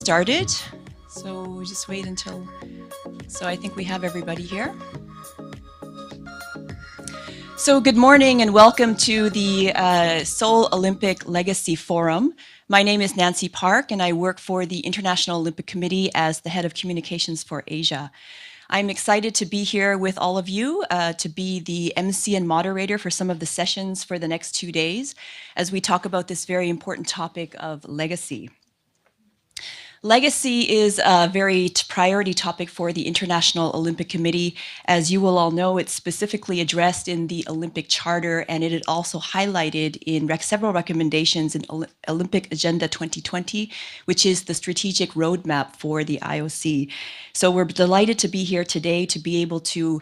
started. So we'll just wait until, so I think we have everybody here. So good morning and welcome to the Seoul Olympic Legacy Forum. My name is Nancy Park and I work for the International Olympic Committee as the head of communications for Asia. I'm excited to be here with all of you to be the MC and moderator for some of the sessions for the next 2 days as we talk about this very important topic of legacy. Legacy is a very priority topic for the International Olympic Committee. As you will all know, it's specifically addressed in the Olympic Charter, and it is also highlighted in several recommendations in Olympic Agenda 2020, which is the strategic roadmap for the IOC. So we're delighted to be here today to be able to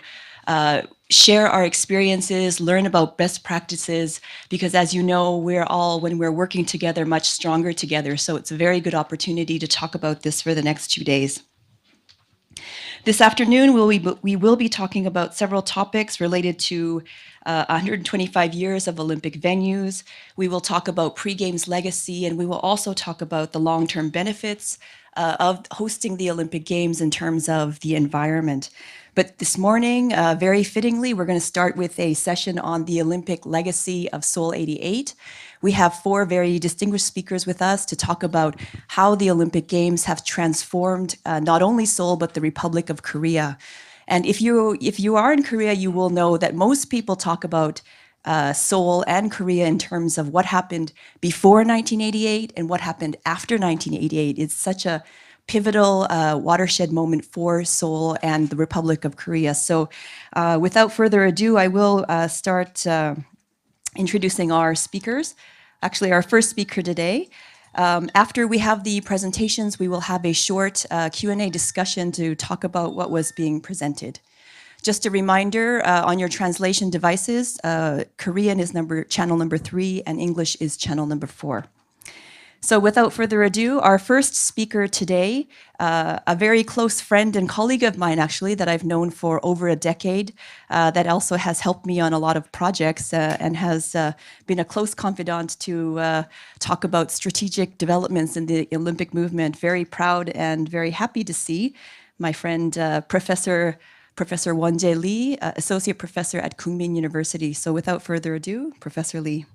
share our experiences, learn about best practices, because as you know, we're all, when we're working together, much stronger together. So it's a very good opportunity to talk about this for the next 2 days. This afternoon, we will be talking about several topics related to 125 years of Olympic venues. We will talk about pre-games legacy, and we will also talk about the long-term benefits of hosting the Olympic Games in terms of the environment. But this morning, very fittingly, we're going to start with a session on the Olympic legacy of Seoul '88. We have 4 very distinguished speakers with us to talk about how the Olympic Games have transformed not only Seoul, but the Republic of Korea. And if you are in Korea, you will know that most people talk about Seoul and Korea in terms of what happened before 1988 and what happened after 1988. It's such a pivotal watershed moment for Seoul and the Republic of Korea. So without further ado, I will start introducing our speakers. Actually, our first speaker today. After we have the presentations, we will have a short Q&A discussion to talk about what was being presented. Just a reminder, on your translation devices, Korean is channel number 3 and English is channel number 4. So without further ado, our first speaker today, a very close friend and colleague of mine, actually, that I've known for over a decade, that also has helped me on a lot of projects and has been a close confidant to talk about strategic developments in the Olympic movement. Very proud and very happy to see my friend, Professor Won-jae Lee, Associate Professor at Kookmin University. So without further ado, Professor Lee.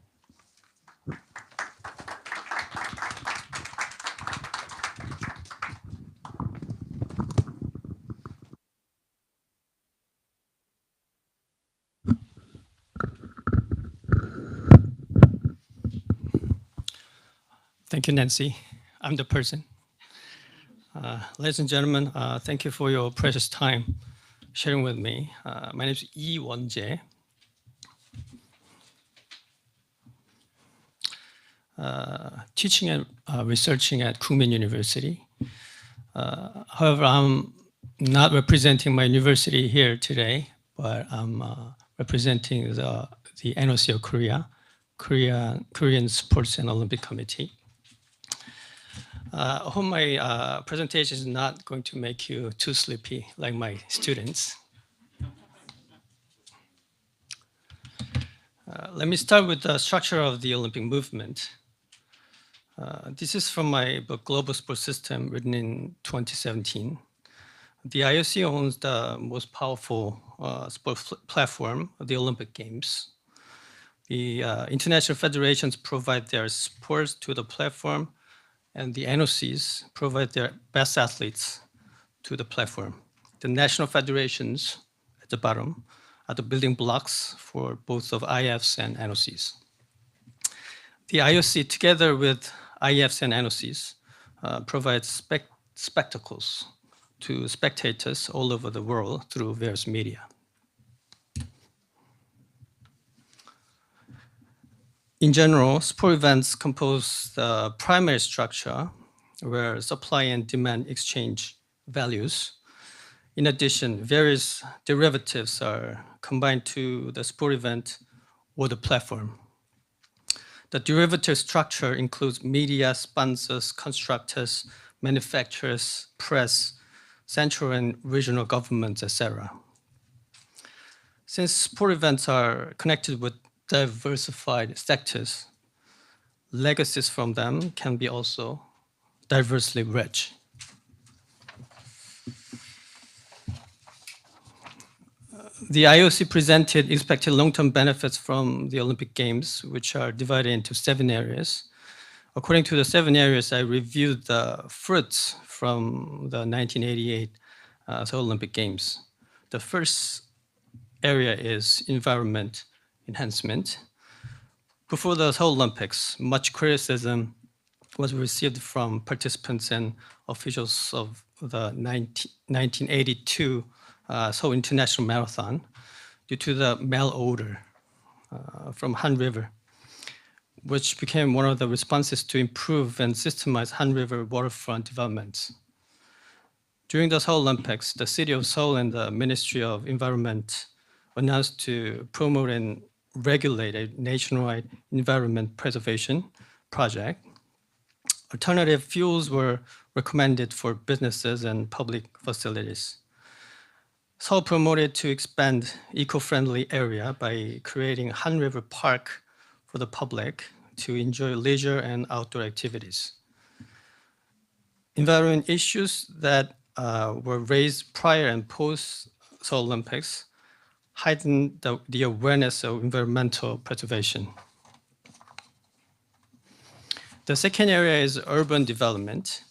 Thank you, Nancy. I'm the person. Ladies and gentlemen, thank you for your precious time sharing with me. My name is Won-jae. Teaching and researching at Kookmin University. However, I'm not representing my university here today, but I'm representing the NOC of Korea, Korean Sports and Olympic Committee. I hope my presentation is not going to make you too sleepy like my students. Let me start with the structure of the Olympic movement. This is from my book, Global Sports System, written in 2017. The IOC owns the most powerful sports platform of the Olympic Games. The international federations provide their sports to the platform, and the NOCs provide their best athletes to the platform. The national federations at the bottom are the building blocks for both of IFs and NOCs. The IOC, together with IFs and NOCs, provides spectacles to spectators all over the world through various media. In general, sport events compose the primary structure where supply and demand exchange values. In addition, various derivatives are combined to the sport event or the platform. The derivative structure includes media, sponsors, constructors, manufacturers, press, central and regional governments, etc. Since sport events are connected with diversified sectors, legacies from them can be also diversely rich. The IOC presented expected long-term benefits from the Olympic Games, which are divided into 7 areas. According to the 7 areas, I reviewed the fruits from the 1988 Seoul Olympic Games. The first area is environment enhancement. Before the Seoul Olympics, much criticism was received from participants and officials of the 1982 Seoul International Marathon due to the malodor from Han River, which became one of the responses to improve and systemize Han River waterfront developments. During the Seoul Olympics, the city of Seoul and the Ministry of Environment announced to promote and regulate a nationwide environment preservation project. Alternative fuels were recommended for businesses and public facilities. Seoul promoted to expand eco-friendly area by creating Han River Park for the public to enjoy leisure and outdoor activities. Environment issues that were raised prior and post Seoul Olympics heightened the awareness of environmental preservation. The second area is urban development.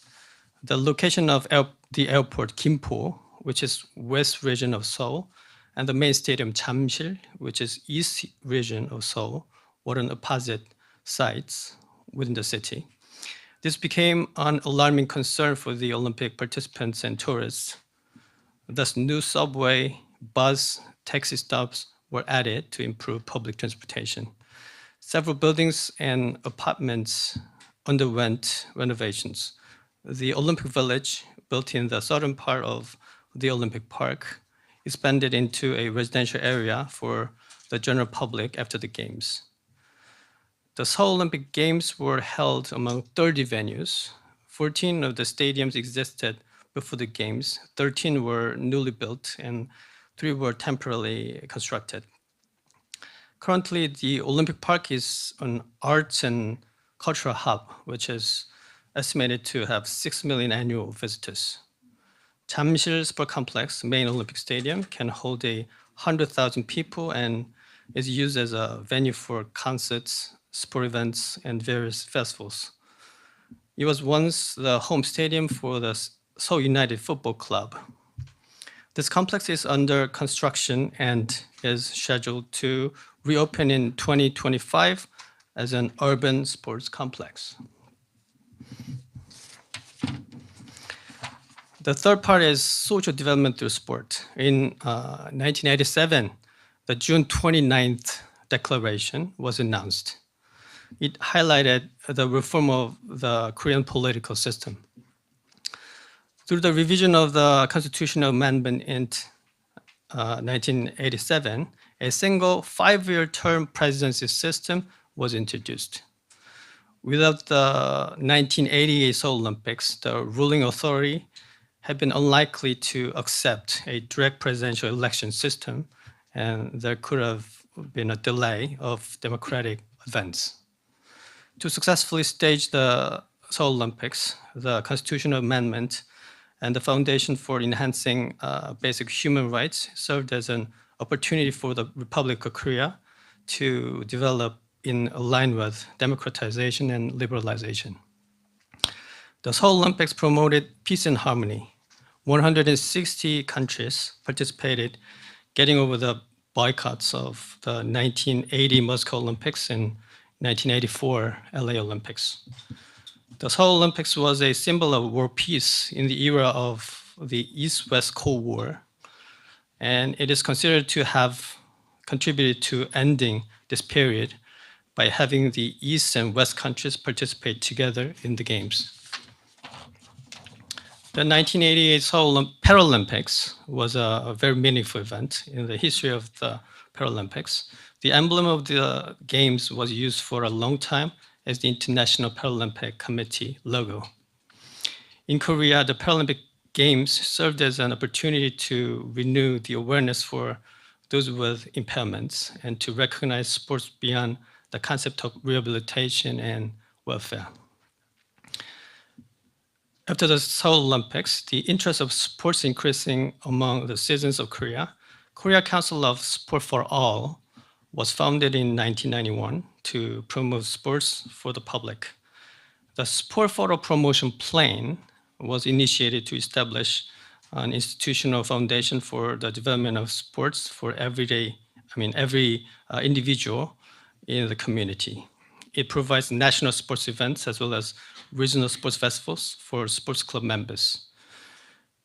The location of the airport Gimpo, which is west region of Seoul, and the main stadium Jamsil, which is east region of Seoul, were on opposite sides within the city. This became an alarming concern for the Olympic participants and tourists. Thus, new subway, bus, taxi stops were added to improve public transportation. Several buildings and apartments underwent renovations. The Olympic Village, built in the southern part of the Olympic Park, expanded into a residential area for the general public after the Games. The Seoul Olympic Games were held among 30 venues. 14 of the stadiums existed before the Games, 13 were newly built, and 3 were temporarily constructed. Currently, the Olympic Park is an arts and cultural hub, which is estimated to have 6 million annual visitors. Jamsil Sport Complex, main Olympic Stadium, can hold 100,000 people and is used as a venue for concerts, sport events, and various festivals. It was once the home stadium for the Seoul United Football Club. This complex is under construction and is scheduled to reopen in 2025 as an urban sports complex. The third part is social development through sport. In 1987, the June 29th declaration was announced. It highlighted the reform of the Korean political system. Through the revision of the constitutional amendment in 1987, a single 5-year term presidency system was introduced. Without the 1988 Seoul Olympics, the ruling authority had been unlikely to accept a direct presidential election system, and there could have been a delay of democratic events. To successfully stage the Seoul Olympics, the constitutional amendment and the foundation for enhancing basic human rights served as an opportunity for the Republic of Korea to develop in line with democratization and liberalization. The Seoul Olympics promoted peace and harmony. 160 countries participated, getting over the boycotts of the 1980 Moscow Olympics and 1984 LA Olympics. The Seoul Olympics was a symbol of world peace in the era of the East-West Cold War, and it is considered to have contributed to ending this period by having the East and West countries participate together in the Games. The 1988 Seoul Paralympics was a very meaningful event in the history of the Paralympics. The emblem of the Games was used for a long time as the International Paralympic Committee logo. In Korea, the Paralympic Games served as an opportunity to renew the awareness for those with impairments and to recognize sports beyond the concept of rehabilitation and welfare. After the Seoul Olympics, the interest of sports increasing among the citizens of Korea, Korea Council of Sport for All was founded in 1991 to promote sports for the public. The Sport for All promotion plan was initiated to establish an institutional foundation for the development of sports for every individual in the community. It provides national sports events as well as regional sports festivals for sports club members.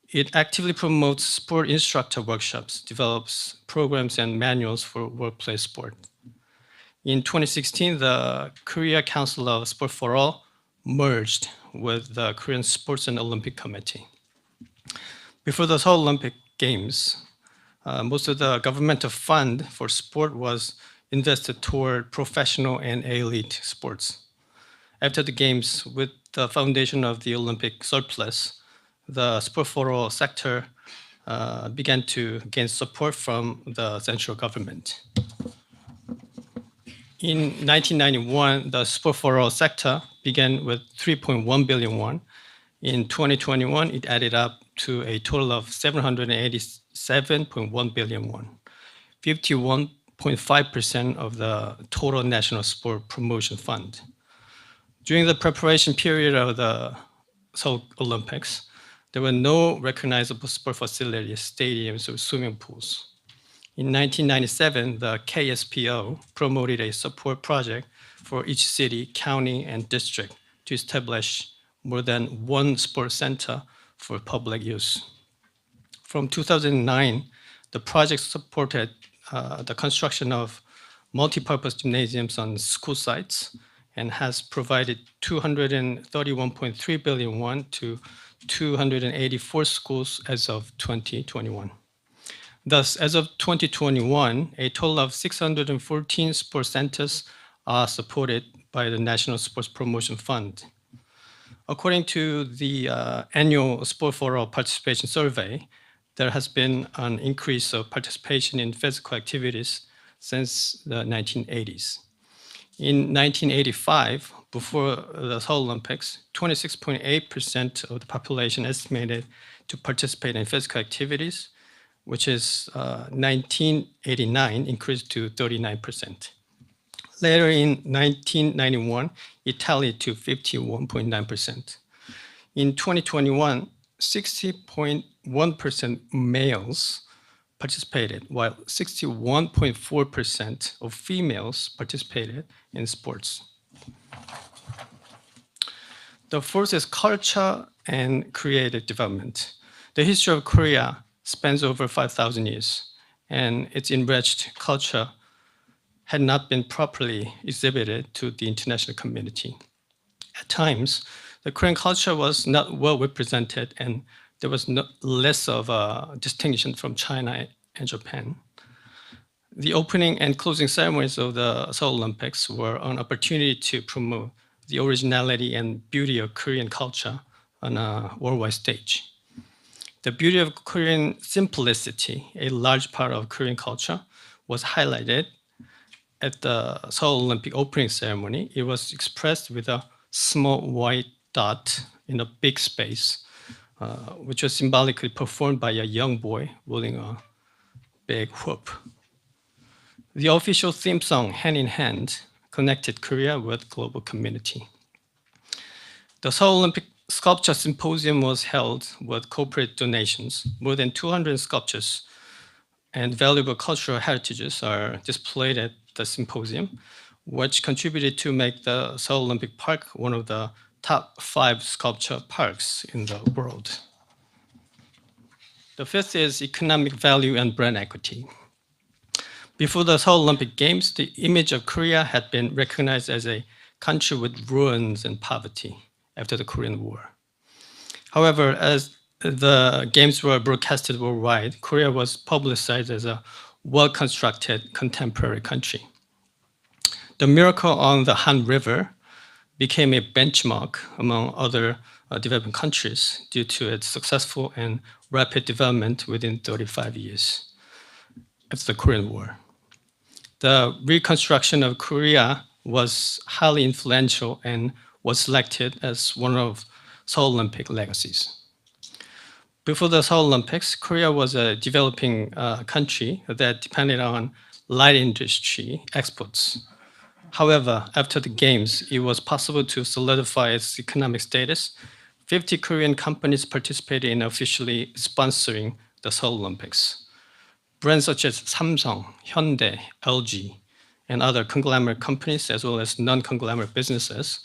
It actively promotes sport instructor workshops, develops programs and manuals for workplace sport. In 2016, the Korea Council of Sport for All merged with the Korean Sports and Olympic Committee. Before the Seoul Olympic Games, most of the governmental fund for sport was invested toward professional and elite sports. After the Games, with the foundation of the Olympic surplus, the Sport for All sector began to gain support from the central government. In 1991, the Sport for All sector began with 3.1 billion won. In 2021, it added up to a total of 787.1 billion won, 51.5% of the total national sport promotion fund. During the preparation period of the Seoul Olympics, there were no recognizable sport facilities, stadiums, or swimming pools. In 1997, the KSPO promoted a support project for each city, county, and district to establish more than one sports center for public use. From 2009, the project supported the construction of multi-purpose gymnasiums on school sites and has provided 231.3 billion won to 284 schools as of 2021. Thus, as of 2021, a total of 614 sports centers are supported by the National Sports Promotion Fund. According to the annual Sport for All participation survey, there has been an increase of participation in physical activities since the 1980s. In 1985, before the Seoul Olympics, 26.8% of the population estimated to participate in physical activities, which is 1989 increased to 39%. Later in 1991, it tallied to 51.9%. In 2021, 60.1% males participated, while 61.4% of females participated in sports. The fourth is culture and creative development. The history of Korea spans over 5,000 years, and its enriched culture had not been properly exhibited to the international community. At times, the Korean culture was not well represented, and there was less of a distinction from China and Japan. The opening and closing ceremonies of the Seoul Olympics were an opportunity to promote the originality and beauty of Korean culture on a worldwide stage. The beauty of Korean simplicity, a large part of Korean culture, was highlighted at the Seoul Olympic opening ceremony. It was expressed with a small white dot in a big space, which was symbolically performed by a young boy holding a big whoop. The official theme song, Hand in Hand, connected Korea with global community. The Seoul Olympic Sculpture Symposium was held with corporate donations. More than 200 sculptures and valuable cultural heritages are displayed at the symposium, which contributed to make the Seoul Olympic Park one of the top 5 sculpture parks in the world. The fifth is economic value and brand equity. Before the Seoul Olympic Games, the image of Korea had been recognized as a country with ruins and poverty after the Korean War. However, as the Games were broadcasted worldwide, Korea was publicized as a well-constructed contemporary country. The miracle on the Han River became a benchmark among other developing countries due to its successful and rapid development within 35 years after the Korean War. The reconstruction of Korea was highly influential and was selected as one of Seoul Olympic legacies. Before the Seoul Olympics, Korea was a developing country that depended on light industry exports. However, after the Games, it was possible to solidify its economic status. 50 Korean companies participated in officially sponsoring the Seoul Olympics. Brands such as Samsung, Hyundai, LG, and other conglomerate companies, as well as non-conglomerate businesses,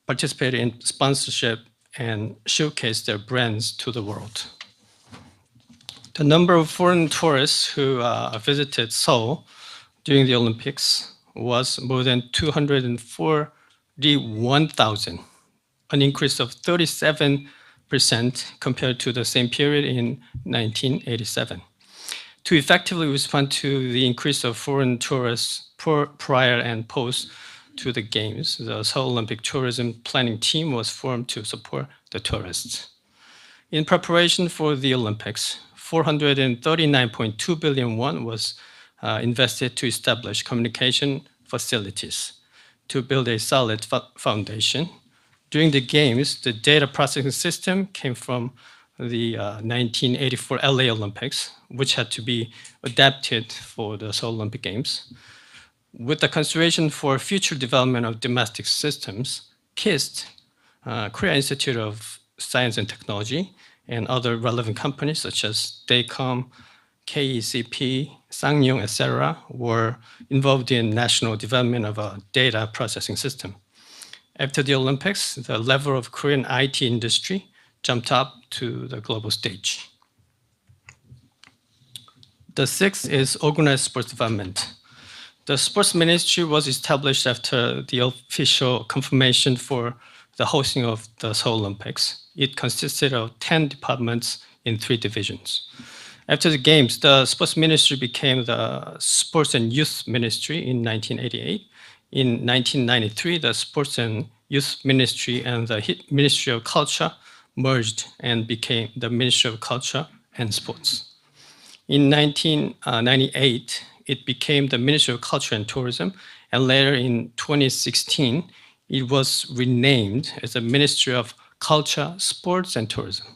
participated in sponsorship and showcased their brands to the world. The number of foreign tourists who visited Seoul during the Olympics was more than 241,000, an increase of 37% compared to the same period in 1987. To effectively respond to the increase of foreign tourists prior and post to the Games, the Seoul Olympic Tourism Planning Team was formed to support the tourists. In preparation for the Olympics, 439.2 billion won was invested to establish communication facilities to build a solid foundation. During the Games, the data processing system came from the 1984 LA Olympics, which had to be adapted for the Seoul Olympic Games. With the consideration for future development of domestic systems, KIST, Korea Institute of Science and Technology, and other relevant companies such as Daycom, KECP, Sangnyong, etc., were involved in national development of a data processing system. After the Olympics, the level of Korean IT industry jumped up to the global stage. The sixth is organized sports development. The sports ministry was established after the official confirmation for the hosting of the Seoul Olympics. It consisted of 10 departments in 3 divisions. After the Games, the sports ministry became the Sports and Youth Ministry in 1988. In 1993, the Sports and Youth Ministry and the Ministry of Culture merged and became the Ministry of Culture and Sports. In 1998, it became the Ministry of Culture and Tourism, and later in 2016, it was renamed as the Ministry of Culture, Sports, and Tourism.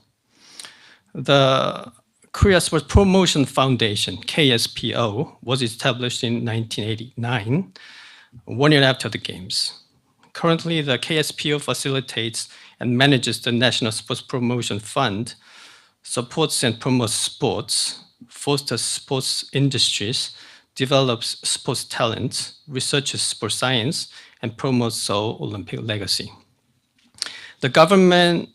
The Korea Sports Promotion Foundation, KSPO, was established in 1989, 1 year after the Games. Currently, the KSPO facilitates and manages the National Sports Promotion Fund, supports and promotes sports, fosters sports industries, develops sports talent, researches sports science, and promotes Seoul Olympic legacy. The government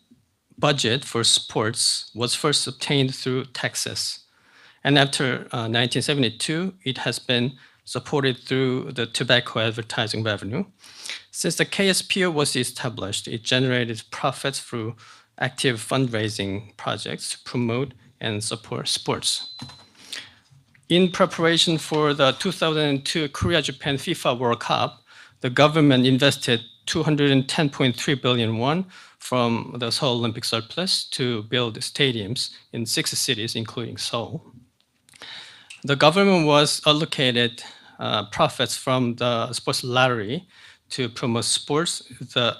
budget for sports was first obtained through taxes, and after 1972, it has been supported through the tobacco advertising revenue. Since the KSPO was established, it generated profits through active fundraising projects to promote and support sports. In preparation for the 2002 Korea-Japan FIFA World Cup, the government invested 210.3 billion won from the Seoul Olympic surplus to build stadiums in 6 cities, including Seoul. The government was allocated profits from the sports lottery to promote sports.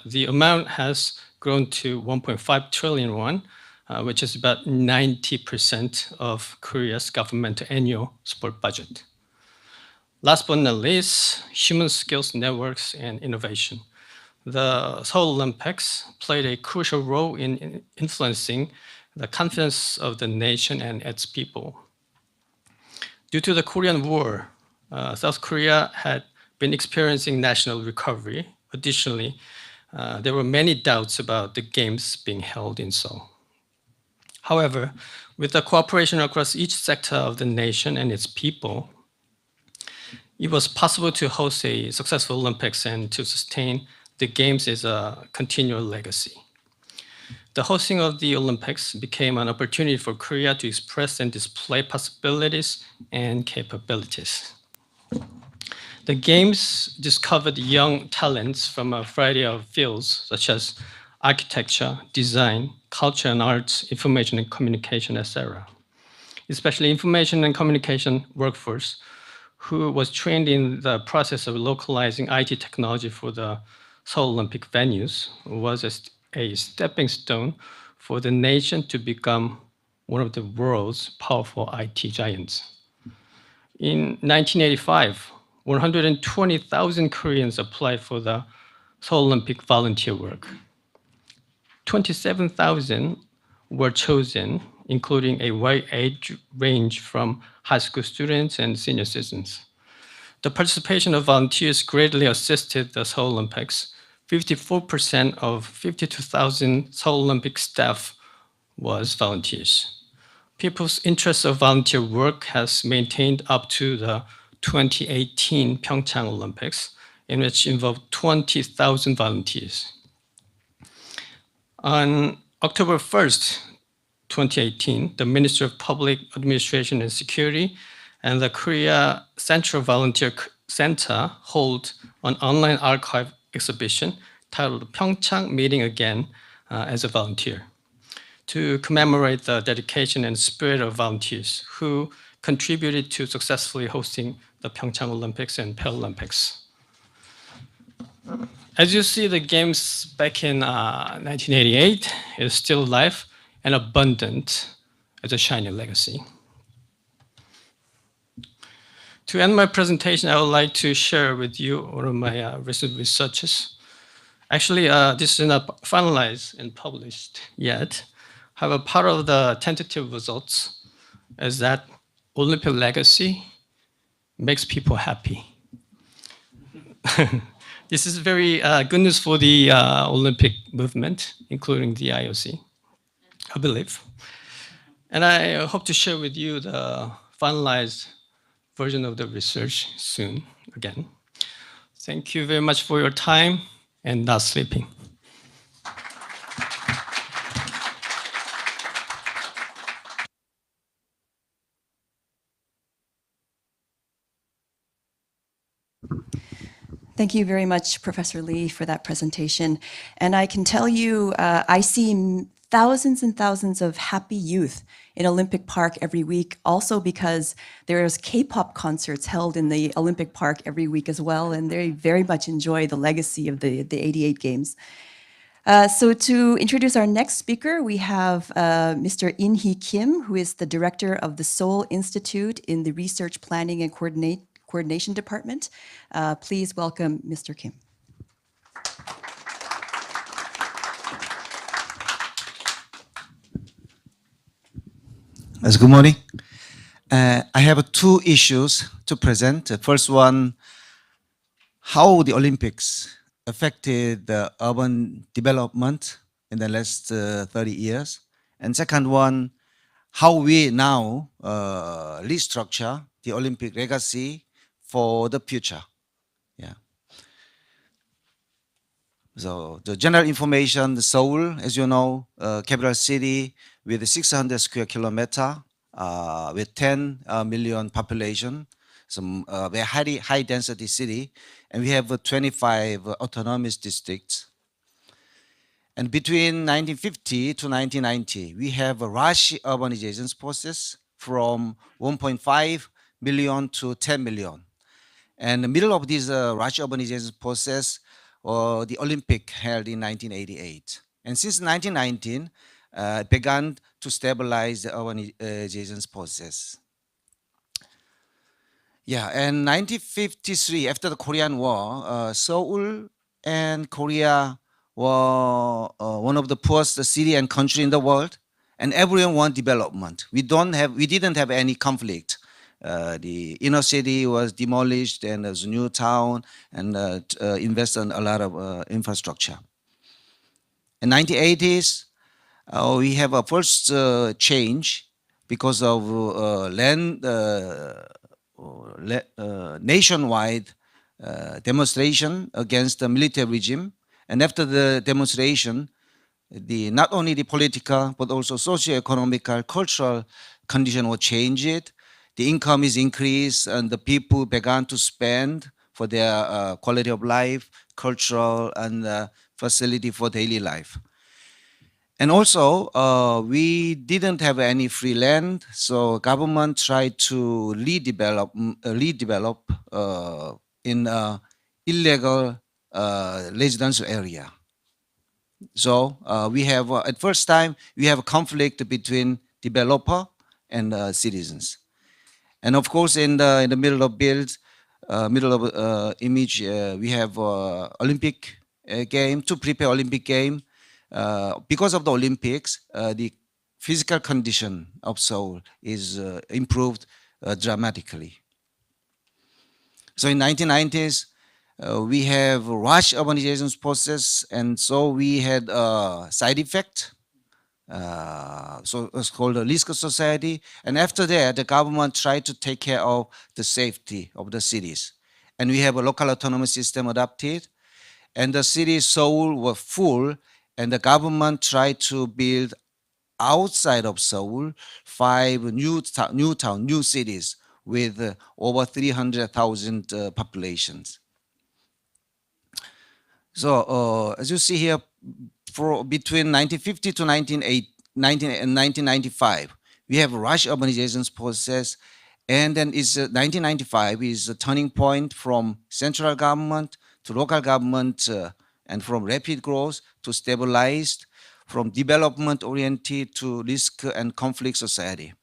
The amount has grown to 1.5 trillion won, which is about 90% of Korea's government annual sport budget. Last but not least, human skills networks and innovation. The Seoul Olympics played a crucial role in influencing the confidence of the nation and its people. Due to the Korean War, South Korea had been experiencing national recovery. Additionally, there were many doubts about the Games being held in Seoul. However, with the cooperation across each sector of the nation and its people, it was possible to host a successful Olympics and to sustain the Games as a continual legacy. The hosting of the Olympics became an opportunity for Korea to express and display possibilities and capabilities. The Games discovered young talents from a variety of fields, such as architecture, design, culture and arts, information and communication, etc. Especially information and communication workforce, who was trained in the process of localizing IT technology for the Seoul Olympic venues, was a stepping stone for the nation to become one of the world's powerful IT giants. In 1985, 120,000 Koreans applied for the Seoul Olympic volunteer work. 27,000 were chosen, including a wide age range from high school students and senior citizens. The participation of volunteers greatly assisted the Seoul Olympics. 54% of 52,000 Seoul Olympic staff was volunteers. People's interest of volunteer work has maintained up to the 2018 Pyeongchang Olympics, in which involved 20,000 volunteers. On October 1st, 2018, the Ministry of Public Administration and Security and the Korea Central Volunteer Center hold an online archive exhibition titled Pyeongchang Meeting Again as a Volunteer, to commemorate the dedication and spirit of volunteers who contributed to successfully hosting the Pyeongchang Olympics and Paralympics. As you see, the games back in 1988 is still alive and abundant as a shining legacy. To end my presentation, I would like to share with you one of my recent researches. Actually, this is not finalized and published yet. However, part of the tentative results is that Olympic legacy makes people happy. This is very good news for the Olympic movement, including the IOC, I believe. And I hope to share with you the finalized version of the research soon again. Thank you very much for your time and not sleeping. Thank you very much, Professor Lee, for that presentation. And I can tell you, I see thousands and thousands of happy youth in Olympic Park every week, also because there's K-pop concerts held in the Olympic Park every week as well, and they very much enjoy the legacy of the 88 Games. So to introduce our next speaker, we have Mr. In-hee Kim, who is the director of the Seoul Institute in the Research Planning and Coordination Department. Please welcome Mr. Kim. Good morning. I have two issues to present. The first one, how the Olympics affected the urban development in the last 30 years. And second one, how we now restructure the Olympic legacy for the future. Yeah. So the general information, Seoul, as you know, capital city with 600 square kilometer, with 10 million population, some very high density city, and we have 25 autonomous districts. And between 1950 to 1990, we have a rush urbanization process from 1.5 million to 10 million. And in the middle of this rush urbanization process, the Olympic held in 1988. And since 1919, began to stabilize the urbanization process. Yeah, and 1953, after the Korean War, Seoul and Korea were one of the poorest city and country in the world, and everyone want development. We didn't have any conflict. The inner city was demolished, and there's a new town, and invested in a lot of infrastructure. In 1980s, we have a first change because of nationwide demonstration against the military regime. And after the demonstration, not only the political, but also socio-economical, cultural condition were changed. The income is increased, and the people began to spend for their quality of life, cultural, and facility for daily life. And also, we didn't have any free land, so government tried to redevelop in illegal residential area. So we have, at first time, we have a conflict between developer, and citizens. And of course, in the middle of image, we have Olympic game to prepare Olympic game. Because of the Olympics, the physical condition of Seoul is improved dramatically. So in 1990s, we have rush urbanization process, and so we had a side effect. So it's called a risk society. And after that, the government tried to take care of the safety of the cities. And we have a local autonomous system adopted. And the city Seoul were full, and the government tried to build outside of Seoul 5 new cities with over 300,000 populations. So as you see here, for between 1950 to 1995, we have rush urbanization process, and then 1995 is a turning point from central government to local government, and from rapid growth to stabilized, from development oriented to risk and conflict society.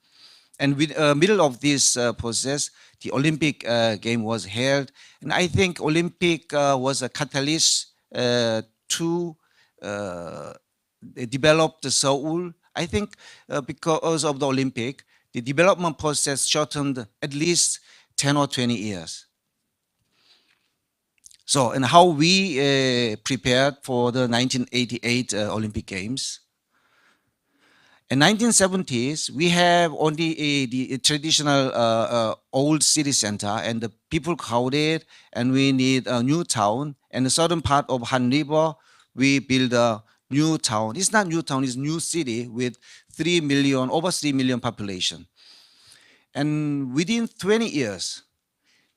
And with middle of this process, the Olympic game was held, and I think Olympic was a catalyst to develop the Seoul. I think because of the Olympic, the development process shortened at least 10 or 20 years. So, and how we prepared for the 1988 Olympic Games. In 1970s, we have only the traditional old city center, and the people crowded, and we need a new town. And the southern part of Han River, we build a new town. It's not new town, it's new city with 3 million, over 3 million population. And within 20 years,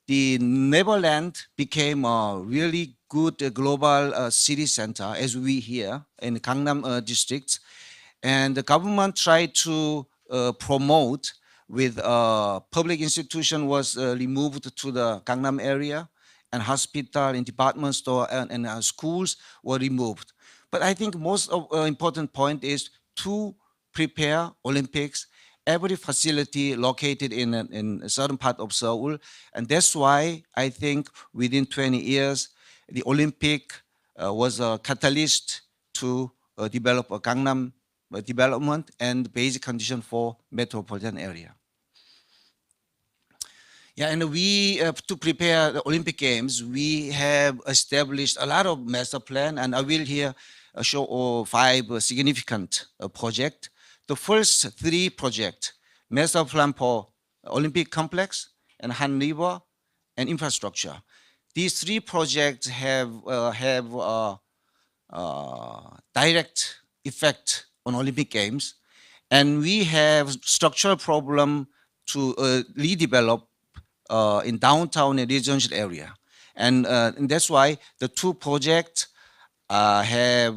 the Neverland became a really good global city center, as we here in Gangnam districts. And the government tried to promote with public institution was removed to the Gangnam area, and hospital and department store and schools were removed. But I think most of, important point is to prepare Olympics, every facility located in a certain part of Seoul. And that's why I think within 20 years, the Olympic was a catalyst to develop a Gangnam development and basic condition for metropolitan area. Yeah, and we, to prepare the Olympic Games, we have established a lot of master plan, and I will here show 5 significant projects. The first 3 projects, master plan for Olympic complex and Han River and infrastructure. These 3 projects have direct effect on Olympic Games, and we have structural problem to redevelop in downtown and residential area, and that's why the 2 projects have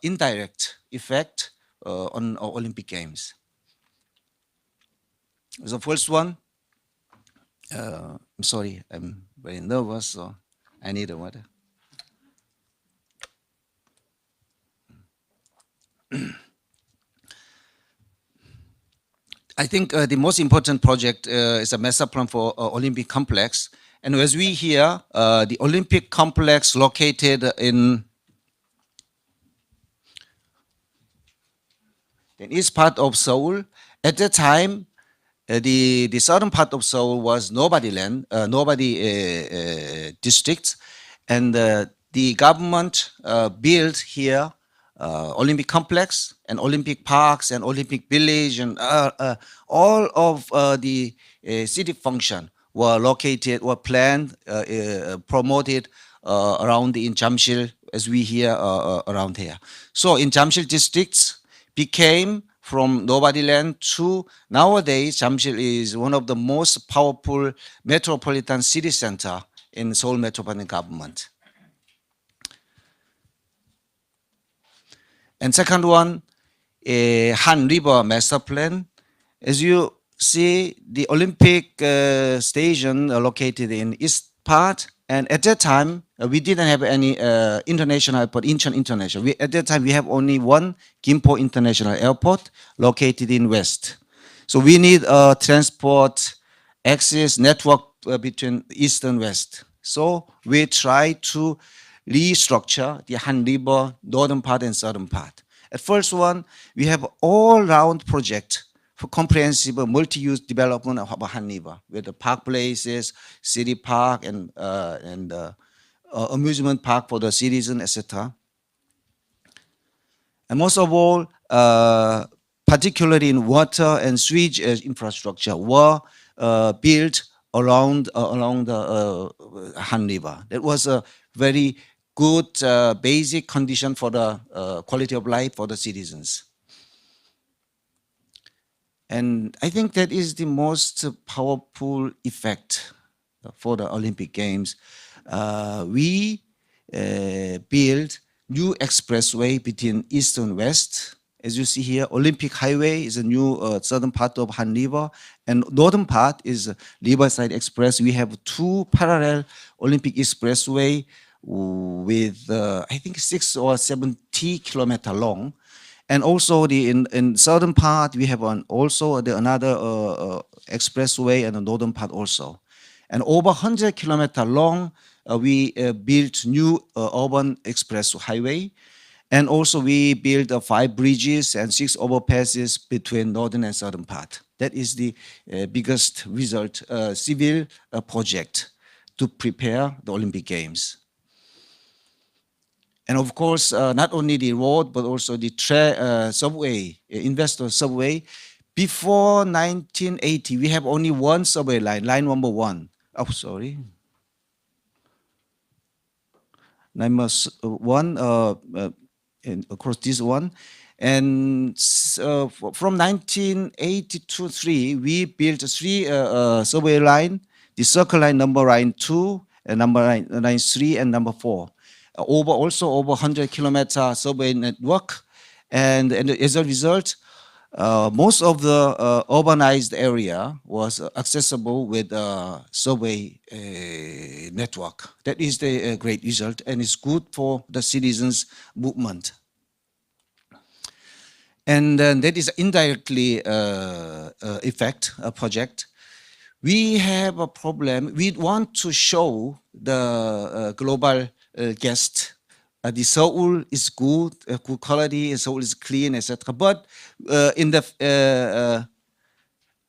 indirect effect on Olympic Games. The first one, I'm sorry, I'm very nervous, so I need a water. I think the most important project is a master plan for Olympic complex. And as we hear, the Olympic complex located in the east part of Seoul. At that time, the southern part of Seoul was nobody land, nobody districts, and the government built here Olympic complex and Olympic parks and Olympic village, and all of the city function were located, were planned, promoted around in Jamsil, as we hear around here. So in Jamsil districts became from nobody land to nowadays Jamsil is one of the most powerful metropolitan city center in Seoul metropolitan government. And second one, Han River Master Plan. As you see, the Olympic station located in east part, And at that time, we didn't have any international airport, Incheon International. At that time, we have only one Gimpo International Airport located in West. So we need a transport access network between East and West. So we try to restructure the Han River northern part and southern part. At first one, we have all-round project for comprehensive multi-use development of Han River with the park places, city park, and amusement park for the citizen, etc. And most of all, particularly in water and sewage infrastructure, were built along the Han River. That was a very good basic condition for the quality of life for the citizens. And I think that is the most powerful effect for the Olympic Games. We built new expressway between east and west. As you see here, Olympic Highway is a new southern part of Han River, and northern part is Riverside Express. We have two parallel Olympic Expressway with I think 6 or 70 kilometer long. And also in southern part, we have another expressway and the northern part also. And over 100 kilometer long, we built new urban express highway. And also we built 5 bridges and 6 overpasses between northern and southern part. That is the biggest result, civil project to prepare the Olympic Games. And of course, not only the road, but also the subway, investor subway. Before 1980, we have only one subway line, line number 1. Oh, sorry. Number 1, across this one. And from 1980 to 3, we built 3 subway line, the Circle Line number line 2, and number line 3, and number 4. Also over 100 kilometer subway network, and as a result, most of the urbanized area was accessible with subway network. That is the great result, and it's good for the citizens' movement. And that is indirectly effect a project. We have a problem. We want to show the global guest. The Seoul is good quality, Seoul is clean, etc. But in the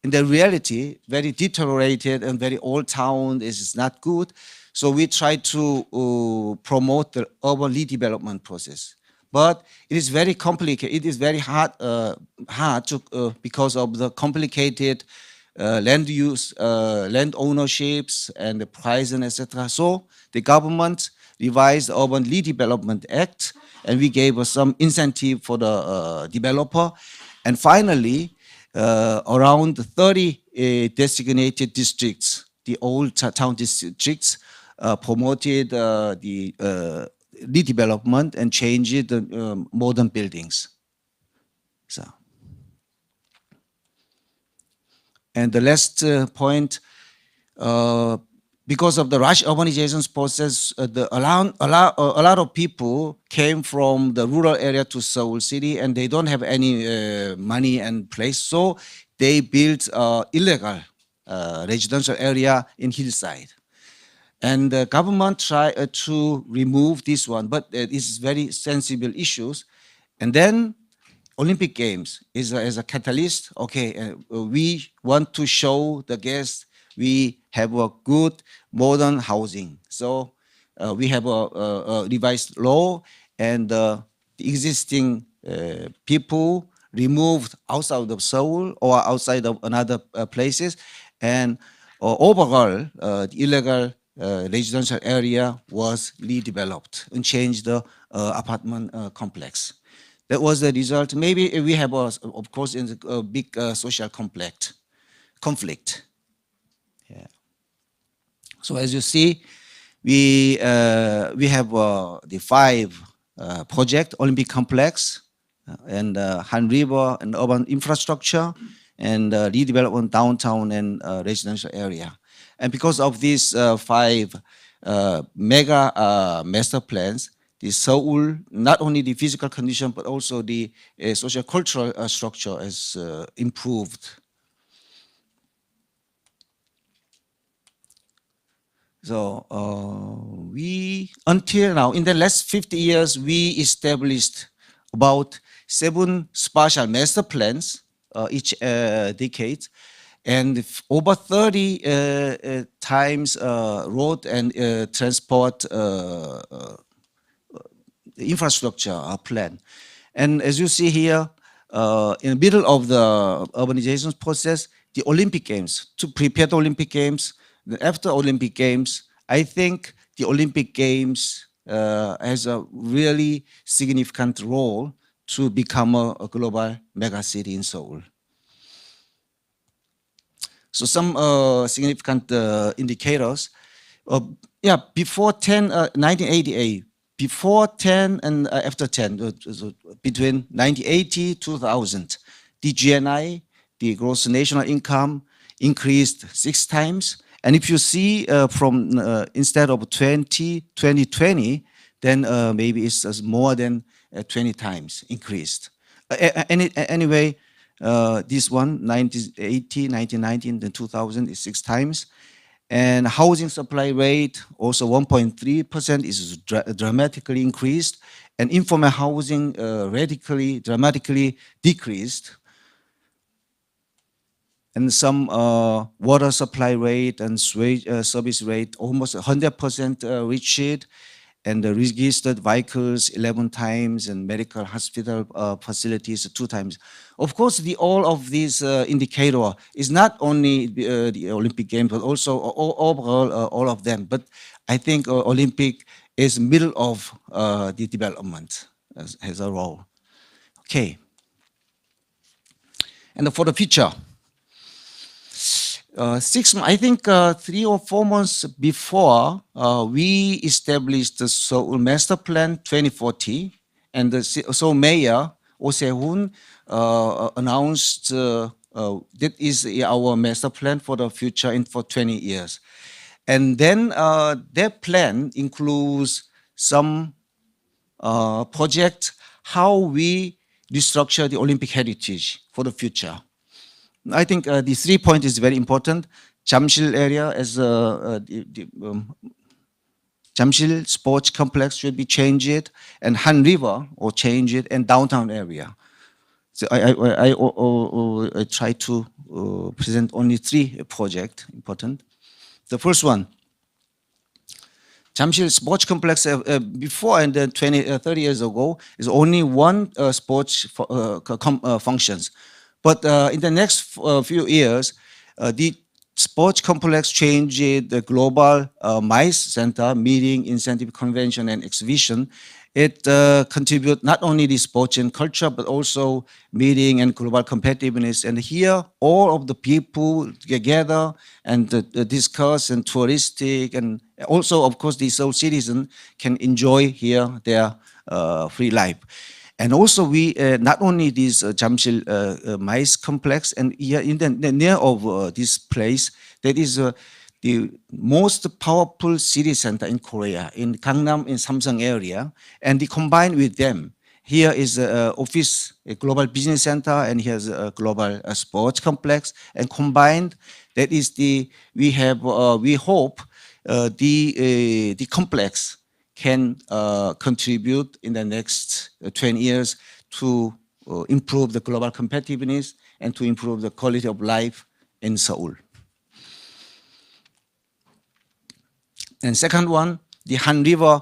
reality, very deteriorated and very old town is not good. So we try to promote the urban redevelopment process. But it is very complicated. It is very hard to because of the complicated land use, land ownerships, and the price, and etc. So the government revised the Urban Redevelopment Act, and we gave some incentive for the developer. And finally, around 30 designated districts, the old town districts, promoted the redevelopment and changed the modern buildings. So, and the last point, because of the rush urbanization process, a lot of people came from the rural area to Seoul city, and they don't have any money and place, so they built illegal residential area in hillside. And the government tried to remove this one, but it is very sensible issues. And then Olympic Games is as a catalyst. Okay, we want to show the guests we have a good modern housing. So we have a revised law, and the existing people removed outside of Seoul or outside of another places, and overall the illegal residential area was redeveloped and changed the apartment complex. That was the result. Maybe we have, of course, a big social conflict. Yeah. So as you see, we have the 5 project Olympic complex and Han River and urban infrastructure and redevelopment downtown and residential area. And because of these 5 mega master plans, the Seoul, not only the physical condition, but also the social cultural structure has improved. So we, until now, in the last 50 years, we established about 7 spatial master plans each decade, and over 30 times road and transport infrastructure plan. And as you see here, in the middle of the urbanization process, the Olympic Games, to prepare the Olympic Games, after Olympic Games, I think the Olympic Games has a really significant role to become a global mega city in Seoul. So some significant indicators. Yeah, before 1988, before 10 and after 10, so between 1980 2000, the GNI, the gross national income, increased 6 times. And if you see from instead of 2020, then maybe it's more than 20 times increased. Anyway, this one, 1980, 1990, then 2000 is 6 times. And housing supply rate also 1.3% is dramatically increased, and informal housing dramatically decreased. And some water supply rate and service rate almost 100% reached, and the registered vehicles 11 times, and medical hospital facilities 2 times. Of course, all of these indicator is not only the Olympic Games, but also overall all of them. But I think Olympic is middle of the development as a role. Okay. And for the future, I think 3 or 4 months before, we established the Seoul Master Plan 2040, and the Seoul Mayor Oh Se-hoon announced that is our master plan for the future and for 20 years. And then their plan includes some project how we restructure the Olympic heritage for the future. I think the 3 point is very important. Jamsil area as Jamsil Sports Complex should be changed, and Han River or change it, and downtown area. So I try to present only 3 projects important. The first one, Jamsil Sports Complex before and then 30 years ago is only one sports functions. But in the next few years, the sports complex changed the global MICE Center, meeting, incentive, convention, and exhibition. It contributes not only the sports and culture, but also meeting and global competitiveness. And here, all of the people together and discuss and touristic, and also, of course, the Seoul citizen can enjoy here their free life. And also, we not only this Jamsil MICE complex, and here in the near of this place, that is the most powerful city center in Korea, in Gangnam, in Samsung area, and combined with them, here is a office, a global business center, and here's a global sports complex, and combined, that is we hope the complex can contribute in the next 20 years to improve the global competitiveness and to improve the quality of life in Seoul. And second one, the Han River.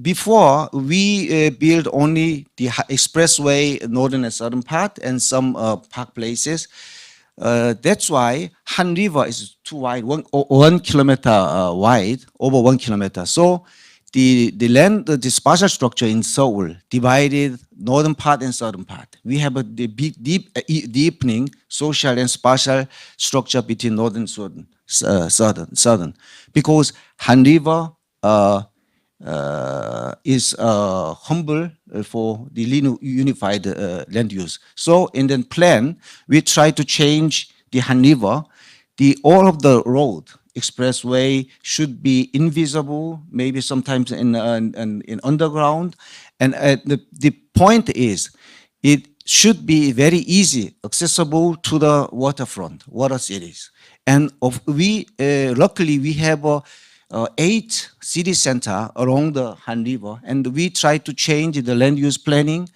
Before, we built only the expressway, northern and southern part, and some park places. That's why Han River is too wide, 1 kilometer wide, over 1 kilometer. So the land, the spatial structure in Seoul divided northern part and southern part. We have a deepening social and spatial structure between northern and southern, because Han River is humble for the unified land use. So in the plan, we try to change the Han River. All of the road expressway should be invisible, maybe sometimes in underground. And the point is, it should be very easy, accessible to the waterfront, water cities. And luckily we have 8 city center along the Han River, and we try to change the land use planning,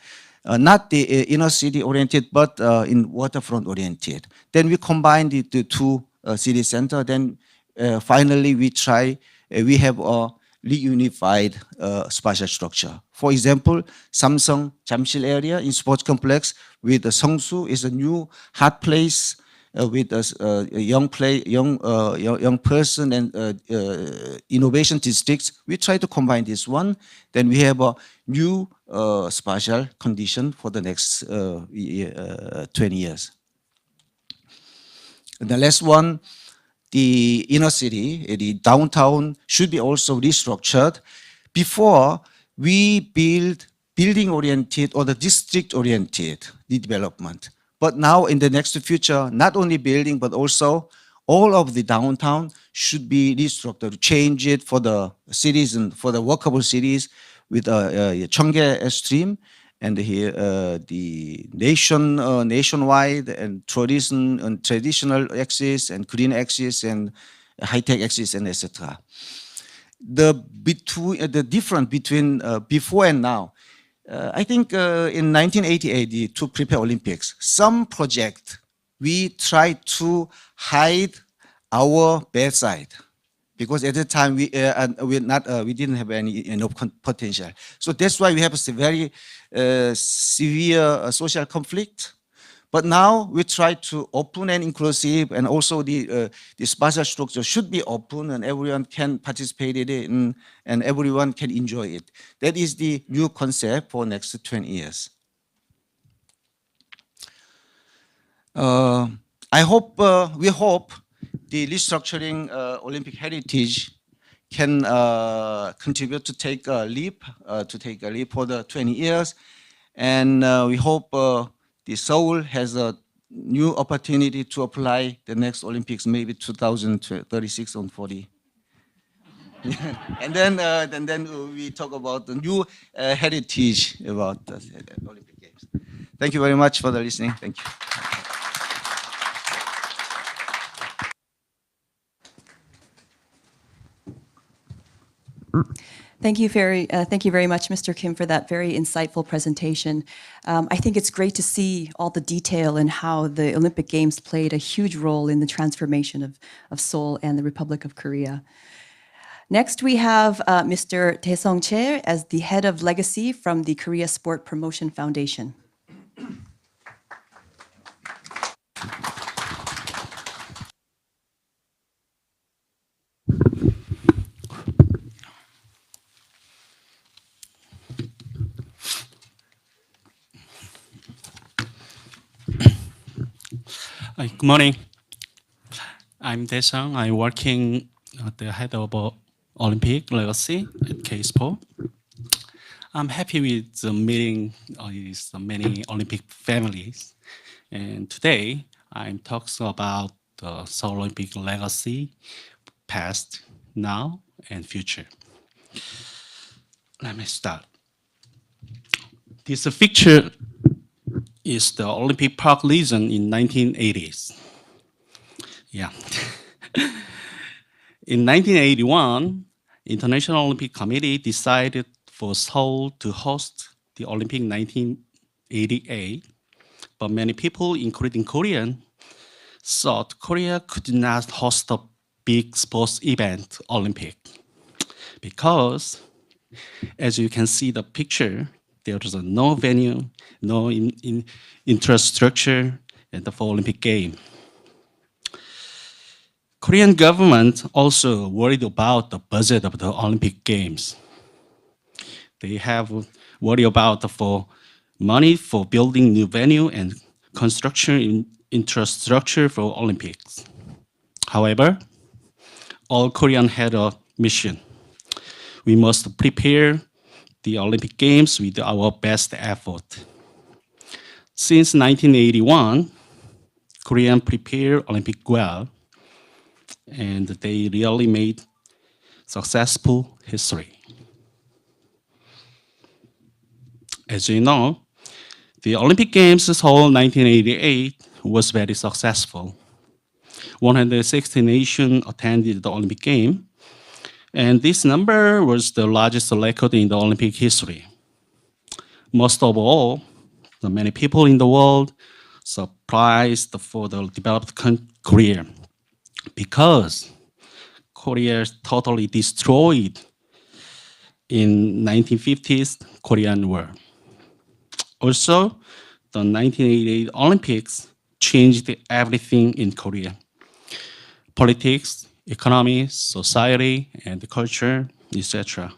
not the inner city oriented, but in waterfront oriented. Then we combine the two city center. Then finally we have a reunified spatial structure. For example, Samsung Jamsil area in sports complex with Seongsu is a new hot place with a young person and innovation districts. We try to combine this one. Then we have a new spatial condition for the next 20 years. And the last one, the inner city, the downtown should be also restructured. Before we build building-oriented or the district-oriented development. But now in the next future, not only building, but also all of the downtown should be restructured, change it for the cities and for the workable cities with Cheonggye stream, and here the nationwide and traditional axis and green axis and high-tech axis and etc. The difference between before and now, I think in 1988 to prepare Olympics, some project we tried to hide our bad side, because at the time we didn't have any enough potential. So that's why we have a very severe social conflict. But now we try to open and inclusive, and also the spatial structure should be open and everyone can participate in it, and everyone can enjoy it. That is the new concept for next 20 years. We hope the restructuring Olympic heritage can contribute to take a leap for the 20 years. And we hope the Seoul has a new opportunity to apply the next Olympics, maybe 2036 or 40. and then we talk about the new heritage about the Olympic Games. Thank you very much for the listening. Thank you. Thank you very much, Mr. Kim, for that very insightful presentation. I think it's great to see all the detail and how the Olympic Games played a huge role in the transformation of Seoul and the Republic of Korea. Next, we have Mr. Dae Sung-chae as the head of legacy from the Korea Sport Promotion Foundation. Good morning. I'm Dae Sung. I'm working at the head of Olympic Legacy at K-Sport. I'm happy with the meeting with many Olympic families. And today, I'm talking about the Seoul Olympic legacy, past, now, and future. Let me start. This picture is the Olympic Park region in 1980s. Yeah. In 1981, International Olympic Committee decided for Seoul to host the Olympic 1988, but many people, including Korean, thought Korea could not host a big sports event, Olympic, because as you can see the picture, there is no venue, no infrastructure for Olympic game. Korean government also worried about the budget of the Olympic Games. They have worried about for money for building new venue and construction infrastructure for Olympics. However, all Koreans had a mission. We must prepare the Olympic Games with our best effort. Since 1981, Koreans prepare Olympic well. and they really made successful history. As you know, the Olympic Games Seoul 1988 was very successful. 160 nations attended the Olympic game, and this number was the largest record in the Olympic history. Most of all, the many people in the world surprised for the developed Korea because Korea totally destroyed in 1950s Korean War. Also, the 1988 Olympics changed everything in Korea. Politics, economy, society, and culture, etc.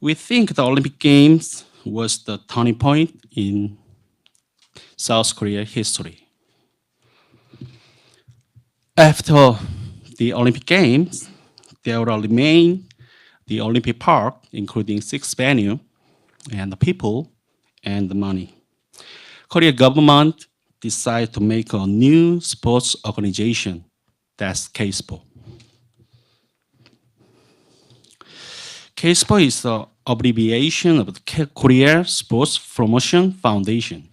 We think the Olympic Games was the turning point in South Korea history. After the Olympic Games, there will remain the Olympic Park, including 6 venues, and the people and the money. Korea government decided to make a new sports organization, that's KSPO. KSPO is the abbreviation of the Korea Sports Promotion Foundation.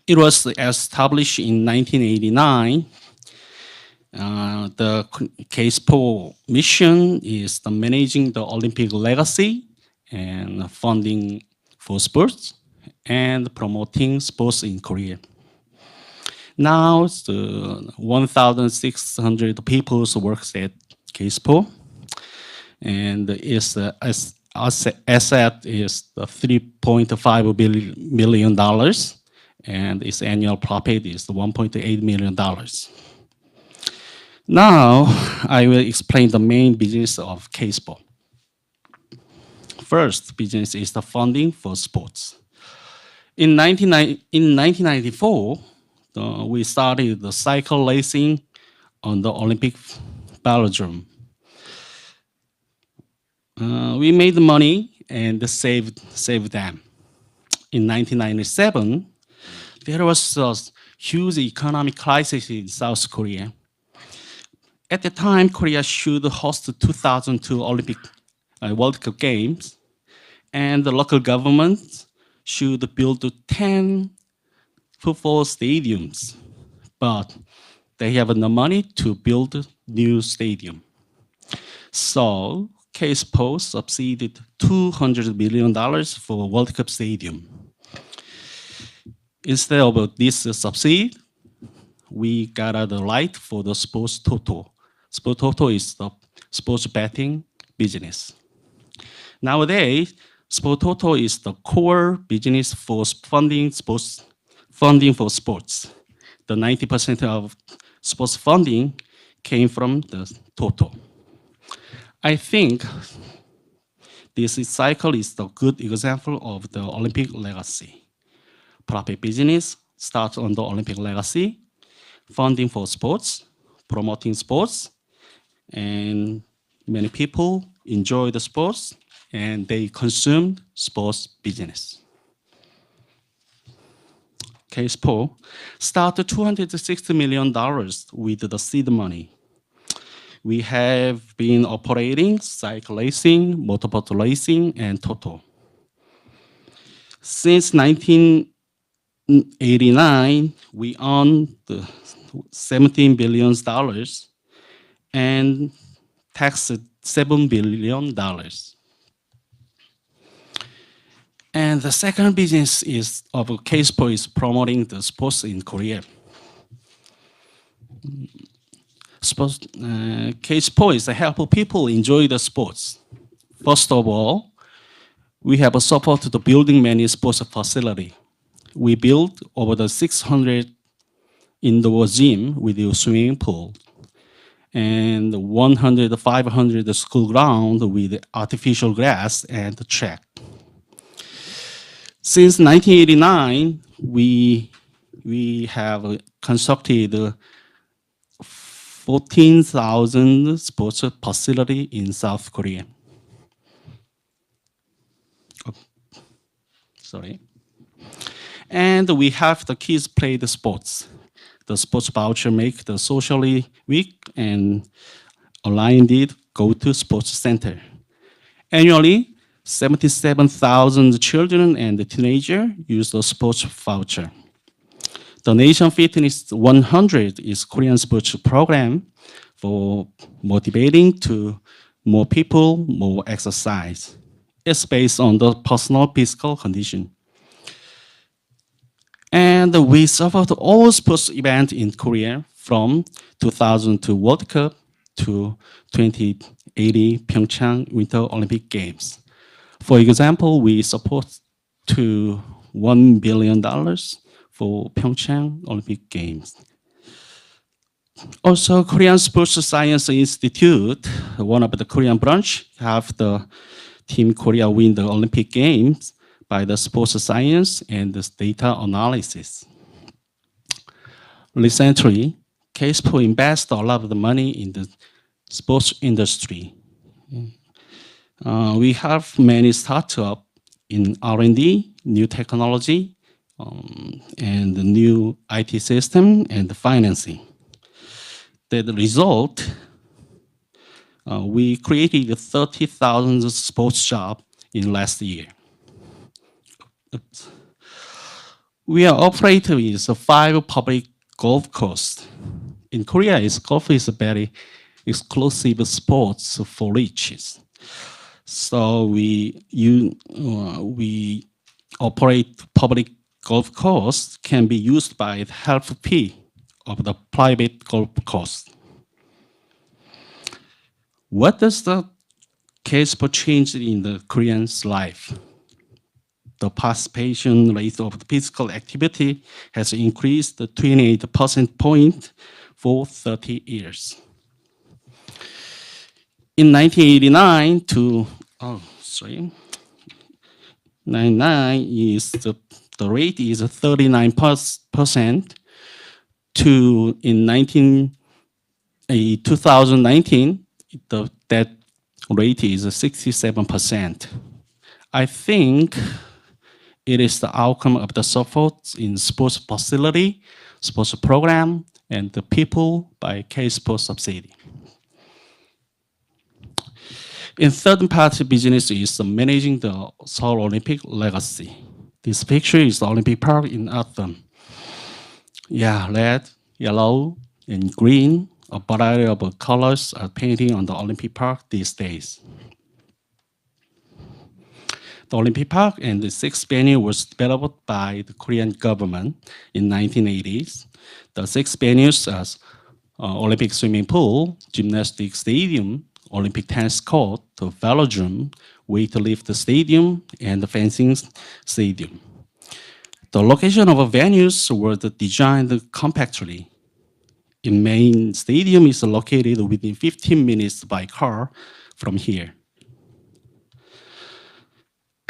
It was established in 1989. The KSPO mission is the managing the Olympic legacy and funding for sports and promoting sports in Korea. Now, the 1,600 people works at KSPO, and its asset is the $3.5 million, and its annual profit is $1.8 million. Now, I will explain the main business of KSPO. First business is the funding for sports. In 1994, we started the cycle racing on the Olympic velodrome. We made money and saved them. In 1997, there was a huge economic crisis in South Korea. At the time, Korea should host the 2002 Olympic World Cup Games, and the local government should build 10 football stadiums, but they have no money to build a new stadium. So KSPO subsidized $200 million for World Cup stadium. Instead of this subsidy, we got the right for the sports toto. Sports toto is the sports betting business. Nowadays, sports toto is the core business for funding for sports. The 90% of sports funding came from the toto. I think this cycle is a good example of the Olympic legacy. Profit business starts on the Olympic legacy, funding for sports, promoting sports, and many people enjoy the sports and they consume sports business. KSPO started $260 million with the seed money. We have been operating cycle racing, motorboat racing, and toto. Since 1989, we own the $17 billion and taxed $7 billion. And the second business is of KSPO is promoting the sports in Korea. KSPO is to help people enjoy the sports. First of all, we have a support to building many sports facility. We built over the 600 indoor gym with a swimming pool and 100 500 school ground with artificial grass and track. Since 1989, we have constructed 14,000 sports facility in South Korea. Oh, sorry. And we have the kids play the sports. The sports voucher make the socially weak and aligned go to sports center. Annually, 77,000 children and teenagers use the sports voucher. The Nation Fitness 100 is Korean sports program for motivating to more people, more exercise. It's based on the personal physical condition. And we suffered all sports events in Korea from 2002 World Cup to 2080 Pyeongchang Winter Olympic Games. For example, we support to $1 billion for Pyeongchang Olympic Games. Also, Korean Sports Science Institute, one of the Korean branch, have the Team Korea win the Olympic Games by the sports science and the data analysis. Recently, KSPO invested a lot of the money in the sports industry. We have many startups in R&D, new technology, and the new IT system and the financing. The result, we created 30,000 sports jobs in last year. Oops. We are operating with 5 public golf courses. In Korea, golf is a very exclusive sports for riches. So we operate public golf course can be used by the half fee of the private golf course. What does the case for change in the Korean's life? The participation rate of the physical activity has increased 28% point for 30 years. In 1989 to, 99 is the rate is 39% to in 2019, that rate is 67%. I think it is the outcome of the support in sports facility, sports program, and the people by K-Sports subsidy. In third-party business is managing the Seoul Olympic legacy. This picture is the Olympic Park in autumn. Yeah, red, yellow, and green, a variety of colors are painting on the Olympic Park these days. The Olympic Park and the 6th venue was developed by the Korean government in 1980s. The 6 venues as Olympic swimming pool, gymnastic stadium, Olympic tennis court, the velodrome, weightlifting stadium, and the fencing stadium. The location of the venues were designed compactly. The main stadium is located within 15 minutes by car from here.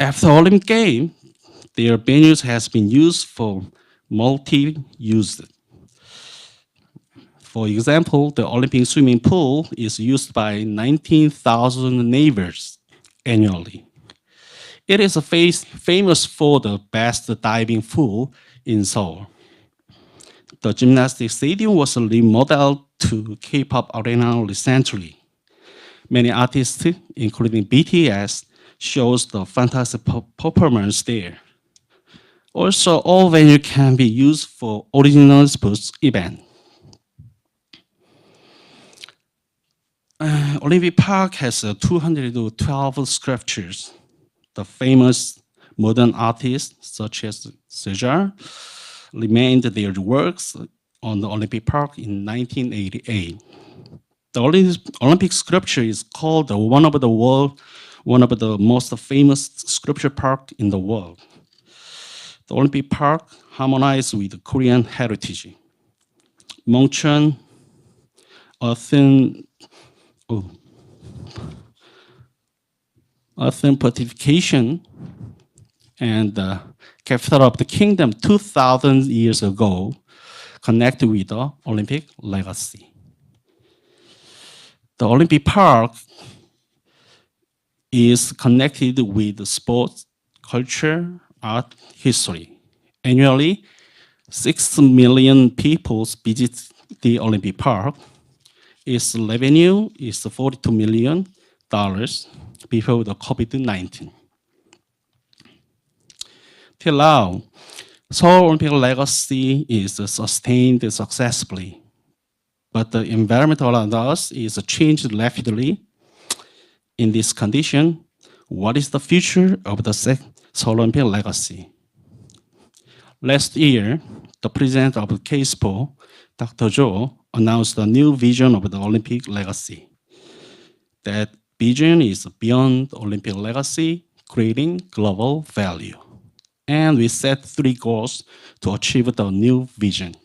After Olympic Games, their venues has been used for multi-use. For example, the Olympic swimming pool is used by 19,000 neighbors annually. It is famous for the best diving pool in Seoul. The gymnastics stadium was remodeled to K-pop arena recently. Many artists, including BTS, shows the fantastic performance there. Also, all venues can be used for original sports event. Olympic Park has 212 sculptures. The famous modern artists such as César remained their works on the Olympic Park in 1988. The Olympic sculpture is called one of the most famous sculpture park in the world. The Olympic Park harmonizes with Korean heritage. Mongcheon, earthen fortification, and the capital of the kingdom 2,000 years ago connected with the Olympic legacy. The Olympic Park is connected with sports, culture, art, history. Annually, 6 million people visit the Olympic Park. Its revenue is $42 million before the COVID-19. Till now, Seoul Olympic legacy is sustained successfully, but the environment around us is changed rapidly. In this condition, what is the future of the Seoul Olympic legacy? Last year, the president of KSPO, Dr. Zhou, announced a new vision of the Olympic legacy. That vision is beyond Olympic legacy, creating global value. And we set 3 goals to achieve the new vision.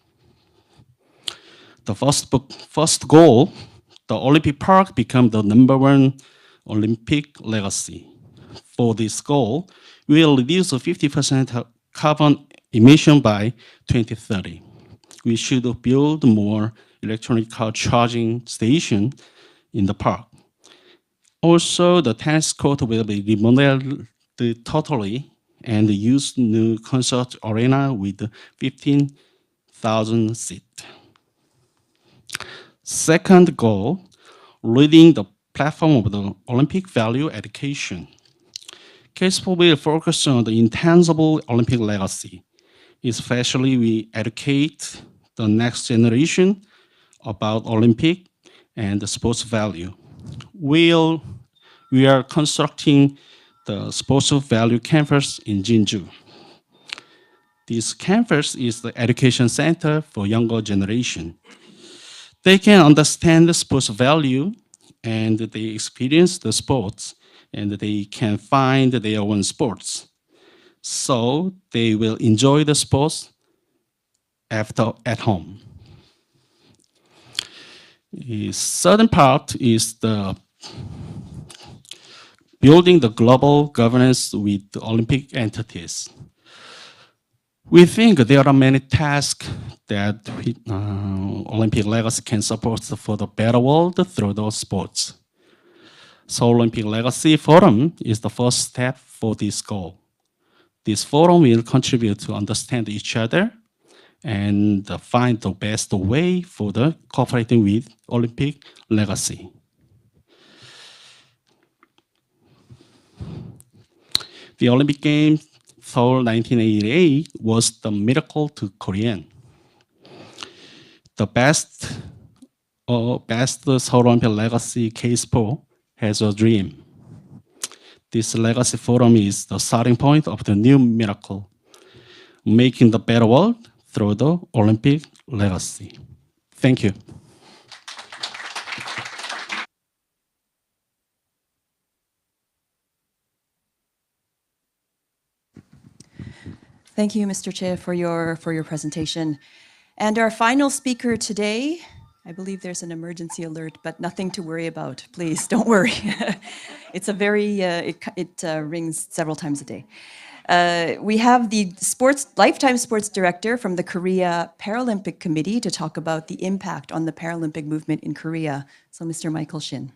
The first goal, the Olympic Park become the #1 Olympic legacy. For this goal, we will reduce 50% carbon emission by 2030. We should build more electronic car charging stations in the park. Also, the tennis court will be remodeled totally and use new concert arena with 15,000 seats. Second goal, leading the platform of the Olympic value education. KSPO will focus on the intangible Olympic legacy. Especially, we educate the next generation about Olympic and the sports value. We are constructing the sports value campus in Jinju. This campus is the education center for younger generation. They can understand the sports value and they experience the sports and they can find their own sports. So they will enjoy the sports at home. The certain part is the building the global governance with the Olympic entities. We think there are many tasks that Olympic legacy can support for the better world through those sports. So Olympic Legacy Forum is the first step for this goal. This forum will contribute to understand each other and find the best way for the cooperating with Olympic legacy. The Olympic Games Seoul 1988 was the miracle to Korean. The best Seoul Olympic legacy KSPO has a dream. This legacy forum is the starting point of the new miracle, making the better world through the Olympic legacy. Thank you. Thank you, Mr. Che, for your presentation. And our final speaker today, I believe there's an emergency alert, but nothing to worry about. Please, don't worry. It's a very, it rings several times a day. We have the Lifetime Sports Director from the Korea Paralympic Committee to talk about the impact on the Paralympic movement in Korea. So, Mr. Michael Shin.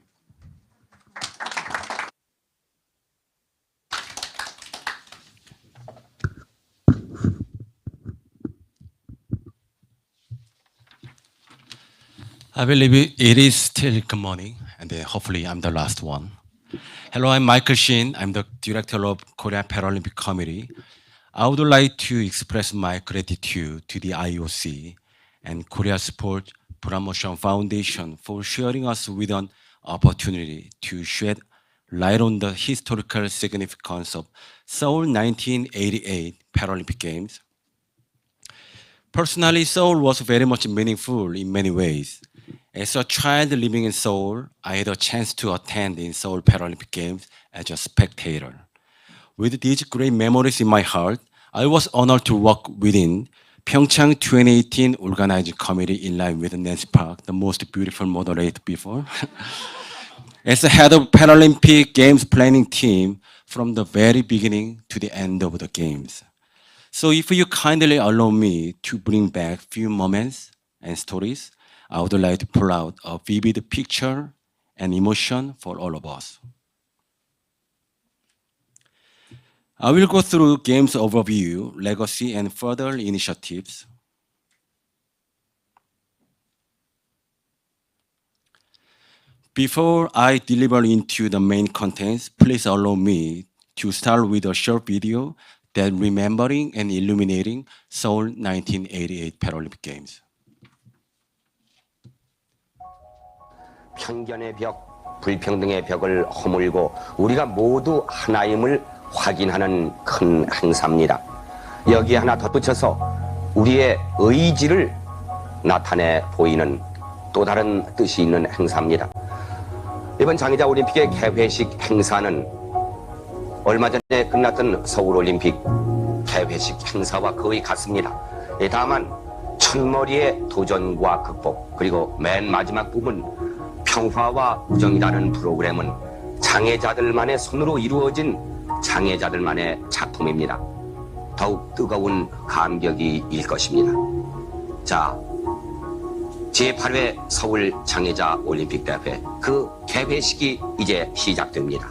I believe it is still good morning, and hopefully I'm the last one. Hello, I'm Michael Shin. I'm the director of Korea Paralympic Committee. I would like to express my gratitude to the IOC and Korea Sport Promotion Foundation for sharing us with an opportunity to shed light on the historical significance of Seoul 1988 Paralympic Games. Personally, Seoul was very much meaningful in many ways. As a child living in Seoul, I had a chance to attend in Seoul Paralympic Games as a spectator. With these great memories in my heart, I was honored to work within Pyeongchang 2018 organizing committee in line with Nancy Park, the most beautiful moderator before. As the head of Paralympic Games planning team from the very beginning to the end of the Games. So if you kindly allow me to bring back few moments and stories, I would like to pull out a vivid picture and emotion for all of us. I will go through Games overview, legacy, and further initiatives. Before I deliver into the main contents, please allow me to start with a short video that remembering and illuminating Seoul 1988 Paralympic Games. 편견의 벽, 불평등의 벽을 허물고 우리가 모두 하나임을 확인하는 큰 행사입니다. 여기에 하나 덧붙여서 우리의 의지를 나타내 보이는 또 다른 뜻이 있는 행사입니다. 이번 장애자 올림픽의 개회식 행사는 얼마 전에 끝났던 서울올림픽 개회식 행사와 거의 같습니다. 다만 첫머리의 도전과 극복, 그리고 맨 마지막 부분 평화와 우정이라는 프로그램은 장애자들만의 손으로 이루어진 장애자들만의 작품입니다. 더욱 뜨거운 감격이 일 것입니다. 자, 제8회 서울 장애자 올림픽 대회 그 개회식이 이제 시작됩니다.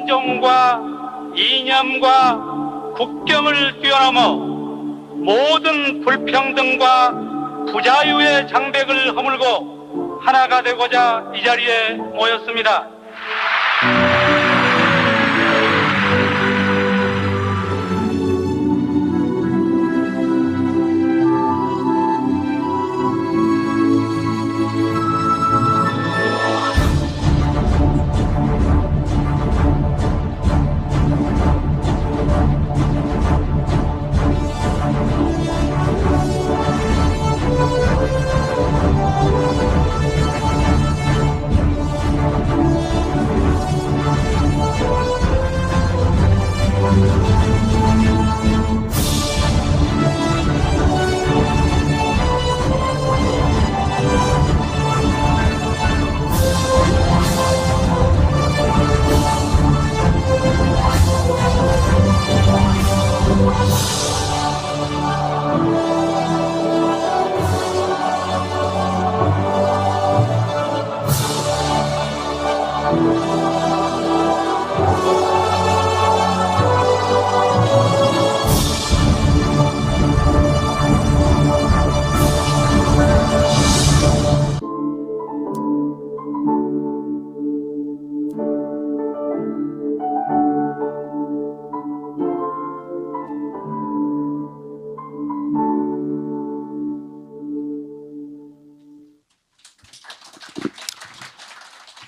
인종과 이념과 국경을 뛰어넘어 모든 불평등과 부자유의 장벽을 허물고 하나가 되고자 이 자리에 모였습니다.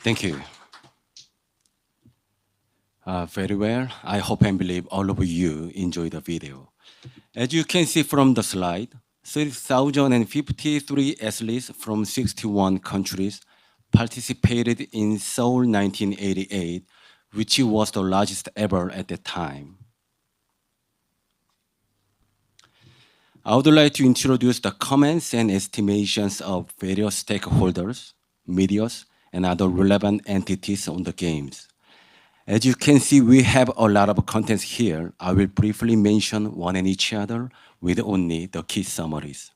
Thank you. Very well. I hope and believe all of you enjoyed the video. As you can see from the slide, 3,053 athletes from 61 countries participated in Seoul 1988, which was the largest ever at that time. I would like to introduce the comments and estimations of various stakeholders, medias, and other relevant entities on the games. As you can see, we have a lot of contents here. I will briefly mention one and each other with only the key summaries.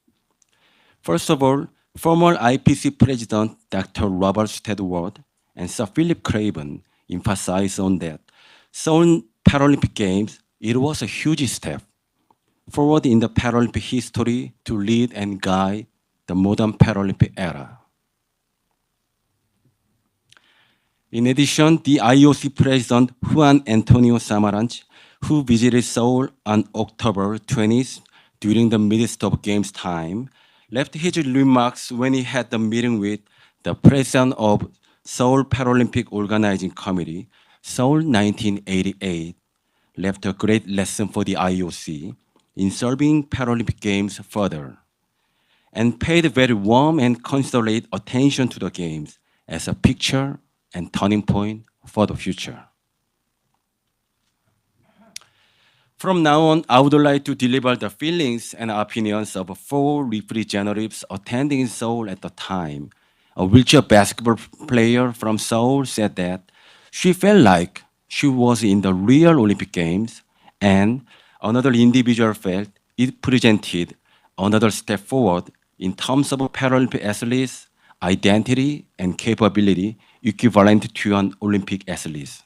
First of all, former IPC President Dr. Robert Stedworth and Sir Philip Craven emphasized on that Seoul Paralympic Games, it was a huge step. forward in the Paralympic history to lead and guide the modern Paralympic era. In addition, the IOC President Juan Antonio Samaranch, who visited Seoul on October 20th during the midst of Games time, left his remarks when he had the meeting with the President of Seoul Paralympic Organizing Committee, Seoul 1988, left a great lesson for the IOC in serving Paralympic Games further, and paid very warm and considerate attention to the Games as a picture and turning point for the future. From now on, I would like to deliver the feelings and opinions of 4 representatives attending in Seoul at the time. A wheelchair basketball player from Seoul said that she felt like she was in the real Olympic Games, and another individual felt it presented another step forward in terms of Paralympic athletes' identity and capability equivalent to an Olympic athlete.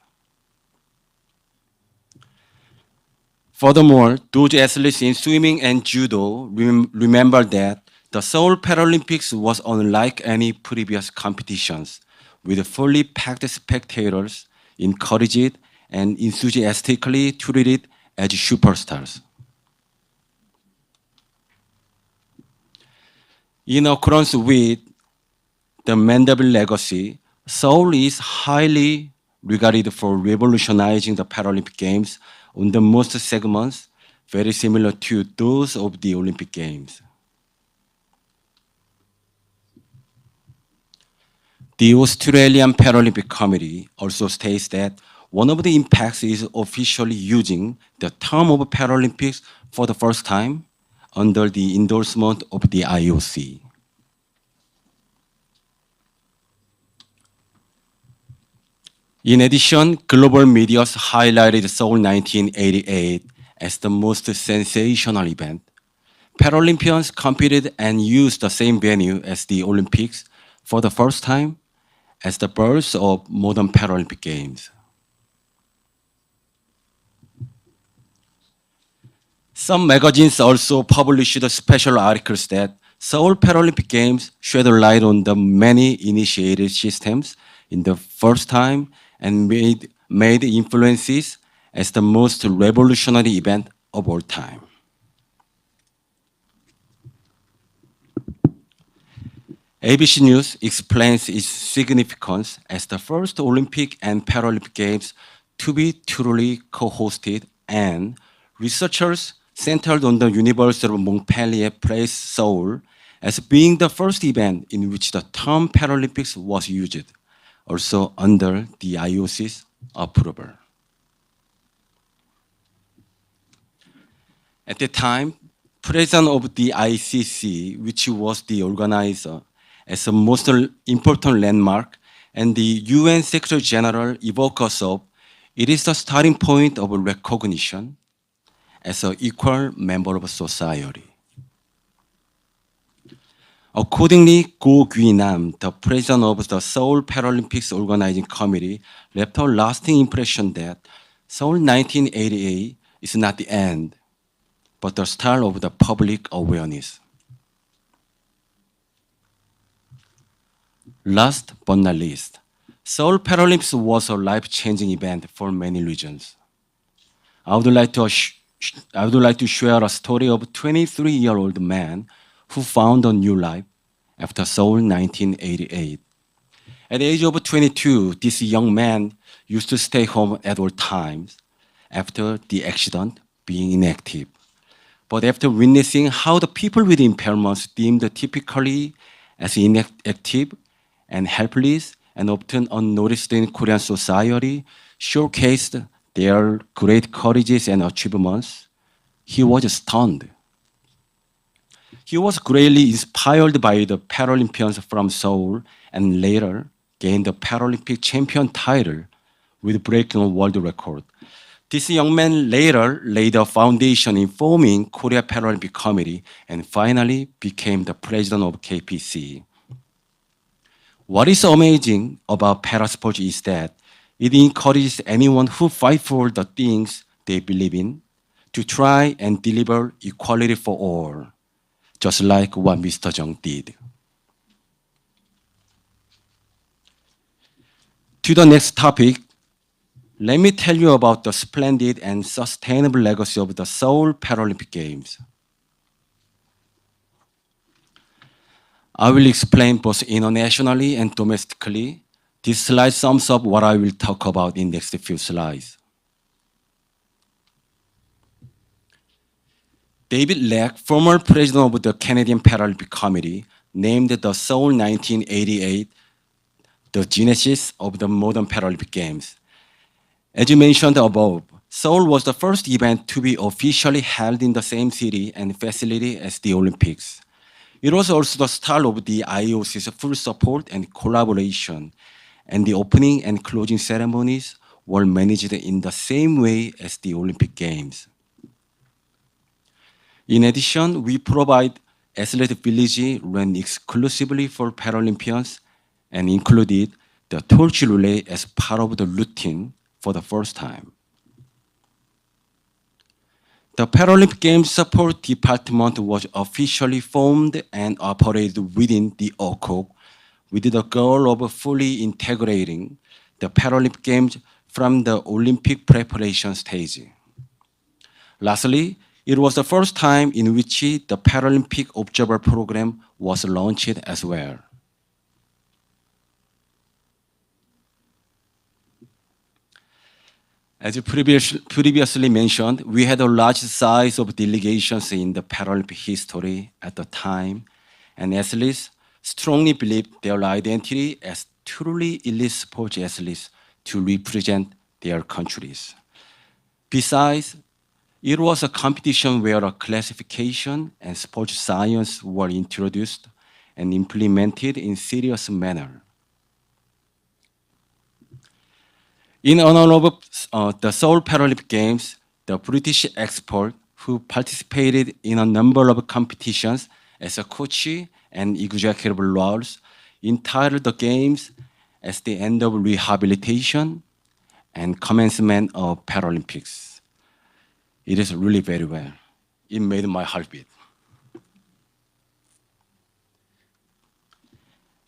Furthermore, those athletes in swimming and judo remember that the Seoul Paralympics was unlike any previous competitions, with fully packed spectators encouraged and enthusiastically treated as superstars. In accordance with the Mandeville legacy, Seoul is highly regarded for revolutionizing the Paralympic Games on the most segments, very similar to those of the Olympic Games. The Australian Paralympic Committee also states that one of the impacts is officially using the term of Paralympics for the first time under the endorsement of the IOC. In addition, global media highlighted Seoul 1988 as the most sensational event. Paralympians competed and used the same venue as the Olympics for the first time as the birth of modern Paralympic Games. Some magazines also published special articles that Seoul Paralympic Games shed light on the many initiated systems in the first time and made influences as the most revolutionary event of all time. ABC News explains its significance as the first Olympic and Paralympic Games to be truly co-hosted, and researchers centered on the University of Montpellier praised Seoul as being the first event in which the term Paralympics was used, also under the IOC's approval. At the time, President of the ICC, which was the organizer, as a most important landmark, and the UN Secretary General evoked us of, it is the starting point of recognition as an equal member of society. Accordingly, Go Gui-nam, the president of the Seoul Paralympics Organizing Committee, left a lasting impression that Seoul 1988 is not the end, but the start of the public awareness. Last but not least, Seoul Paralympics was a life-changing event for many reasons. I would like to share a story of a 23-year-old man who found a new life after Seoul 1988. At the age of 22, this young man used to stay home at all times after the accident, being inactive. But after witnessing how the people with impairments deemed typically as inactive and helpless and often unnoticed in Korean society showcased their great courages and achievements, he was stunned. He was greatly inspired by the Paralympians from Seoul and later gained the Paralympic champion title with breaking a world record. This young man later laid a foundation in forming Korea Paralympic Committee and finally became the president of KPC. What is amazing about parasport is that it encourages anyone who fight for the things they believe in to try and deliver equality for all, just like what Mr. Jung did. To the next topic, let me tell you about the splendid and sustainable legacy of the Seoul Paralympic Games. I will explain both internationally and domestically. This slide sums up what I will talk about in the next few slides. David Leck, former president of the Canadian Paralympic Committee, named the Seoul 1988 the genesis of the modern Paralympic Games. As you mentioned above, Seoul was the first event to be officially held in the same city and facility as the Olympics. It was also the start of the IOC's full support and collaboration, and the opening and closing ceremonies were managed in the same way as the Olympic Games. In addition, we provide Athlete Village run exclusively for Paralympians and included the torch relay as part of the routine for the first time. The Paralympic Games Support Department was officially formed and operated within the OCOG with the goal of fully integrating the Paralympic Games from the Olympic preparation stage. Lastly, it was the first time in which the Paralympic Observer Program was launched as well. As previously mentioned, we had a large size of delegations in the Paralympic history at the time, and athletes strongly believed their identity as truly elite sports athletes to represent their countries. Besides, it was a competition where a classification and sports science were introduced and implemented in serious manner. In honor of the Seoul Paralympic Games, the British expert who participated in a number of competitions as a coach and executive roles entitled the Games as the end of rehabilitation and commencement of Paralympics. It is really very well. It made my heart beat.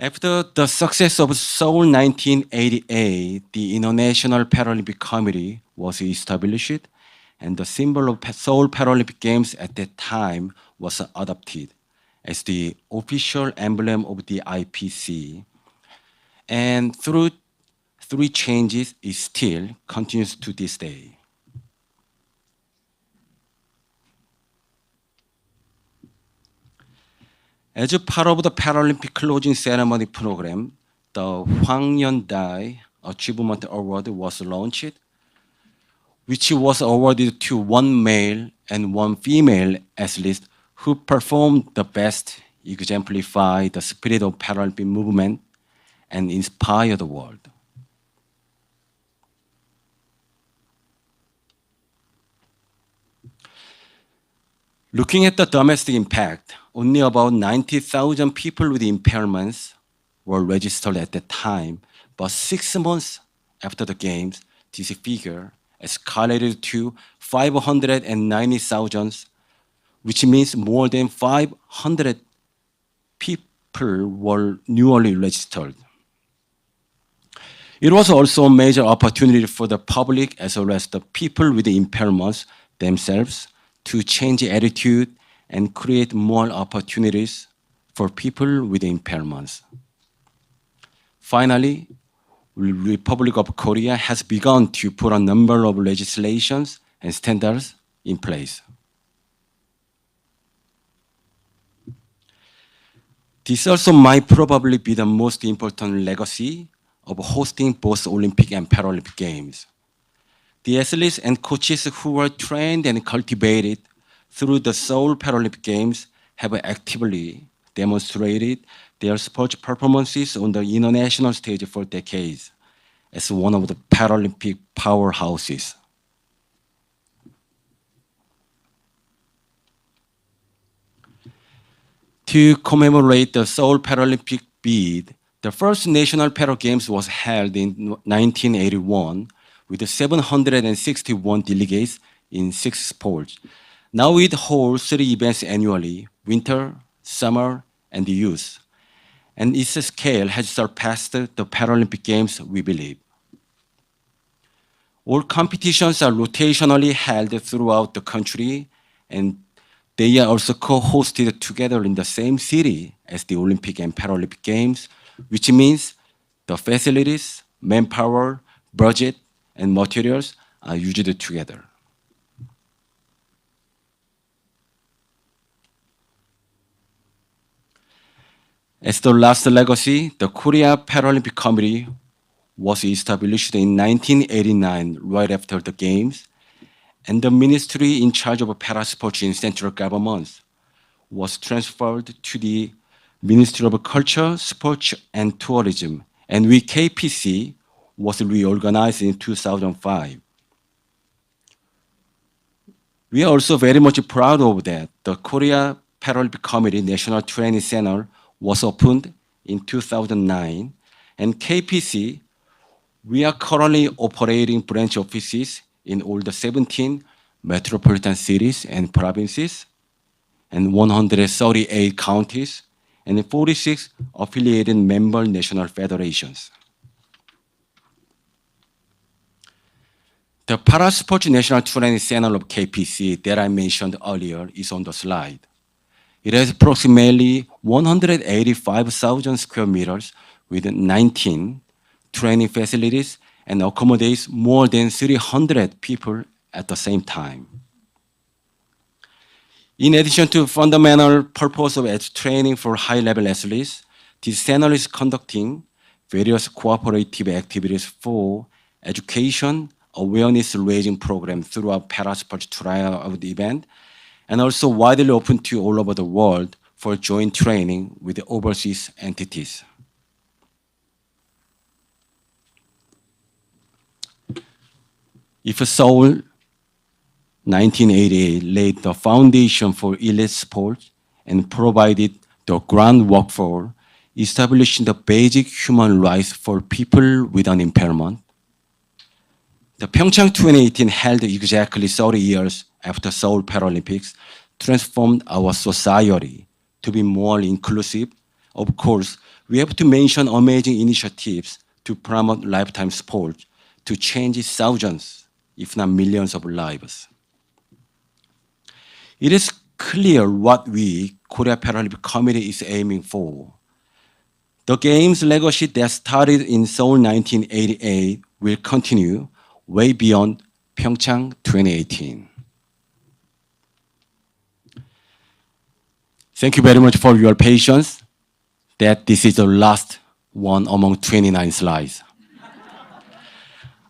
After the success of Seoul 1988, the International Paralympic Committee was established, and the symbol of Seoul Paralympic Games at that time was adopted as the official emblem of the IPC. And through 3 changes, it still continues to this day. As a part of the Paralympic closing ceremony program, the Hwangyeon-dae Achievement Award was launched, which was awarded to 1 male and 1 female athlete who performed the best, exemplify the spirit of Paralympic movement, and inspire the world. Looking at the domestic impact, only about 90,000 people with impairments were registered at that time, but 6 months after the Games, this figure escalated to 590,000, which means more than 500 people were newly registered. It was also a major opportunity for the public as well as the people with impairments themselves to change attitude and create more opportunities for people with impairments. Finally, the Republic of Korea has begun to put a number of legislations and standards in place. This also might probably be the most important legacy of hosting both Olympic and Paralympic Games. The athletes and coaches who were trained and cultivated through the Seoul Paralympic Games have actively demonstrated their sports performances on the international stage for decades as one of the Paralympic powerhouses. To commemorate the Seoul Paralympic bid, the first National Para Games was held in 1981 with 761 delegates in 6 sports. Now it holds 3 events annually: winter, summer, and the youth. And its scale has surpassed the Paralympic Games, we believe. All competitions are rotationally held throughout the country, and they are also co-hosted together in the same city as the Olympic and Paralympic Games, which means the facilities, manpower, budget, and materials are used together. As the last legacy, the Korea Paralympic Committee was established in 1989, right after the Games, and the ministry in charge of parasports in central government was transferred to the Ministry of Culture, Sports and Tourism, and we KPC was reorganized in 2005. We are also very much proud of that. The Korea Paralympic Committee National Training Center was opened in 2009, and KPC, we are currently operating branch offices in all the 17 metropolitan cities and provinces, and 138 counties, and 46 affiliated member national federations. The Parasports National Training Center of KPC that I mentioned earlier is on the slide. It has approximately 185,000 square meters with 19 training facilities and accommodates more than 300 people at the same time. In addition to fundamental purpose of training for high-level athletes, this center is conducting various cooperative activities for education, awareness-raising programs throughout parasports trial of the event, and also widely open to all over the world for joint training with overseas entities. If Seoul 1988 laid the foundation for elite sports and provided the groundwork for establishing the basic human rights for people with an impairment, the Pyeongchang 2018 held exactly 30 years after Seoul Paralympics transformed our society to be more inclusive. Of course, we have to mention amazing initiatives to promote lifetime sport to change thousands, if not millions of lives. It is clear what we, Korea Paralympic Committee, is aiming for. The Games legacy that started in Seoul 1988 will continue way beyond Pyeongchang 2018. Thank you very much for your patience that this is the last one among 29 slides.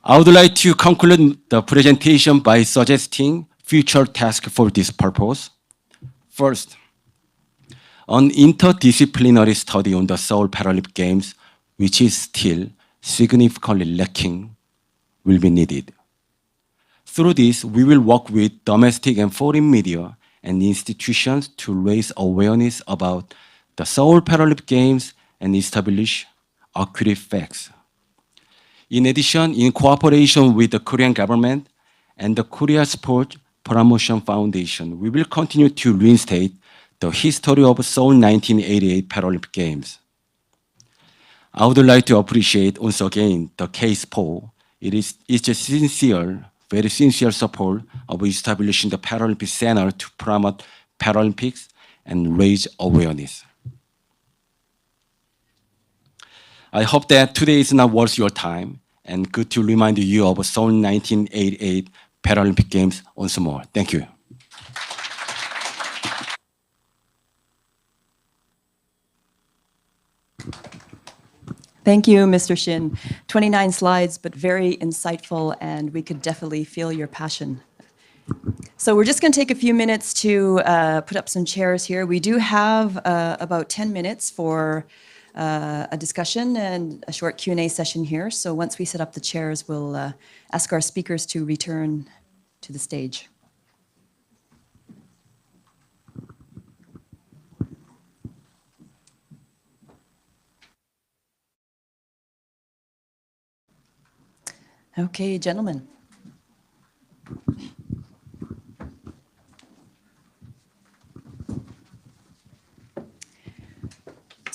I would like to conclude the presentation by suggesting future tasks for this purpose. First, an interdisciplinary study on the Seoul Paralympic Games, which is still significantly lacking, will be needed. Through this, we will work with domestic and foreign media and institutions to raise awareness about the Seoul Paralympic Games and establish accurate facts. In addition, in cooperation with the Korean government and the Korea Sport Promotion Foundation, we will continue to reinstate the history of Seoul 1988 Paralympic Games. I would like to appreciate once again the K-Sport. It's a sincere, very sincere support of establishing the Paralympic Center to promote Paralympics and raise awareness. I hope that today is not worth your time and good to remind you of Seoul 1988 Paralympic Games once more. Thank you. Thank you, Mr. Shin. 29 slides, but very insightful, and we could definitely feel your passion. So we're just going to take a few minutes to put up some chairs here. We do have about 10 minutes for a discussion and a short Q&A session here. So once we set up the chairs, we'll ask our speakers to return to the stage. Okay, gentlemen.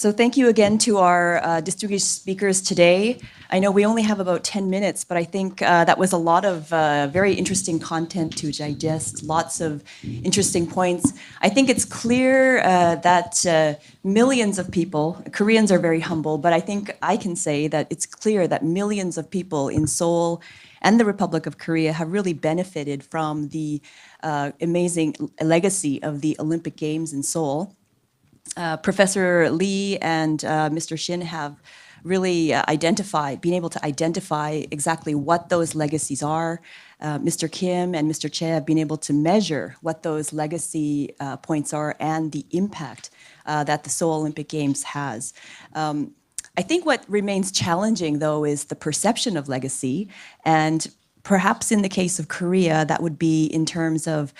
So thank you again to our distinguished speakers today. I know we only have about 10 minutes, but I think that was a lot of very interesting content to digest, lots of interesting points. I think it's clear that millions of people, Koreans are very humble, but I think I can say that it's clear that millions of people in Seoul and the Republic of Korea have really benefited from the amazing legacy of the Olympic Games in Seoul. Professor Lee and Mr. Shin have really been able to identify exactly what those legacies are. Mr. Kim and Mr. Che have been able to measure what those legacy points are and the impact that the Seoul Olympic Games has. I think what remains challenging, though, is the perception of legacy. And perhaps in the case of Korea, that would be in terms of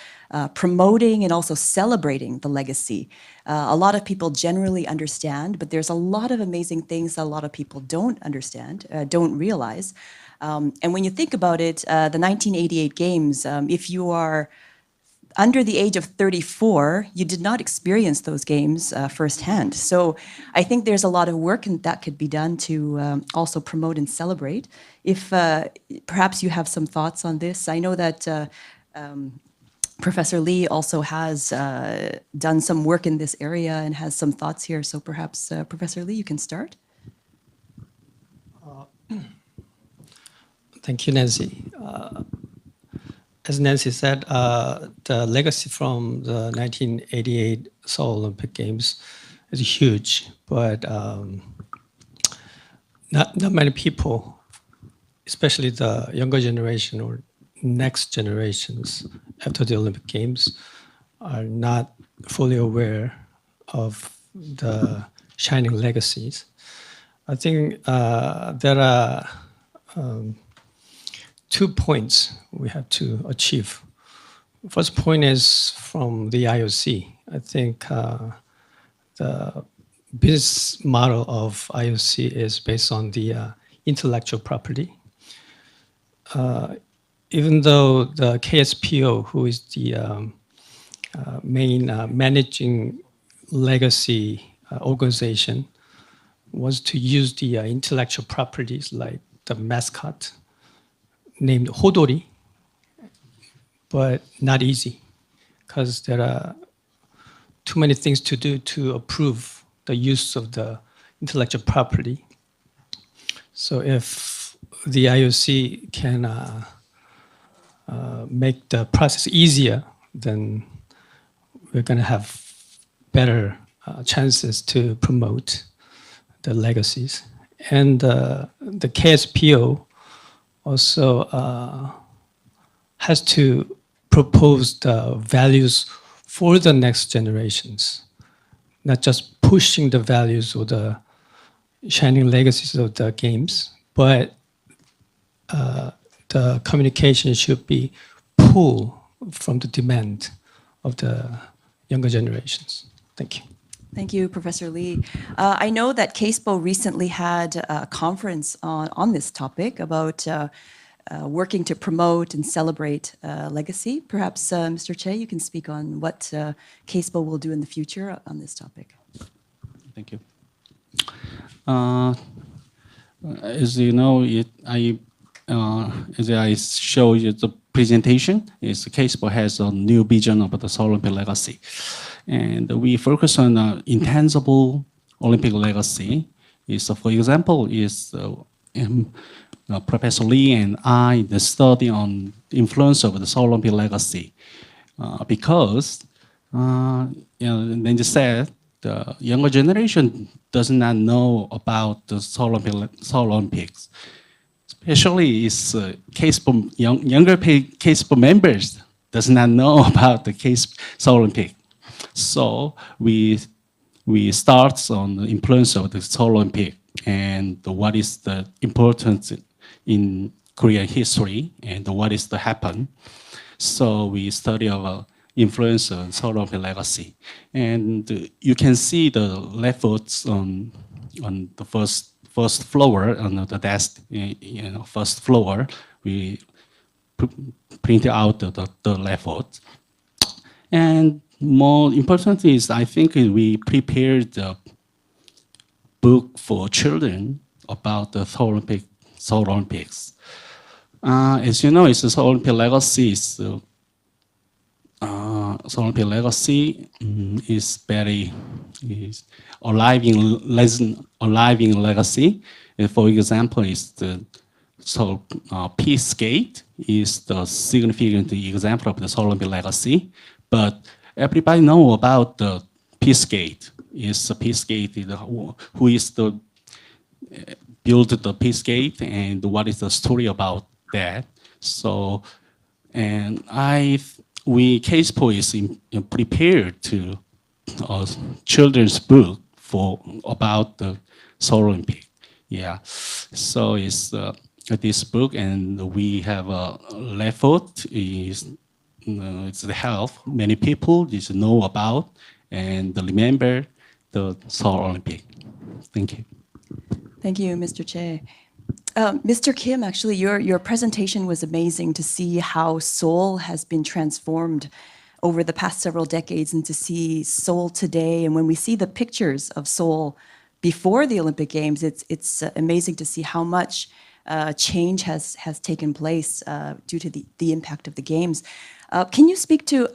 promoting and also celebrating the legacy. A lot of people generally understand, but there's a lot of amazing things that a lot of people don't understand, don't realize. And when you think about it, the 1988 Games, if you are under the age of 34, you did not experience those games firsthand. So I think there's a lot of work that could be done to also promote and celebrate. If perhaps you have some thoughts on this. I know that Professor Lee also has done some work in this area and has some thoughts here. So perhaps Professor Lee, you can start. Thank you, Nancy. As Nancy said, the legacy from the 1988 Seoul Olympic Games is huge, but not many people, especially the younger generation or next generations after the Olympic Games, are not fully aware of the shining legacies. I think there are 2 points we have to achieve. First point is from the IOC. I think the business model of IOC is based on the intellectual property. Even though the KSPO, who is the main managing legacy organization, was to use the intellectual properties like the mascot named Hodori, but not easy because there are too many things to do to approve the use of the intellectual property. So if the IOC can make the process easier, then we're going to have better chances to promote the legacies. And the KSPO also has to propose the values for the next generations, not just pushing the values or the shining legacies of the games, but the communication should be pulled from the demand of the younger generations. Thank you. Thank you, Professor Lee. I know that KSPO recently had a conference on this topic about working to promote and celebrate legacy. Perhaps, Mr. Che, you can speak on what KSPO will do in the future on this topic. Thank you. As you know, as I show you the presentation, KSPO has a new vision about the Seoul Olympic legacy. And we focus on intangible Olympic legacy. For example, Professor Lee and I the study on the influence of the Seoul Olympic legacy because, then you said, the younger generation does not know about the Seoul Olympics. Especially younger KSPO members does not know about the Seoul Olympic. So we start on the influence of the Seoul Olympic and what is the importance in Korean history and what is to happen. So we study our influence on Seoul Olympic legacy. And you can see the lefts on the first floor on the desk, first floor. We print out the left. And more important is, I think we prepared book for children about the Seoul Olympics. As you know, it's the Seoul Olympic legacy. So, Seoul Olympic legacy is alive in legacy. For example, is the Peace Gate is the significant example of the Seoul Olympic legacy. But everybody know about the Peace Gate. Is the Peace Gate who is the built the Peace Gate and what is the story about that? So, and KSPO is prepared to children's book about the Seoul Olympic. Yeah, so it's this book, and we have a effort is it's the help many people just know about and remember the Seoul Olympic. Thank you. Thank you, Mr. Che. Mr. Kim, actually, your presentation was amazing to see how Seoul has been transformed over the past several decades, and to see Seoul today. And when we see the pictures of Seoul before the Olympic Games, it's amazing to see how much change has taken place due to the impact of the Games. Can you speak to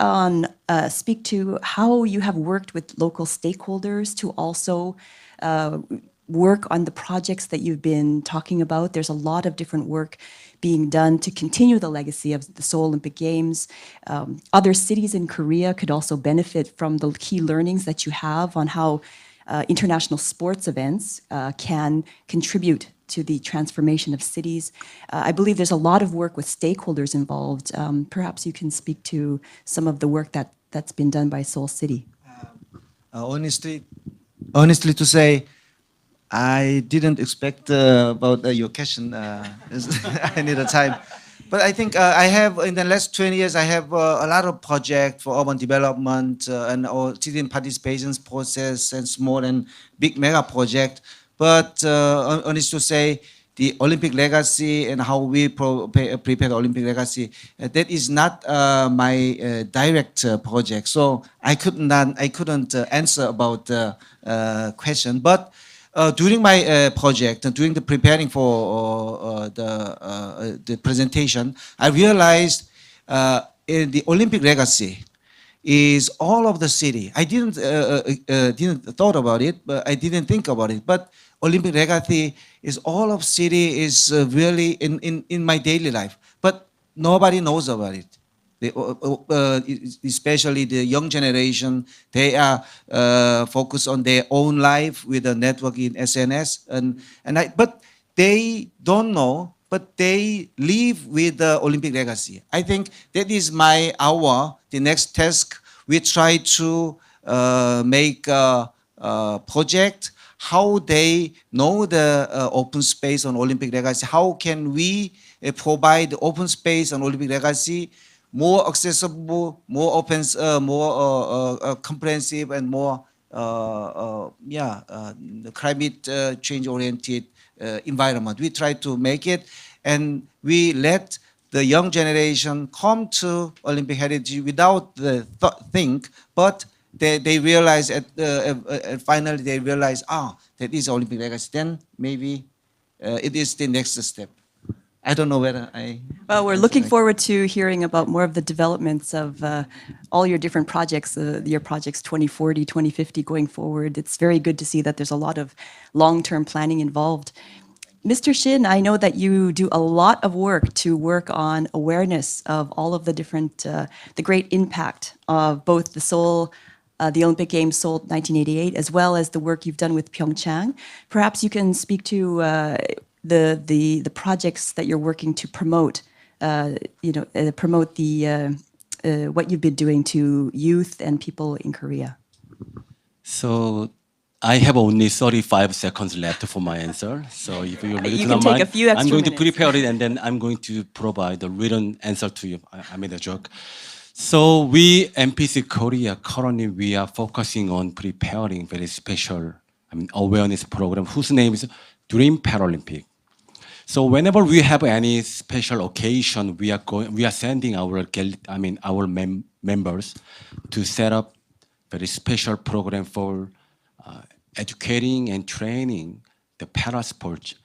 how you have worked with local stakeholders to also work on the projects that you've been talking about? There's a lot of different work being done to continue the legacy of the Seoul Olympic Games. Other cities in Korea could also benefit from the key learnings that you have on how international sports events can contribute to the transformation of cities. I believe there's a lot of work with stakeholders involved. Perhaps you can speak to some of the work that's been done by Seoul City. Honestly to say, I didn't expect about your question. I need a time. But I think I have, in the last 20 years, I have a lot of projects for urban development and citizen participation process and small and big mega project. But honest to say, the Olympic legacy and how we prepare the Olympic legacy, that is not my direct project. So I couldn't answer about the question. But during my project and during the preparing for the presentation, I realized in the Olympic legacy is all of the city. I didn't thought about it, but I didn't think about it. But Olympic legacy is all of city is really in my daily life. But nobody knows about it. Especially the young generation, they are focused on their own life with the network in SNS, but they don't know, but they live with the Olympic legacy. I think that is the next task. We try to make a project how they know the open space on Olympic legacy. How can we provide open space on Olympic legacy more accessible, more open, more comprehensive, and more climate change oriented environment. We try to make it, and we let the young generation come to Olympic heritage without the think, but they realize finally they realize, that is Olympic legacy. Then maybe it is the next step. I don't know whether I... Well, we're looking forward to hearing about more of the developments of all your different projects, your projects 2040, 2050 going forward. It's very good to see that there's a lot of long-term planning involved. Mr. Shin, I know that you do a lot of work to work on awareness of all of the different, the great impact of both the Olympic Games Seoul 1988, as well as the work you've done with Pyeongchang. Perhaps you can speak to the projects that you're working to promote, promote what you've been doing to youth and people in Korea. So I have only 35 seconds left for my answer. So if you really You do can not take mind, a few extra I'm going to minutes. prepare it and then I'm going to provide the written answer to you. I made a joke. So we, MPC Korea, currently we are focusing on preparing very special awareness program whose name is Dream Paralympic. So whenever we have any special occasion, we are sending our members to set up very special program for educating and training the para sports.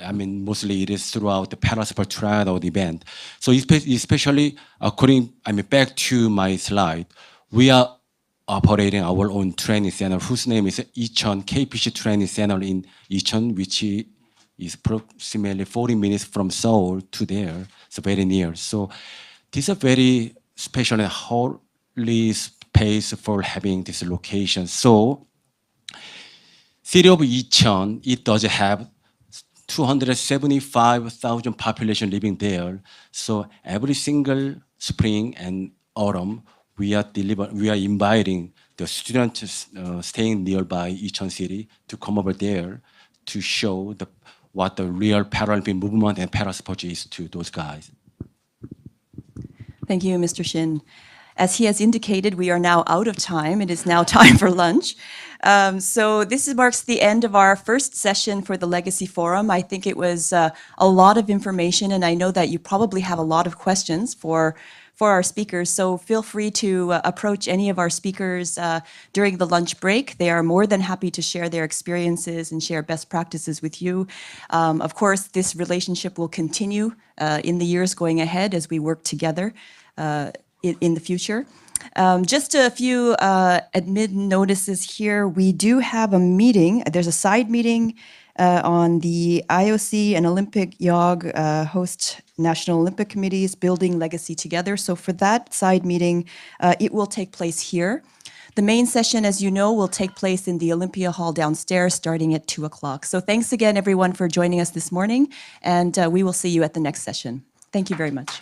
I mean, mostly it is throughout the para sport trial event. So especially back to my slide, we are operating our own training center whose name is Icheon KPC Training Center in Icheon, which is approximately 40 minutes from Seoul to there. It's very near. So this is a very special and holy space for having this location. So city of Icheon, it does have 275,000 population living there. So every single spring and autumn, we are inviting the students staying nearby Icheon City to come over there to show what the real Paralympic movement and parasport is to those guys. Thank you, Mr. Shin. As he has indicated, we are now out of time. It is now time for lunch. So this marks the end of our first session for the Legacy Forum. I think it was a lot of information, and I know that you probably have a lot of questions for our speakers. So feel free to approach any of our speakers during the lunch break. They are more than happy to share their experiences and share best practices with you. Of course, this relationship will continue in the years going ahead as we work together in the future. Just a few admin notices here. We do have a meeting. There's a side meeting on the IOC and Olympic YOG host National Olympic Committees building legacy together. So for that side meeting, it will take place here. The main session, as you know, will take place in the Olympia Hall downstairs starting at 2 o'clock. So thanks again, everyone, for joining us this morning, and we will see you at the next session. Thank you very much.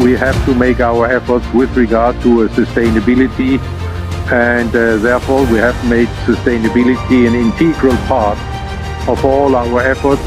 we have to make our efforts with regard to sustainability, and therefore we have made sustainability an integral part of all our efforts.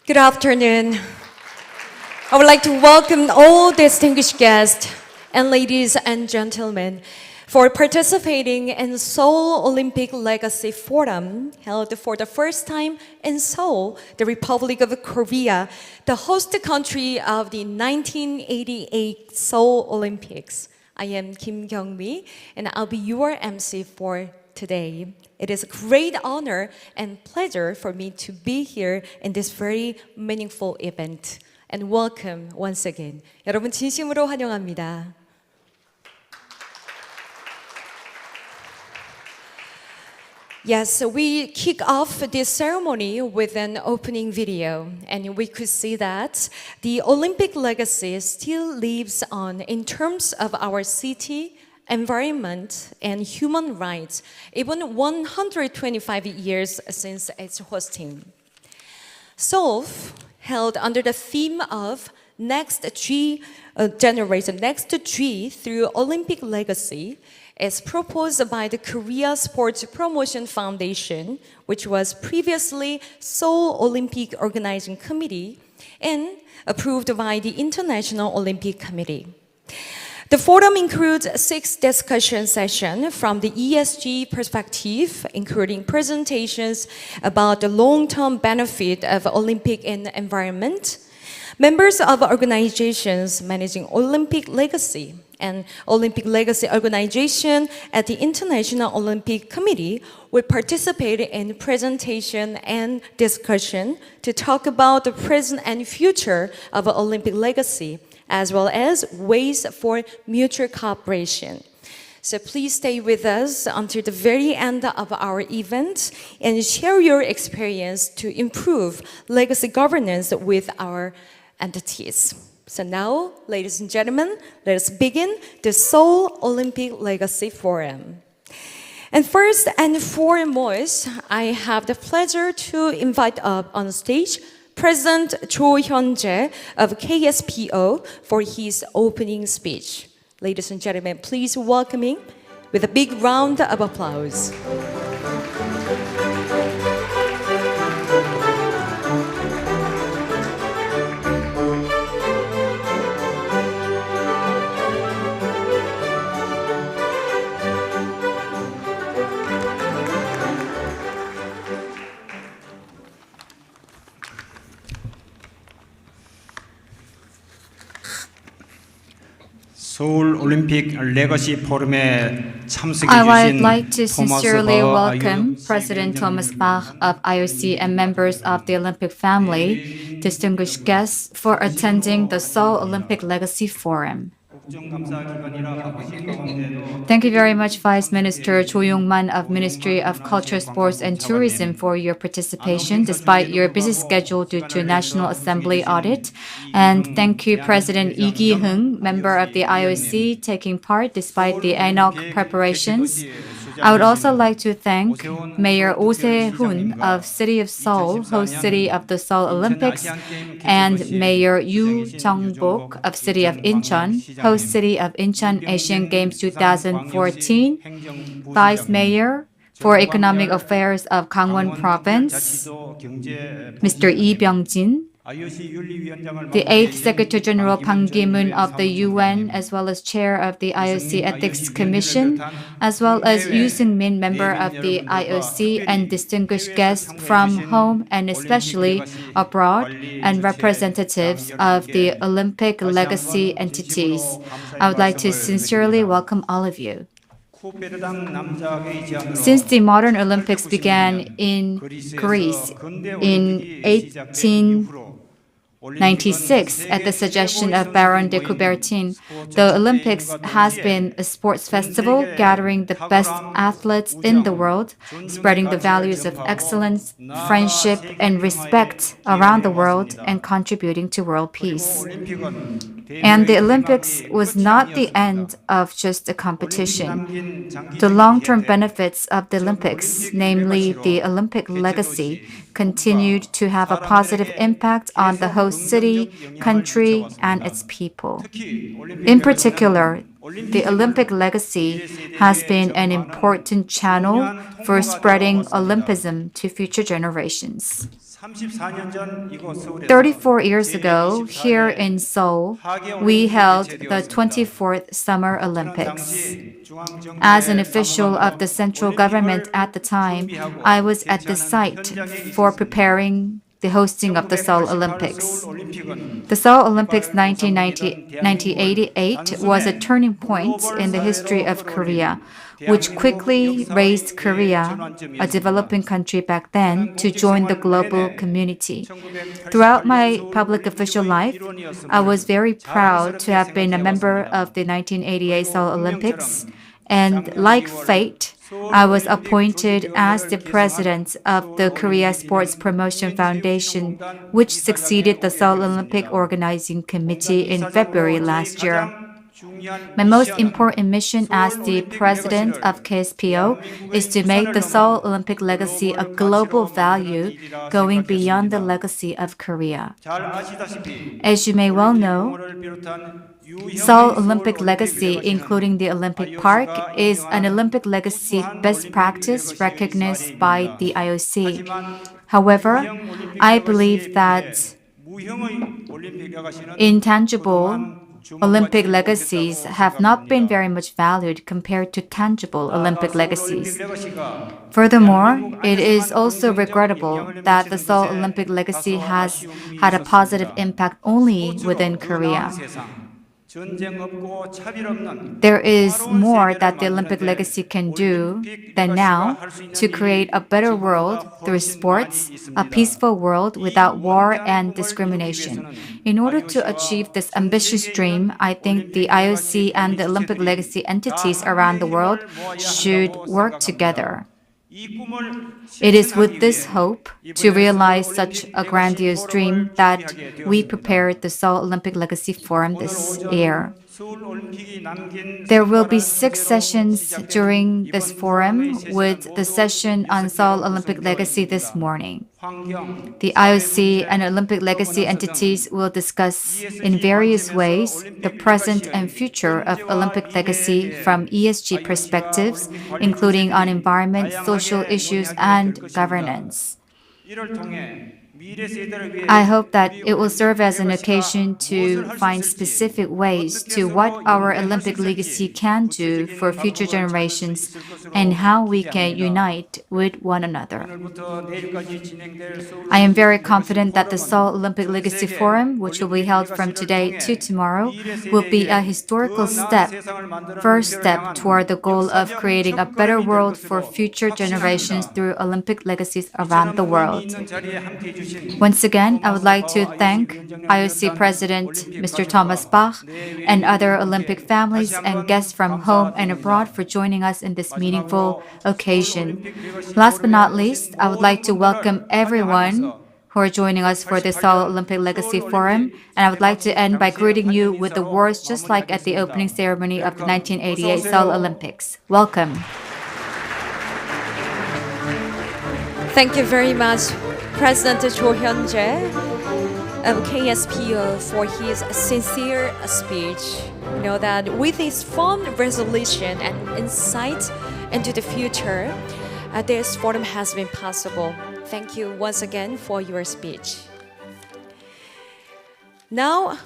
Good afternoon. I would like to welcome all distinguished guests and ladies and gentlemen for participating in Seoul Olympic Legacy Forum held for the first time in Seoul, the Republic of Korea, the host country of the 1988 Seoul Olympics. I am Kim Kyung-mi and I'll be your MC for today. It is a great honor and pleasure for me to be here in this very meaningful event. And welcome once again. 여러분 진심으로 환영합니다. Yes, we kick off this ceremony with an opening video, and we could see that the Olympic legacy still lives on in terms of our city, environment, and human rights, even 125 years since its hosting. Seoul, held under the theme of Next G Generation, Next G through Olympic Legacy, is proposed by the Korea Sports Promotion Foundation, which was previously Seoul Olympic Organizing Committee, and approved by the International Olympic Committee. The forum includes 6 discussion sessions from the ESG perspective, including presentations about the long-term benefit of Olympic and environment, members of organizations managing Olympic legacy, and Olympic Legacy Organization at the International Olympic Committee will participate in presentation and discussion to talk about the present and future of Olympic legacy, as well as ways for mutual cooperation. So please stay with us until the very end of our event and share your experience to improve legacy governance with our entities. So now, ladies and gentlemen, let us begin the Seoul Olympic Legacy Forum. And first and foremost, I have the pleasure to invite up on stage President Cho Hyun-jae of KSPO for his opening speech. Ladies and gentlemen, please welcome him with a big round of applause. 서울 올림픽 레거시 포럼에 참석해 I would 주신 like to sincerely 토마스 바 welcome President Thomas Bach of IOC and members of the Olympic family, distinguished guests, for attending the Seoul Olympic Legacy Forum. Thank you very much, Vice Minister Cho Yong-man of Ministry of Culture, Sports and Tourism for your participation despite your busy schedule due to National Assembly audit. And thank you, President Lee Gi-heung, member of the IOC, taking part despite the ENG preparations. I would also like to thank Mayor Oh Se-hoon of City of Seoul, host city of the Seoul Olympics, and Mayor Yoo Jung-bok of City of Incheon, host city of Incheon Asian Games 2014, Vice Mayor for Economic Affairs of Gangwon Province, Mr. Lee Byung-jin, the 8th Secretary General Kang Ki-moon of the UN, as well as Chair of the IOC Ethics Commission, as well as Yoo Seung-min, member of the IOC, and distinguished guests from home and especially abroad, and representatives of the Olympic legacy entities. I would like to sincerely welcome all of you. Since the modern Olympics began in Greece in 18 1996, at the suggestion of Baron de Coubertin, the Olympics has been a sports festival gathering the best athletes in the world, spreading the values of excellence, friendship, and respect around the world, and contributing to world peace. And the Olympics was not the end of just a competition. The long-term benefits of the Olympics, namely the Olympic legacy, continued to have a positive impact on the host city, country, and its people. In particular, the Olympic legacy has been an important channel for spreading Olympism to future generations. 34 years ago, here in Seoul, we held the 24th Summer Olympics. As an official of the central government at the time, I was at the site for preparing the hosting of the Seoul Olympics. The Seoul Olympics 1988 was a turning point in the history of Korea, which quickly raised Korea, a developing country back then, to join the global community. Throughout my public official life, I was very proud to have been a member of the 1988 Seoul Olympics, and like fate, I was appointed as the president of the Korea Sports Promotion Foundation, which succeeded the Seoul Olympic Organizing Committee in February last year. My most important mission as the president of KSPO is to make the Seoul Olympic legacy a global value going beyond the legacy of Korea. As you may well know, Seoul Olympic legacy, including the Olympic Park, is an Olympic legacy best practice recognized by the IOC. However, I believe that intangible Olympic legacies have not been very much valued compared to tangible Olympic legacies. Furthermore, it is also regrettable that the Seoul Olympic legacy has had a positive impact only within Korea. There is more that the Olympic legacy can do than now to create a better world through sports, a peaceful world without war and discrimination. In order to achieve this ambitious dream, I think the IOC and the Olympic legacy entities around the world should work together. It is with this hope to realize such a grandiose dream that we prepared the Seoul Olympic Legacy Forum this year. There will be 6 sessions during this forum, with the session on Seoul Olympic Legacy this morning. The IOC and Olympic legacy entities will discuss in various ways the present and future of Olympic legacy from ESG perspectives, including on environment, social issues, and governance. I hope that it will serve as an occasion to find specific ways to what our Olympic legacy can do for future generations and how we can unite with one another. I am very confident that the Seoul Olympic Legacy Forum, which will be held from today to tomorrow, will be a historical first step toward the goal of creating a better world for future generations through Olympic legacies around the world. Once again, I would like to thank IOC President Mr. Thomas Bach and other Olympic families and guests from home and abroad for joining us in this meaningful occasion. Last but not least, I would like to welcome everyone who are joining us for the Seoul Olympic Legacy Forum, and I would like to end by greeting you with the words just like at the opening ceremony of the 1988 Seoul Olympics. Welcome. Thank you very much, President Cho Hyun-jae of KSPO, for his sincere speech. You know that with his firm resolution and insight into the future, this forum has been possible. Thank you once again for your speech. Now,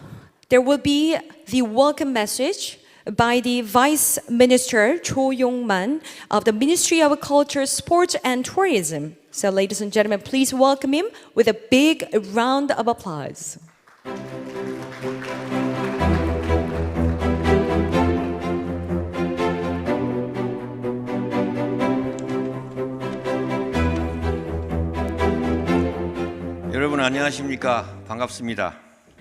there will be the welcome message by the Vice Minister Cho Yong-man of the Ministry of Culture, Sports and Tourism. So ladies and gentlemen, please welcome him with a big round of applause. 여러분 안녕하십니까? 반갑습니다.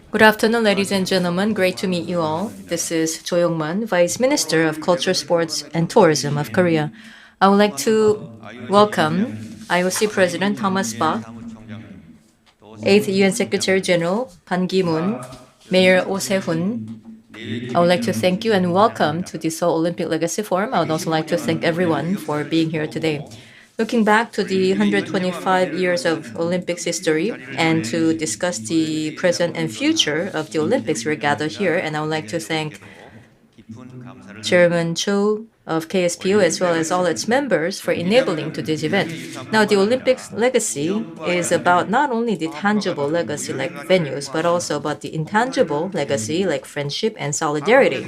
Good afternoon, ladies and gentlemen. Great to meet you all. This is Jo Young-man, Vice Minister of Culture, Sports, and Tourism of Korea. I would like to welcome IOC President Thomas Bach, 8th UN Secretary General Ban Ki-moon, Mayor Oh Se-hun. I would like to thank you and welcome to the Seoul Olympic Legacy Forum. I would also like to thank everyone for being here today. Looking back to the 125 years of Olympics history and to discuss the present and future of the Olympics, we're gathered here, and I would like to thank Chairman Cho of KSPO as well as all its members for enabling to this event. Now, the Olympics legacy is about not only the tangible legacy like venues, but also about the intangible legacy like friendship and solidarity.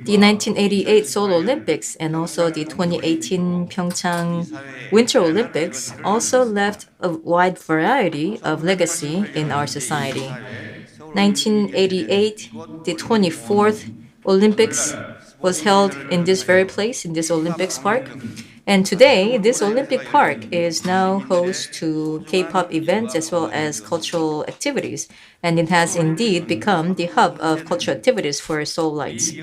The 1988 Seoul Olympics and also the 2018 Pyeongchang Winter Olympics also left a wide variety of legacy in our society. 1988, the 24th Olympics was held in this very place, in this Olympics Park. And today, this Olympic Park is now host to K-pop events as well as cultural activities. And it has indeed become the hub of cultural activities for Seoulites.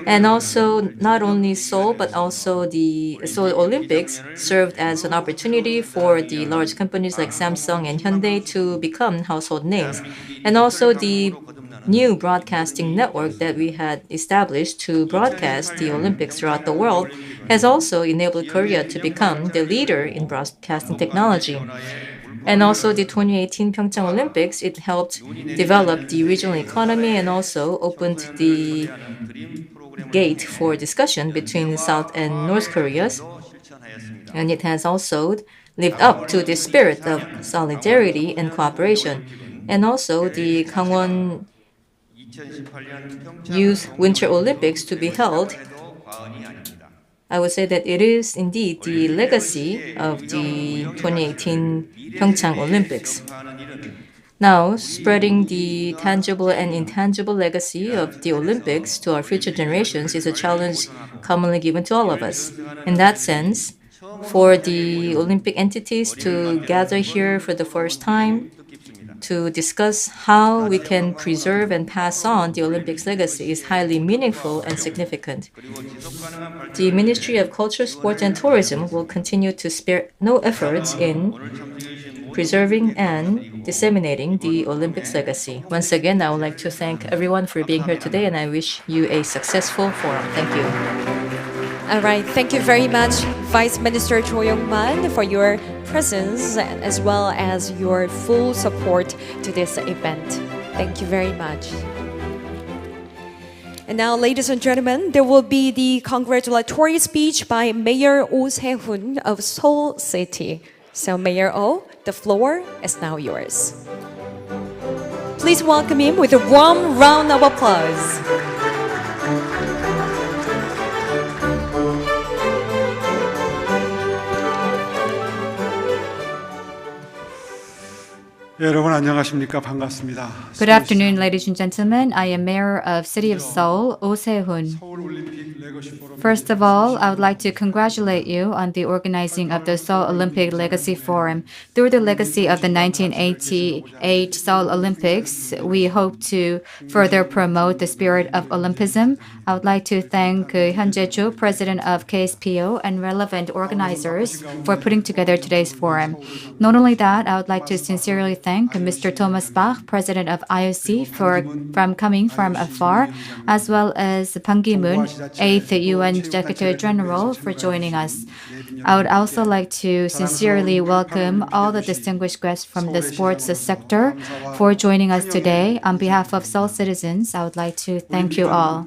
And also, not only Seoul, but also the Seoul Olympics served as an opportunity for the large companies like Samsung and Hyundai to become household names. And also the new broadcasting network that we had established to broadcast the Olympics throughout the world has also enabled Korea to become the leader in broadcasting technology. And also the 2018 Pyeongchang Olympics, it helped develop the regional economy and also opened the gate for discussion between South and North Korea. And it has also lived up to the spirit of solidarity and cooperation. And also the Gangwon Youth Winter Olympics to be held, I would say that it is indeed the legacy of the 2018 Pyeongchang Olympics. Now, spreading the tangible and intangible legacy of the Olympics to our future generations is a challenge commonly given to all of us. In that sense, for the Olympic entities to gather here for the first time to discuss how we can preserve and pass on the Olympics legacy is highly meaningful and significant. The Ministry of Culture, Sport and Tourism will continue to spare no efforts in preserving and disseminating the Olympics legacy. Once again, I would like to thank everyone for being here today, and I wish you a successful forum. Thank you. All right, thank you very much, Vice Minister Cho Young-man, for your presence as well as your full support to this event. Thank you very much. And now, ladies and gentlemen, there will be the congratulatory speech by Mayor Oh Se-hun of Seoul City. So, Mayor Oh, the floor is now yours. Please welcome him with a warm round of applause. 여러분 안녕하십니까? 반갑습니다. Good afternoon, ladies and gentlemen. I am Mayor of City of Seoul, Oh Se-hun. First of all, I would like to congratulate you on the organizing of the Seoul Olympic Legacy Forum. Through the legacy of the 1988 Seoul Olympics, we hope to further promote the spirit of Olympism. I would like to thank Hyun Jae-cho, President of KSPO, and relevant organizers for putting together today's forum. Not only that, I would like to sincerely thank Mr. Thomas Bach, President of IOC, from coming from afar, as well as Ban Ki-moon, 8th UN Secretary General, for joining us. I would also like to sincerely welcome all the distinguished guests from the sports sector for joining us today. On behalf of Seoul citizens, I would like to thank you all.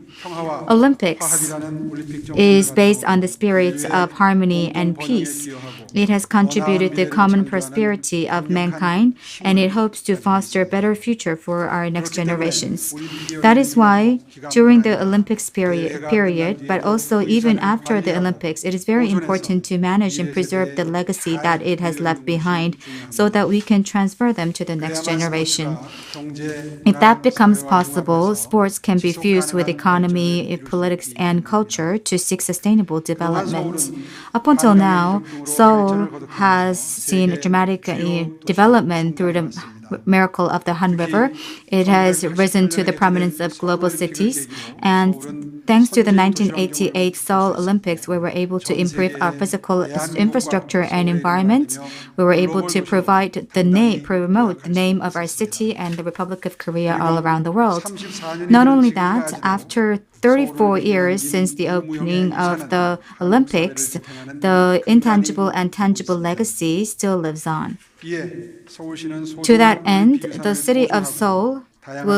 Olympics is based on the spirits of harmony and peace. It has contributed to the common prosperity of mankind, and it hopes to foster a better future for our next generations. That is why during the Olympics period, but also even after the Olympics, it is very important to manage and preserve the legacy that it has left behind so that we can transfer them to the next generation. If that becomes possible, sports can be fused with economy, politics, and culture to seek sustainable development. Up until now, Seoul has seen dramatic development through the miracle of the Han River. It has risen to the prominence of global cities. And thanks to the 1988 Seoul Olympics, we were able to improve our physical infrastructure and environment. We were able to promote the name of our city and the Republic of Korea all around the world. Not only that, after 34 years since the opening of the Olympics, the intangible and tangible legacy still lives on. To that end, the city of Seoul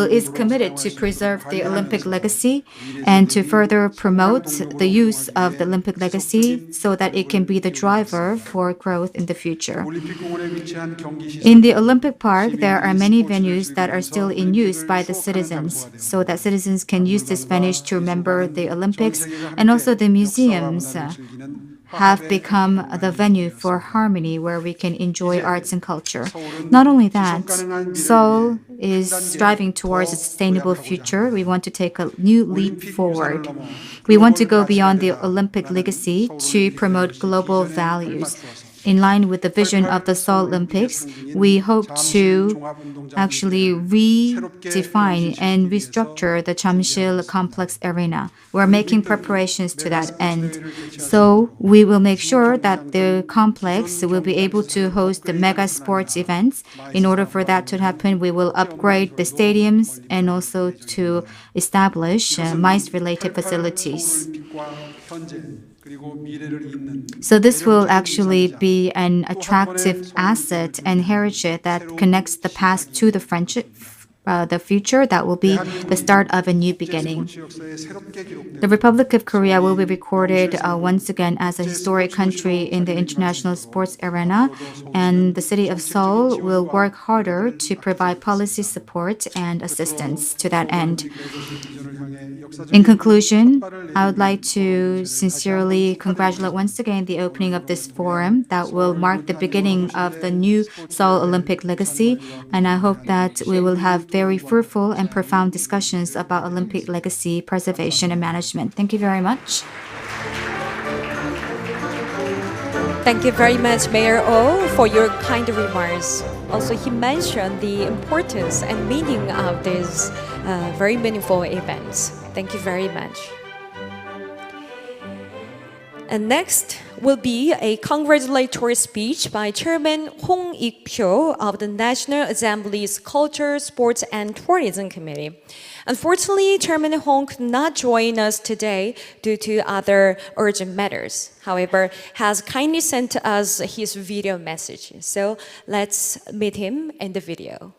is committed to preserve the Olympic legacy and to further promote the use of the Olympic legacy so that it can be the driver for growth in the future. In the Olympic Park, there are many venues that are still in use by the citizens, so that citizens can use these venues to remember the Olympics, and also the museums have become the venue for harmony where we can enjoy arts and culture. Not only that, Seoul is striving towards a sustainable future. We want to take a new leap forward. We want to go beyond the Olympic legacy to promote global values. In line with the vision of the Seoul Olympics, we hope to actually redefine and restructure the Jamsil Complex Arena. We're making preparations to that end. So we will make sure that the complex will be able to host the mega sports events. In order for that to happen, we will upgrade the stadiums and also to establish MICE-related facilities. So this will actually be an attractive asset and heritage that connects the past to the future. That will be the start of a new beginning. The Republic of Korea will be recorded once again as a historic country in the international sports arena, and the city of Seoul will work harder to provide policy support and assistance to that end. In conclusion, I would like to sincerely congratulate once again the opening of this forum that will mark the beginning of the new Seoul Olympic legacy, and I hope that we will have very fruitful and profound discussions about Olympic legacy preservation and management. Thank you very much. Thank you very much, Mayor Oh, for your kind remarks. Also, he mentioned the importance and meaning of these very meaningful events. Thank you very much. And next will be a congratulatory speech by Chairman Hong Ik-pyo of the National Assembly's Culture, Sports and Tourism Committee. Unfortunately, Chairman Hong could not join us today due to other urgent matters. However, has kindly sent us his video message. So let's meet him in the video.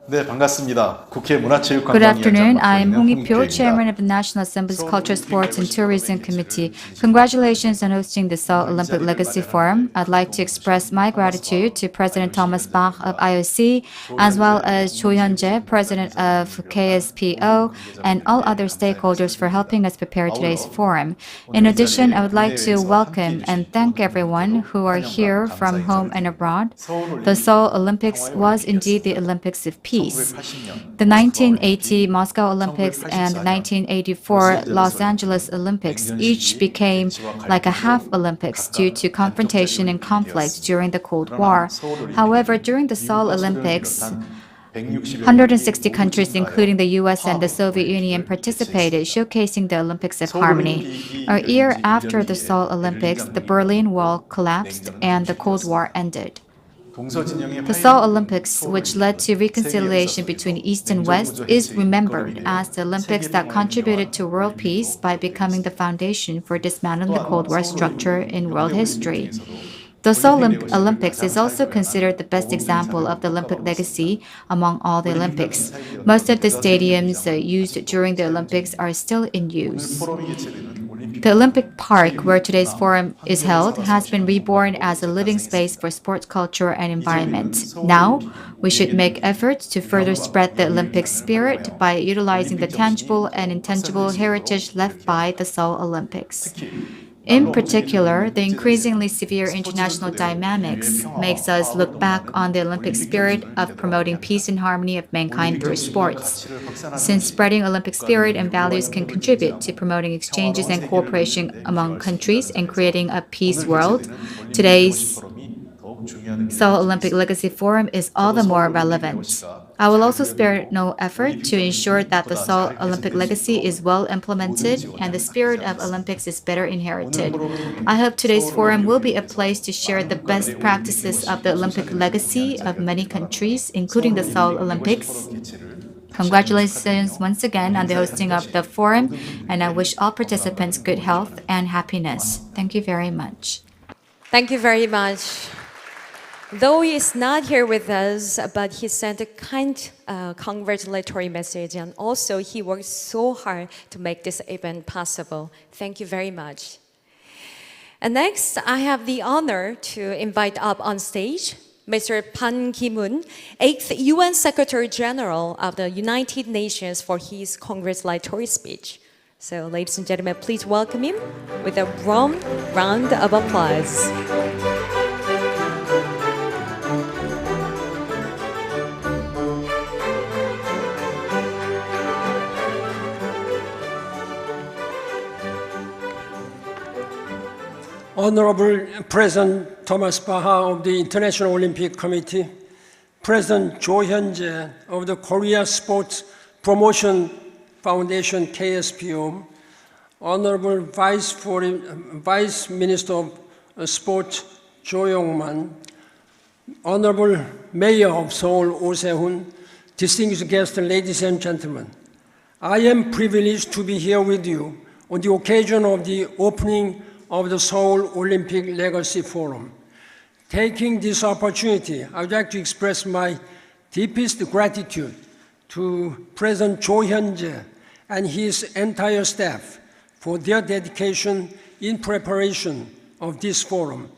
네, 반갑습니다. 국회 문화체육관광위원장 Good afternoon. I am Hong Ik-pyo, 홍익표입니다. Chairman of the National Assembly's Culture, Sports and Tourism Committee. Congratulations on hosting the Seoul Olympic Legacy Forum. I'd like to express my gratitude to President Thomas Bach of IOC, as well as Cho Hyun-jae, President of KSPO, and all other stakeholders for helping us prepare today's forum. In addition, I would like to welcome and thank everyone who are here from home and abroad. The Seoul Olympics was indeed the Olympics of peace. The 1980 Moscow Olympics and 1984 Los Angeles Olympics each became like a half Olympics due to confrontation and conflict during the Cold War. However, during the Seoul Olympics, 160 countries, including the US and the Soviet Union, participated, showcasing the Olympics of harmony. A year after the Seoul Olympics, the Berlin Wall collapsed and the Cold War ended. The Seoul Olympics, which led to reconciliation between East and West, is remembered as the Olympics that contributed to world peace by becoming the foundation for dismantling the Cold War structure in world history. The Seoul Olympics is also considered the best example of the Olympic legacy among all the Olympics. Most of the stadiums used during the Olympics are still in use. The Olympic Park, where today's forum is held, has been reborn as a living space for sports culture and environment. Now, we should make efforts to further spread the Olympic spirit by utilizing the tangible and intangible heritage left by the Seoul Olympics. In particular, the increasingly severe international dynamics makes us look back on the Olympic spirit of promoting peace and harmony of mankind through sports. Since spreading Olympic spirit and values can contribute to promoting exchanges and cooperation among countries and creating a peace world, today's Seoul Olympic Legacy Forum is all the more relevant. I will also spare no effort to ensure that the Seoul Olympic legacy is well implemented and the spirit of Olympics is better inherited. I hope today's forum will be a place to share the best practices of the Olympic legacy of many countries, including the Seoul Olympics. Congratulations once again on the hosting of the forum, and I wish all participants good health and happiness. Thank you very much. Thank you very much. Though he is not here with us, but he sent a kind congratulatory message, and also he worked so hard to make this event possible. Thank you very much. And next, I have the honor to invite up on stage Mr. Pan Ki-moon, 8th UN Secretary General of the United Nations, for his congratulatory speech. So, ladies and gentlemen, please welcome him with a warm round of applause. Honorable President Thomas Baha of the International Olympic Committee, President Jo Hyun-jae of the Korea Sports Promotion Foundation, KSPO, Honorable Vice Minister of Sport Jo Young-man, Honorable Mayor of Seoul Oh Se-hoon, distinguished guests, ladies and gentlemen, I am privileged to be here with you on the occasion of the opening of the Seoul Olympic Legacy Forum. Taking this opportunity, I would like to express my deepest gratitude to President Jo Hyun-jae and his entire staff for their dedication in preparation of this forum.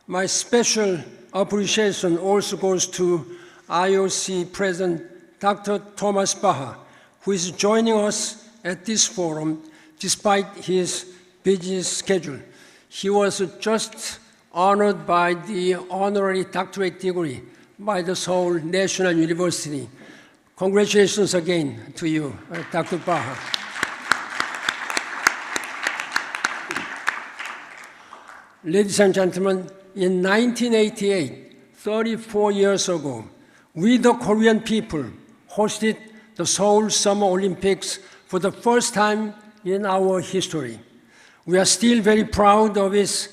My special appreciation also goes to IOC President Dr. Thomas Baha, who is joining us at this forum despite his busy schedule. He was just honored by the honorary doctorate degree by the Seoul National University. Congratulations again to you, Dr. Baha. Ladies and gentlemen, in 1988, 34 years ago, we, the Korean people, hosted the Seoul Summer Olympics for the first time in our history. We are still very proud of its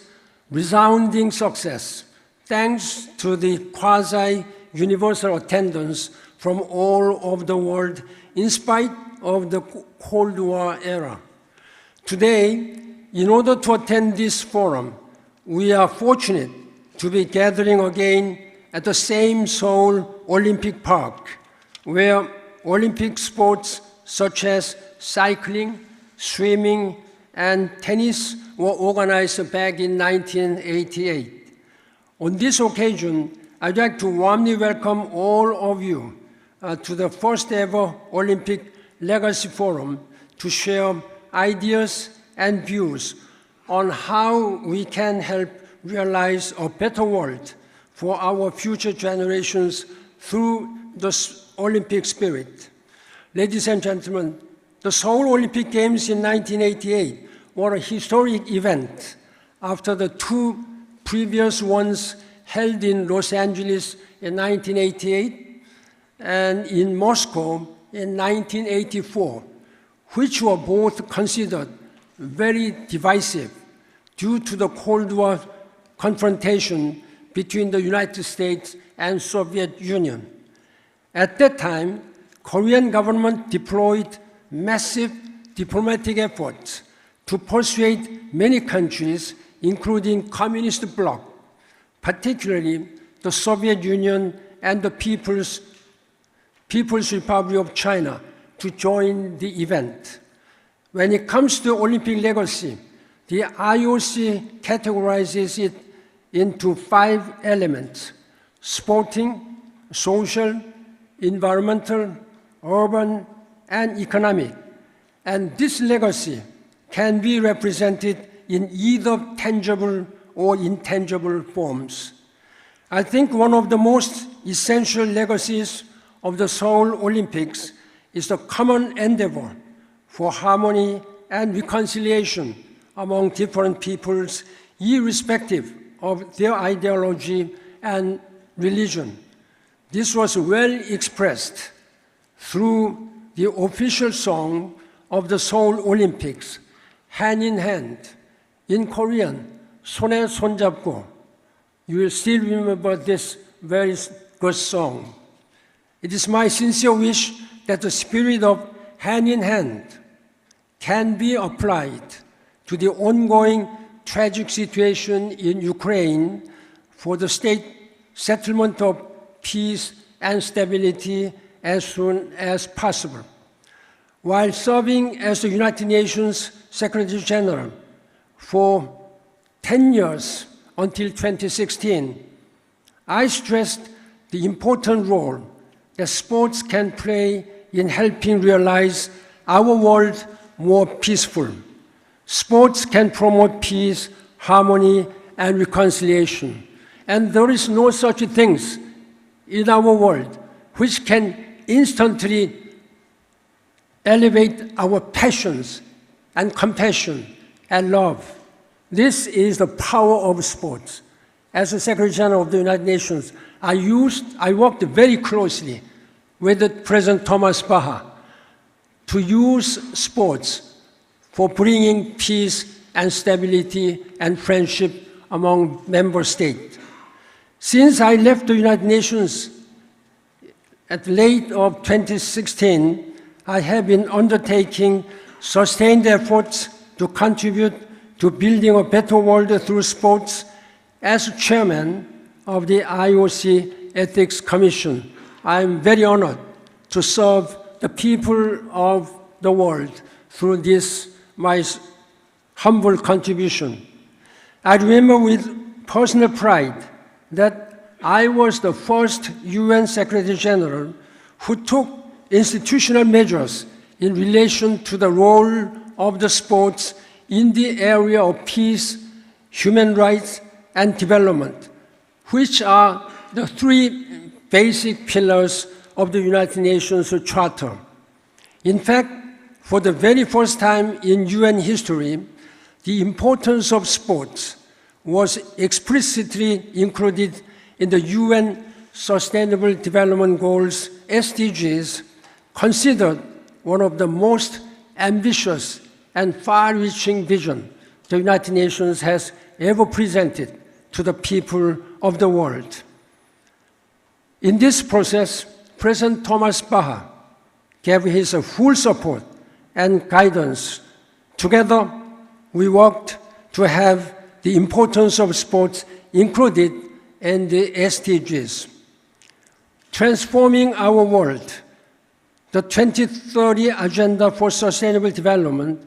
resounding success, thanks to the quasi-universal attendance from all over the world in spite of the Cold War era. Today, in order to attend this forum, we are fortunate to be gathering again at the same Seoul Olympic Park, where Olympic sports such as cycling, swimming, and tennis were organized back in 1988. On this occasion, I'd like to warmly welcome all of you to the first ever Olympic Legacy Forum to share ideas and views on how we can help realize a better world for our future generations through the Olympic spirit. Ladies and gentlemen, the Seoul Olympic Games in 1988 were a historic event after the two previous ones held in Los Angeles in 1988 and in Moscow in 1984, which were both considered very divisive due to the Cold War confrontation between the United States and Soviet Union. At that time, Korean government deployed massive diplomatic efforts to persuade many countries, including communist bloc, particularly the Soviet Union and the People's Republic of China, to join the event. When it comes to Olympic legacy, the IOC categorizes it into 5 elements: sporting, social, environmental, urban, and economic. And this legacy can be represented in either tangible or intangible forms. I think one of the most essential legacies of the Seoul Olympics is the common endeavor for harmony and reconciliation among different peoples, irrespective of their ideology and religion. This was well expressed through the official song of the Seoul Olympics, Hand in Hand, in Korean, 손에 손잡고. You will still remember this very good song. It is my sincere wish that the spirit of hand in hand can be applied to the ongoing tragic situation in Ukraine for the state settlement of peace and stability as soon as possible. While serving as the United Nations Secretary General for 10 years until 2016, I stressed the important role that sports can play in helping realize our world more peaceful. Sports can promote peace, harmony, and reconciliation. And there is no such things in our world which can instantly elevate our passions and compassion and love. This is the power of sports. As the Secretary General of the United Nations, I worked very closely with President Thomas Bach to use sports for bringing peace and stability and friendship among member states. Since I left the United Nations at late of 2016, I have been undertaking sustained efforts to contribute to building a better world through sports. As chairman of the IOC Ethics Commission, I am very honored to serve the people of the world through this, my humble contribution. I remember with personal pride that I was the first UN Secretary General who took institutional measures in relation to the role of the sports in the area of peace, human rights, and development, which are the three basic pillars of the United Nations Charter. In fact, for the very first time in UN history, the importance of sports was explicitly included in the UN Sustainable Development Goals, SDGs, considered one of the most ambitious and far-reaching visions the United Nations has ever presented to the people of the world. In this process, President Thomas Bach gave his full support and guidance. Together, we worked to have the importance of sports included in the SDGs. Transforming our world, the 2030 Agenda for Sustainable Development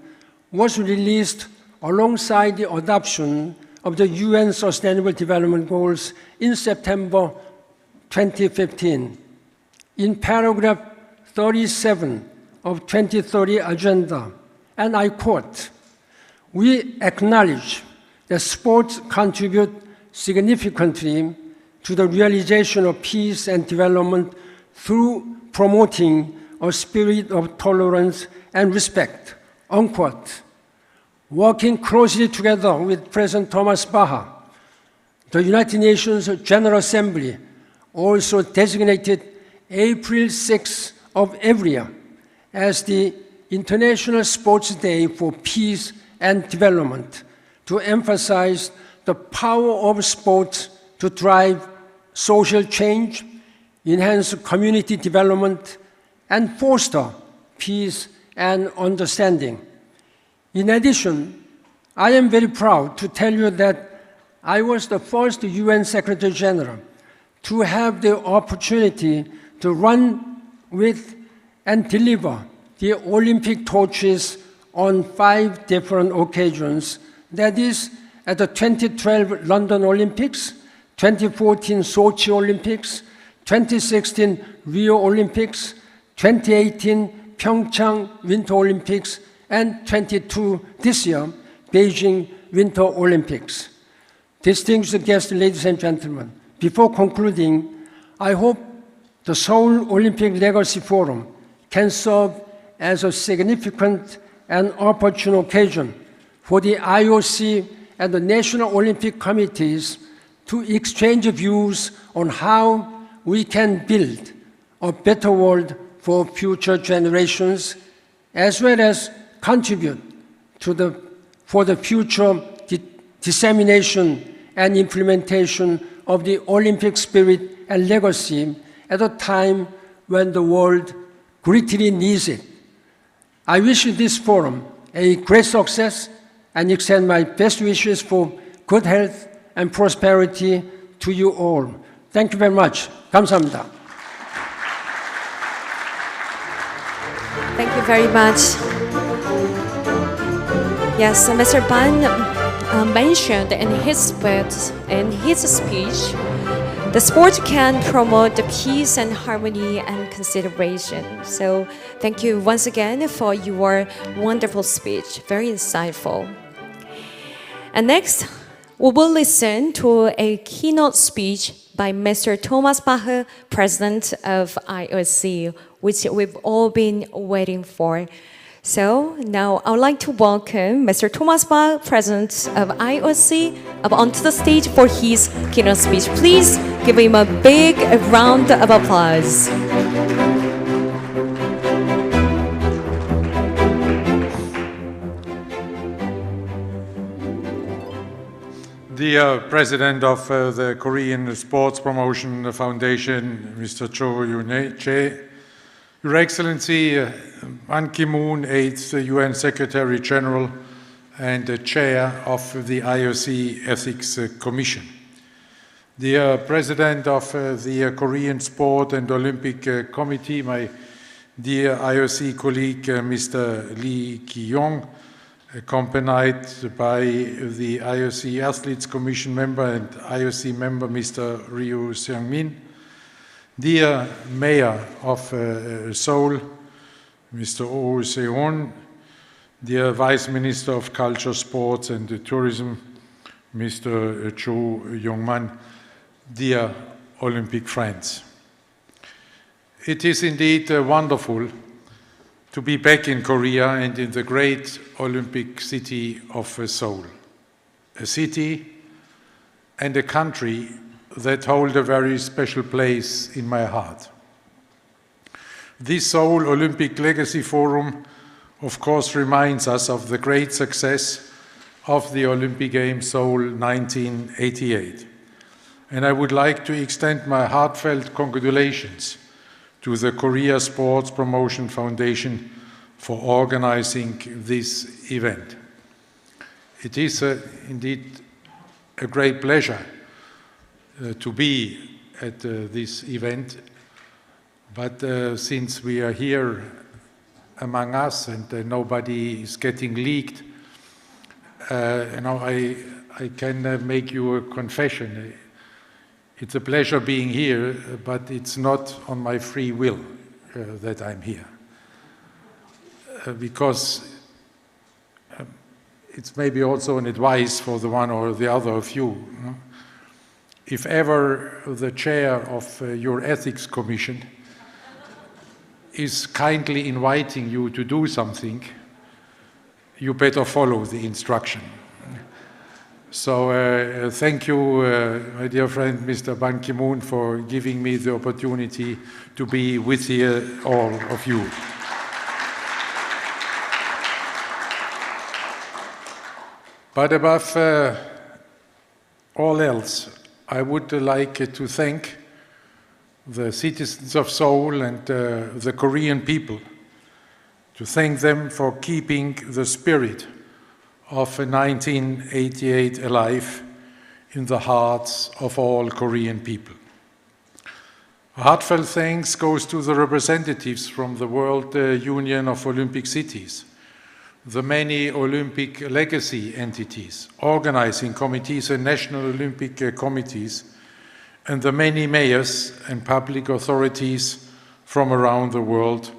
was released alongside the adoption of the UN Sustainable Development Goals in September 2015. In paragraph 37 of 2030 Agenda, and I quote, "We acknowledge that sports contribute significantly to the realization of peace and development through promoting a spirit of tolerance and respect," unquote. Working closely together with President Thomas Bach, the United Nations General Assembly also designated April 6th of every year as the International Sports Day for Peace and Development to emphasize the power of sports to drive social change, enhance community development, and foster peace and understanding. In addition, I am very proud to tell you that I was the first UN Secretary General to have the opportunity to run with and deliver the Olympic torches on 5 different occasions, that is, at the 2012 London Olympics, 2014 Sochi Olympics, 2016 Rio Olympics, 2018 Pyeongchang Winter Olympics, and 22 this year, Beijing Winter Olympics. Distinguished guests, ladies and gentlemen, before concluding, I hope the Seoul Olympic Legacy Forum can serve as a significant and opportune occasion for the IOC and the National Olympic Committees to exchange views on how we can build a better world for future generations, as well as contribute for the future dissemination and implementation of the Olympic spirit and legacy at a time when the world greatly needs it. I wish this forum a great success and extend my best wishes for good health and prosperity to you all. Thank you very much. 감사합니다. Thank you very much. Yes, Mr. Ban mentioned in his speech, the sport can promote the peace and harmony and consideration. So thank you once again for your wonderful speech, very insightful. And next, we will listen to a keynote speech by Mr. Thomas Bach, President of IOC, which we've all been waiting for. So now I would like to welcome Mr. Thomas Bach, President of IOC, up onto the stage for his keynote speech. Please give him a big round of applause. Dear President of the Korean Sports Promotion Foundation, Mr. Cho Yoon-jae, Your Excellency Ban Ki-moon, 8th UN Secretary General and Chair of the IOC Ethics Commission. Dear President of the Korean Sport and Olympic Committee, my dear IOC colleague Mr. Lee Ki-yong, accompanied by the IOC Athletes Commission member and IOC member Mr. Ryu Seung-min, dear Mayor of Seoul, Mr. Oh Se-won, dear Vice Minister of Culture, Sports and Tourism, Mr. Cho Young-man, dear Olympic friends. It is indeed wonderful to be back in Korea and in the great Olympic city of Seoul, a city and a country that hold a very special place in my heart. This Seoul Olympic Legacy Forum, of course, reminds us of the great success of the Olympic Games Seoul 1988. And I would like to extend my heartfelt congratulations to the Korea Sports Promotion Foundation for organizing this event. It is indeed a great pleasure to be at this event, but since we are here among us and nobody is getting leaked, I can make you a confession. It's a pleasure being here, but it's not on my free will that I'm here. Because it's maybe also an advice for the one or the other of you. If ever the chair of your ethics commission is kindly inviting you to do something, you better follow the instruction. So thank you, my dear friend, Mr. Ban Ki-moon, for giving me the opportunity to be with all of you. But above all else, I would like to thank the citizens of Seoul and the Korean people, to thank them for keeping the spirit of 1988 alive in the hearts of all Korean people. A heartfelt thanks goes to the representatives from the World Union of Olympic Cities, the many Olympic legacy entities, organizing committees and national Olympic committees, and the many mayors and public authorities from around the world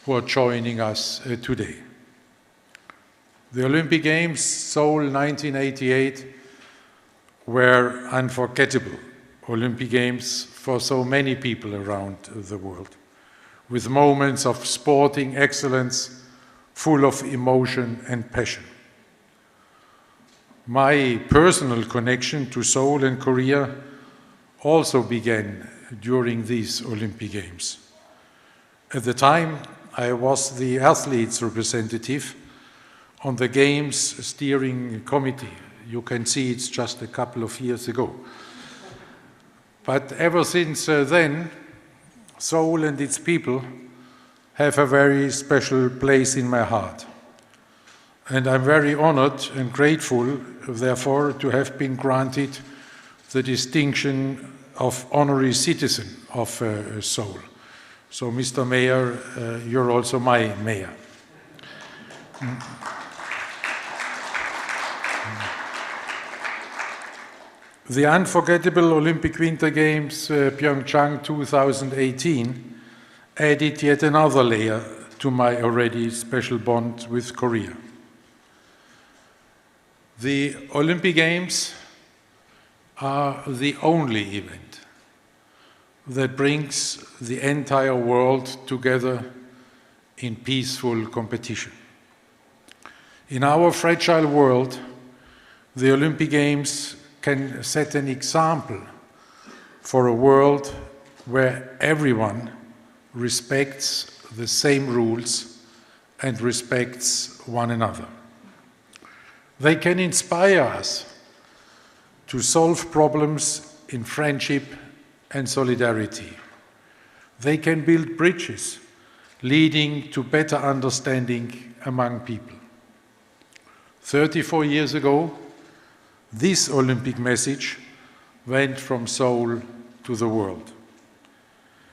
who are joining us today. The Olympic Games Seoul 1988 were unforgettable Olympic Games for so many people around the world, with moments of sporting excellence full of emotion and passion. My personal connection to Seoul and Korea also began during these Olympic Games. At the time, I was the athletes representative on the Games Steering Committee. You can see it's just a couple of years ago. But ever since then, Seoul and its people have a very special place in my heart. And I'm very honored and grateful, therefore, to have been granted the distinction of honorary citizen of Seoul. So, Mr. Mayor, you're also my mayor. The unforgettable Olympic Winter Games Pyeongchang 2018 added yet another layer to my already special bond with Korea. The Olympic Games are the only event that brings the entire world together in peaceful competition. In our fragile world, the Olympic Games can set an example for a world where everyone respects the same rules and respects one another. They can inspire us to solve problems in friendship and solidarity. They can build bridges leading to better understanding among people. 34 years ago, this Olympic message went from Seoul to the world.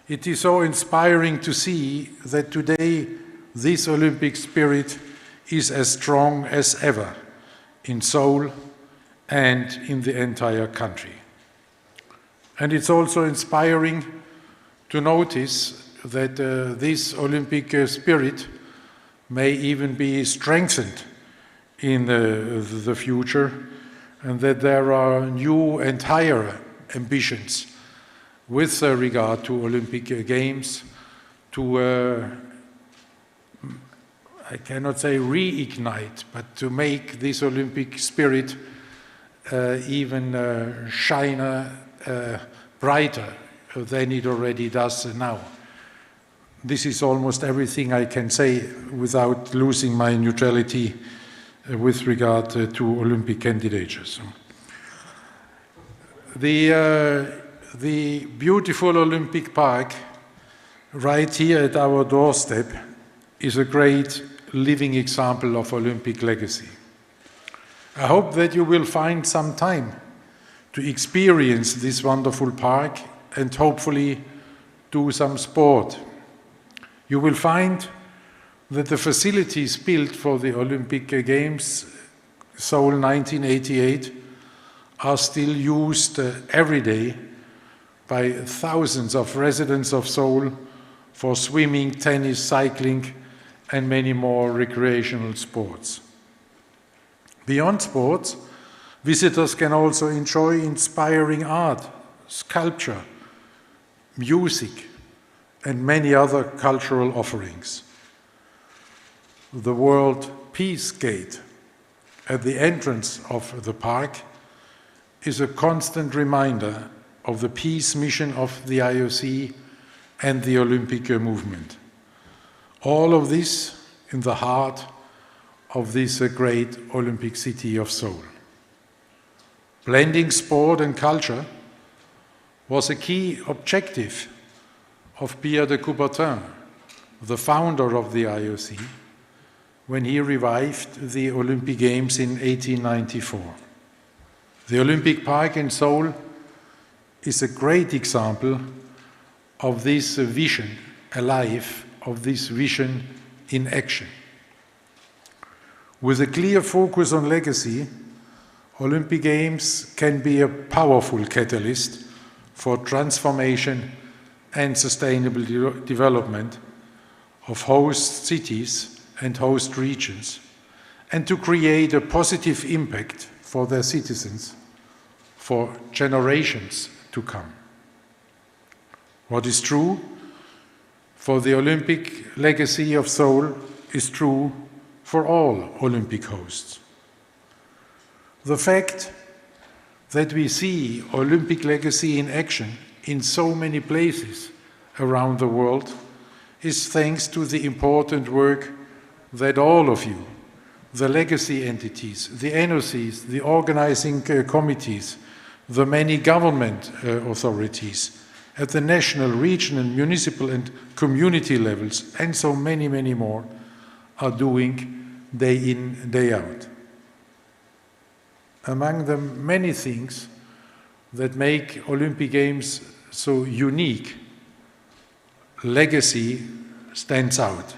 It is so inspiring to see that today this Olympic spirit is as strong as ever in Seoul and in the entire country. And it's also inspiring to notice that this Olympic spirit may even be strengthened in the future, and that there are new and higher ambitions with regard to Olympic Games to, I cannot say reignite, but to make this Olympic spirit even shine brighter than it already does now. This is almost everything I can say without losing my neutrality with regard to Olympic candidatures. The beautiful Olympic Park right here at our doorstep is a great living example of Olympic legacy. I hope that you will find some time to experience this wonderful park and hopefully do some sport. You will find that the facilities built for the Olympic Games, Seoul 1988, are still used every day by thousands of residents of Seoul for swimming, tennis, cycling, and many more recreational sports. Beyond sports, visitors can also enjoy inspiring art, sculpture, music, and many other cultural offerings. The World Peace Gate at the entrance of the park is a constant reminder of the peace mission of the IOC and the Olympic movement. All of this in the heart of this great Olympic city of Seoul. Blending sport and culture was a key objective of Pierre de Coubertin, the founder of the IOC, when he revived the Olympic Games in 1894. The Olympic Park in Seoul is a great example of this vision alive, of this vision in action. With a clear focus on legacy, Olympic Games can be a powerful catalyst for transformation and sustainable development of host cities and host regions, and to create a positive impact for their citizens for generations to come. What is true for the Olympic legacy of Seoul is true for all Olympic hosts. The fact that we see Olympic legacy in action in so many places around the world is thanks to the important work that all of you, the legacy entities, the NOCs, the organizing committees, the many government authorities at the national, regional, municipal and community levels, and so many, many more, are doing day in, day out. Among the many things that make Olympic Games so unique, legacy stands out.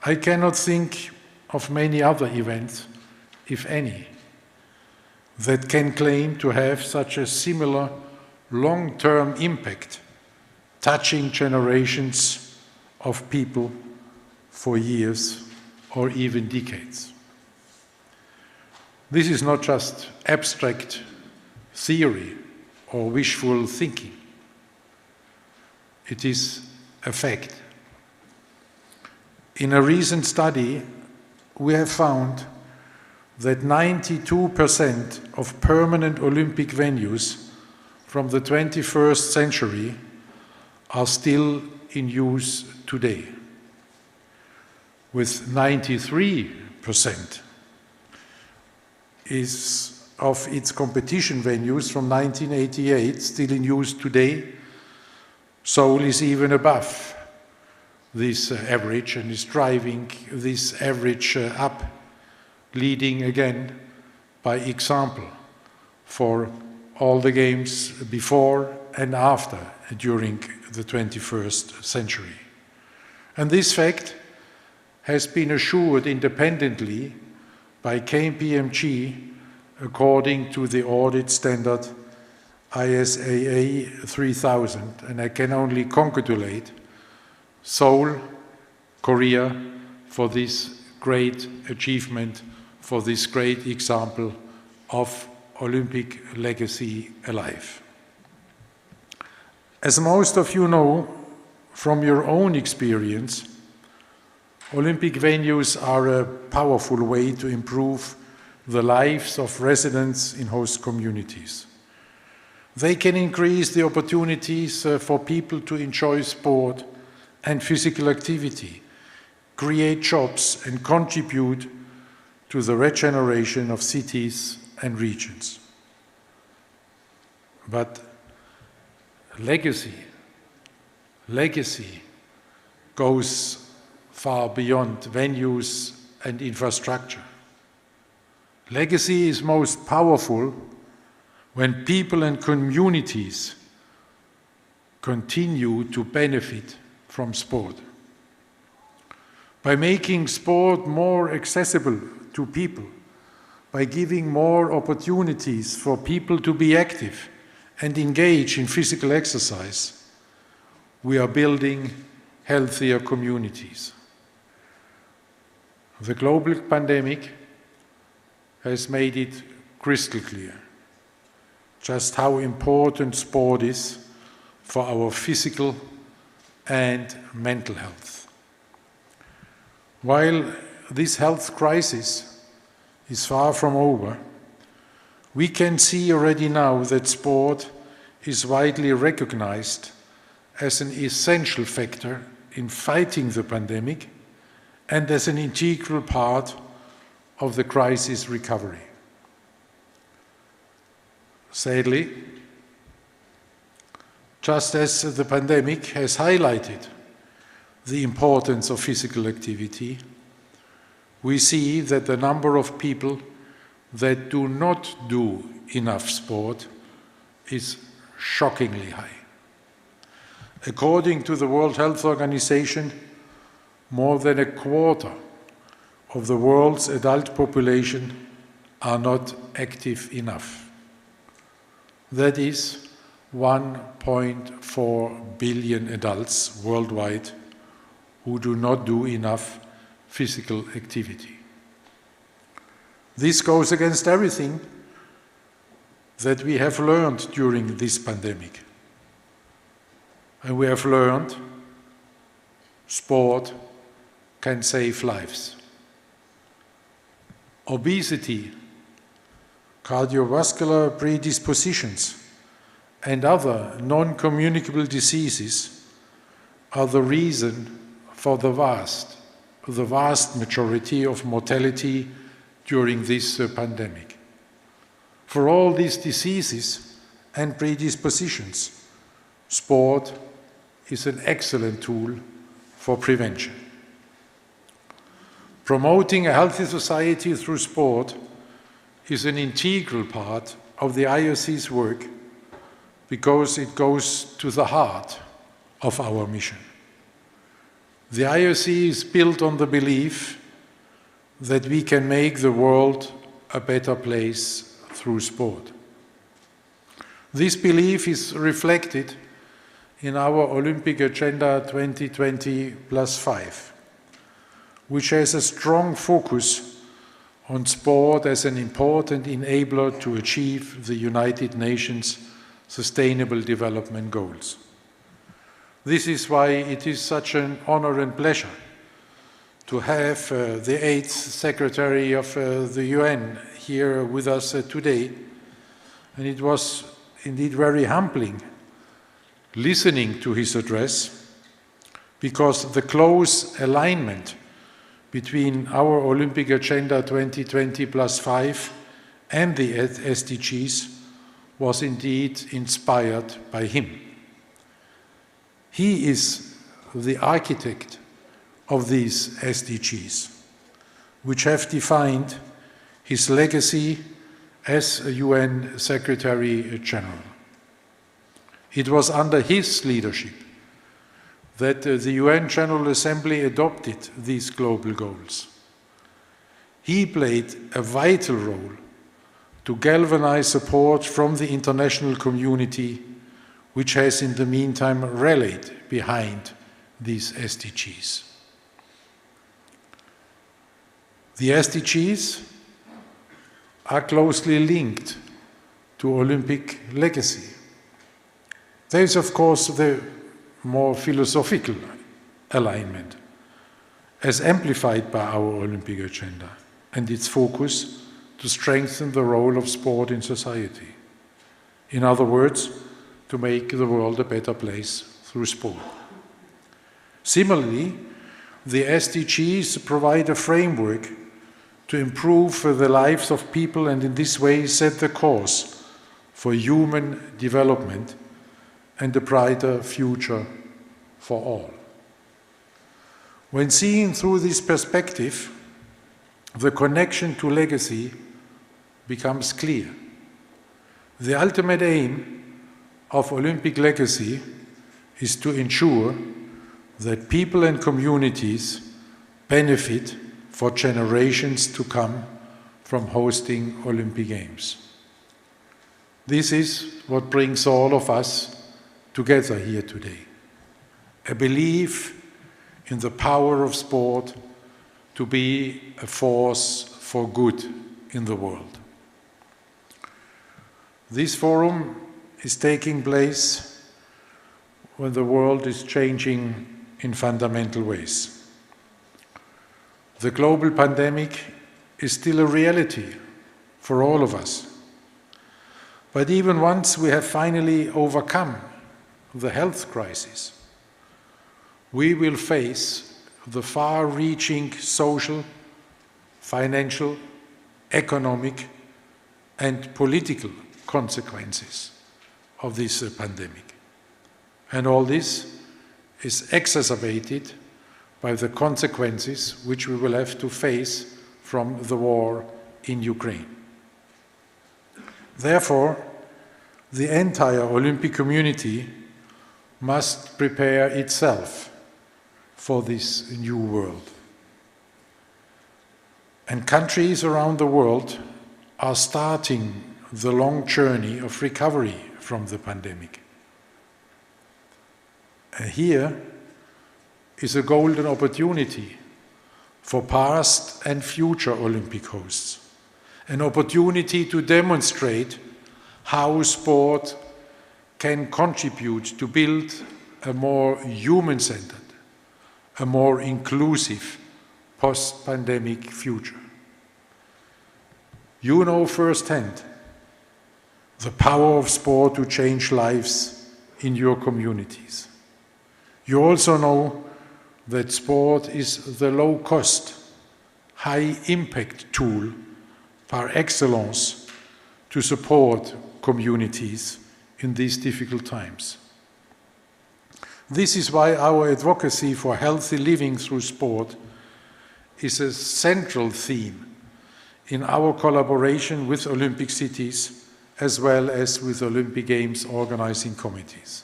I cannot think of many other events, if any, that can claim to have such a similar long-term impact, touching generations of people for years or even decades. This is not just abstract theory or wishful thinking. It is a fact. In a recent study, we have found that 92% of permanent Olympic venues from the 21st century are still in use today, with 93% of its competition venues from 1988 still in use today. Seoul is even above this average and is driving this average up, leading again by example for all the games before and after during the 21st century. And this fact has been assured independently by KPMG according to the audit standard ISAA 3000, and I can only congratulate Seoul, Korea, for this great achievement, for this great example of Olympic legacy alive. As most of you know from your own experience, Olympic venues are a powerful way to improve the lives of residents in host communities. They can increase the opportunities for people to enjoy sport and physical activity, create jobs and contribute to the regeneration of cities and regions. But legacy goes far beyond venues and infrastructure. Legacy is most powerful when people and communities continue to benefit from sport. By making sport more accessible to people, by giving more opportunities for people to be active and engage in physical exercise, we are building healthier communities. The global pandemic has made it crystal clear just how important sport is for our physical and mental health. While this health crisis is far from over, we can see already now that sport is widely recognized as an essential factor in fighting the pandemic and as an integral part of the crisis recovery. Sadly, just as the pandemic has highlighted the importance of physical activity, we see that the number of people that do not do enough sport is shockingly high. According to the World Health Organization, more than a quarter of the world's adult population are not active enough. That is 1.4 billion adults worldwide who do not do enough physical activity. This goes against everything that we have learned during this pandemic. And we have learned sport can save lives. Obesity cardiovascular predispositions, and other non-communicable diseases are the reason for the vast majority of mortality during this pandemic. For all these diseases and predispositions, sport is an excellent tool for prevention. Promoting a healthy society through sport is an integral part of the IOC's work because it goes to the heart of our mission. The IOC is built on the belief that we can make the world a better place through sport. This belief is reflected in our Olympic Agenda 2020+5, which has a strong focus on sport as an important enabler to achieve the United Nations Sustainable Development Goals. This is why it is such an honor and pleasure to have the 8th Secretary of the UN here with us today. And it was indeed very humbling listening to his address, because the close alignment between our Olympic Agenda 2020+5 and the SDGs was indeed inspired by him. He is the architect of these SDGs, which have defined his legacy as a UN Secretary General. It was under his leadership that the UN General Assembly adopted these global goals. He played a vital role to galvanize support from the international community, which has in the meantime rallied behind these SDGs. The SDGs are closely linked to Olympic legacy. There is, of course, the more philosophical alignment, as amplified by our Olympic agenda and its focus to strengthen the role of sport in society. In other words, to make the world a better place through sport. Similarly, the SDGs provide a framework to improve the lives of people and in this way set the course for human development and a brighter future for all. When seen through this perspective, the connection to legacy becomes clear. The ultimate aim of Olympic legacy is to ensure that people and communities benefit for generations to come from hosting Olympic Games. This is what brings all of us together here today. A belief in the power of sport to be a force for good in the world. This forum is taking place when the world is changing in fundamental ways. The global pandemic is still a reality for all of us. But even once we have finally overcome the health crisis, we will face the far-reaching social, financial, economic, and political consequences of this pandemic. And all this is exacerbated by the consequences which we will have to face from the war in Ukraine. Therefore, the entire Olympic community must prepare itself for this new world. And countries around the world are starting the long journey of recovery from the pandemic. And here is a golden opportunity for past and future Olympic hosts, an opportunity to demonstrate how sport can contribute to build a more human-centered, a more inclusive post-pandemic future. You know firsthand the power of sport to change lives in your communities. You also know that sport is the low-cost, high-impact tool par excellence to support communities in these difficult times. This is why our advocacy for healthy living through sport is a central theme in our collaboration with Olympic cities as well as with Olympic Games organizing committees.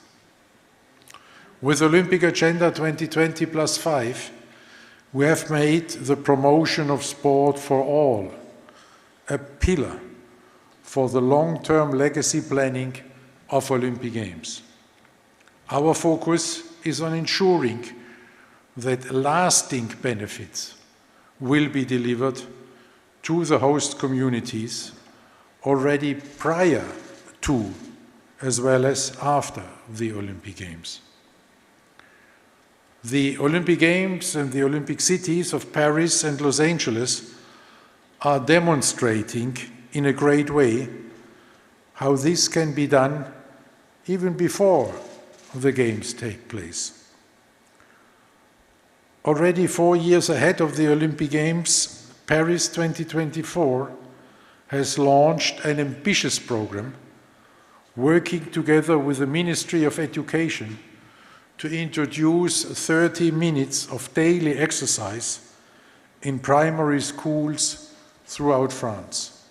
With Olympic Agenda 2020+5, we have made the promotion of sport for all a pillar for the long-term legacy planning of Olympic Games. Our focus is on ensuring that lasting benefits will be delivered to the host communities already prior to as well as after the Olympic Games. The Olympic Games and the Olympic cities of Paris and Los Angeles are demonstrating in a great way how this can be done even before the Games take place. Already 4 years ahead of the Olympic Games, Paris 2024 has launched an ambitious program working together with the Ministry of Education to introduce 30 minutes of daily exercise in primary schools throughout France.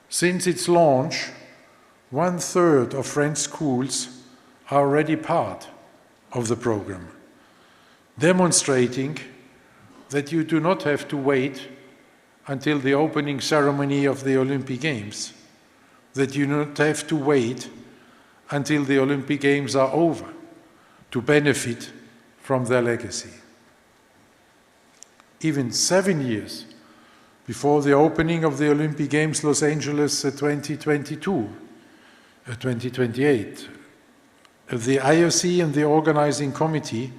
Since its launch, 1/3 of French schools are already part of the program, demonstrating that you do not have to wait until the opening ceremony of the Olympic Games, that you do not have to wait until the Olympic Games are over to benefit from their legacy. Even 7 years before the opening of the Olympic Games Los Angeles 2028, the IOC and the organizing committee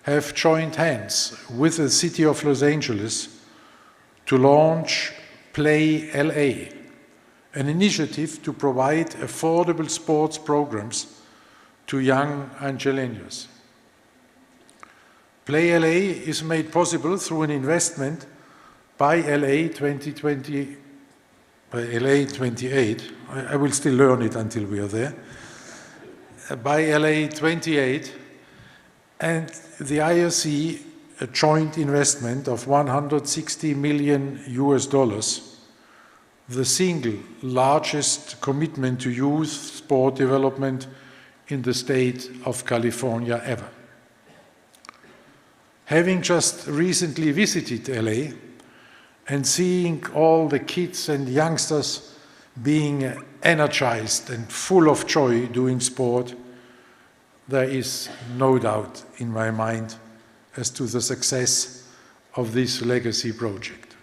have joined hands with the city of Los Angeles to launch Play LA, an initiative to provide affordable sports programs to young Angelenos. Play LA is made possible through an investment by LA 28. I will still learn it until we are there. By LA 28 and the IOC, a joint investment of $160 million, the single largest commitment to youth sport development in the state of California ever. Having just recently visited LA and seeing all the kids and youngsters being energized and full of joy doing sport, there is no doubt in my mind as to the success of this legacy project.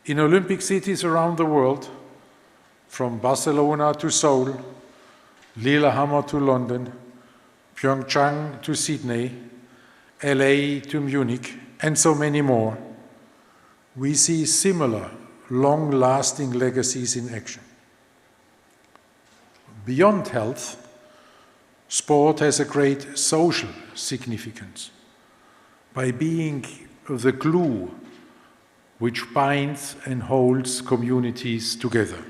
In Olympic cities around the world, from Barcelona to Seoul, Lillehammer to London, Pyeongchang to Sydney, LA to Munich, and so many more, we see similar long-lasting legacies in action. Beyond health, sport has a great social significance by being the glue which binds and holds communities together.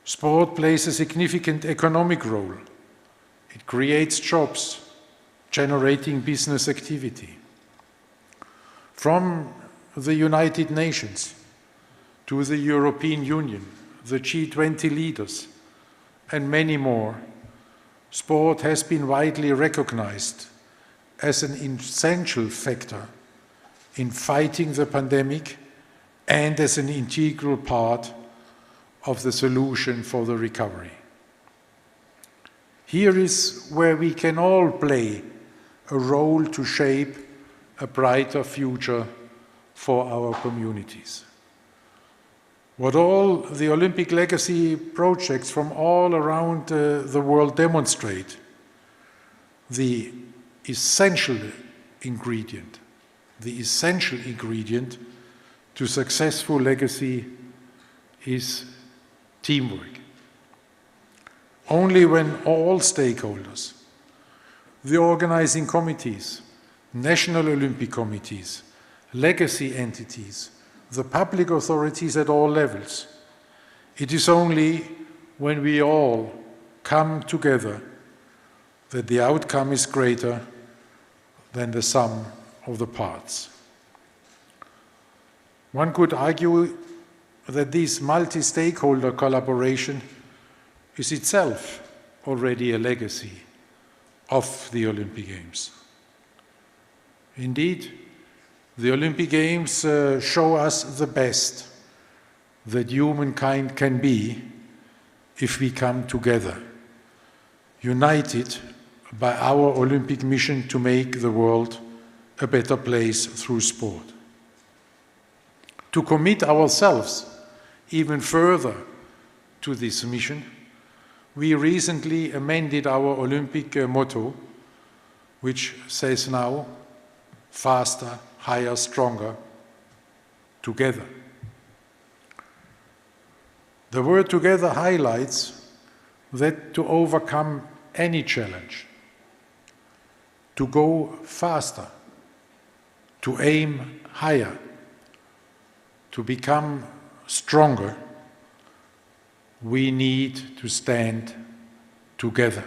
Sport plays a significant economic role. It creates jobs, generating business activity. From the United Nations to the European Union, the G20 leaders, and many more, sport has been widely recognized as an essential factor in fighting the pandemic and as an integral part of the solution for the recovery. Here is where we can all play a role to shape a brighter future for our communities. What all the Olympic legacy projects from all around the world demonstrate, the essential ingredient to successful legacy is teamwork. Only when all stakeholders, the organizing committees, national Olympic committees, legacy entities, the public authorities at all levels, it is only when we all come together that the outcome is greater than the sum of the parts. One could argue that this multi-stakeholder collaboration is itself already a legacy of the Olympic Games. Indeed, the Olympic Games show us the best that humankind can be if we come together, united by our Olympic mission to make the world a better place through sport. To commit ourselves even further to this mission, we recently amended our Olympic motto, which says now, faster, higher, stronger, together. The word together highlights that to overcome any challenge, to go faster, to aim higher, to become stronger, we need to stand together.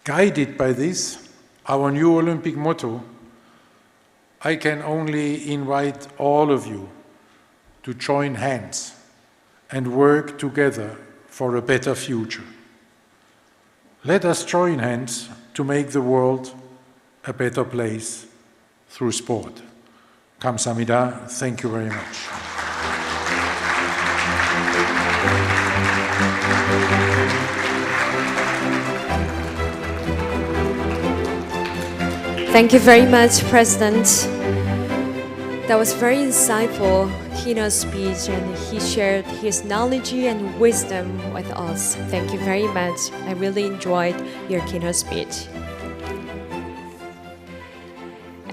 Guided by this, our new Olympic motto, I can only invite all of you to join hands and work together for a better future. Let us join hands to make the world a better place through sport. 감사합니다. Thank you very much. Thank you very much, President. That was very insightful keynote speech, and he shared his knowledge and wisdom with us. Thank you very much. I really enjoyed your keynote speech.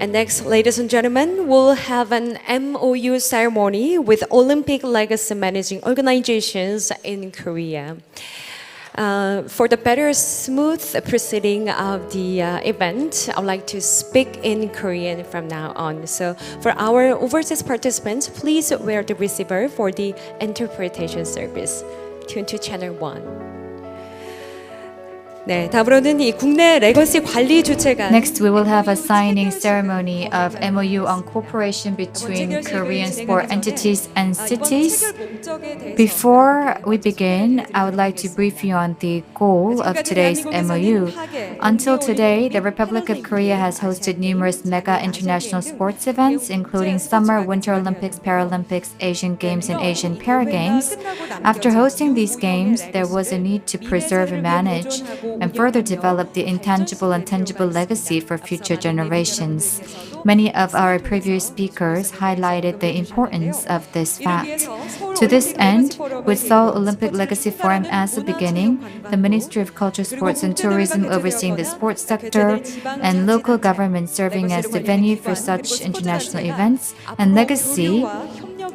And next, ladies and gentlemen, we'll have an MOU ceremony with Olympic legacy managing organizations in Korea. For the better smooth proceeding of the event, I would like to speak in Korean from now on. So for our overseas participants, please wear the receiver for the interpretation service. Tune to channel 1. 네, 다음으로는 이 국내 레거시 관리 주체가 Next, we will have a signing ceremony of MOU on cooperation between Korean sport entities and cities. Before we begin, I would like to brief you on the goal of today's MOU. Until today, the Republic of Korea has hosted numerous mega international sports events, including Summer, Winter Olympics, Paralympics, Asian Games, and Asian Para Games. After hosting these games, there was a need to preserve and manage and further develop the intangible and tangible legacy for future generations. Many of our previous speakers highlighted the importance of this fact. To this end, with Seoul Olympic Legacy Forum as a beginning, the Ministry of Culture, Sports and Tourism overseeing the sports sector, and local government serving as the venue for such international events, and legacy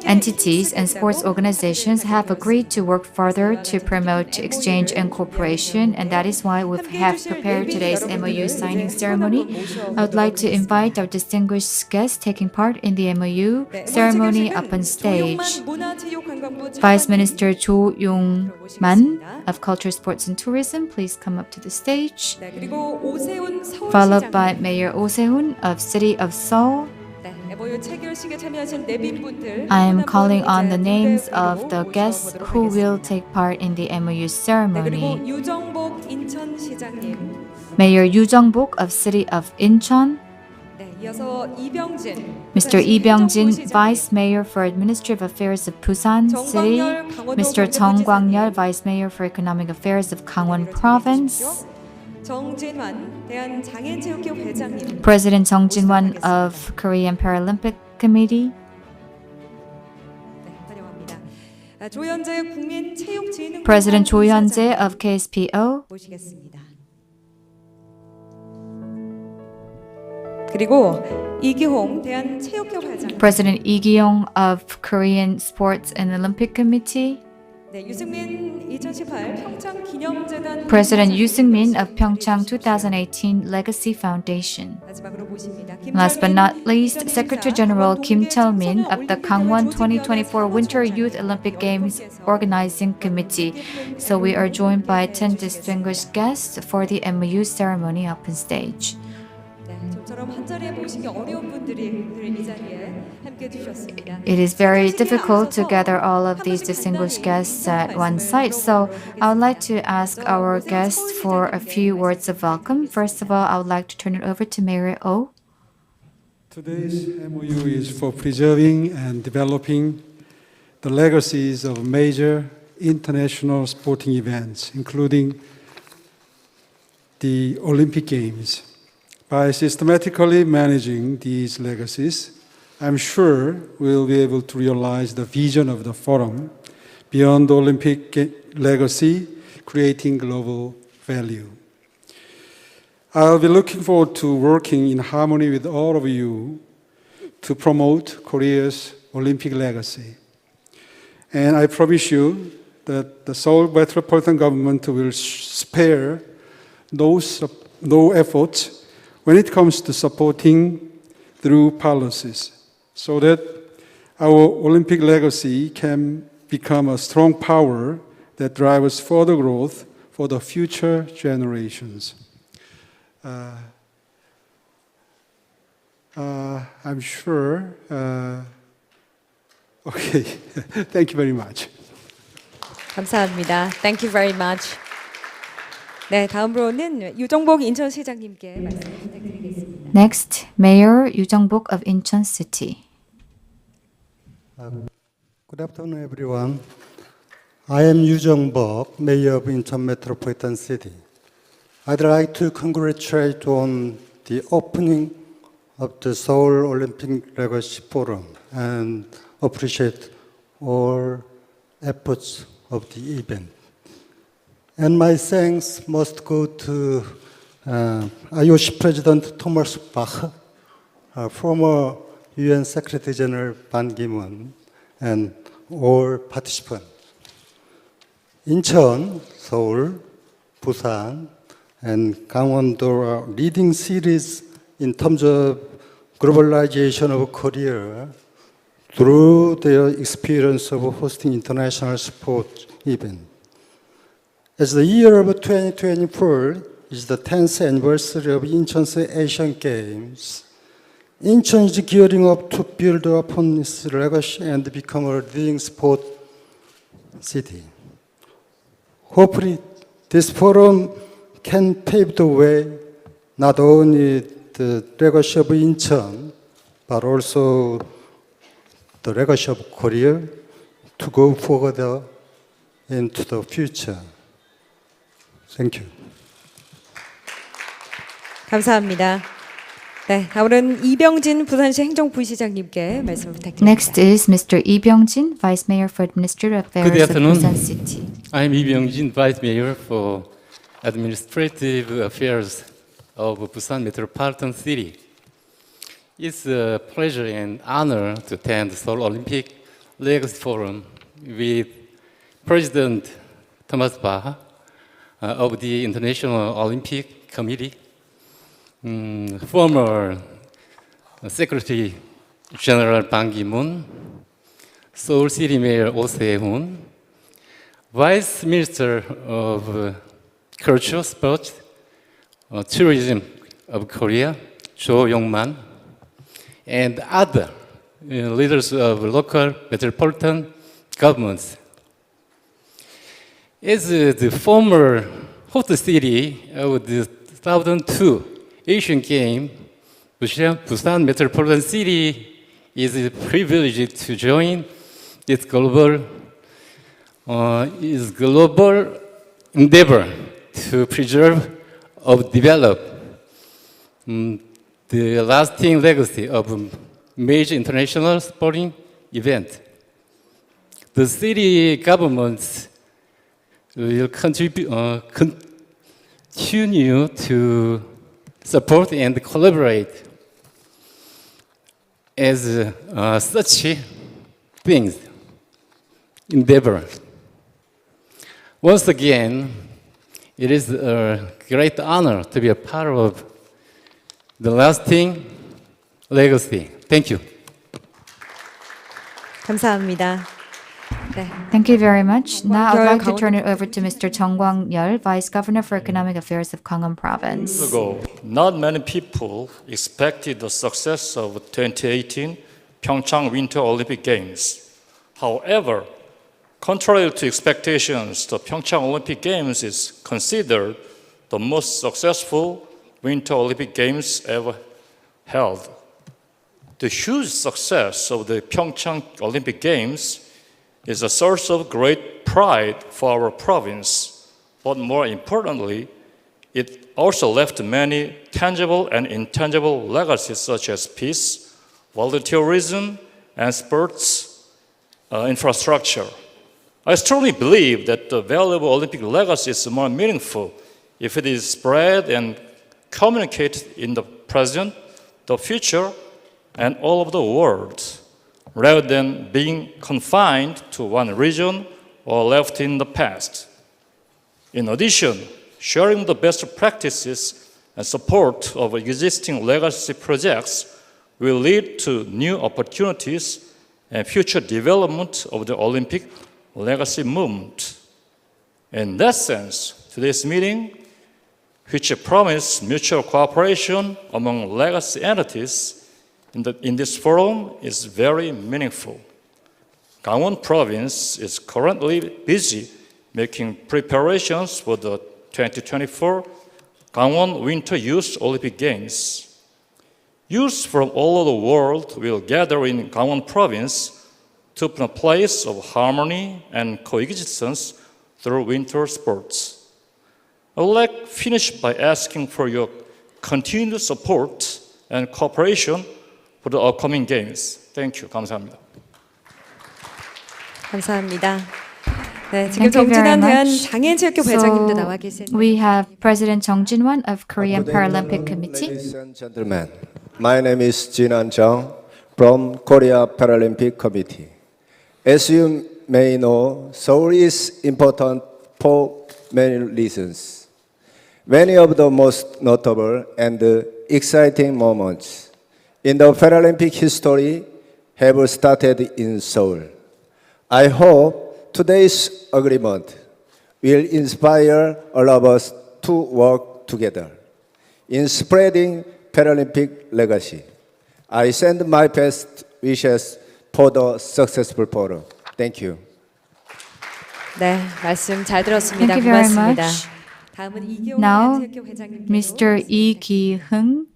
entities and sports organizations have agreed to work further to promote exchange and cooperation, and that is why we have prepared today's MOU signing ceremony. I would like to invite our distinguished guests taking part in the MOU ceremony up on stage. Vice Minister Cho Yong-man of Culture, Sports and Tourism, please come up to the stage. Followed by Mayor Oh Se-hoon of City of Seoul. I am calling on the names of the guests who will take part in the MOU ceremony. Mayor Yoo Jung-bok of City of Incheon. Mr. Lee Byung-jin, Vice Mayor for Administrative Affairs of Busan City. Mr. Jung Kwang-yeol, Vice Mayor for Economic Affairs of Gangwon Province. President Jung Jin-wan of Korean Paralympic Committee. President Cho Hyun-jae of KSPO. 그리고 이기홍 대한체육협회장. President Lee Gi-yong of Korean Sports and Olympic Committee. 네, 유승민 2018 평창 기념재단. President Yoo Seung-min of Pyeongchang 2018 Legacy Foundation. 마지막으로 보십니다. Last but not least, Secretary General Kim Chul-min of the Gangwon 2024 Winter Youth Olympic Games Organizing Committee. So we are joined by 10 distinguished guests for the MOU ceremony up on stage. 네, 좀처럼 한 자리에 모시기 어려운 분들이 오늘 이 자리에 함께 해주셨습니다. It is very difficult to gather all of these distinguished guests at one site, so I would like to ask our guests for a few words of welcome. First of all, I would like to turn it over to Mayor Oh. Today's MOU is for preserving and developing the legacies of major international sporting events, including the Olympic Games. By systematically managing these legacies, I'm sure we'll be able to realize the vision of the forum beyond the Olympic legacy, creating global value. I'll be looking forward to working in harmony with all of you to promote Korea's Olympic legacy. And I promise you that the Seoul Metropolitan Government will spare no efforts when it comes to supporting through policies, so that our Olympic legacy can become a strong power that drives further growth for the future generations. I'm sure. Okay, thank you very much. 감사합니다. Thank you very much. 네, 다음으로는 유정복 인천시장님께 말씀 부탁드리겠습니다. Next, Mayor Yoo Jung-bok of Incheon City. Good afternoon, everyone. I am Yoo Jung-bok, Mayor of Incheon Metropolitan City. I'd like to congratulate on the opening of the Seoul Olympic Legacy Forum and appreciate all efforts of the event. And my thanks must go to IOC President Thomas Bach, former UN Secretary General Ban Ki-moon, and all participants. Incheon, Seoul, Busan, and Gangwon-do are leading cities in terms of globalization of Korea through their experience of hosting international sports events. As the year of 2024 is the 10th anniversary of Incheon's Asian Games, Incheon is gearing up to build upon its legacy and become a leading sport city. Hopefully, this forum can pave the way not only the legacy of Incheon, but also the legacy of Korea to go further into the future. Thank you. 감사합니다. 네, 다음은 이병진 부산시 행정부시장님께 말씀 부탁드립니다. Next is Mr. Lee Byung-jin, Vice Mayor for Administrative Affairs Good of afternoon. Busan City. I'm Lee Byung-jin, Vice Mayor for Administrative Affairs of Busan Metropolitan City. It's a pleasure and honor to attend the Seoul Olympic Legacy Forum with President Thomas Bach of the International Olympic Committee, former Secretary General Ban Ki-moon, Seoul City Mayor Oh Se-hoon, Vice Minister of Culture, Sports, Tourism of Korea, Cho Yong-man, and other leaders of local metropolitan governments. As the former host city of the 2002 Asian Games, Busan Metropolitan City is privileged to join this global endeavor to preserve or develop the lasting legacy of a major international sporting event. The city governments will continue to support and collaborate as such things, endeavor. Once again, it is a great honor to be a part of the lasting legacy. Thank you. 감사합니다. 네. Thank you very much. Now I'd like to 강원- turn it over to Mr. Chung Kwang-yeol, Vice Governor for Economic Affairs of Gangwon Province. ago, not many people expected the success of 2018 Pyeongchang Winter Olympic Games. However, contrary to expectations, the Pyeongchang Olympic Games is considered the most successful Winter Olympic Games ever held. The huge success of the Pyeongchang Olympic Games is a source of great pride for our province, but more importantly, it also left many tangible and intangible legacies such as peace, volunteerism, and sports infrastructure. I strongly believe that the valuable Olympic legacy is more meaningful if it is spread and communicated in the present, the future, and all of the world, rather than being confined to one region or left in the past. In addition, sharing the best practices and support of existing legacy projects will lead to new opportunities and future development of the Olympic legacy movement. In that sense, today's meeting, which promises mutual cooperation among legacy entities in this forum, is very meaningful. Gangwon Province is currently busy making preparations for the 2024 Gangwon Winter Youth Olympic Games. Youth from all over the world will gather in Gangwon Province to open a place of harmony and coexistence through winter sports. I would like to finish by asking for your continued support and cooperation for the upcoming games. Thank you. 감사합니다. 감사합니다. 네, 지금 Thank you very 정진환 대한 much. 장애인체육회 회장님도 나와 계세요. We have President Jung Jin-won of Korean Paralympic Committee. Ladies and gentlemen, my name is Jinan Jung from Korea Paralympic Committee. As you may know, Seoul is important for many reasons. Many of the most notable and exciting moments in the Paralympic history have started in Seoul. I hope today's agreement will inspire all of us to work together in spreading Paralympic legacy. I send my best wishes for the successful forum. Thank you. 네, 말씀 잘 들었습니다. Thank you very 고맙습니다. much. 다음은 이기호 Now, 체육회 회장님께서 Mr. Lee Ki-hung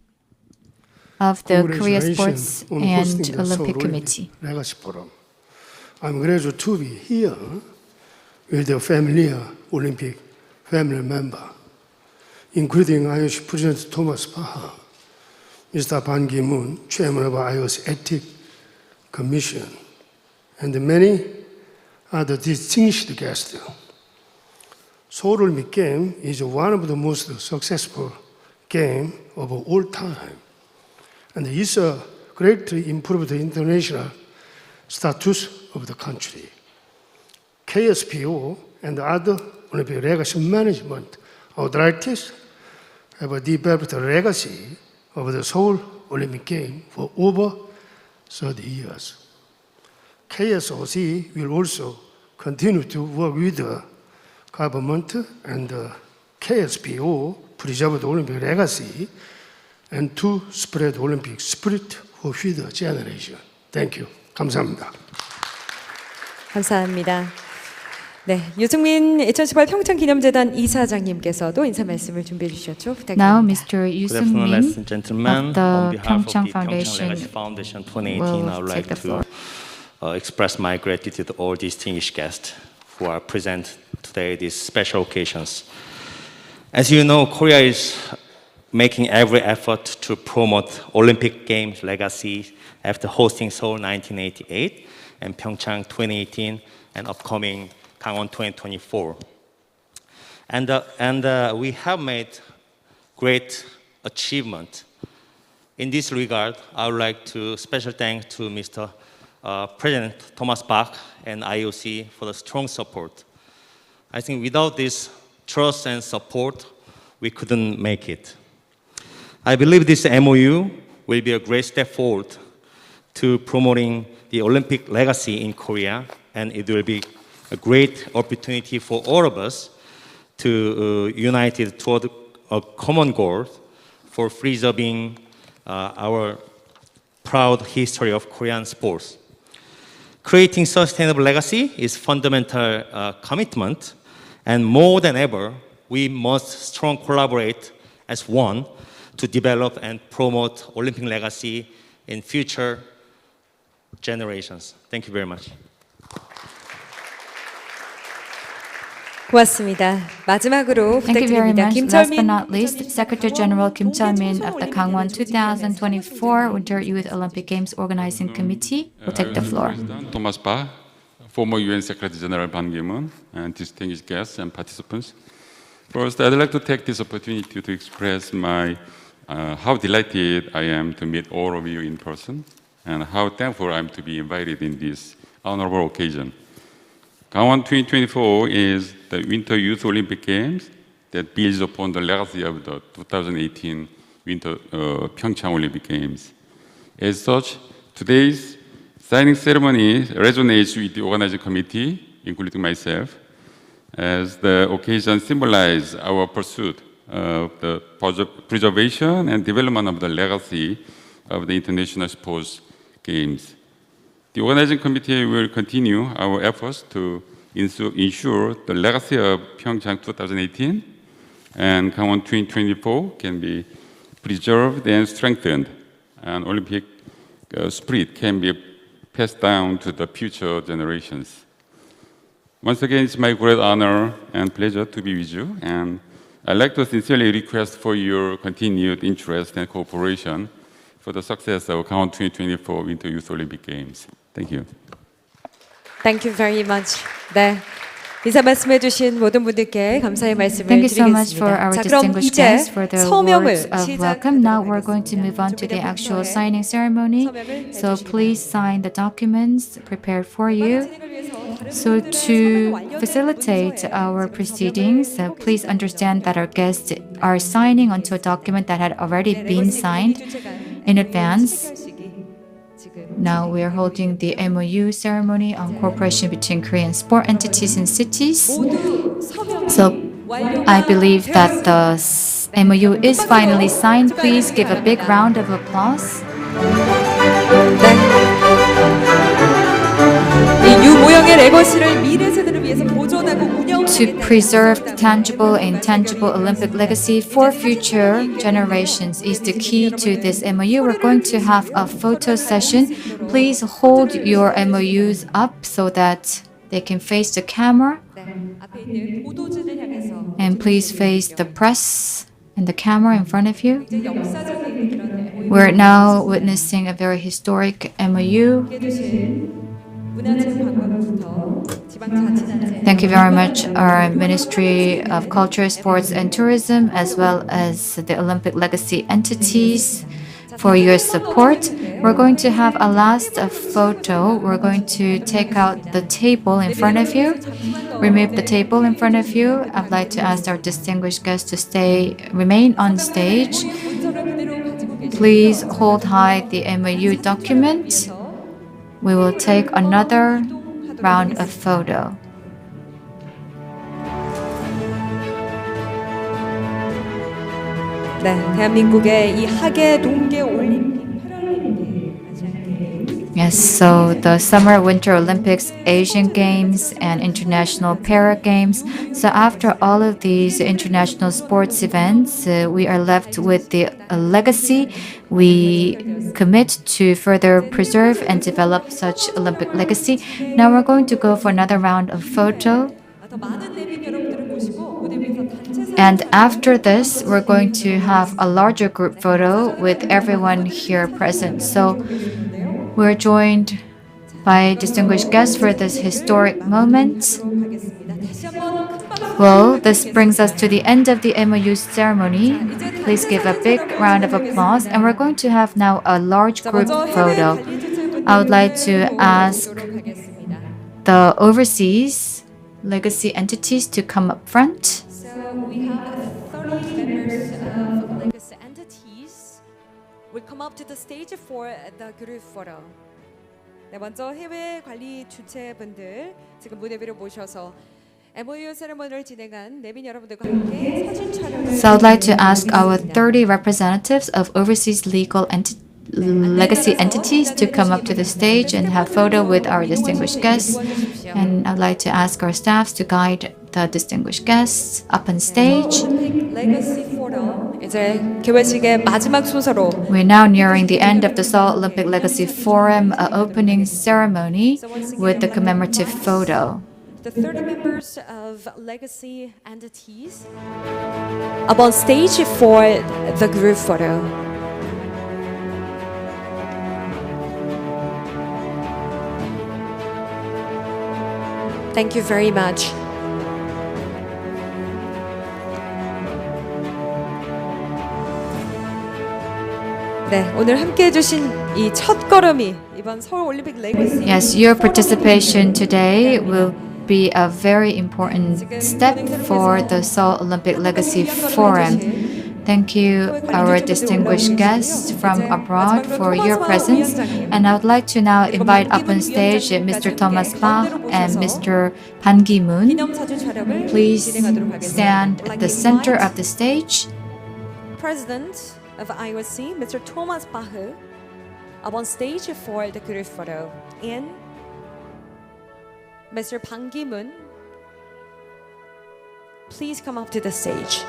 of the Korea Congratulations Sports on and hosting the Olympic Seoul Committee. Legacy Forum. I'm glad to be here with the familiar Olympic family member, including IOC President Thomas Bach, Mr. Ban Ki-moon, Chairman of IOC Ethics Commission, and many other distinguished guests. Seoul Olympic Game is one of the most successful games of all time, and it's a greatly improved the international status of the country. KSPO and other Olympic legacy management authorities have developed a legacy of the Seoul Olympic Game for over 30 years. KSOC will also continue to work with the government and the KSPO preserve the Olympic legacy and to spread Olympic spirit for future generation. Thank you. 감사합니다. 감사합니다. 네, 유승민 2018 평창기념재단 이사장님께서도 인사 말씀을 준비해 주셨죠? Now, 부탁드립니다. Mr. Yu Good afternoon, ladies and Sung-min gentlemen. of the On behalf of the Pyeongchang Pyeongchang Legacy Foundation Foundation 2018, will I would take like the floor. to express my gratitude to all distinguished guests who are present today at these special occasions. As you know, Korea is making every effort to promote Olympic Games legacy after hosting Seoul 1988 and Pyeongchang 2018 and upcoming Gangwon 2024. And we have made great achievement In this regard, I would like to special thank to Mr. President Thomas Bach and IOC for the strong support. I think without this trust and support, we couldn't make it. I believe this MOU will be a great step forward to promoting the Olympic legacy in Korea, and it will be a great opportunity for all of us to unite toward a common goal for preserving our proud history of Korean sports. Creating sustainable legacy is fundamental commitment, and more than ever, we must strongly collaborate as one to develop and promote Olympic legacy in future generations. Thank you very much. 고맙습니다. 마지막으로 Thank you very 부탁드립니다. much. Last but 김철민 not least, Secretary General Kim Chul-min of the Gangwon 2024 Winter Youth Olympic Games Organizing Committee will take the floor. Thomas Bach, former UN Secretary General Ban Ki-moon, and distinguished guests and participants. First, I'd like to take this opportunity to express my how delighted I am to meet all of you in person, and how thankful I am to be invited in this honorable occasion. Gangwon 2024 is the Winter Youth Olympic Games that builds upon the legacy of the 2018 Winter Pyeongchang Olympic Games. As such, today's signing ceremony resonates with the organizing committee, including myself, as the occasion symbolizes our pursuit of the preservation and development of the legacy of the International Sports Games. The organizing committee will continue our efforts to ensure the legacy of Pyeongchang 2018 and Gangwon 2024 can be preserved and strengthened, and Olympic spirit can be passed down to the future generations. Once again, it's my great honor and pleasure to be with you, and I'd like to sincerely request for your continued interest and cooperation for the success of Gangwon 2024 Winter Youth Olympic Games. Thank you. Thank you very much. 네. 인사 말씀해 주신 모든 분들께 감사의 말씀을 Thank you so much for 드리겠습니다. our 자, 그럼 distinguished 이제 guests for their words 서명을 of welcome. Now we're going to move on to the actual signing ceremony. So please sign the documents prepared for you. So to facilitate our proceedings, please understand that our guests are signing onto a document that had already been signed in advance. Now we are holding the MOU ceremony on cooperation between Korean sport entities and cities. So I believe that the MOU is finally signed. Please give a big round of applause. 이 유모형의 레거시를 미래 세대를 위해서 보존하고 운영하는 To preserve the tangible and intangible Olympic legacy for future generations is the key to this MOU. We're going to have a photo session. Please hold your MOUs up so that they can face the camera. And please face the press and the camera in front of you. We're now witnessing a very historic MOU. Thank you very much, our Ministry of Culture, Sports and Tourism, as well as the Olympic legacy entities for your support. We're going to have a last photo. We're going to take out the table in front of you. Remove the table in front of you. I'd like to ask our distinguished guests to remain on stage. Please hold high the MOU document. We will take another round of photo. 네, 대한민국의 이 하계 동계 올림픽 Yes, so the Summer Winter Olympics, Asian Games, and International Para Games. So after all of these international sports events, we are left with the legacy. We commit to further preserve and develop such Olympic legacy. Now we're going to go for another round of photo. And after this, we're going to have a larger group photo with everyone here present. So we're joined by distinguished guests for this historic moment. Well, this brings us to the end of the MOU ceremony. Please give a big round of applause. And we're going to have now a large group photo. I would like to ask the overseas legacy entities to come up front. So we have 30 members of legacy entities will come up to the stage for the group photo. 네, 먼저 해외 관리 주체분들 지금 무대 위로 모셔서 MOU 세레머니를 진행한 내빈 여러분들과 함께 사진 촬영을. So I would like to ask our 30 representatives of overseas legacy entities to come up to the stage and have photo with our distinguished guests. And I'd like to ask our staffs to guide the distinguished guests up on stage. 레거시 포럼 이제 개회식의 마지막 순서로. We're now nearing the end of the Seoul Olympic Legacy Forum opening ceremony with the commemorative photo. The 30 members of legacy entities up on stage for the group photo. Thank you very much. 네, 오늘 함께 해주신 이 첫걸음이 이번 서울 올림픽 레거시. Yes, your participation today will be a very important step for the Seoul Olympic Legacy Forum. Thank you, our distinguished guests from abroad, for your presence. And I would like to now invite up on stage Mr. Thomas Bach and Mr. Pan Gi-moon. Please stand at the center of the stage. President of IOC, Mr. Thomas Bach, up on stage for the group photo, and Mr. Pan Gi-moon, please come up to the stage.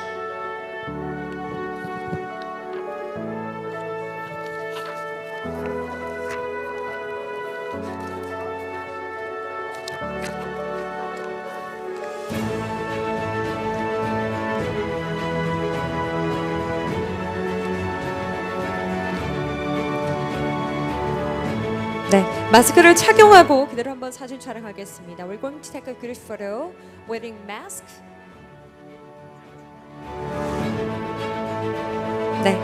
네, 마스크를 착용하고 그대로 한번 사진 촬영하겠습니다. We're going to take a group photo wearing mask. 네,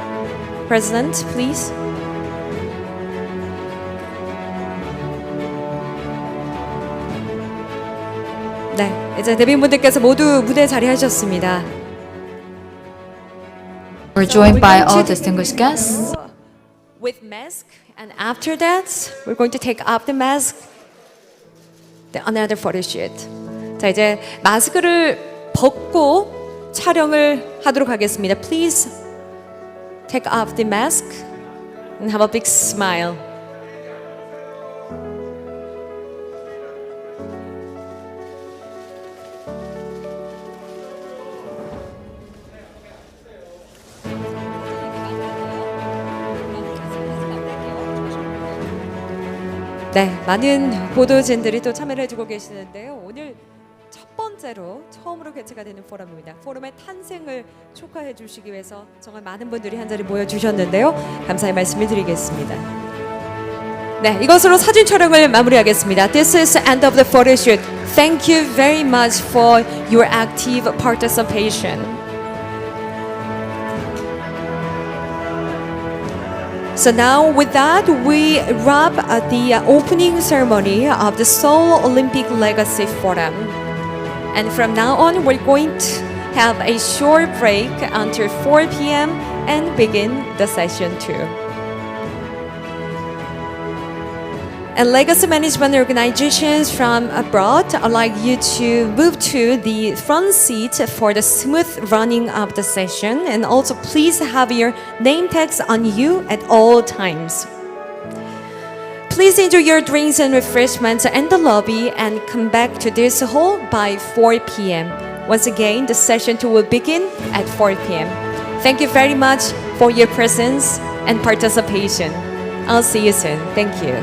President, please. 네, 이제 내빈분들께서 모두 무대 자리하셨습니다. We're joined by all distinguished guests. With mask, and after that, we're going to take off the mask. Another photo shoot. 자, 이제 마스크를 벗고 촬영을 하도록 하겠습니다. Please take off the mask and have a big smile. 네, 많은 보도진들이 또 참여를 해주고 계시는데요. 오늘 첫 번째로 처음으로 개최가 되는 포럼입니다. 포럼의 탄생을 축하해 주시기 위해서 정말 많은 분들이 한자리 모여주셨는데요. 감사의 말씀을 드리겠습니다. 네, 이것으로 사진 촬영을 마무리하겠습니다. This is the end of the photo shoot. Thank you very much for your active participation. So now with that, we wrap the opening ceremony of the Seoul Olympic Legacy Forum. And from now on, we're going to have a short break until 4 p.m. and begin the session 2. And legacy management organizations from abroad, I'd like you to move to the front seat for the smooth running of the session. And also please have your name tags on you at all times. Please enjoy your drinks and refreshments in the lobby and come back to this hall by 4 p.m. Once again, the session 2 will begin at 4 p.m. Thank you very much for your presence and participation. I'll see you soon. Thank you.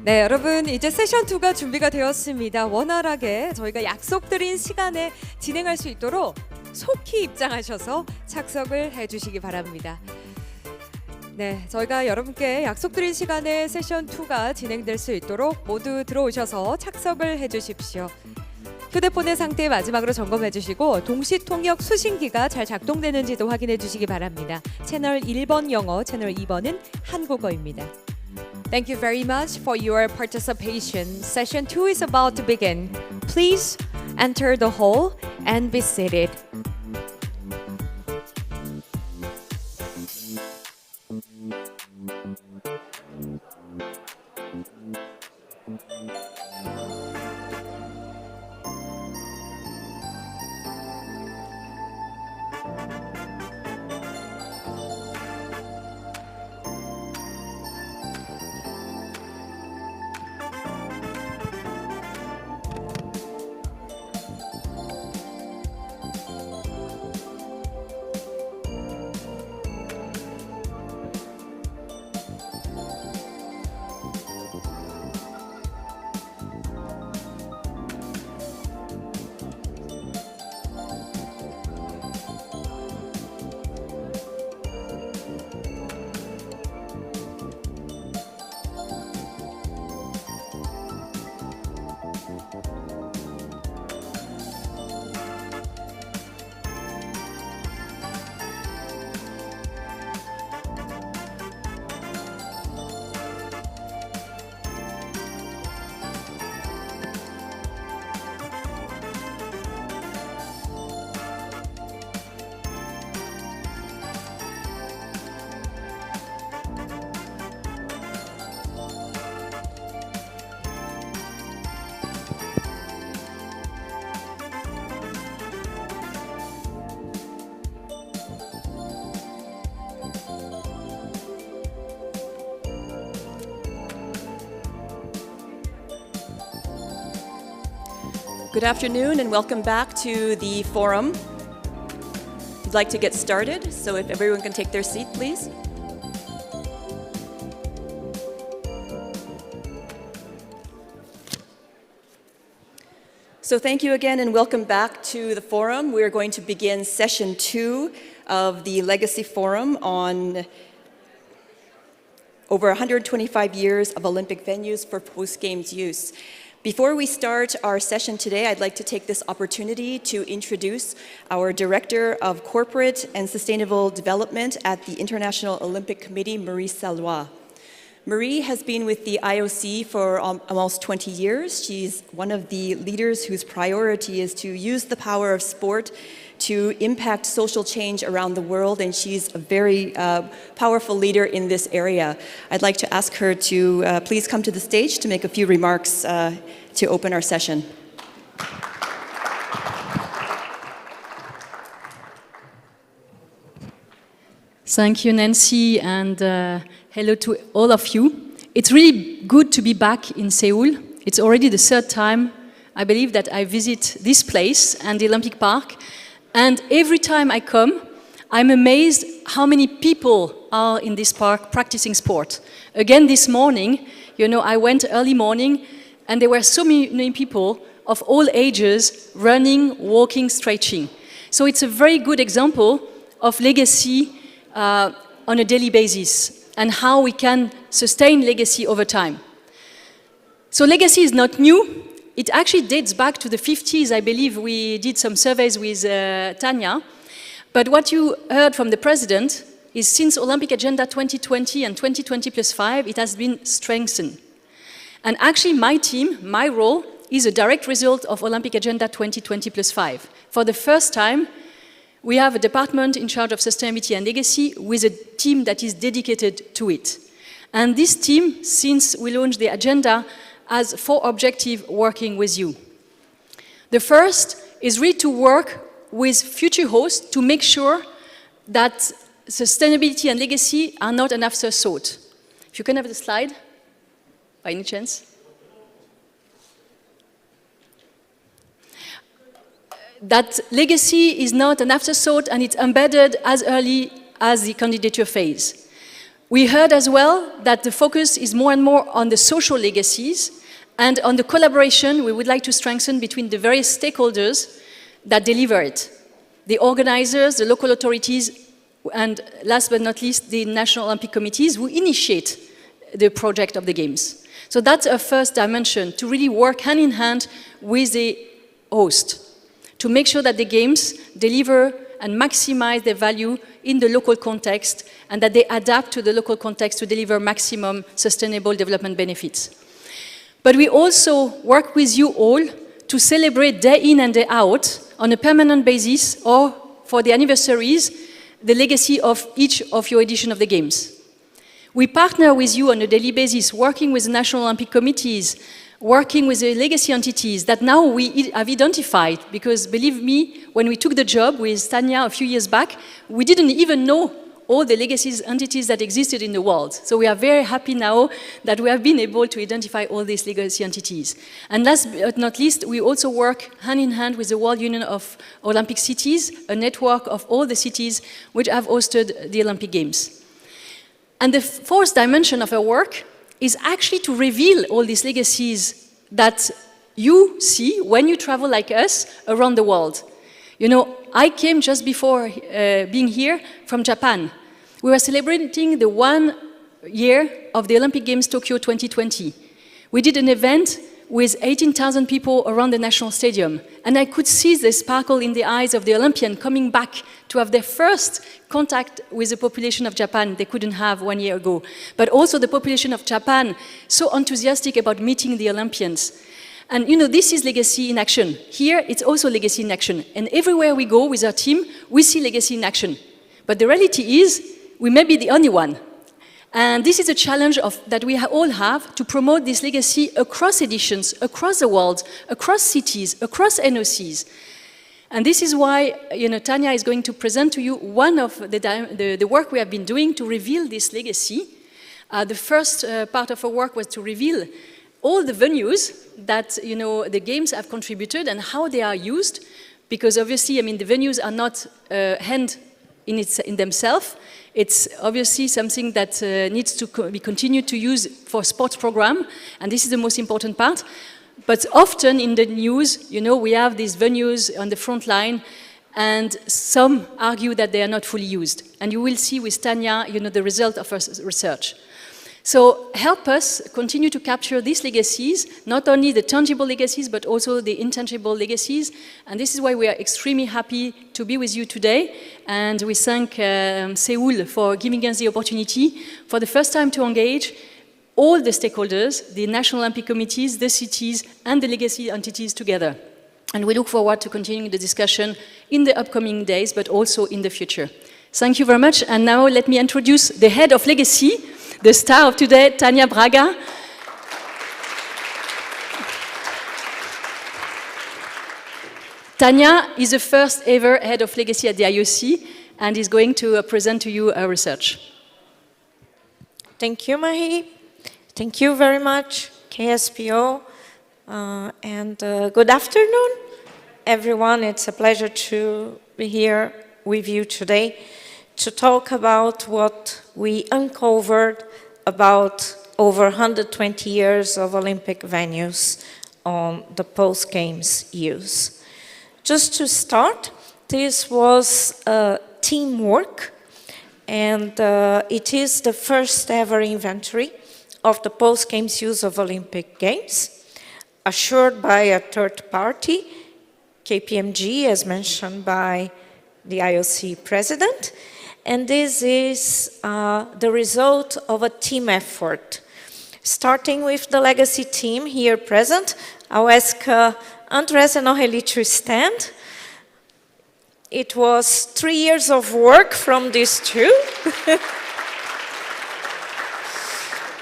네, 여러분 이제 세션 2가 준비가 되었습니다. 원활하게 저희가 약속드린 시간에 진행할 수 있도록 속히 입장하셔서 착석을 해주시기 바랍니다. 네, 저희가 여러분께 약속드린 시간에 세션 2가 진행될 수 있도록 모두 들어오셔서 착석을 해주십시오. 휴대폰의 상태 마지막으로 점검해 주시고 동시 통역 수신기가 잘 작동되는지도 확인해 주시기 바랍니다. 채널 1번 영어, 채널 2번은 한국어입니다. Thank you very much for your participation. Session 2 is about to begin. Please enter the hall and be seated. Good afternoon and welcome back to the forum. We'd like to get started, so if everyone can take their seat, please. So thank you again and welcome back to the forum. We're going to begin session 2 of the Legacy Forum on over 125 years of Olympic venues for post-Games use. Before we start our session today, I'd like to take this opportunity to introduce our Director of Corporate and Sustainable Development at the International Olympic Committee, Marie Salois. Marie has been with the IOC for almost 20 years. She's one of the leaders whose priority is to use the power of sport to impact social change around the world, and she's a very powerful leader in this area. I'd like to ask her to please come to the stage to make a few remarks to open our session. Thank you, Nancy, and hello to all of you. It's really good to be back in Seoul. It's already the third time, I believe, that I visit this place and the Olympic Park. And every time I come, I'm amazed how many people are in this park practicing sport. Again, this morning, I went early morning, and there were so many people of all ages running, walking, stretching. So it's a very good example of legacy on a daily basis and how we can sustain legacy over time. So legacy is not new. It actually dates back to the 50s. I believe we did some surveys with Tanya. But what you heard from the president is since Olympic Agenda 2020 and 2020 plus 5, it has been strengthened. And actually my team, my role, is a direct result of Olympic Agenda 2020 plus 5. For the first time, we have a department in charge of sustainability and legacy with a team that is dedicated to it. And this team, since we launched the agenda, has 4 objectives working with you. The first is really to work with future hosts to make sure that sustainability and legacy are not an afterthought. If you can have the slide, by any chance. That legacy is not an afterthought and it's embedded as early as the candidature phase. We heard as well that the focus is more and more on the social legacies and on the collaboration we would like to strengthen between the various stakeholders that deliver it. The organizers, the local authorities, and last but not least, the National Olympic Committees who initiate the project of the Games. So that's a first dimension, to really work hand in hand with the host, to make sure that the Games deliver and maximize their value in the local context and that they adapt to the local context to deliver maximum sustainable development benefits. But we also work with you all to celebrate day in and day out on a permanent basis or for the anniversaries, the legacy of each of your edition of the Games. We partner with you on a daily basis, working with the National Olympic Committees, working with the legacy entities that now we have identified, because believe me, when we took the job with Tanya a few years back, we didn't even know all the legacy entities that existed in the world. So we are very happy now that we have been able to identify all these legacy entities. And last but not least, we also work hand in hand with the World Union of Olympic Cities, a network of all the cities which have hosted the Olympic Games. And the fourth dimension of our work is actually to reveal all these legacies that you see when you travel like us around the world. You know, I came just before being here from Japan. We were celebrating the 1 year of the Olympic Games Tokyo 2020. We did an event with 18,000 people around the National Stadium. And I could see the sparkle in the eyes of the Olympians coming back to have their first contact with the population of Japan they couldn't have 1 year ago. But also the population of Japan, so enthusiastic about meeting the Olympians. And you know, this is legacy in action. Here, it's also legacy in action. And everywhere we go with our team, we see legacy in action. But the reality is, we may be the only one. And this is a challenge that we all have to promote this legacy across editions, across the world, across cities, across NOCs. And this is why, you know, Tanya is going to present to you one of the work we have been doing to reveal this legacy. The first part of our work was to reveal all the venues that, you know, the Games have contributed and how they are used, because obviously, I mean, the venues are not hand in themselves. It's obviously something that needs to be continued to use for sports program, and this is the most important part. But often in the news, you know, we have these venues on the front line, and some argue that they are not fully used. And you will see with Tanya, you know, the result of our research. So help us continue to capture these legacies, not only the tangible legacies, but also the intangible legacies. And this is why we are extremely happy to be with you today. And we thank Seoul for giving us the opportunity for the first time to engage all the stakeholders, the National Olympic Committees, the cities, and the legacy entities together. And we look forward to continuing the discussion in the upcoming days, but also in the future. Thank you very much. And now let me introduce the head of legacy, the star of today, Tanya Braga. Tanya is the first ever head of legacy at the IOC and is going to present to you her research. Thank you, Marie. Thank you very much, KSPO. And good afternoon, everyone. It's a pleasure to be here with you today to talk about what we uncovered about over 120 years of Olympic venues on the post-Games use. Just to start, this was teamwork, and it is the first ever inventory of the post-Games use of Olympic Games, assured by a third party, KPMG, as mentioned by the IOC president. And this is the result of a team effort. Starting with the legacy team here present, I'll ask Andres and Aurélie to stand. It was 3 years of work from these two.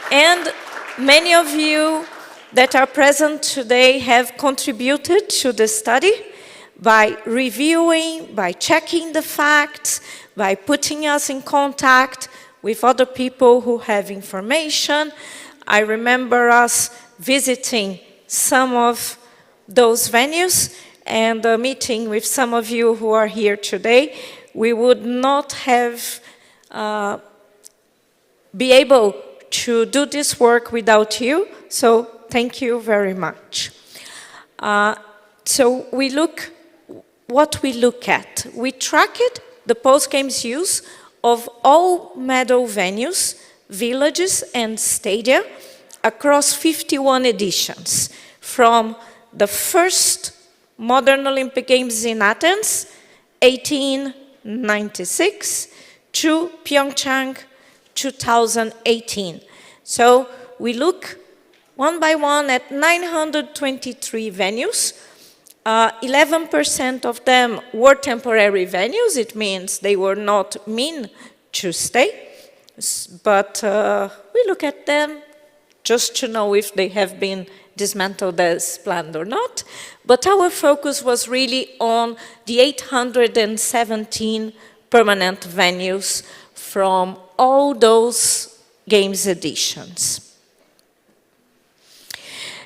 And many of you that are present today have contributed to the study by reviewing, by checking the facts, by putting us in contact with other people who have information. I remember us visiting some of those venues and meeting with some of you who are here today. We would not have be able to do this work without you, so thank you very much. So what we look at. We tracked the post-games use of all medal venues, villages and stadia across 51 editions, from the first modern Olympic Games in Athens, 1896, to Pyeongchang, 2018. So we look one by one at 923 venues. 11% of them were temporary venues. It means they were not meant to stay. But we look at them just to know if they have been dismantled as planned or not. But our focus was really on the 817 permanent venues from all those games editions.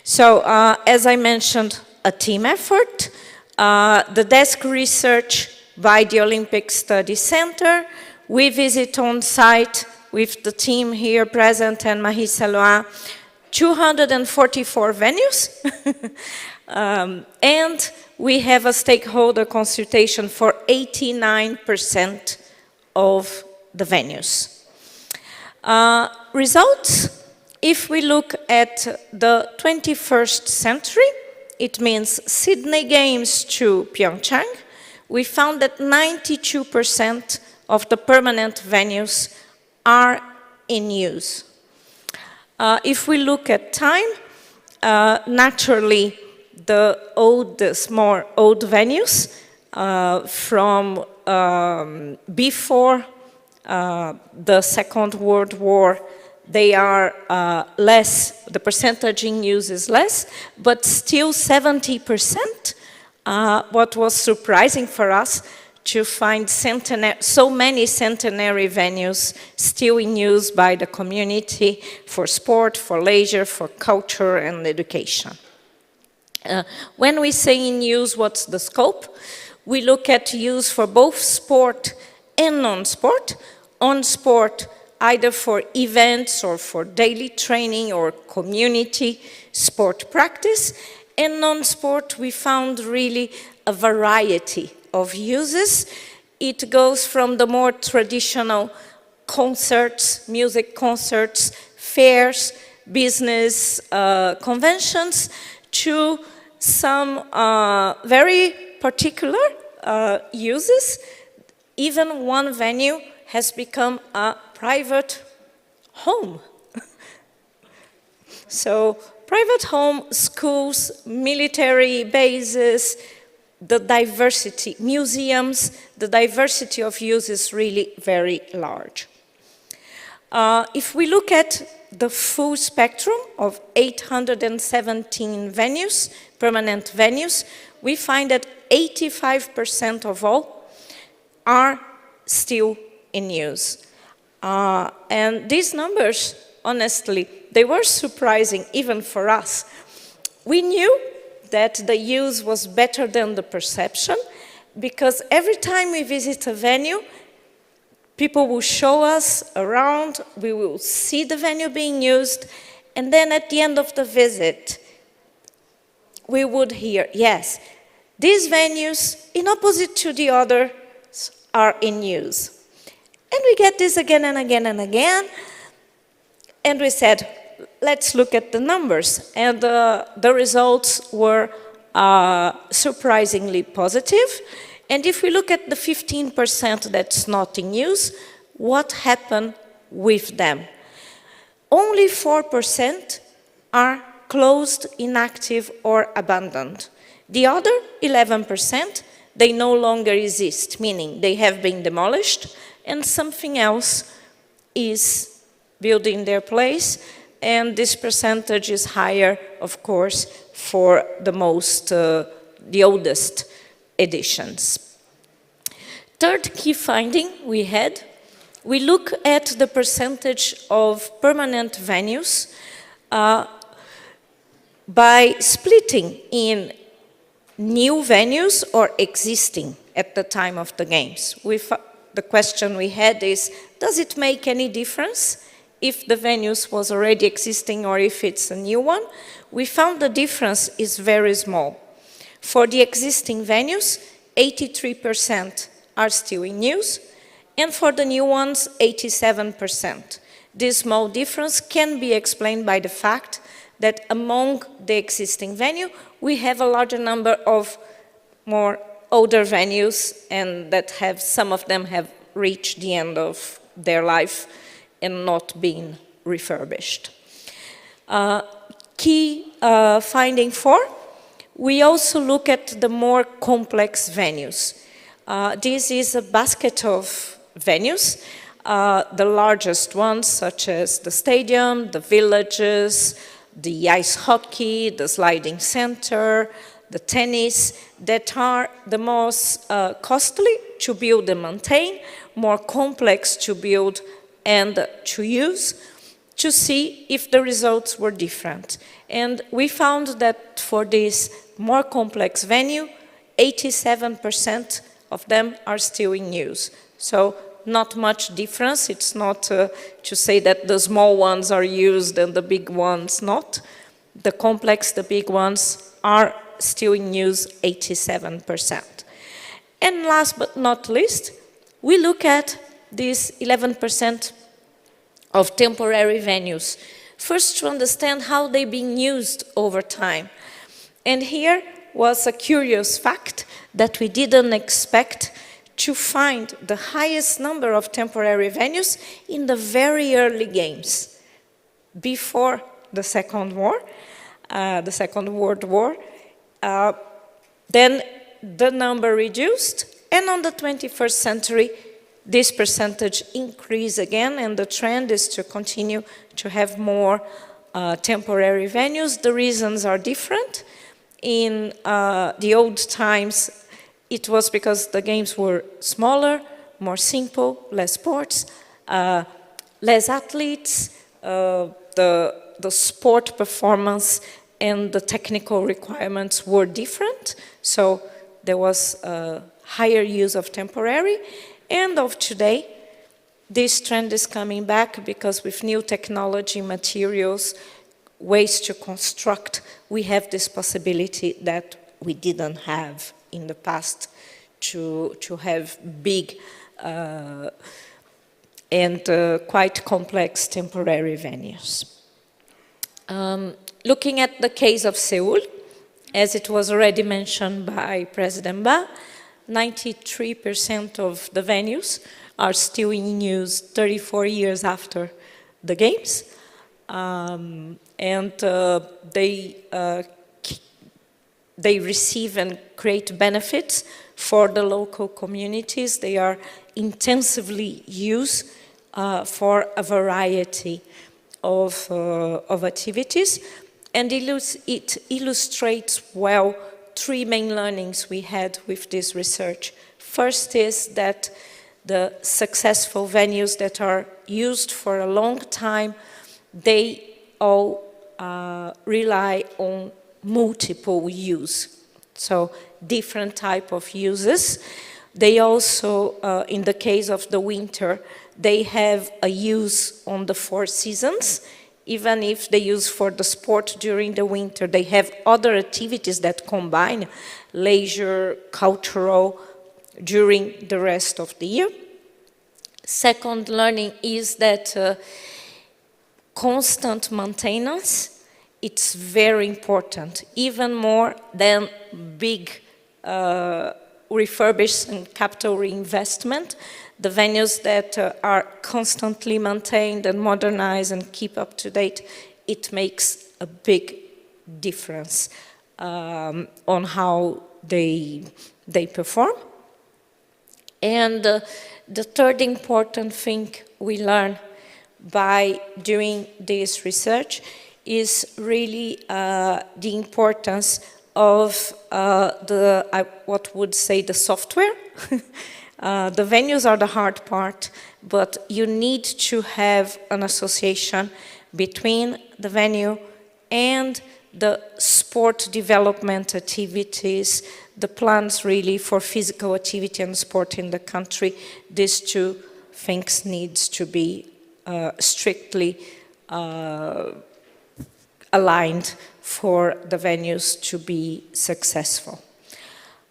So, as I mentioned, a team effort, the desk research by the Olympic Study Center. We visit on site with the team here present and Marie Salois, 244 venues. And we have a stakeholder consultation for 89% of the venues. Results, if we look at the 21st century, it means Sydney Games to Pyeongchang, we found that 92% of the permanent venues are in use. If we look at time, naturally the more old venues from before the Second World War, they are less, the percentage in use is less, but still 70%. What was surprising for us to find so many centenary venues still in use by the community for sport, for leisure, for culture and education. When we say in use, what's the scope? We look at use for both sport and non-sport. On sport, either for events or for daily training or community sport practice. And non-sport, we found really a variety of uses. It goes from the more traditional concerts, music concerts, fairs, business conventions, to some very particular uses. Even one venue has become a private home. So private home, schools, military bases, the diversity, museums, the diversity of use is really very large. If we look at the full spectrum of 817 venues, permanent venues, we find that 85% of all are still in use. And these numbers, honestly, they were surprising even for us. We knew that the use was better than the perception, because every time we visit a venue, people will show us around, we will see the venue being used, and then at the end of the visit, we would hear, yes, these venues, in opposite to the others, are in use. And we get this again and again and again, and we said, let's look at the numbers. And the results were surprisingly positive. And if we look at the 15% that's not in use, what happened with them? Only 4% are closed, inactive, or abandoned. The other 11%, they no longer exist, meaning they have been demolished and something else is building their place. And this percentage is higher, of course, for the oldest editions. Third key finding we had, we look at the percentage of permanent venues by splitting in new venues or existing at the time of the games. The question we had is, does it make any difference if the venues was already existing or if it's a new one, we found the difference is very small. For the existing venues, 83% are still in use, and for the new ones, 87%. This small difference can be explained by the fact that among the existing venue, we have a larger number of more older venues, and that some of them have reached the end of their life and not been refurbished. Key finding 4, we also look at the more complex venues. This is a basket of venues, the largest ones such as the stadium, the villages, the ice hockey, the sliding center, the tennis, that are the most costly to build and maintain, more complex to build and to use, to see if the results were different. And we found that for this more complex venue, 87% of them are still in use. So not much difference. It's not to say that the small ones are used and the big ones not. The complex, the big ones are still in use, 87%. And last but not least, we look at these 11% of temporary venues. First, to understand how they've been used over time. And here was a curious fact that we didn't expect, to find the highest number of temporary venues in the very early games, before the Second War, the Second World War. Then the number reduced, and on the 21st century, this percentage increased again, and the trend is to continue to have more temporary venues. The reasons are different. In the old times, it was because the games were smaller, more simple, less sports, less athletes, the sport performance and the technical requirements were different, so there was a higher use of temporary. And of today, this trend is coming back because with new technology, materials, ways to construct, we have this possibility that we didn't have in the past to have big and quite complex temporary venues. Looking at the case of Seoul, as it was already mentioned by President Ba, 93% of the venues are still in use 34 years after the games. And they receive and create benefits for the local communities. They are intensively used for a variety of activities. And it illustrates well 3 main learnings we had with this research. First is that the successful venues that are used for a long time, they all rely on multiple use, so different type of uses. They also, in the case of the winter, they have a use on the 4 seasons. Even if they use for the sport during the winter, they have other activities that combine leisure, cultural, during the rest of the year. Second learning is that constant maintenance, it's very important, even more than big refurbish and capital reinvestment. The venues that are constantly maintained and modernized and keep up to date, it makes a big difference on how they perform. And the third important thing we learn by doing this research is really the importance of what would say the software. The venues are the hard part, but you need to have an association between the venue and the sport development activities, the plans really for physical activity and sport in the country. These 2 things needs to be strictly aligned for the venues to be successful.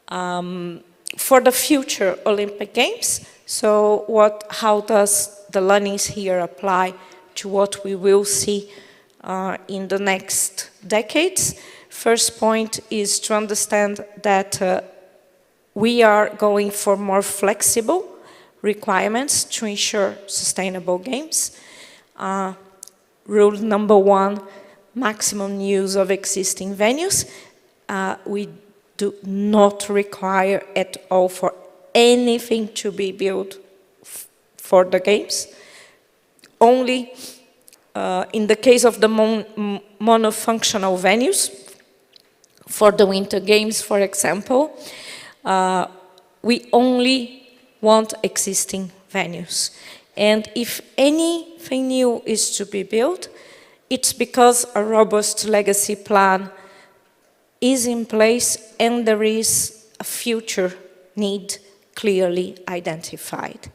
For the future Olympic Games, so how does the learnings here apply to what we will see in the next decades? First point is to understand that we are going for more flexible requirements to ensure sustainable games. Rule number one, maximum use of existing venues. We do not require at all for anything to be built for the games. Only in the case of the monofunctional venues, for the Winter Games, for example, we only want existing venues. And if anything new is to be built, it's because a robust legacy plan is in place and there is a future need clearly identified.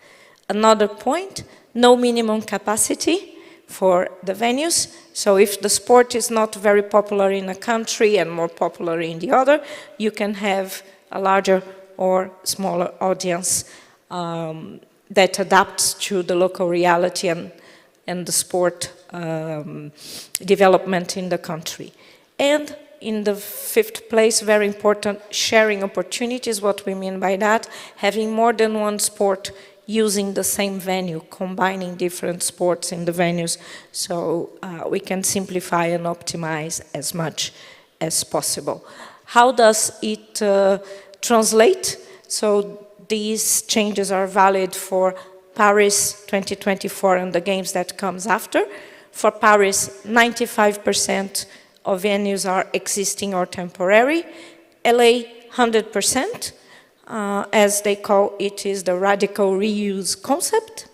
Another point, no minimum capacity for the venues. So if the sport is not very popular in a country and more popular in the other, you can have a larger or smaller audience that adapts to the local reality and the sport development in the country. And in the fifth place, very important, sharing opportunities. What we mean by that, having more than one sport using the same venue, combining different sports in the venues, so we can simplify and optimize as much as possible. How does it translate? So these changes are valid for Paris 2024 and the games that comes after. For Paris, 95% of venues are existing or temporary. LA, 100%. As they call it, is the radical reuse concept.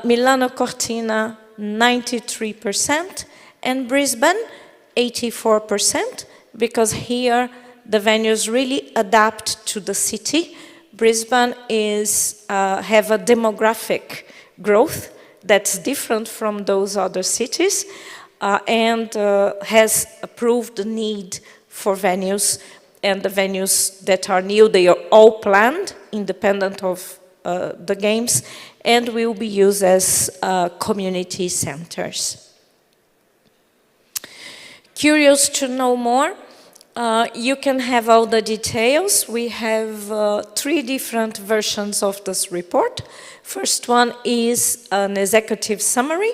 Milano Cortina, 93%. And Brisbane, 84%, because here the venues really adapt to the city. Brisbane have a demographic growth that's different from those other cities and has approved the need for venues. And the venues that are new, they are all planned, independent of the games, and will be used as community centers. Curious to know more? You can have all the details. We have 3 different versions of this report. First one is an executive summary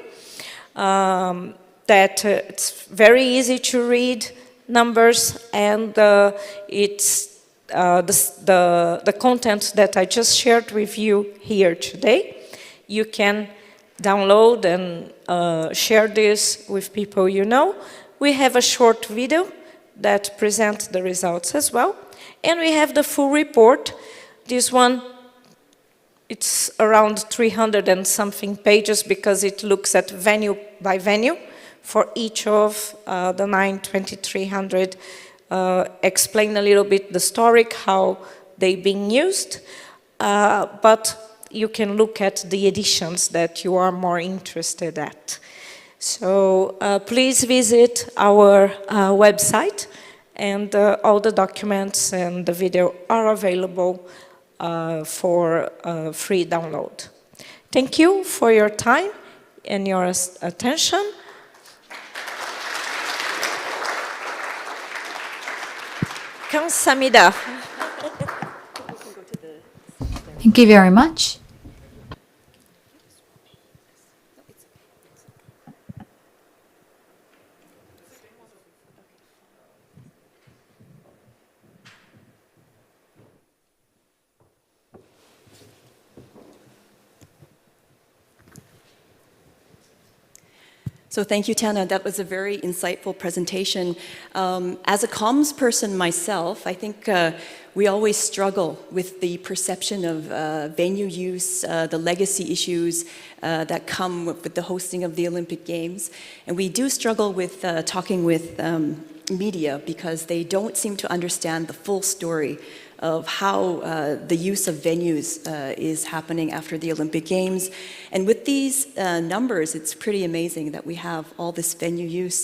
that it's very easy to read, numbers, and it's the content that I just shared with you here today. You can download and share this with people you know. We have a short video that presents the results as well. And we have the full report. This one, it's around 300 and something pages because it looks at venue by venue for each of the 2300, explain a little bit the story, how they've been used, but you can look at the editions that you are more interested at. So please visit our website, and all the documents and the video are available for free download. Thank you for your time and your attention. 감사합니다. Thank you very much. So thank you, Tana. That was a very insightful presentation. As a comms person myself, I think we always struggle with the perception of venue use, the legacy issues that come with the hosting of the Olympic Games. And we do struggle with talking with media because they don't seem to understand the full story of how the use of venues is happening after the Olympic Games. And with these numbers, it's pretty amazing that we have all this venue use.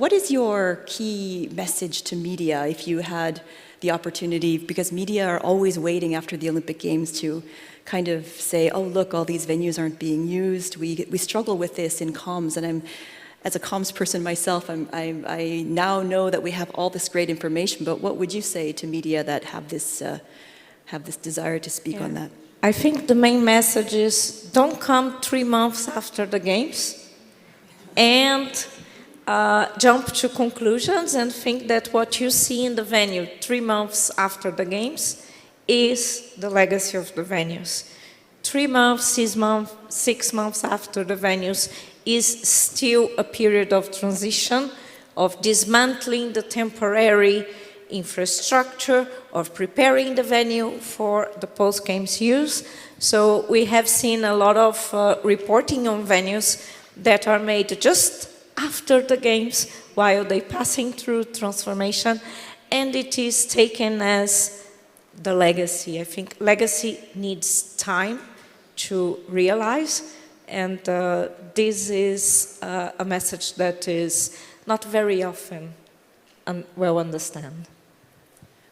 What is your key message to media if you had the opportunity, because media are always waiting after the Olympic Games to kind of say, oh, look, all these venues aren't being used. We struggle with this in comms, and as a comms person myself, I now know that we have all this great information, but what would you say to media that have this desire to speak on that? I think the main message is don't come 3 months after the Games and jump to conclusions and think that what you see in the venue 3 months after the Games is the legacy of the venues. 3 months, 6 months after the venues is still a period of transition, of dismantling the temporary infrastructure, of preparing the venue for the post-Games use. So we have seen a lot of reporting on venues that are made just after the Games, while they're passing through transformation, and it is taken as the legacy. I think legacy needs time to realize, and this is a message that is not very often well understood.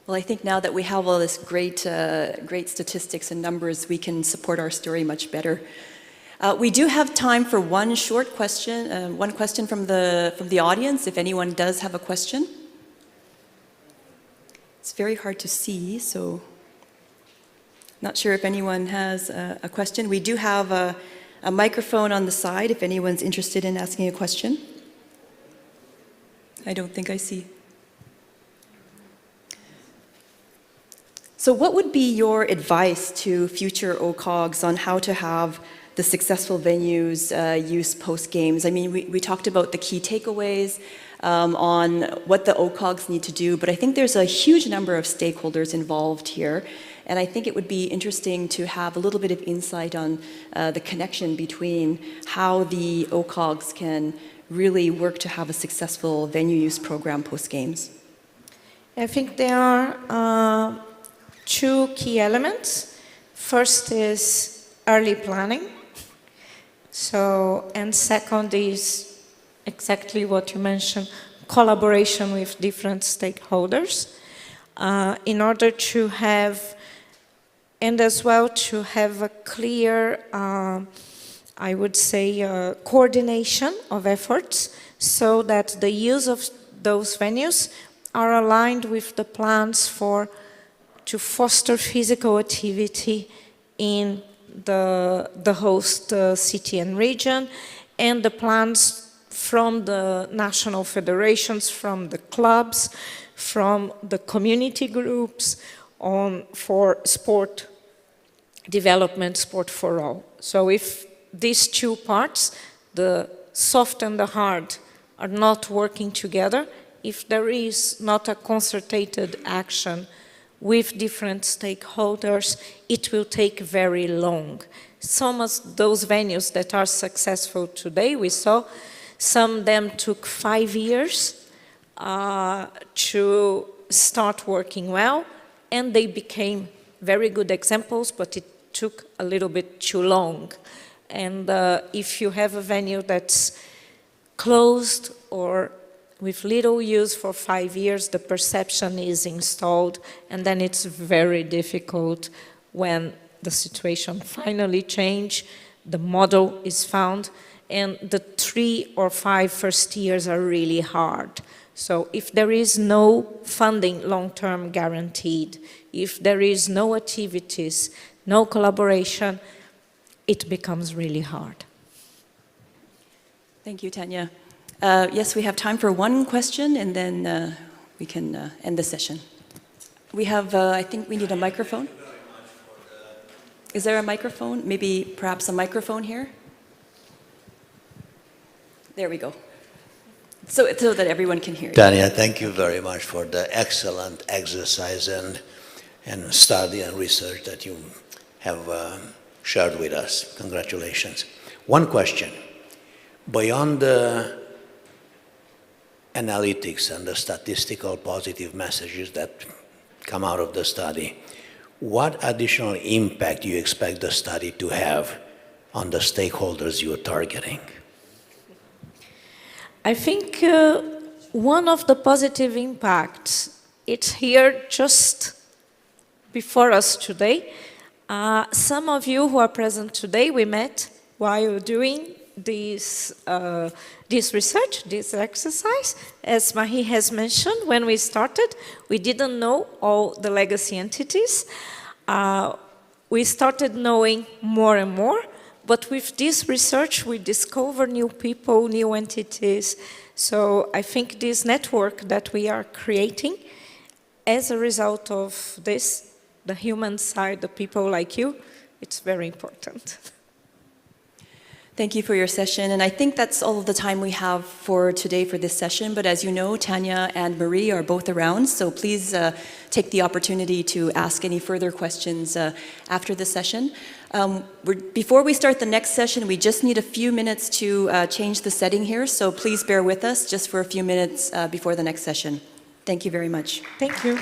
Well, I think now that we have all this great statistics and numbers, we can support our story much better. We do have time for one short question, one question from the audience, if anyone does have a question. It's very hard to see, so not sure if anyone has a question. We do have a microphone on the side if anyone's interested in asking a question. I don't think I see. So what would be your advice to future OCOGs on how to have the successful venues use post-Games? I mean, we talked about the key takeaways on what the OCOGs need to do, but I think there's a huge number of stakeholders involved here, and I think it would be interesting to have a little bit of insight on the connection between how the OCOGs can really work to have a successful venue use program post-Games. I think there are two key elements. First is early planning. So, and second is exactly what you mentioned, collaboration with different stakeholders in order to have, and as well to have a clear, I would say, coordination of efforts so that the use of those venues are aligned with the plans to foster physical activity in the host city and region, and the plans from the national federations, from the clubs, from the community groups for sport development, sport for all. So if these two parts, the soft and the hard, are not working together, if there is not a concerted action with different stakeholders, it will take very long. Some of those venues that are successful today, we saw some of them took 5 years to start working well, and they became very good examples, but it took a little bit too long. And if you have a venue that's closed or with little use for 5 years, the perception is installed, and then it's very difficult when the situation finally changes, the model is found, and the 3 or 5 first years are really hard. So if there is no funding long-term guaranteed, if there is no activities, no collaboration, it becomes really hard. Thank you, Tanya. Yes, we have time for one question, and then we can end the session. We have, I think we need a microphone. Is there a microphone? Maybe perhaps a microphone here? There we go. So that everyone can hear you. Tanya, thank you very much for the excellent exercise and study and research that you have shared with us. Congratulations. One question. Beyond the analytics and the statistical positive messages that come out of the study. What additional impact do you expect the study to have on the stakeholders you're targeting? I think one of the positive impacts, it's here just before us today. Some of you who are present today, we met while doing this research, this exercise. As Marie has mentioned, when we started, we didn't know all the legacy entities. We started knowing more and more, but with this research, we discover new people, new entities. So I think this network that we are creating as a result of this, the human side, the people like you, it's very important. Thank you for your session, and I think that's all of the time we have for today for this session, but as you know, Tanya and Marie are both around, so please take the opportunity to ask any further questions after the session. Before we start the next session, we just need a few minutes to change the setting here, so please bear with us just for a few minutes before the next session. Thank you very much. Thank you.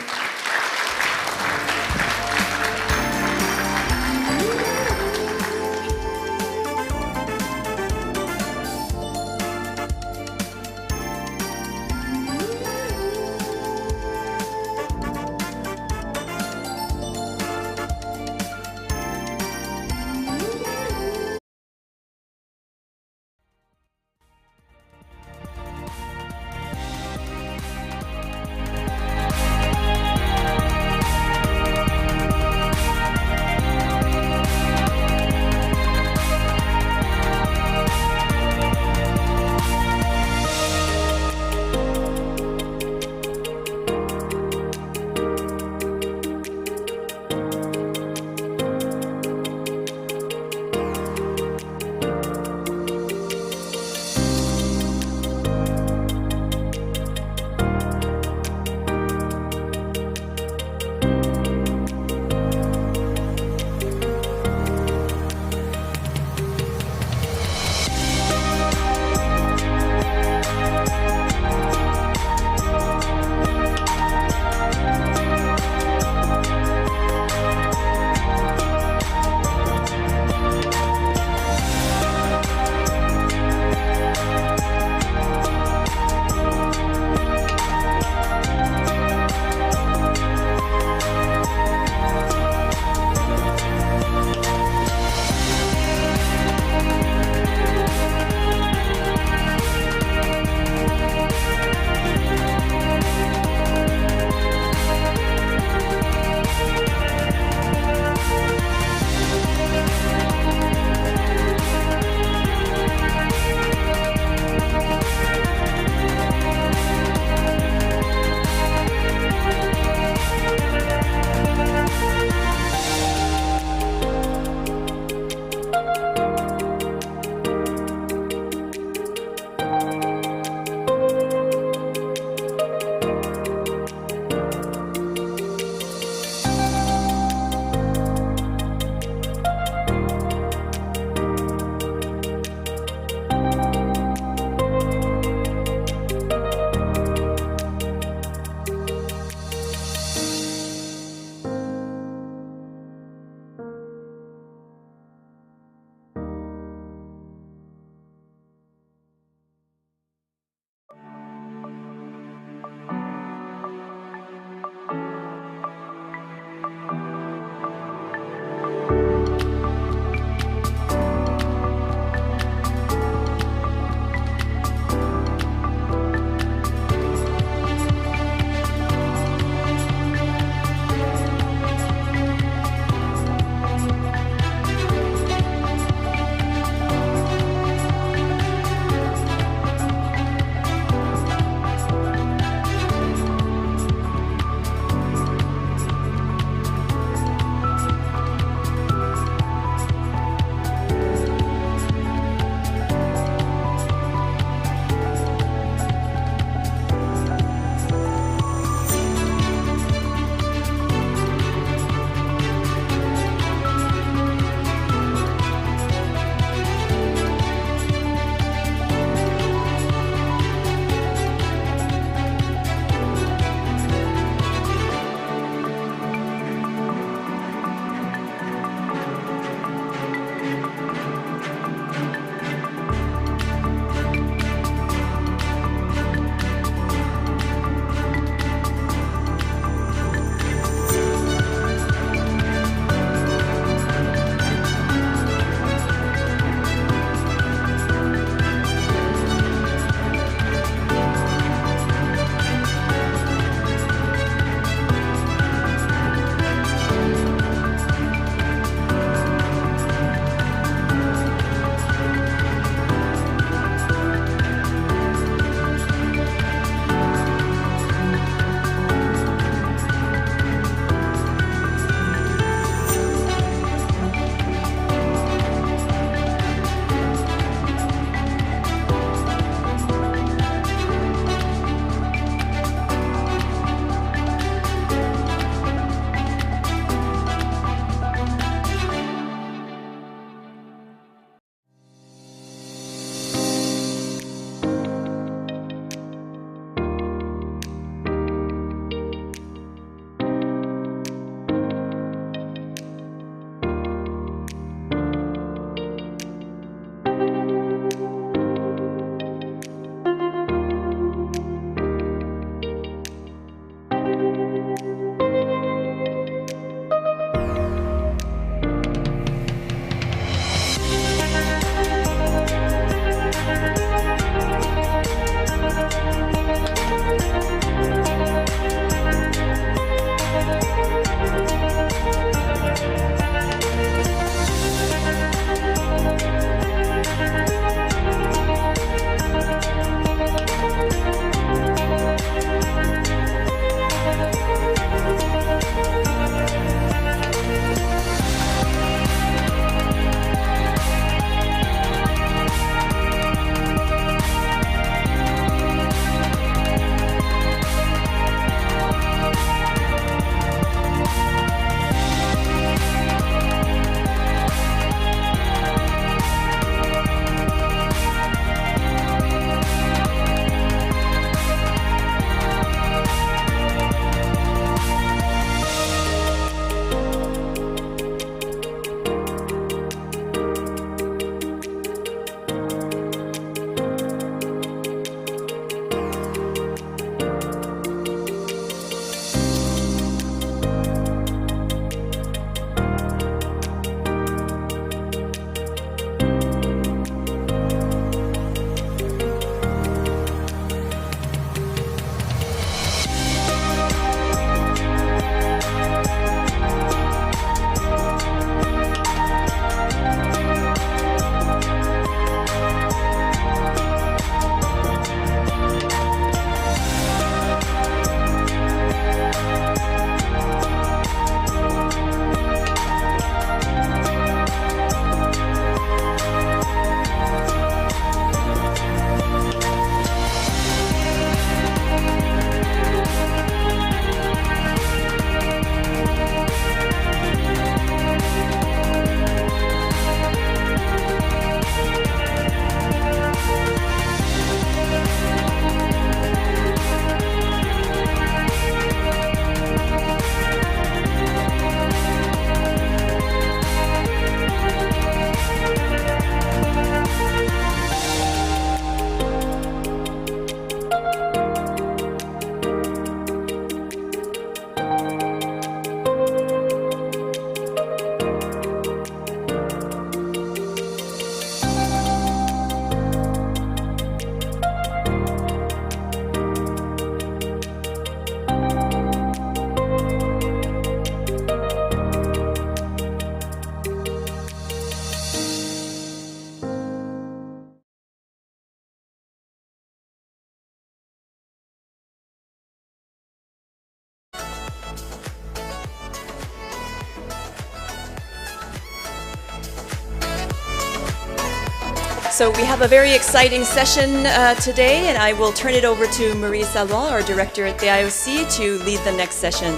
So we have a very exciting session today, and I will turn it over to Marie Salon, our director at the IOC, to lead the next session.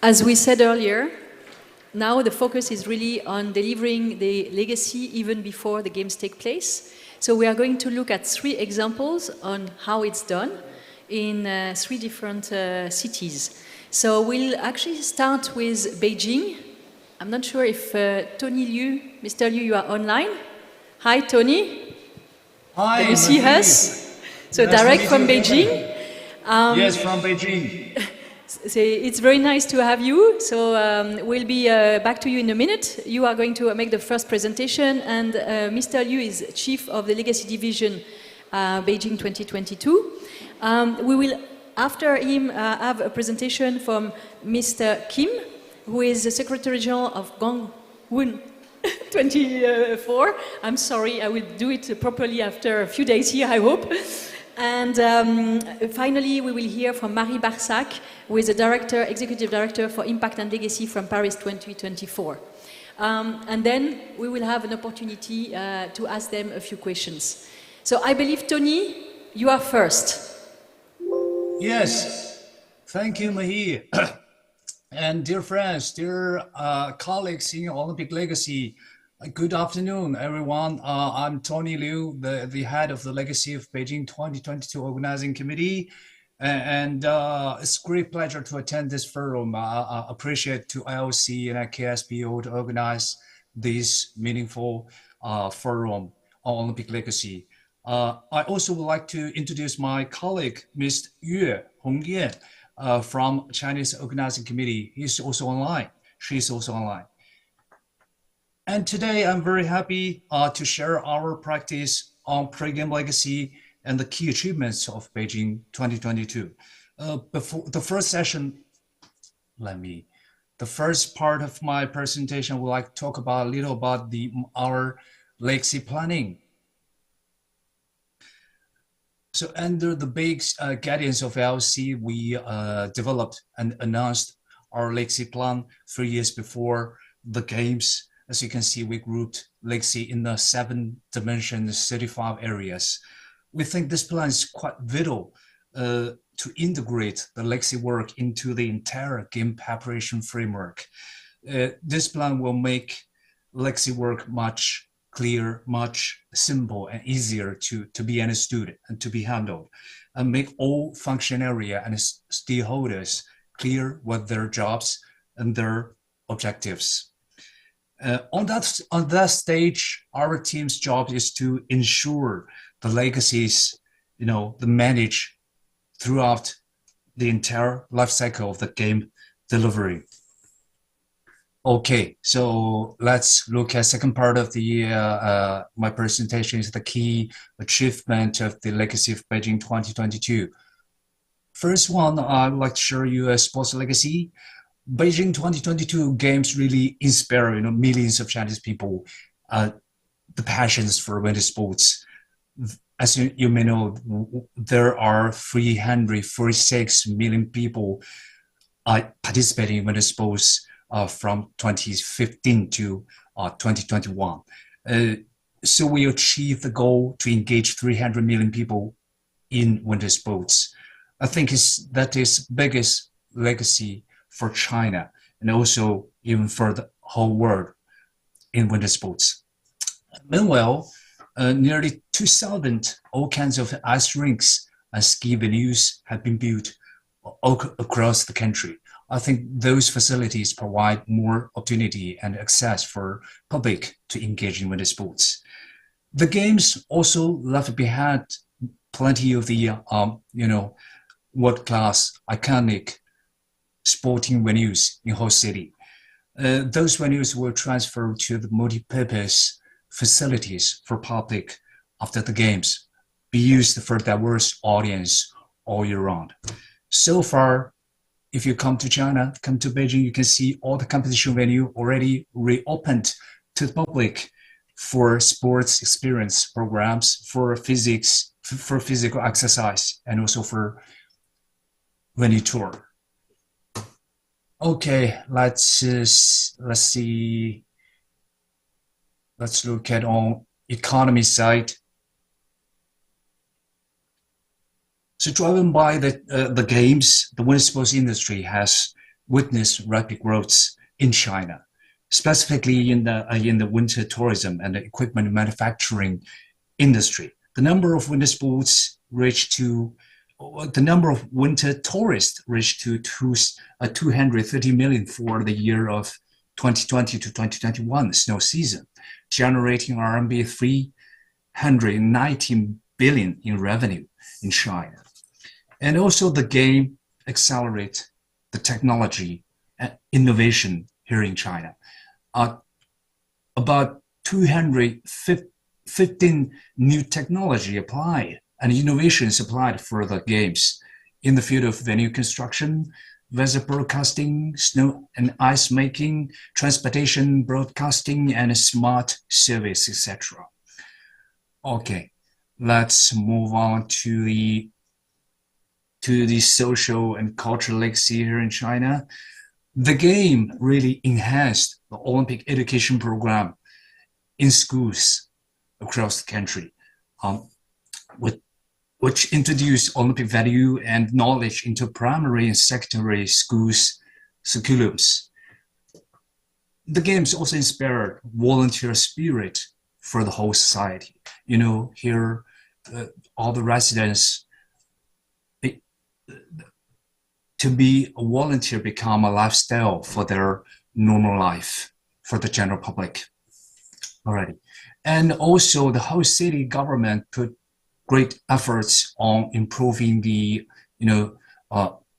As we said earlier, now the focus is really on delivering the legacy even before the games take place. So we are going to look at 3 examples on how it's done in 3 different cities. So we'll actually start with Beijing. I'm not sure if Tony Liu, Mr. Liu, you are online. Hi, Tony. Hi. Can you see us? So Nice direct to from meet you. Beijing. Yes, from Beijing. So it's very nice to have you. So we'll be back to you in a minute. You are going to make the first presentation, and Mr. Liu is Chief of the Legacy Division, Beijing 2022. We will, after him, have a presentation from Mr. Kim, who is the Secretary General of Gangwon 24. I'm sorry, I will do it properly after a few days here, I hope. And finally, we will hear from Marie Barsac, who is the Executive Director for Impact and Legacy from Paris 2024. And then we will have an opportunity to ask them a few questions. So I believe, Tony, you are first. Yes, thank you, Mahi. And dear friends, dear colleagues in Olympic Legacy, good afternoon, everyone. I'm Tony Liu, the head of the Legacy of Beijing 2022 Organizing Committee. And it's a great pleasure to attend this forum. I appreciate to IOC and KSPO to organize this meaningful forum on Olympic Legacy. I also would like to introduce my colleague, Ms. Yue Hongyan, from Chinese Organizing Committee. He's also online. She's also online. And today I'm very happy to share our practice on pre-game legacy and the key achievements of Beijing 2022. Before the first session, the first part of my presentation would like to talk about a little about our legacy planning. So under the big guidance of LC, we developed and announced our legacy plan 3 years before the games. As you can see, we grouped legacy in the 7 dimensions, 35 areas. We think this plan is quite vital to integrate the legacy work into the entire game preparation framework. This plan will make legacy work much clearer, much simple and easier to be understood and to be handled, and make all function area and stakeholders clear with their jobs and their objectives. On that stage, our team's job is to ensure the legacies, the manage throughout the entire life cycle of the game delivery. Okay, so let's look at second part of the my presentation is the key achievement of the legacy of Beijing 2022. First one, I would like to show you a sports legacy. Beijing 2022 games really inspire millions of Chinese people, the passions for winter sports. As you may know, there are 346 million people participating in winter sports from 2015 to 2021. So we achieved the goal to engage 300 million people in winter sports. I think that is biggest legacy for China and also even for the whole world in winter sports. Meanwhile, nearly 2,000 all kinds of ice rinks and ski venues have been built across the country. I think those facilities provide more opportunity and access for public to engage in winter sports. The games also left behind plenty of the world-class iconic sporting venues in whole city. Those venues were transferred to the multi-purpose facilities for public after the games, be used for diverse audience all year round. So far, if you come to China, come to Beijing, you can see all the competition venue already reopened to the public for sports experience programs, for physical exercise, and also for venue tour. Okay, let's see. Let's look at on economy side. So driven by the games, the winter sports industry has witnessed rapid growth in China, specifically in the winter tourism and the equipment manufacturing industry. The number of winter tourists reached to 230 million for the year of 2020 to 2021 snow season, generating RMB 319 billion in revenue in China. And also the game accelerate the technology and innovation here in China. About 215 new technology applied and innovations applied for the games in the field of venue construction, weather broadcasting, snow and ice making, transportation broadcasting, and smart service, etc. Okay, let's move on to the social and cultural legacy here in China. The game really enhanced the Olympic education program in schools across the country, which introduced Olympic value and knowledge into primary and secondary schools curriculums. The games also inspired volunteer spirit for the whole society. You know, here all the residents, to be a volunteer become a lifestyle for their normal life, for the general public already. And also the whole city government put great efforts on improving the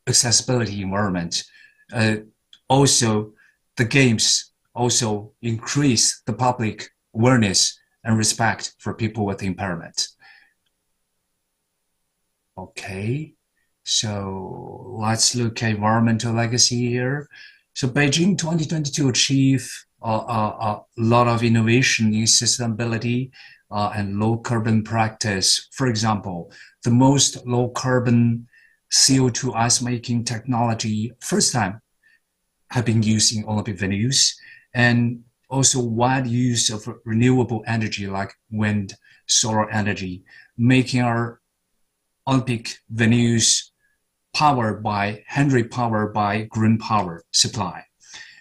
accessibility environment. Also, the games also increase the public awareness and respect for people with impairment. Okay. So let's look at environmental legacy here. So Beijing 2022 achieved a lot of innovation in sustainability and low carbon practice. For example, the most low carbon CO2 ice making technology first time have been used in Olympic venues, and also wide use of renewable energy like wind, solar energy, making our Olympic venues powered by green power supply.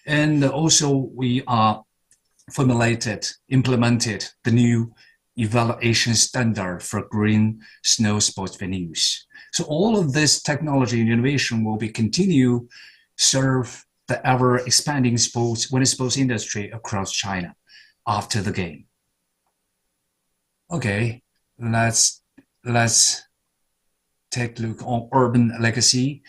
And also we implemented the new evaluation standard for green snow sports venues. So all of this technology and innovation will be continue serve the ever expanding winter sports industry across China after the game. Okay, let's take a look on urban legacy.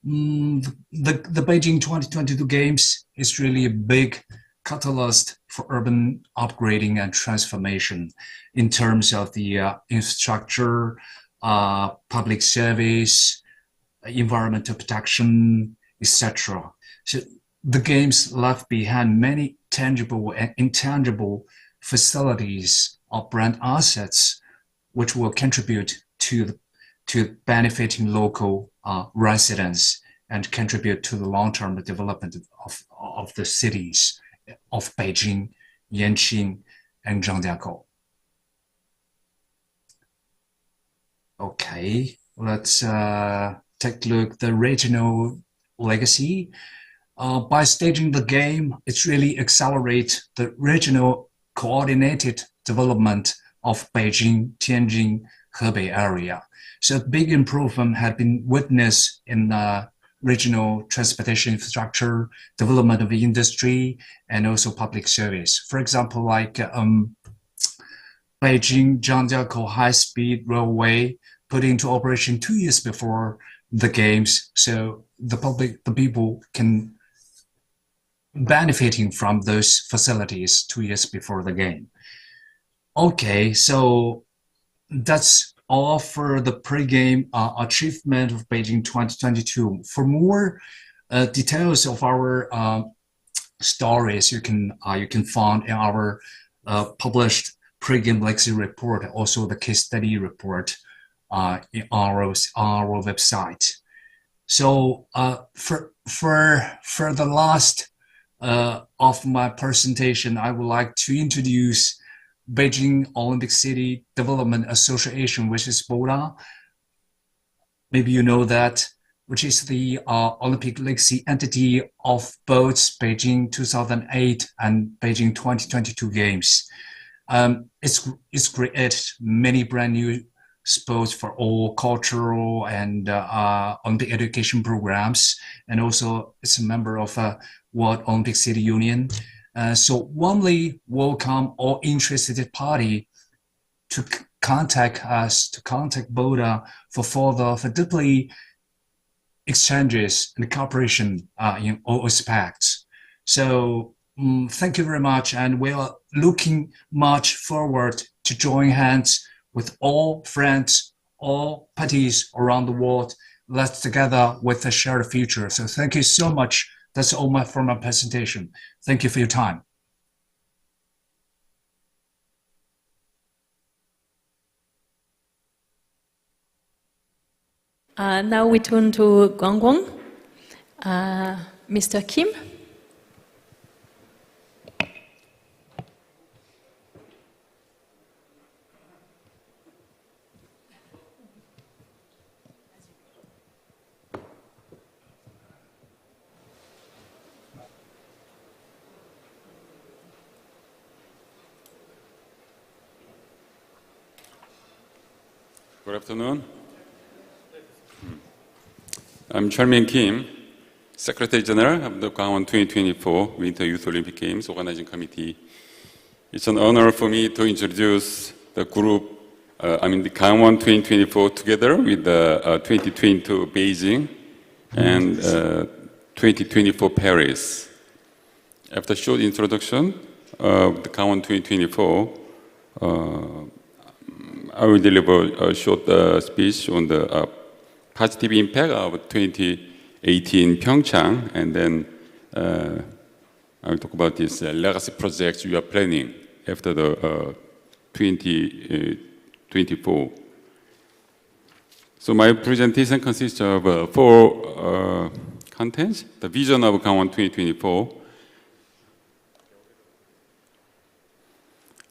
The Beijing 2022 Games is really a big catalyst for urban upgrading and transformation in terms of the infrastructure, public service, environmental protection, etc. So the Games left behind many tangible and intangible facilities or brand assets, which will contribute to benefiting local residents and contribute to the long-term development of the cities of Beijing, Yanqing, and Zhangjiakou. Okay, let's take a look at the regional legacy. By staging the game, it's really accelerate the regional coordinated development of Beijing, Tianjin, Hebei area. So a big improvement had been witnessed in regional transportation infrastructure, development of industry, and also public service. For example, like Beijing Zhangjiakou high-speed railway put into operation 2 years before the games, so the people can benefiting from those facilities 2 years before the game. Okay, so that's all for the pre-game achievement of Beijing 2022. For more details of our stories, you can find in our published pre-game legacy report, also the case study report in our website. So for the last of my presentation, I would like to introduce Beijing Olympic City Development Association, which is BODA. Maybe you know that, which is the Olympic legacy entity of both Beijing 2008 and Beijing 2022 Games. It's created many brand new sports for all cultural and Olympic education programs, and also it's a member of World Olympic City Union. So warmly welcome all interested party to contact us, to contact BODA for deeply exchanges and cooperation in all aspects. So thank you very much, and we are looking much forward to join hands with all friends, all parties around the world, let's together with a shared future. So thank you so much. That's all for my presentation. Thank you for your time. Now we turn to Guangguang. Mr. Kim. Good afternoon. I'm Chairman Kim, Secretary General of the Gangwon 2024 Winter Youth Olympic Games Organizing Committee. It's an honor for me to introduce the group, the Gangwon 2024 together with the 2022 Beijing and 2024 Paris. After a short introduction of the Gangwon 2024, I will deliver a short speech on the positive impact of 2018 Pyeongchang, and then I will talk about this legacy projects we are planning after the 2024. So my presentation consists of 4 contents: the vision of Gangwon 2024,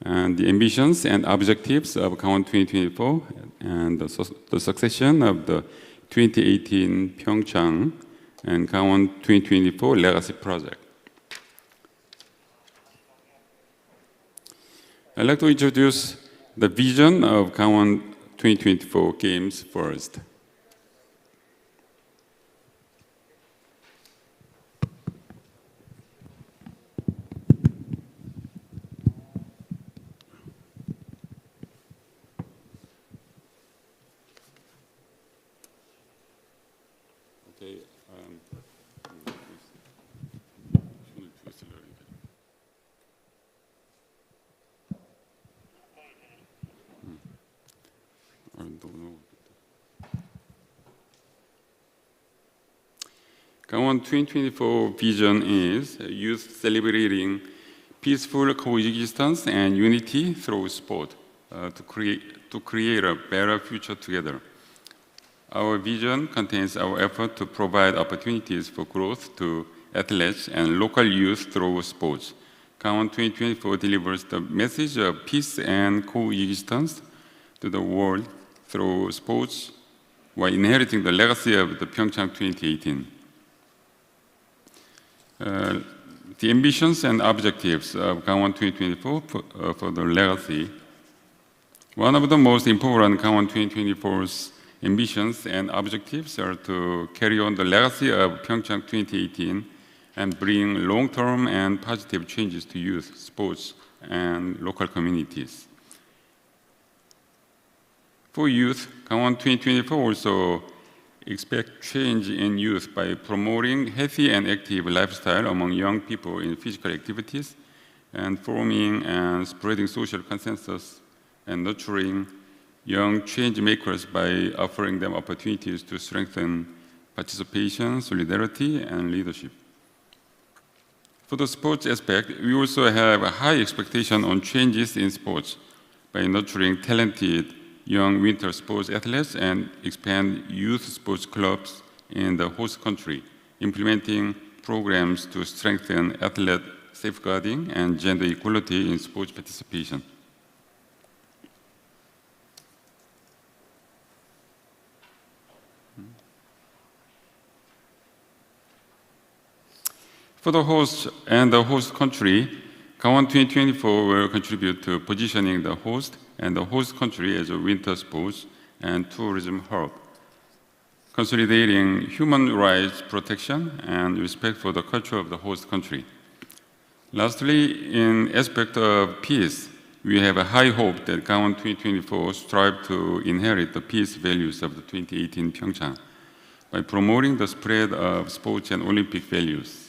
and the ambitions and objectives of Gangwon 2024, and the succession of the 2018 Pyeongchang and Gangwon 2024 Legacy Project. I'd like to introduce the vision of Gangwon 2024 Games first. Gangwon 2024 vision is youth celebrating peaceful coexistence and unity through sport to create a better future together. Our vision contains our effort to provide opportunities for growth to athletes and local youth through sports. Gangwon 2024 delivers the message of peace and coexistence to the world through sports while inheriting the legacy of the Pyeongchang 2018. The ambitions and objectives of Gangwon 2024 for the legacy. One of the most important Gangwon 2024's ambitions and objectives are to carry on the legacy of Pyeongchang 2018 and bring long-term and positive changes to youth, sports, and local communities. For youth, Gangwon 2024 also expect change in youth by promoting healthy and active lifestyle among young people in physical activities and forming and spreading social consensus and nurturing young change makers by offering them opportunities to strengthen participation, solidarity, and leadership. For the sports aspect, we also have a high expectation on changes in sports by nurturing talented young winter sports athletes and expand youth sports clubs in the host country, implementing programs to strengthen athlete safeguarding and gender equality in sports participation. For the host and the host country, Gangwon 2024 will contribute to positioning the host and the host country as a winter sports and tourism hub, consolidating human rights protection and respect for the culture of the host country. Lastly, in aspect of peace, we have a high hope that Gangwon 2024 strive to inherit the peace values of the 2018 Pyeongchang by promoting the spread of sports and Olympic values.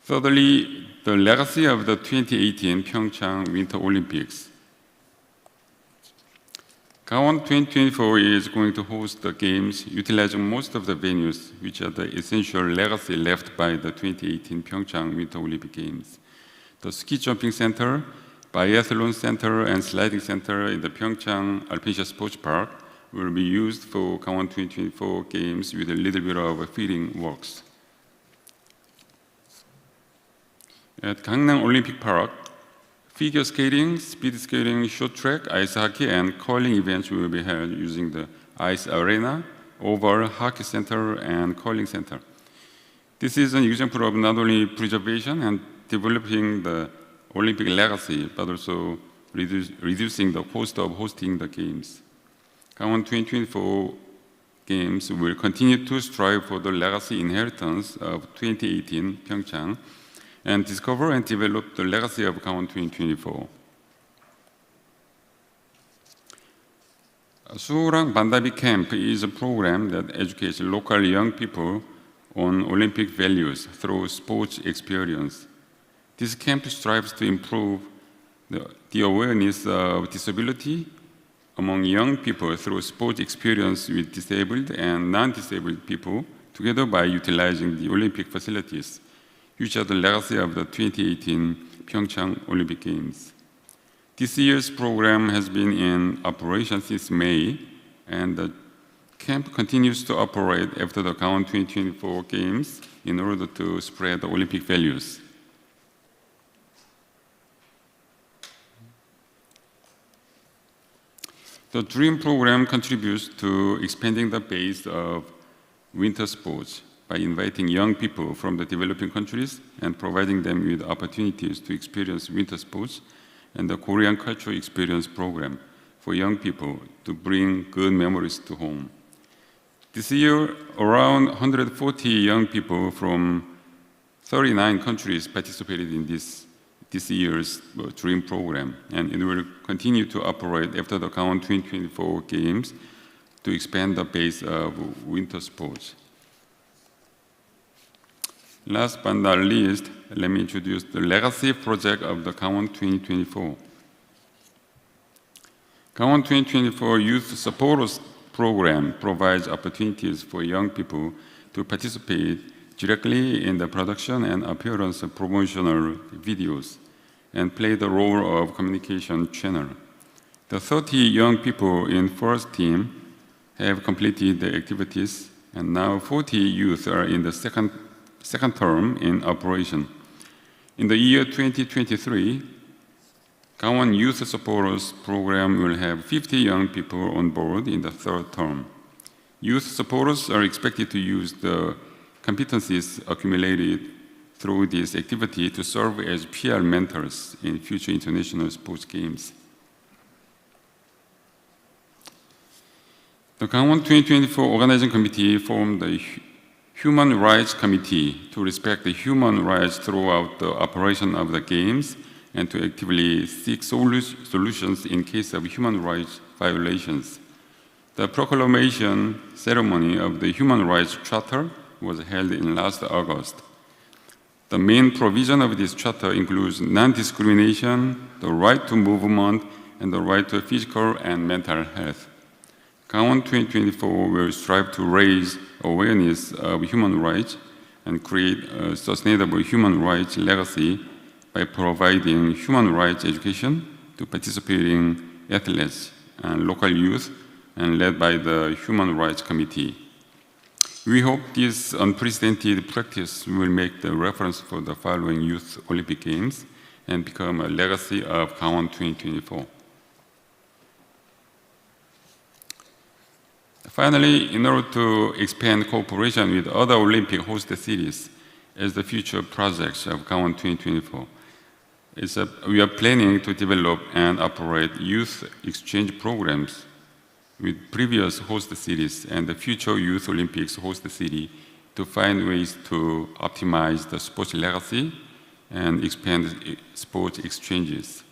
Thirdly, the legacy of the 2018 Pyeongchang Winter Olympics. Gangwon 2024 is going to host the Games utilizing most of the venues, which are the essential legacy left by the 2018 Pyeongchang Winter Olympic Games. The ski jumping center, biathlon center, and sliding center in the Pyeongchang Alpensia Sports Park will be used for Gangwon 2024 Games with a little bit of feeding works. At Gangnam Olympic Park, figure skating, speed skating, short track, ice hockey, and curling events will be held using the ice arena, oval, hockey center, and curling center. This is an example of not only preservation and developing the Olympic legacy, but also reducing the cost of hosting the Games. Gangwon 2024 Games will continue to strive for the legacy inheritance of 2018 Pyeongchang and discover and develop the legacy of Gangwon 2024. Surang Bandabi Camp is a program that educates local young people on Olympic values through sports experience. This camp strives to improve the awareness of disability among young people through sports experience with disabled and non-disabled people, together by utilizing the Olympic facilities, which are the legacy of the 2018 Pyeongchang Olympic Games. This year's program has been in operation since May, and the camp continues to operate after the Gangwon 2024 Games in order to spread the Olympic values. The DREAM program contributes to expanding the base of winter sports by inviting young people from the developing countries and providing them with opportunities to experience winter sports and the Korean Culture Experience Program for young people to bring good memories to home. This year, around 140 young people from 39 countries participated in this year's DREAM program, and it will continue to operate after the Gangwon 2024 Games to expand the base of winter sports. Last but not least, let me introduce the legacy project of the Gangwon 2024. Gangwon 2024 Youth Supporters Program provides opportunities for young people to participate directly in the production and appearance of promotional videos and play the role of communication channel. The 30 young people in first team have completed the activities, and now 40 youth are in the second term in operation. In the year 2023, Gangwon Youth Supporters Program will have 50 young people on board in the third term. Youth supporters are expected to use the competencies accumulated through this activity to serve as PR mentors in future international sports games. The Gangwon 2024 Organizing Committee formed the Human Rights Committee to respect the human rights throughout the operation of the Games and to actively seek solutions in case of human rights violations. The proclamation ceremony of the Human Rights Charter was held in last August. The main provision of this charter includes non-discrimination, the right to movement, and the right to physical and mental health. Gangwon 2024 will strive to raise awareness of human rights and create a sustainable human rights legacy by providing human rights education to participating athletes and local youth, and led by the Human Rights Committee. We hope this unprecedented practice will make the reference for the following Youth Olympic Games and become a legacy of Gangwon 2024. Finally, in order to expand cooperation with other Olympic host cities as the future projects of Gangwon 2024, we are planning to develop and operate youth exchange programs with previous host cities and the future Youth Olympics host city to find ways to optimize the sports legacy and expand sports exchanges.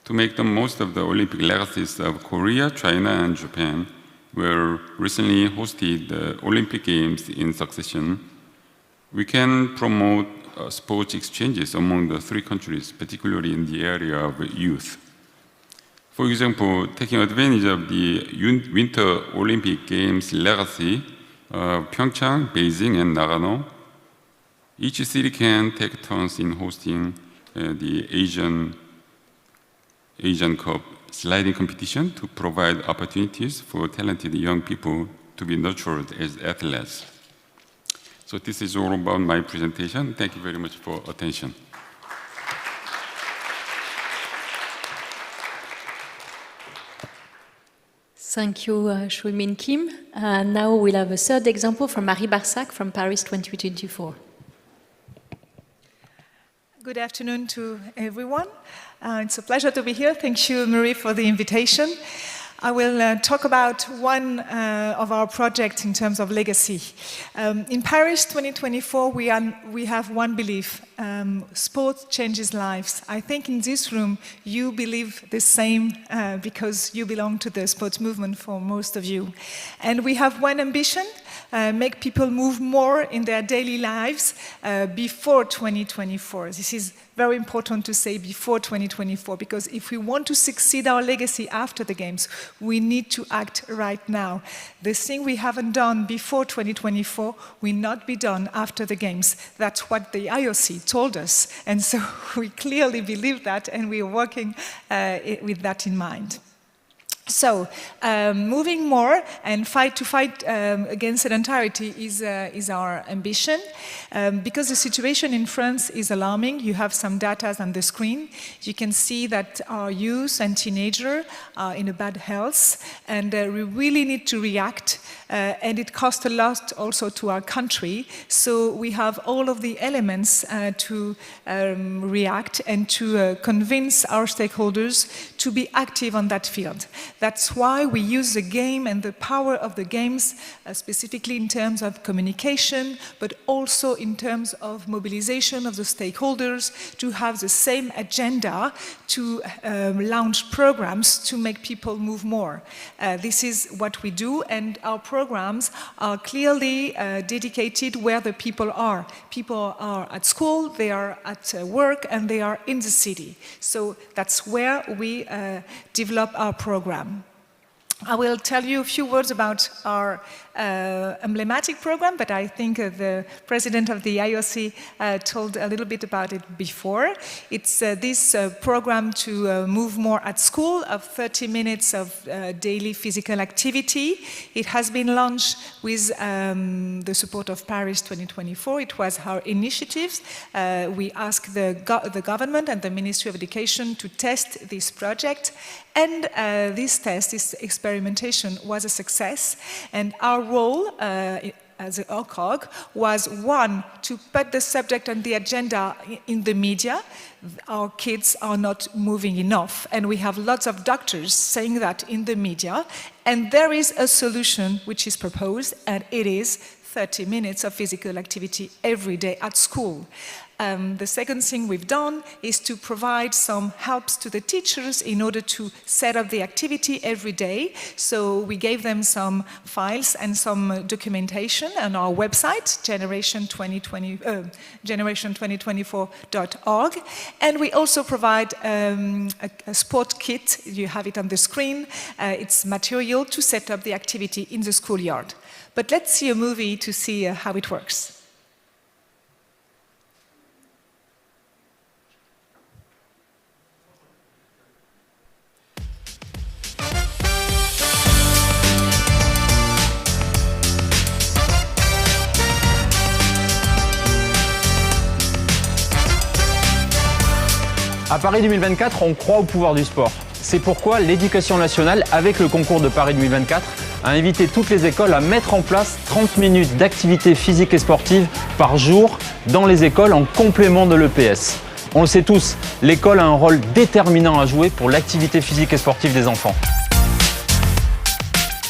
To make the most of the Olympic legacies of Korea, China, and Japan, where recently hosted the Olympic Games in succession, we can promote sports exchanges among the three countries, particularly in the area of youth. For example, taking advantage of the Winter Olympic Games legacy of Pyeongchang, Beijing, and Nagano, each city can take turns in hosting the Asian Cup sliding competition to provide opportunities for talented young people to be nurtured as athletes. So this is all about my presentation. Thank you very much for attention. Thank you, Chul-min Kim. Now we'll have a third example from Marie Barsac from Paris 2024. Good afternoon to everyone. It's a pleasure to be here. Thank you, Marie, for the invitation. I will talk about one of our projects in terms of legacy. In Paris 2024, we have one belief: sport changes lives. I think in this room you believe the same because you belong to the sports movement for most of you. And we have one ambition: make people move more in their daily lives before 2024. This is very important to say before 2024, because if we want to succeed our legacy after the Games, we need to act right now. The thing we haven't done before 2024 will not be done after the Games. That's what the IOC told us. And so we clearly believe that, and we are working with that in mind. So, moving more and fight against sedentarity is our ambition. Because the situation in France is alarming, you have some data on the screen. You can see that our youth and teenagers are in a bad health, and we really need to react. And it costs a lot also to our country. So we have all of the elements to react and to convince our stakeholders to be active on that field. That's why we use the game and the power of the Games, specifically in terms of communication, but also in terms of mobilization of the stakeholders to have the same agenda to launch programs to make people move more. This is what we do, and our programs are clearly dedicated where the people are. People are at school, they are at work, and they are in the city. So that's where we develop our program. I will tell you a few words about our emblematic program, but I think the president of the IOC told a little bit about it before. It's this program to move more at school of 30 minutes of daily physical activity. It has been launched with the support of Paris 2024. It was our initiative. We asked the government and the Ministry of Education to test this project. And this test, this experimentation, was a success. And our role as an OCOG was, one, to put the subject on the agenda in the media. Our kids are not moving enough. And we have lots of doctors saying that in the media. And there is a solution which is proposed, and it is 30 minutes of physical activity every day at school. The second thing we've done is to provide some helps to the teachers in order to set up the activity every day. So we gave them some files and some documentation on our website, generation2024.org. And we also provide a sport kit. You have it on the screen. It's material to set up the activity in the schoolyard. But let's see a movie to see how it works. À Paris 2024, on croit au pouvoir du sport. C'est pourquoi l'Éducation nationale, avec le concours de Paris 2024, a invité toutes les écoles à mettre en place 30 minutes d'activité physique et sportive par jour dans les écoles en complément de l'EPS. On le sait tous, l'école a un rôle déterminant à jouer pour l'activité physique et sportive des enfants.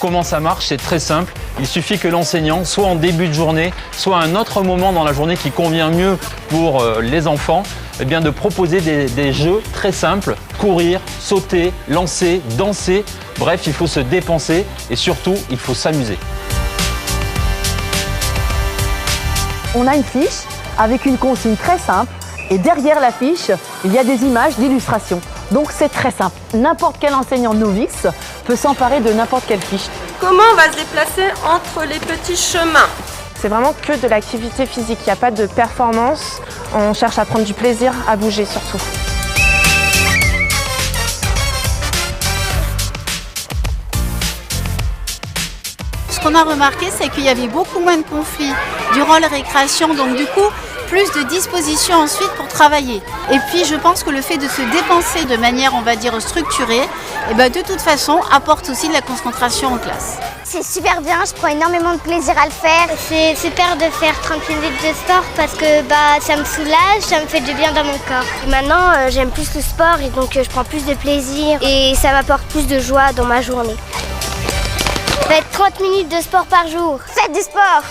Comment ça marche? C'est très simple. Il suffit que l'enseignant, soit en début de journée, soit à un autre moment dans la journée qui convient mieux pour les enfants, eh bien de proposer des jeux très simples. Courir, sauter, lancer, danser. Bref, il faut se dépenser et surtout, il faut s'amuser. On a une fiche avec une consigne très simple et derrière la fiche, il y a des images d'illustration. Donc c'est très simple. N'importe quel enseignant novice peut s'emparer de n'importe quelle fiche. Comment on va se déplacer entre les petits chemins? C'est vraiment que de l'activité physique, il n'y a pas de performance. On cherche à prendre du plaisir, à bouger surtout. Ce qu'on a remarqué, c'est qu'il y avait beaucoup moins de conflits durant les récréations, donc du coup, plus de dispositions ensuite pour travailler. Et puis je pense que le fait de se dépenser de manière, on va dire, structurée, et ben, de toute façon, apporte aussi de la concentration en classe. C'est super bien, je prends énormément de plaisir à le faire. C'est super de faire 30 minutes de sport parce que ça me soulage, ça me fait du bien dans mon corps. Et maintenant, j'aime plus le sport et donc je prends plus de plaisir et ça m'apporte plus de joie dans ma journée. Faites 30 minutes de sport par jour. Faites du sport!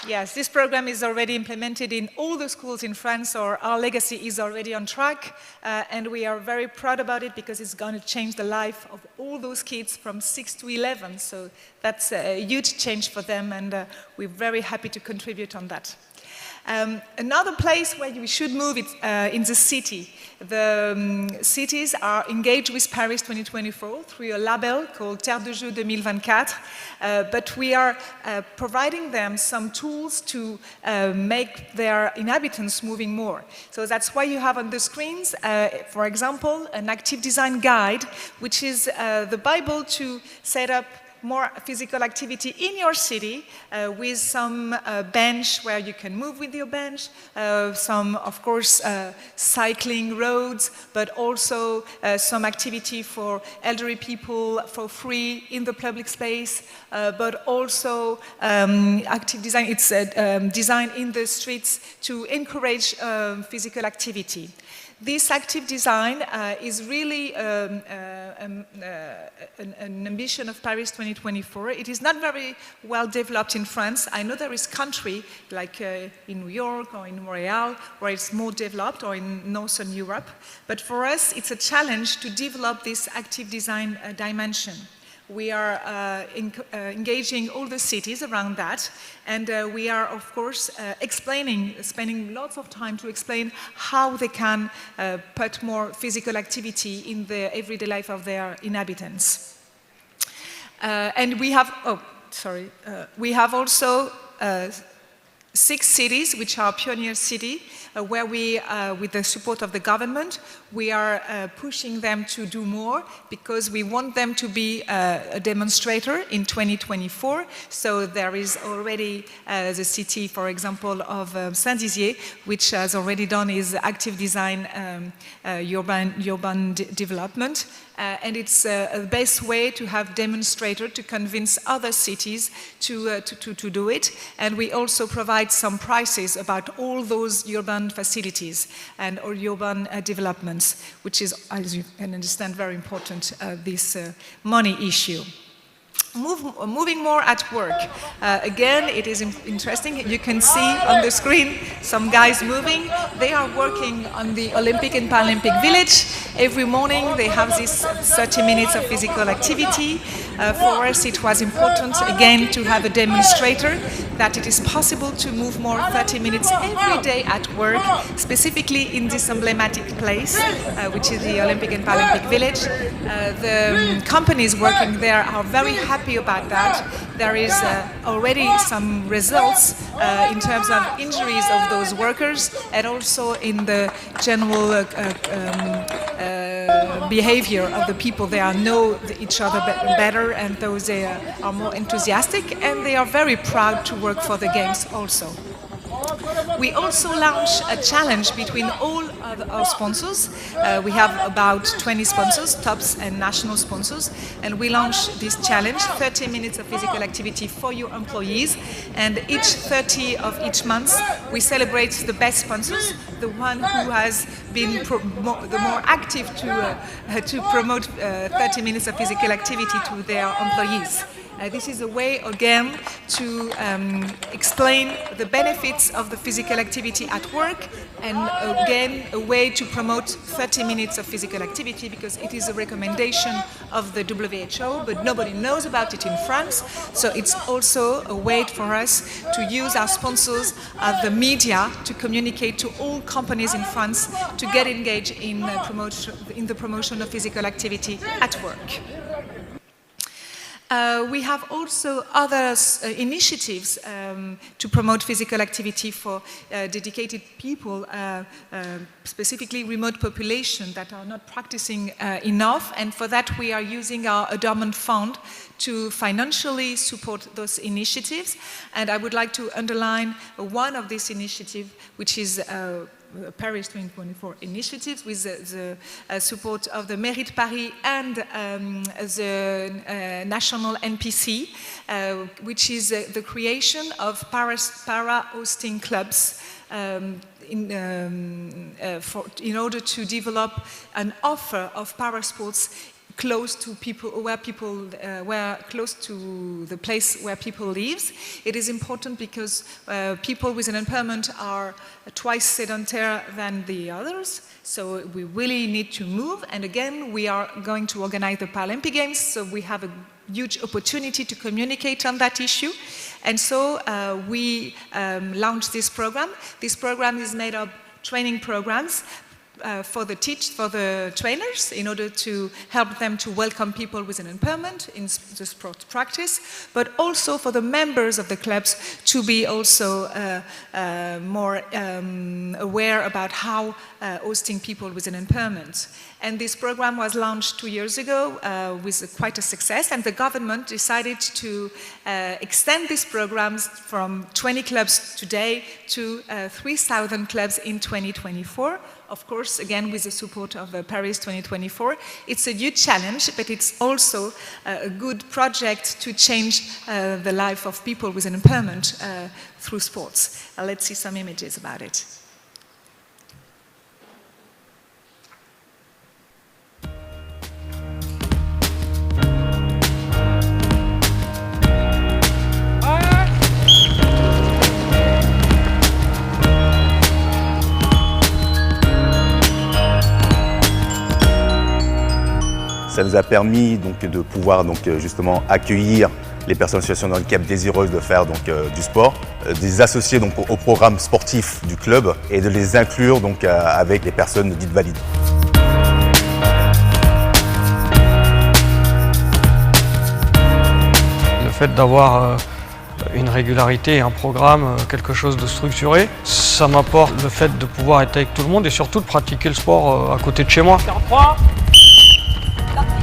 Yes, this program is already implemented in all the schools in France, or our legacy is already on track, and we are very proud about it because it's going to change the life of all those kids from 6 to 11, so that's a huge change for them, and we're very happy to contribute on that. Another place where we should move is in the city. The cities are engaged with Paris 2024 through a label called Terre de Jeux 2024, but we are providing them some tools to make their inhabitants moving more. So that's why you have on the screens, for example, an active design guide, which is the Bible to set up more physical activity in your city with some bench where you can move with your bench, some, of course, cycling roads, but also some activity for elderly people for free in the public space, but also active design. It's design in the streets to encourage physical activity. This active design is really an ambition of Paris 2024. It is not very well developed in France. I know there is country like in New York or in Montreal where it's more developed, or in Northern Europe. But for us, it's a challenge to develop this active design dimension. We are engaging all the cities around that, and we are, of course, spending lots of time to explain how they can put more physical activity in the everyday life of their inhabitants. And we have, we have also 6 cities which are pioneer cities, where we, with the support of the government, we are pushing them to do more because we want them to be a demonstrator in 2024. So there is already the city, for example, of Saint-Dizier, which has already done his active design urban development. And it's the best way to have demonstrators to convince other cities to do it. And we also provide some prices about all those urban facilities and or urban developments, which is, as you can understand, very important, this money issue. Moving more at work. Again, it is interesting. You can see on the screen some guys moving. They are working on the Olympic and Paralympic Village. Every morning they have this 30 minutes of physical activity. For us it was important again to have a demonstrator that it is possible to move more 30 minutes every day at work, specifically in this emblematic place, which is the Olympic and Paralympic Village. The companies working there are very happy about that. There is already some results in terms of injuries of those workers and also in the general behavior of the people. They know each other better, and those they are more enthusiastic, and they are very proud to work for the games also. We also launch a challenge between all of our sponsors. We have about 20 sponsors, tops and national sponsors, and we launch this challenge, 30 minutes of physical activity for your employees. And each 30 of each month, we celebrate the best sponsors, the one who has been the more active to promote 30 minutes of physical activity to their employees. This is a way, again, to explain the benefits of the physical activity at work, and again, a way to promote 30 minutes of physical activity, because it is a recommendation of the WHO, but nobody knows about it in France. So it's also a way for us to use our sponsors, the media, to communicate to all companies in France to get engaged in the promotion of physical activity at work. We have also other initiatives to promote physical activity for dedicated people, specifically remote population that are not practicing enough, and for that we are using our endowment fund to financially support those initiatives. And I would like to underline one of these initiatives, which is Paris 2024 initiatives, with the support of the Mairie de Paris and the National NPC, which is the creation of para-hosting clubs in order to develop an offer of para-sports close to people, where close to the place where people live. It is important because people with an impairment are twice sedentary than the others, so we really need to move. And again, we are going to organize the Paralympic Games, so we have a huge opportunity to communicate on that issue. And so we launched this program. This program is made of training programs for the trainers, in order to help them to welcome people with an impairment in the sport practice, but also for the members of the clubs to be also more aware about how hosting people with an impairment. And this program was launched 2 years ago with quite a success, and the government decided to extend these programs from 20 clubs today to 3,000 clubs in 2024. Of course, again, with the support of Paris 2024. It's a huge challenge, but it's also a good project to change the life of people with an impairment through sports. Let's see some images about it. Ça nous a permis donc, de pouvoir justement accueillir les personnes en situation de handicap désireuses de faire du sport, de les associer donc, au programme sportif du club et de les inclure donc, avec les personnes dites valides. Le fait d'avoir une régularité, un programme, quelque chose de structuré, ça m'apporte le fait de pouvoir être avec tout le monde et surtout de pratiquer le sport à côté de chez moi.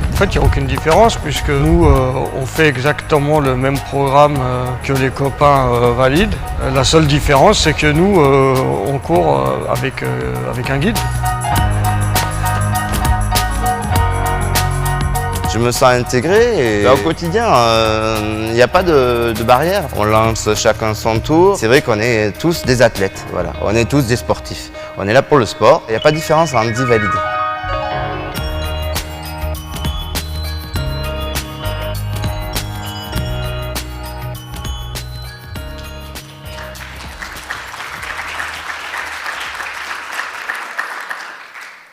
En fait, il n'y a aucune différence puisque nous, on fait exactement le même programme que les copains valides. La seule différence, c'est que nous, on court avec un guide. Je me sens intégré et au quotidien, il n'y a pas de barrière. On lance chacun son tour. C'est vrai qu'on est tous des athlètes, voilà. On est tous des sportifs. On est là pour le sport. Il n'y a pas de différence entre dit valide.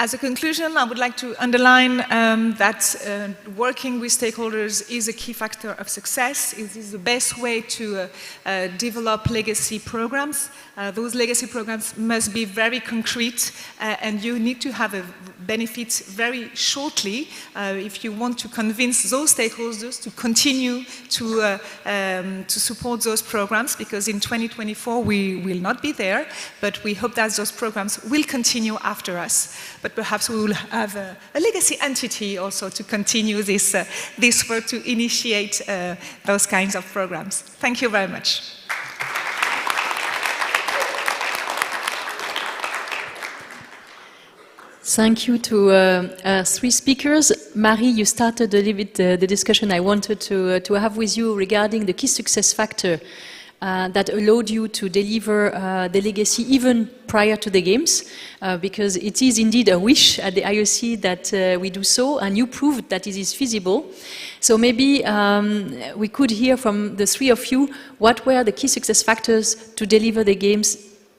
As a conclusion, I would like to underline that working with stakeholders is a key factor of success. It is the best way to develop legacy programs. Those legacy programs must be very concrete, and you need to have a benefit very shortly if you want to convince those stakeholders to continue to support those programs, because in 2024 we will not be there, but we hope that those programs will continue after us. But perhaps we will have a legacy entity also to continue this work to initiate those kinds of programs. Thank you very much. Thank you to three speakers. Marie, you started a little bit the discussion I wanted to have with you regarding the key success factor that allowed you to deliver the legacy even prior to the games, because it is indeed a wish at the IOC that we do so, and you proved that it is feasible. So maybe we could hear from the three of you what were the key success factors to deliver the games,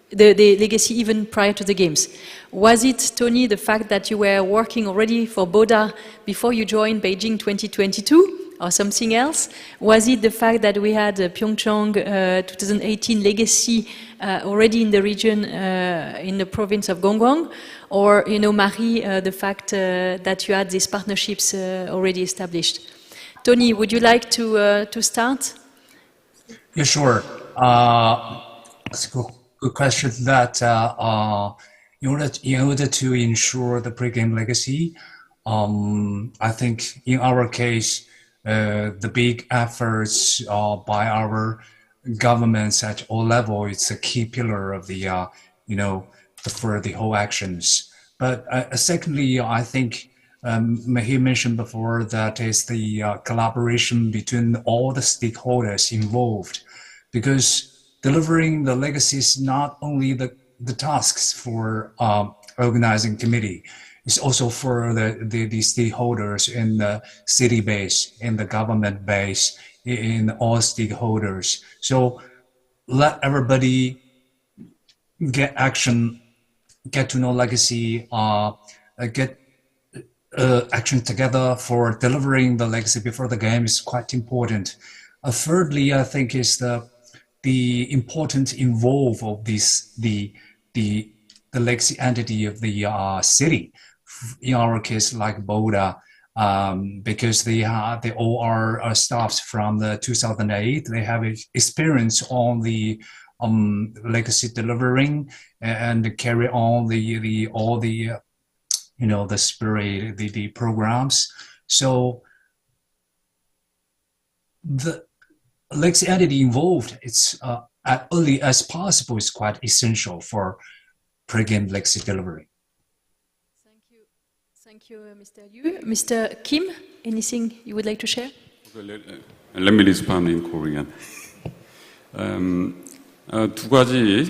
the legacy even prior to the games. Was it, Tony, the fact that you were working already for BODA before you joined Beijing 2022? Or something else? Was it the fact that we had Pyeongchang 2018 legacy already in the region, in the province of Gangwon? Or, you know, Marie, the fact that you had these partnerships already established? Tony, would you like to start? Yeah, sure. That's a good question. That in order to ensure the pre-game legacy, I think in our case, the big efforts by our governments at all levels, it's a key pillar of the, for the whole actions. But secondly, I think he mentioned before that is the collaboration between all the stakeholders involved, because delivering the legacy is not only the tasks for organizing committee. It's also for the stakeholders in the city base, in the government base, in all stakeholders. So let everybody get action, get to know legacy, get action together for delivering the legacy before the game is quite important. Thirdly, I think is the important involve of this the legacy entity of the city. In our case, like BODA, because they all are staffs from the 2008. They have experience on the legacy delivering and carry on all the the spirit, the programs. So the legacy entity involved, it's as early as possible is quite essential for pre-game legacy delivery. Thank you, Mr. Liu. Mr. Kim, anything you would like to share? Let me respond in Korean. 두 가지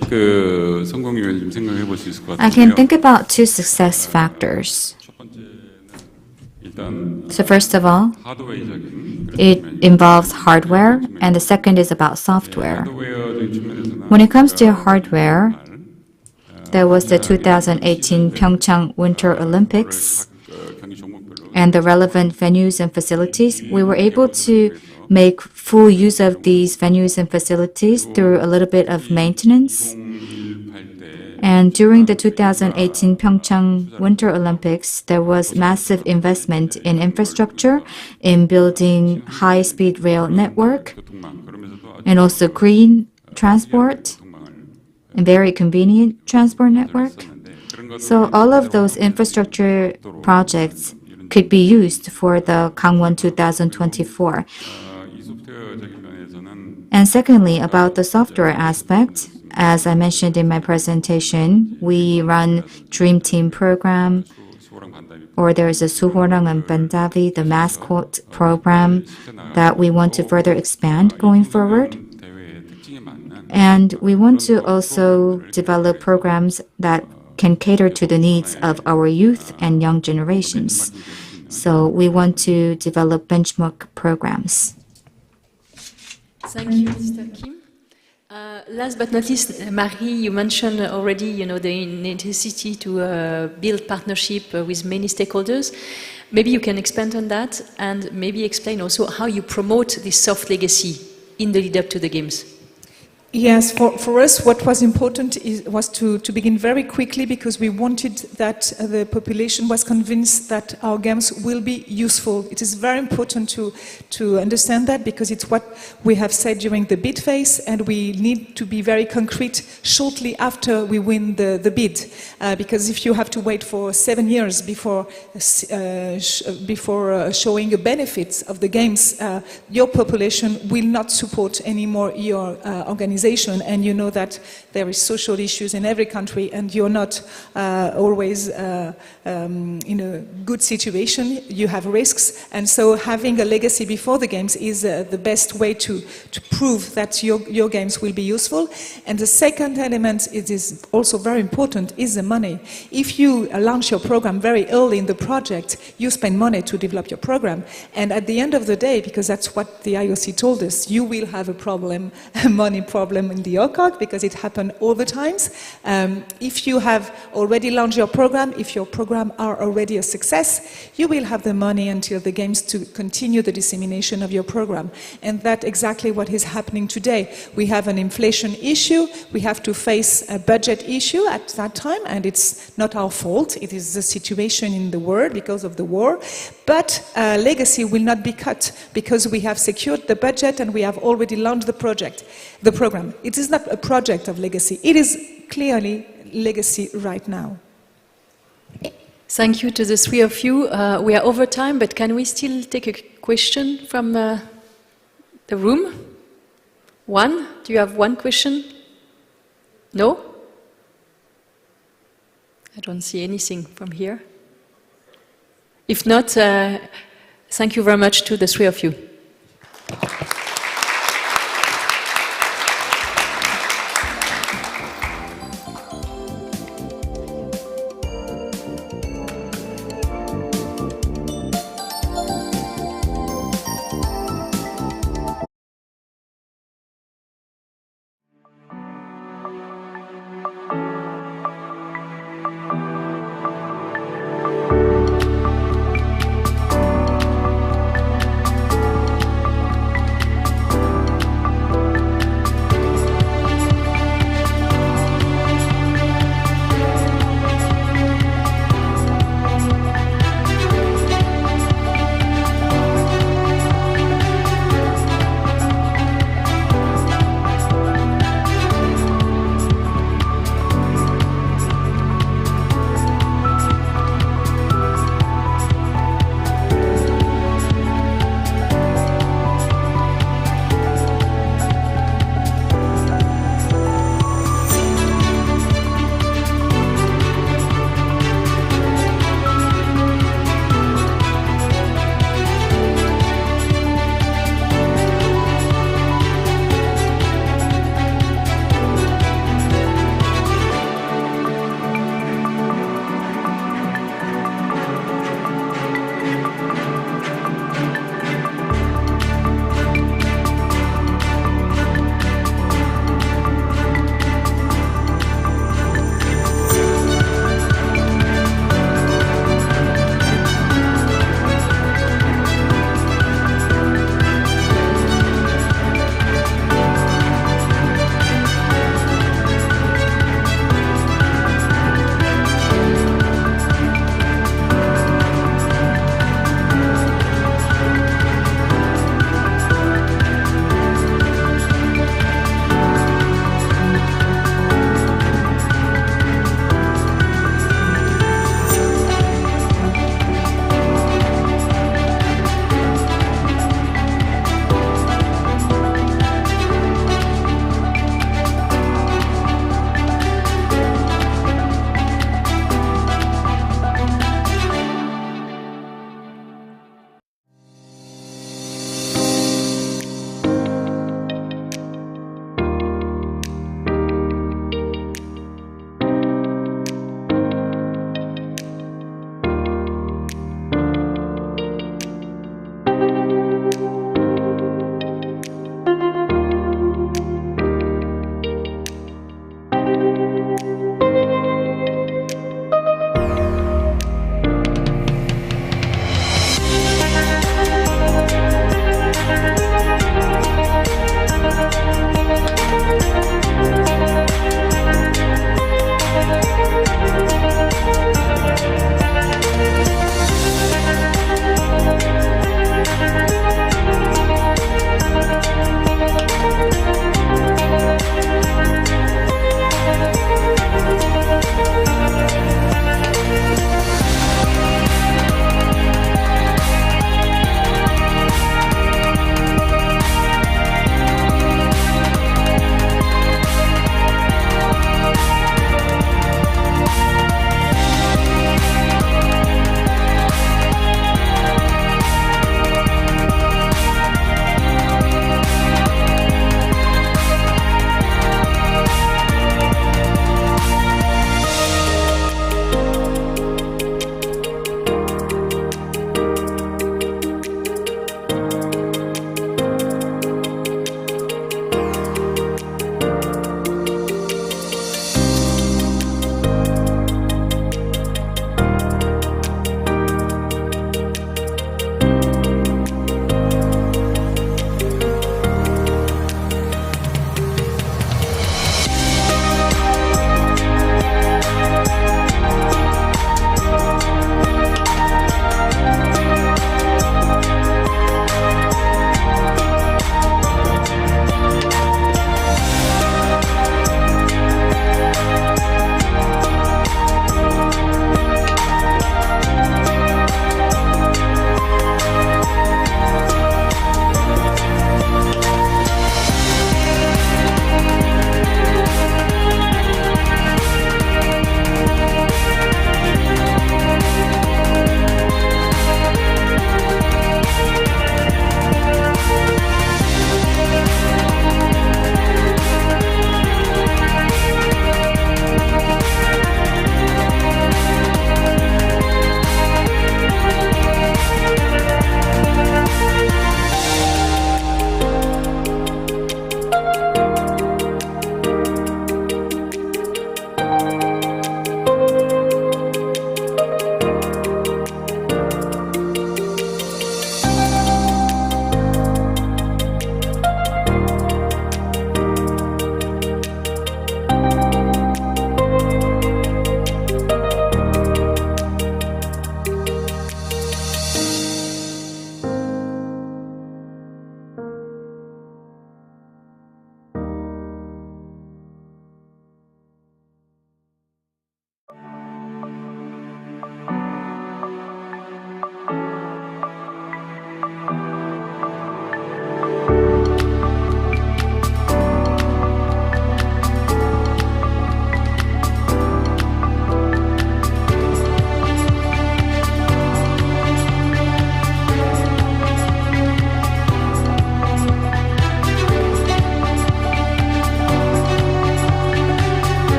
성공 요인 좀 생각해 볼 수 있을 것 같아요. I can think about two success factors. So first of all, it involves hardware, and the second is about software. When it comes to hardware, there was the 2018 Pyeongchang Winter Olympics, and the relevant venues and facilities. We were able to make full use of these venues and facilities through a little bit of maintenance. And during the 2018 Pyeongchang Winter Olympics, there was massive investment in infrastructure, in building high-speed rail network, and also green transport, and very convenient transport network. So all of those infrastructure projects could be used for the Gangwon 2024. And secondly, about the software aspect, as I mentioned in my presentation, we run Dream Team program, or there is a Suhorang and Bandavi, the mascot program that we want to further expand going forward. And we want to also develop programs that can cater to the needs of our youth and young generations. So we want to develop benchmark programs. Thank you, Mr. Kim. Last but not least, Marie, you mentioned already, the necessity to build partnership with many stakeholders. Maybe you can expand on that, and maybe explain also how you promote this soft legacy in the lead-up to the games. Yes, for us what was important was to begin very quickly, because we wanted that the population was convinced that our games will be useful. It is very important to understand that, because it's what we have said during the bid phase, and we need to be very concrete shortly after we win the bid. Because if you have to wait for 7 years before showing the benefits of the games, your population will not support anymore your organization. And you know that there is social issues in every country, and you're not always in a good situation. You have risks, and so having a legacy before the games is the best way to prove that your games will be useful. And the second element, it is also very important, is the money. If you launch your program very early in the project, you spend money to develop your program, and at the end of the day, because that's what the IOC told us, you will have a problem, a money problem in the OCOG, because it happened all the times. If you have already launched your program, if your program are already a success, you will have the money until the games to continue the dissemination of your program. And that's exactly what is happening today. We have an inflation issue, we have to face a budget issue at that time, and it's not our fault, it is the situation in the world because of the war. But legacy will not be cut, because we have secured the budget and we have already launched the program. It is not a project of legacy, it is clearly legacy right now. Thank you to the three of you. We are over time, but can we still take a question from the room? One? Do you have one question? No? I don't see anything from here. If not, thank you very much to the three of you.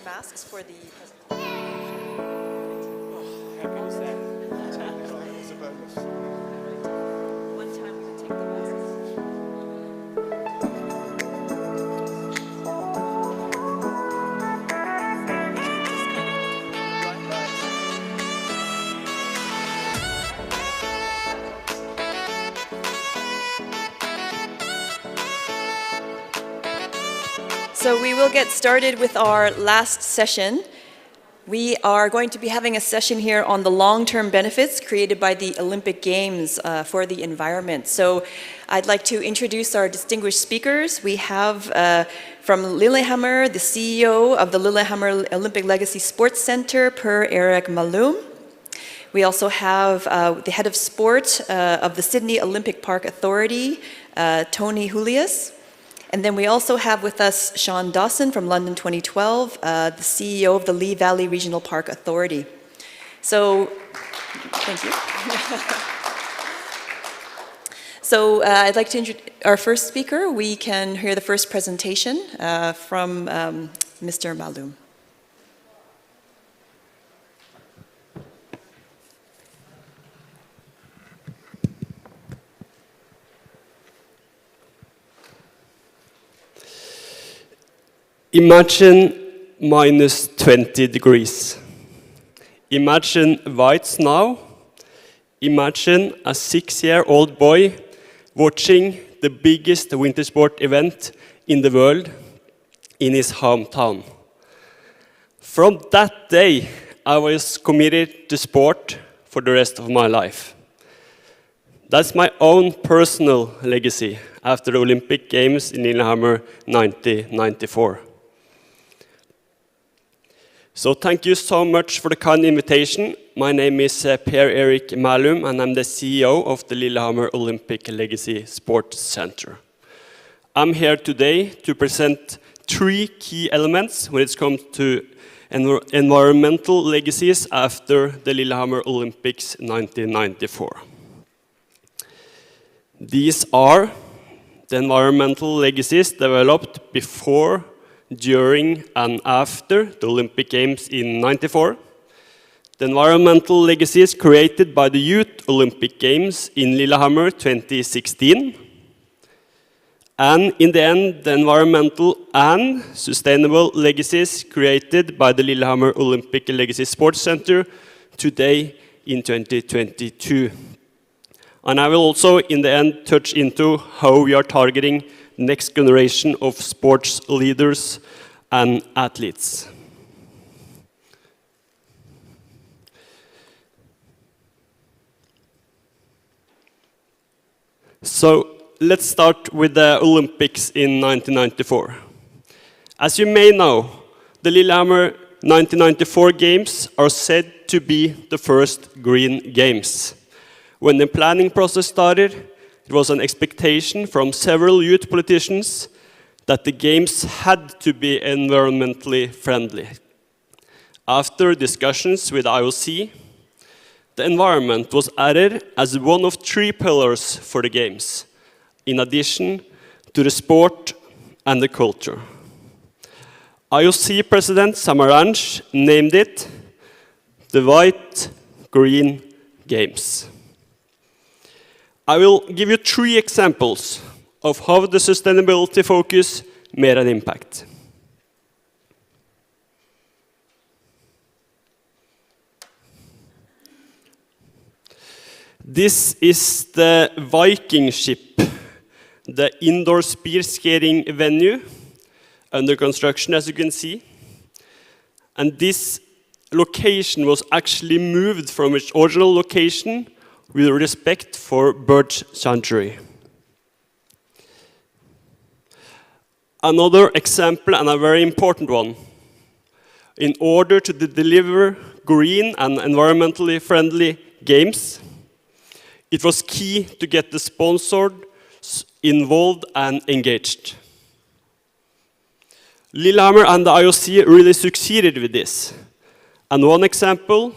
masks for the So we will get started with our last session. We are going to be having a session here on the long-term benefits created by the Olympic Games for the environment. So I'd like to introduce our distinguished speakers. We have from Lillehammer, the CEO of the Lillehammer Olympic Legacy Sports Center, Per Erik Malum. We also have the head of sport of the Sydney Olympic Park Authority, Tony Julius. And then we also have with us Sean Dawson from London 2012, the CEO of the Lee Valley Regional Park Authority. So, thank you. So I'd like to introduce our first speaker. We can hear the first presentation from Mr. Malum. Imagine minus 20 degrees. Imagine white snow. Imagine a 6-year-old boy watching the biggest winter sport event in the world in his hometown. From that day, I was committed to sport for the rest of my life. That's my own personal legacy after the Olympic Games in Lillehammer 1994. So thank you so much for the kind invitation. My name is Per Erik Malum, and I'm the CEO of the Lillehammer Olympic Legacy Sports Center. I'm here today to present 3 key elements when it comes to environmental legacies after the Lillehammer Olympics 1994. These are the environmental legacies developed before, during and after the Olympic Games in '94, the environmental legacies created by the Youth Olympic Games in Lillehammer 2016, and in the end, the environmental and sustainable legacies created by the Lillehammer Olympic Legacy Sports Center today in 2022. And I will also, in the end, touch into how we are targeting next generation of sports leaders and athletes. So let's start with the Olympics in 1994. As you may know, the Lillehammer 1994 Games are said to be the first Green Games. When the planning process started, it was an expectation from several youth politicians that the Games had to be environmentally friendly. After discussions with IOC, the environment was added as one of 3 pillars for the Games, in addition to the sport and the culture. IOC President Samaranch named it the White Green Games. I will give you 3 examples of how the sustainability focus made an impact. This is the Viking ship, the indoor spear skating venue under construction, as you can see. And this location was actually moved from its original location with respect for bird sanctuary. Another example, and a very important one. In order to deliver green and environmentally friendly games, it was key to get the sponsors involved and engaged. Lillehammer and the IOC really succeeded with this. And one example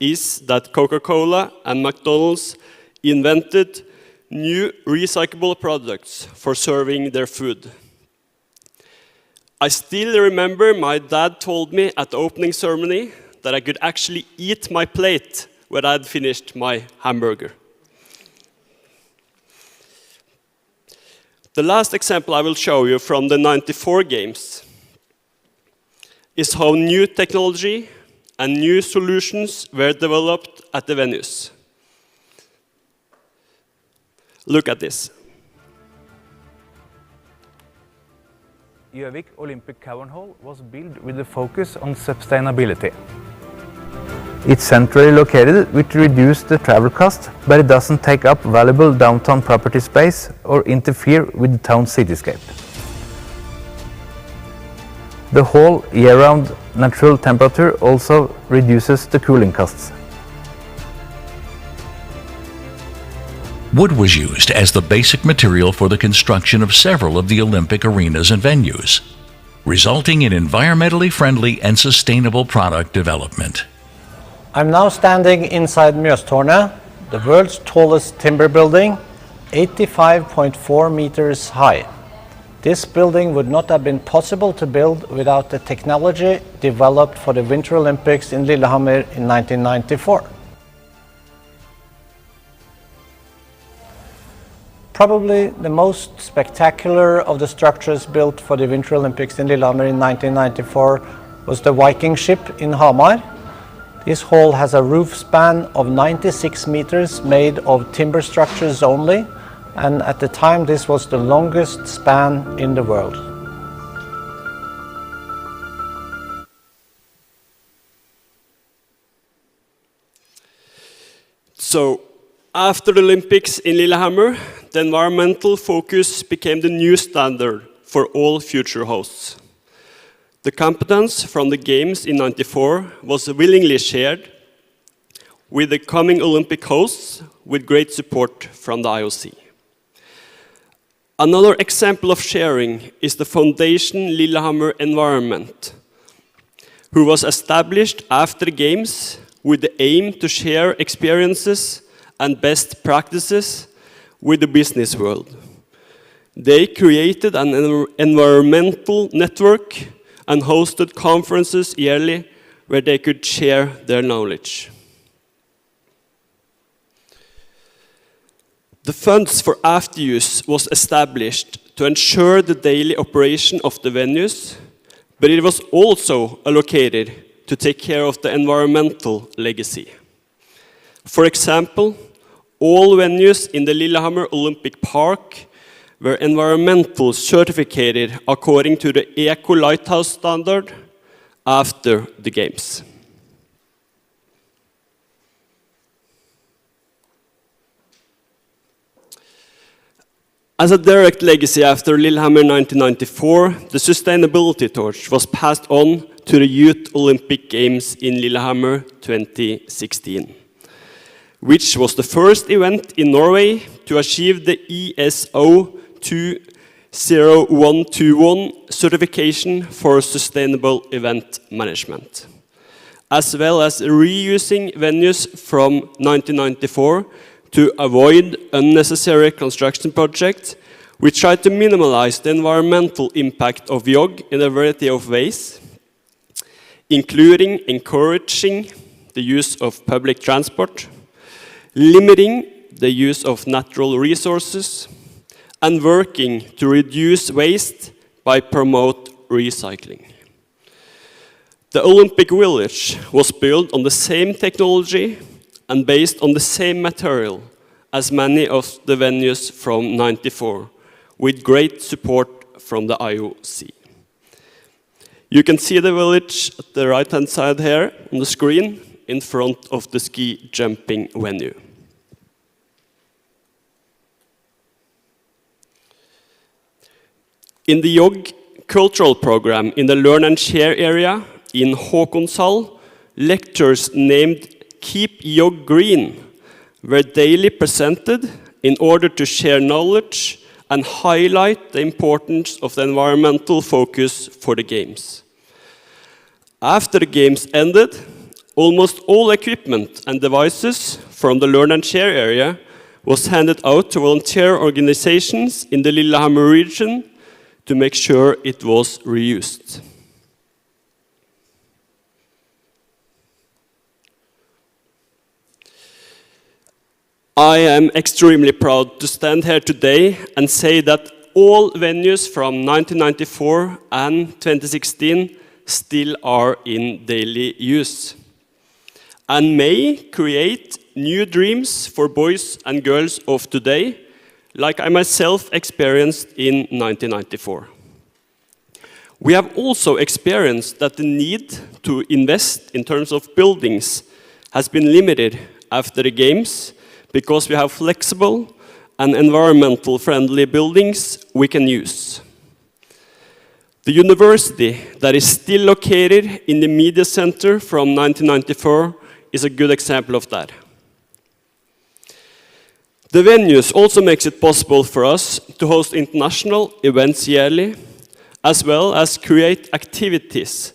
is that Coca-Cola and McDonald's invented new recyclable products for serving their food. I still remember my dad told me at the opening ceremony that I could actually eat my plate when I'd finished my hamburger. The last example I will show you from the '94 games is how new technology and new solutions were developed at the venues. Look at this. Gjøvik Olympic Cavern Hall was built with a focus on sustainability. It's centrally located, which reduces the travel cost, but it doesn't take up valuable downtown property space or interfere with the town cityscape. The whole year-round natural temperature also reduces the cooling costs. Wood was used as the basic material for the construction of several of the Olympic arenas and venues, resulting in environmentally friendly and sustainable product development. I'm now standing inside Mjøstårnet, the world's tallest timber building, 85.4 meters high. This building would not have been possible to build without the technology developed for the Winter Olympics in Lillehammer in 1994. Probably the most spectacular of the structures built for the Winter Olympics in Lillehammer in 1994 was the Viking ship in Hamar. This hall has a roof span of 96 meters made of timber structures only, and at the time this was the longest span in the world. So, after the Olympics in Lillehammer, the environmental focus became the new standard for all future hosts. The competence from the Games in '94 was willingly shared with the coming Olympic hosts with great support from the IOC. Another example of sharing is the Foundation Lillehammer Environment, who was established after the Games with the aim to share experiences and best practices with the business world. They created an environmental network and hosted conferences yearly where they could share their knowledge. The funds for after use was established to ensure the daily operation of the venues, but it was also allocated to take care of the environmental legacy. For example, all venues in the Lillehammer Olympic Park were environmental certificated according to the Eco Lighthouse standard after the Games. As a direct legacy after Lillehammer 1994, the sustainability torch was passed on to the Youth Olympic Games in Lillehammer 2016, which was the first event in Norway to achieve the ESO 20121 certification for sustainable event management, as well as reusing venues from 1994 to avoid unnecessary construction projects. We tried to minimize the environmental impact of YOG in a variety of ways, including encouraging the use of public transport, limiting the use of natural resources, and working to reduce waste by promote recycling. The Olympic Village was built on the same technology and based on the same material as many of the venues from '94, with great support from the IOC. You can see the village at the right-hand side here on the screen in front of the ski jumping venue. In the YOG cultural program in the Learn and Share area in Håkonshall, lectures named Keep YOG Green were daily presented in order to share knowledge and highlight the importance of the environmental focus for the Games. After the Games ended, almost all equipment and devices from the Learn and Share area was handed out to volunteer organizations in the Lillehammer region to make sure it was reused. I am extremely proud to stand here today and say that all venues from 1994 and 2016 still are in daily use and may create new dreams for boys and girls of today, like I myself experienced in 1994. We have also experienced that the need to invest in terms of buildings has been limited after the games because we have flexible and environmental friendly buildings we can use. The university that is still located in the media center from 1994 is a good example of that. The venues also makes it possible for us to host international events yearly, as well as create activities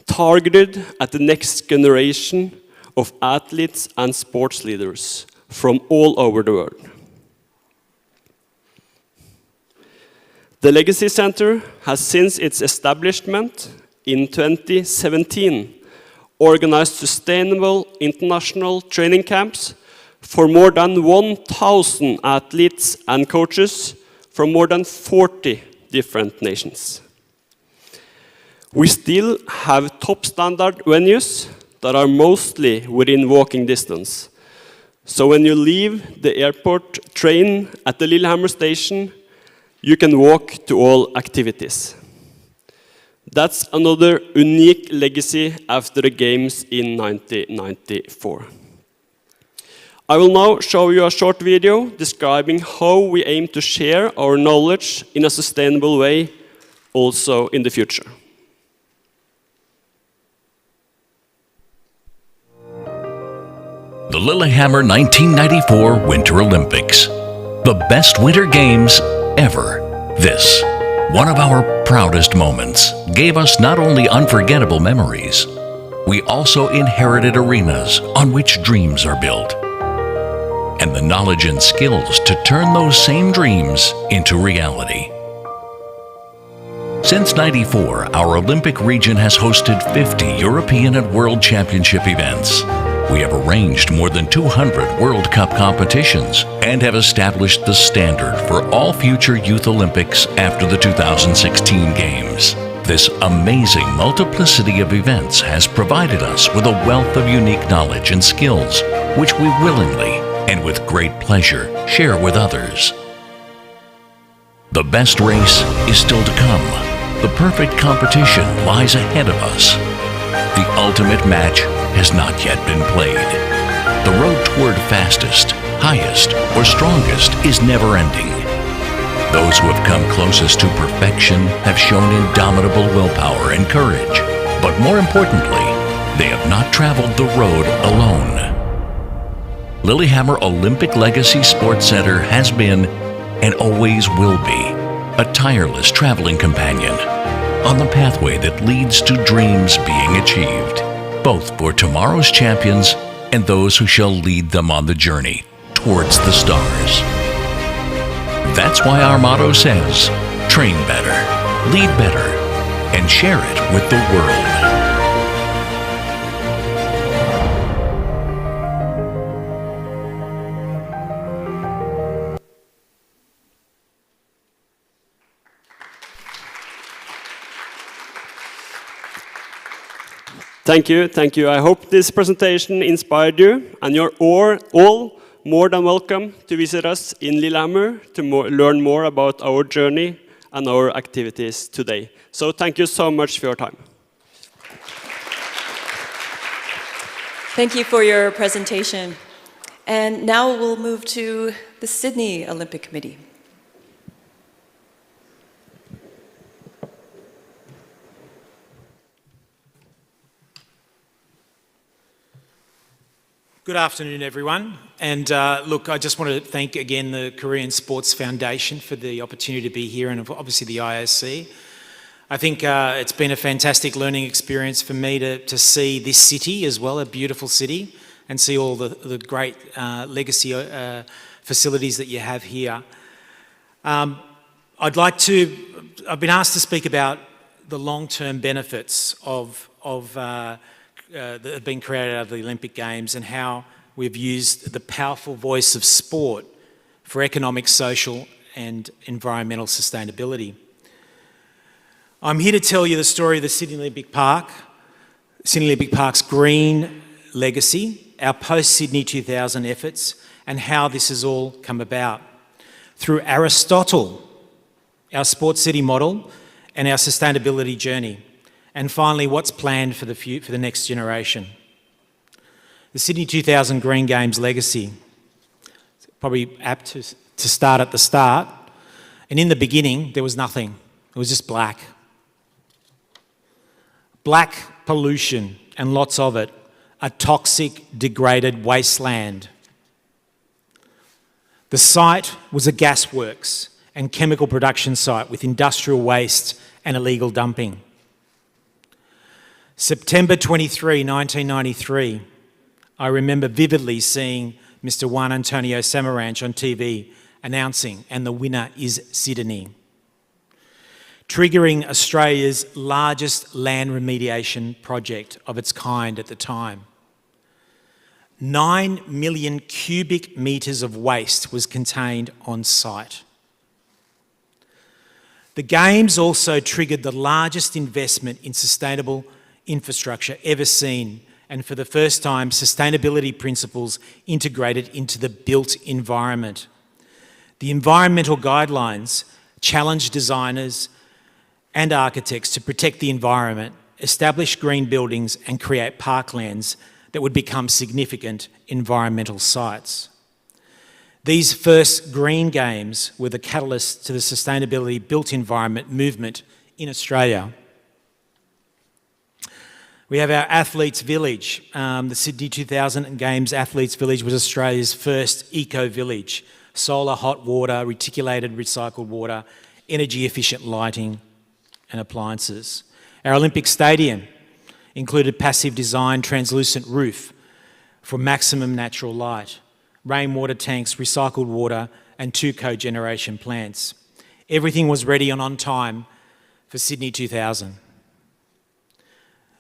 targeted at the next generation of athletes and sports leaders from all over the world. The Legacy Center has, since its establishment in 2017, organized sustainable international training camps for more than 1,000 athletes and coaches from more than 40 different nations. We still have top standard venues that are mostly within walking distance. So when you leave the airport train at the Lillehammer station, you can walk to all activities. That's another unique legacy after the Games in 1994. I will now show you a short video describing how we aim to share our knowledge in a sustainable way also in the future. The Lillehammer 1994 Winter Olympics. The best Winter Games ever. This, one of our proudest moments, gave us not only unforgettable memories, we also inherited arenas on which dreams are built, and the knowledge and skills to turn those same dreams into reality. Since '94, our Olympic region has hosted 50 European and World Championship events. We have arranged more than 200 World Cup competitions and have established the standard for all future Youth Olympics after the 2016 Games. This amazing multiplicity of events has provided us with a wealth of unique knowledge and skills, which we willingly and with great pleasure share with others. The best race is still to come. The perfect competition lies ahead of us. The ultimate match has not yet been played. The road toward fastest, highest, or strongest is never ending. Those who have come closest to perfection have shown indomitable willpower and courage. But more importantly, they have not traveled the road alone. Lillehammer Olympic Legacy Sports Center has been, and always will be, a tireless traveling companion on the pathway that leads to dreams being achieved, both for tomorrow's champions and those who shall lead them on the journey towards the stars. That's why our motto says, train better, lead better, and share it with the world. Thank you. I hope this presentation inspired you, and you're all more than welcome to visit us in Lillehammer to learn more about our journey and our activities today. So thank you so much for your time. Thank you for your presentation. And now we'll move to the Sydney Olympic Committee. Good afternoon, everyone. And look, I just want to thank again the Korean Sports Foundation for the opportunity to be here, and obviously the IOC. I think it's been a fantastic learning experience for me to see this city as well, a beautiful city, and see all the great legacy facilities that you have here. I'd like to I've been asked to speak about the long-term benefits that have been created out of the Olympic Games and how we've used the powerful voice of sport for economic, social and environmental sustainability. I'm here to tell you the story of the Sydney Olympic Park's green legacy, our post-Sydney 2000 efforts, and how this has all come about. Through Aristotle, our sports city model, and our sustainability journey. And finally, what's planned for the next generation. The Sydney 2000 Green Games legacy. It's probably apt to start at the start. And in the beginning, there was nothing. It was just black. Black pollution, and lots of it. A toxic, degraded wasteland. The site was a gasworks and chemical production site with industrial waste and illegal dumping. September 23, 1993, I remember vividly seeing Mr. Juan Antonio Samaranch on TV announcing, and the winner is Sydney, triggering Australia's largest land remediation project of its kind at the time. 9 million cubic metres of waste was contained on site. The Games also triggered the largest investment in sustainable infrastructure ever seen, and for the first time, sustainability principles integrated into the built environment. The environmental guidelines challenged designers and architects to protect the environment, establish green buildings and create parklands that would become significant environmental sites. These first Green Games were the catalyst to the sustainability built environment movement in Australia. We have our Athletes Village. The Sydney 2000 Games Athletes Village was Australia's first eco-village. Solar hot water, reticulated recycled water, energy-efficient lighting and appliances. Our Olympic Stadium included passive design, translucent roof for maximum natural light, rainwater tanks, recycled water and 2 cogeneration plants. Everything was ready and on time for Sydney 2000.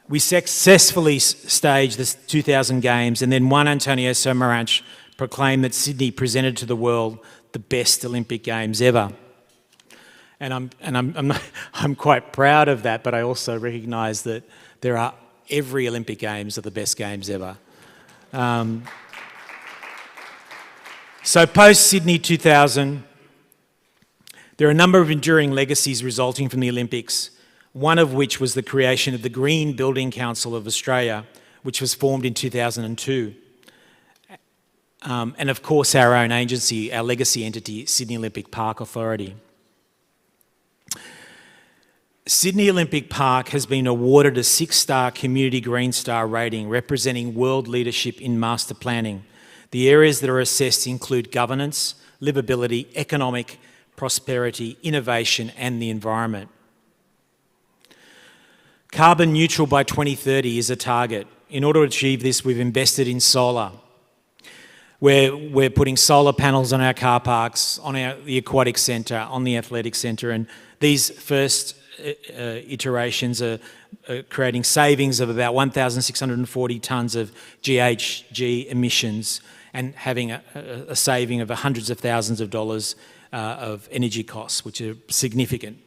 We successfully staged the 2000 Games, and then Juan Antonio Samaranch proclaimed that Sydney presented to the world the best Olympic Games ever. And I'm quite proud of that, but I also recognise that every Olympic Games are the best Games ever. So post-Sydney 2000, there are a number of enduring legacies resulting from the Olympics, one of which was the creation of the Green Building Council of Australia, which was formed in 2002. And of course our own agency, our legacy entity, Sydney Olympic Park Authority. Sydney Olympic Park has been awarded a 6-star Community Green Star rating representing world leadership in master planning. The areas that are assessed include governance, livability, economic prosperity, innovation and the environment. Carbon neutral by 2030 is a target. In order to achieve this, we've invested in solar. We're putting solar panels on our car parks, on the aquatic centre, on the athletic centre, and these first iterations are creating savings of about 1,640 tonnes of GHG emissions and having a saving of hundreds of thousands of dollars of energy costs, which are significant.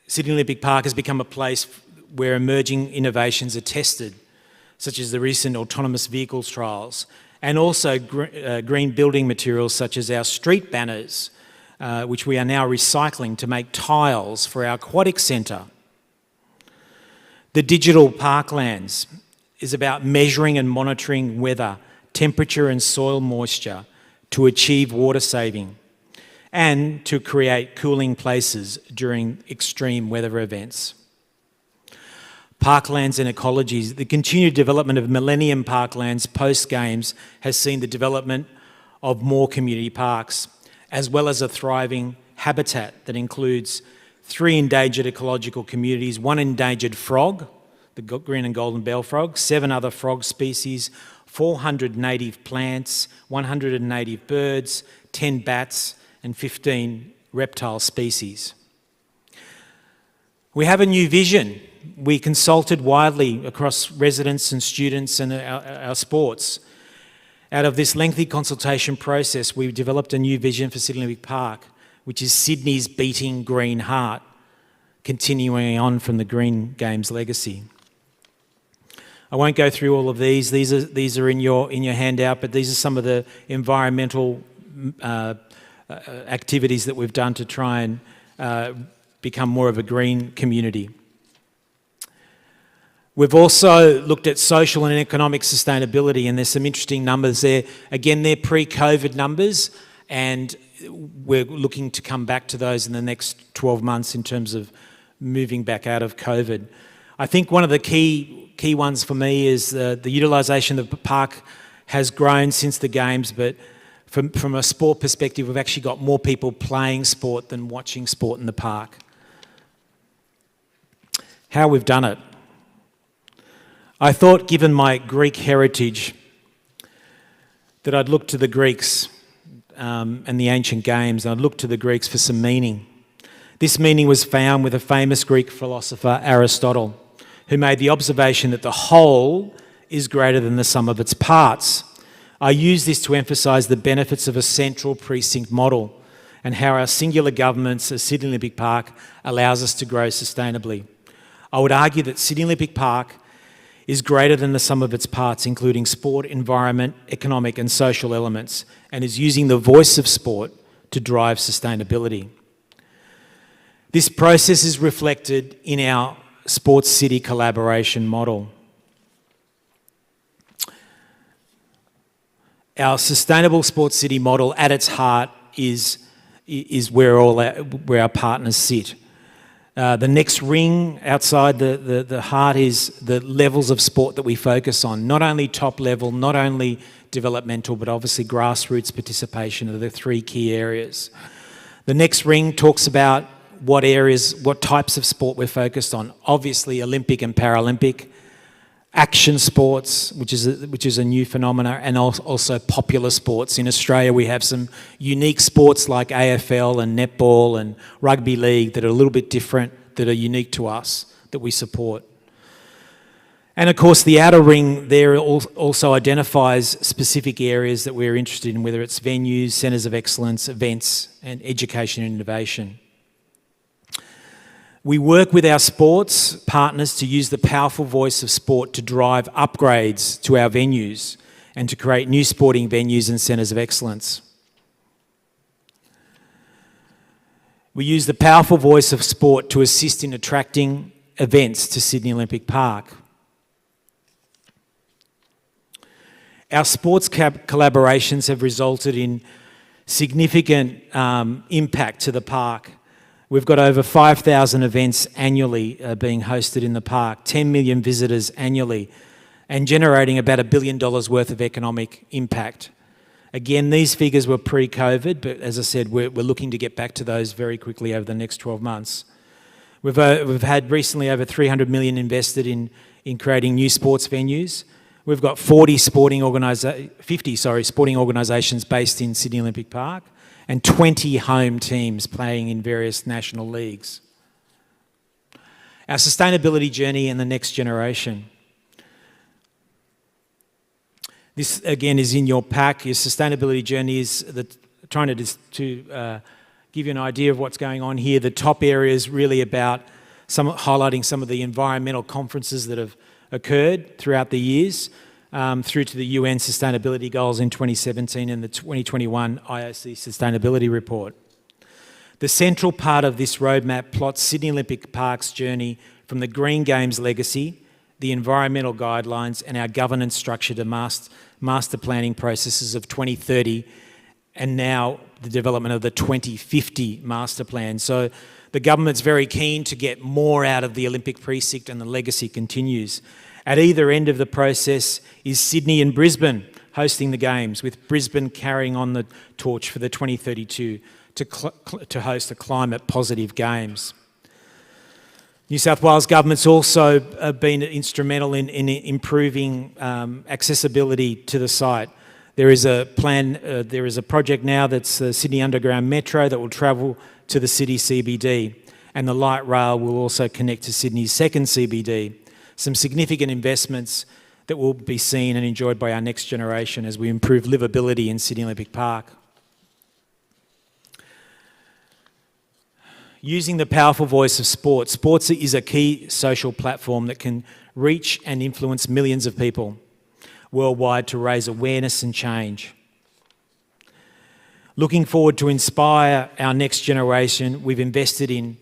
Sydney Olympic Park has become a place where emerging innovations are tested, such as the recent autonomous vehicles trials, and also green building materials such as our street banners, which we are now recycling to make tiles for our aquatic centre. The digital parklands is about measuring and monitoring weather, temperature and soil moisture to achieve water saving and to create cooling places during extreme weather events. Parklands and ecologies. The continued development of Millennium Parklands post-Games has seen the development of more community parks, as well as a thriving habitat that includes 3 endangered ecological communities, 1 endangered frog, the green and golden bell frog, 7 other frog species, 400 native plants, 100 native birds, 10 bats, and 15 reptile species. We have a new vision. We consulted widely across residents and students and our sports. Out of this lengthy consultation process, we've developed a new vision for Sydney Olympic Park, which is Sydney's beating green heart, continuing on from the Green Games legacy. I won't go through all of these. These are in your handout, but these are some of the environmental activities that we've done to try and become more of a green community. We've also looked at social and economic sustainability, and there's some interesting numbers there. Again, they're pre-COVID numbers, and we're looking to come back to those in the next 12 months in terms of moving back out of COVID. I think one of the key ones for me is the utilisation of the park has grown since the Games, but from a sport perspective, we've actually got more people playing sport than watching sport in the park. How we've done it. I thought, given my Greek heritage, that I'd look to the Greeks and the ancient games, and I'd look to the Greeks for some meaning. This meaning was found with a famous Greek philosopher, Aristotle, who made the observation that the whole is greater than the sum of its parts. I use this to emphasise the benefits of a central precinct model and how our singular governments at Sydney Olympic Park allows us to grow sustainably. I would argue that Sydney Olympic Park is greater than the sum of its parts, including sport, environment, economic and social elements, and is using the voice of sport to drive sustainability. This process is reflected in our Sports City collaboration model. Our sustainable Sports City model at its heart is where our partners sit. The next ring outside the heart is the levels of sport that we focus on. Not only top level, not only developmental, but obviously grassroots participation are the three key areas. The next ring talks about what types of sport we're focused on. Obviously Olympic and Paralympic, action sports, which is a new phenomena, and also popular sports. In Australia, we have some unique sports like AFL and netball and rugby league that are a little bit different, that are unique to us, that we support. And of course, the outer ring there also identifies specific areas that we're interested in, whether it's venues, centres of excellence, events, and education and innovation. We work with our sports partners to use the powerful voice of sport to drive upgrades to our venues and to create new sporting venues and centres of excellence. We use the powerful voice of sport to assist in attracting events to Sydney Olympic Park. Our sports collaborations have resulted in significant impact to the park. We've got over 5,000 events annually being hosted in the park, 10 million visitors annually, and generating about $1 billion worth of economic impact. Again, these figures were pre-COVID, but as I said, we're looking to get back to those very quickly over the next 12 months. We've had recently over 300 million invested in creating new sports venues. We've got 50 sporting organisations based in Sydney Olympic Park, and 20 home teams playing in various national leagues. Our sustainability journey and the next generation. This again is in your pack. Your sustainability journey is trying to give you an idea of what's going on here. The top area is really about highlighting some of the environmental conferences that have occurred throughout the years, through to the UN Sustainability Goals in 2017 and the 2021 IOC Sustainability Report. The central part of this roadmap plots Sydney Olympic Park's journey from the Green Games legacy, the environmental guidelines, and our governance structure to master planning processes of 2030, and now the development of the 2050 master plan. So the government's very keen to get more out of the Olympic precinct, and the legacy continues. At either end of the process is Sydney and Brisbane hosting the Games, with Brisbane carrying on the torch for the 2032 to host a climate-positive Games. New South Wales government's also been instrumental in improving accessibility to the site. There is a plan, there is a project now that's the Sydney Underground Metro that will travel to the city CBD, and the light rail will also connect to Sydney's second CBD. Some significant investments that will be seen and enjoyed by our next generation as we improve livability in Sydney Olympic Park. Using the powerful voice of sport, sports is a key social platform that can reach and influence millions of people worldwide to raise awareness and change. Looking forward to inspire our next generation, we've invested in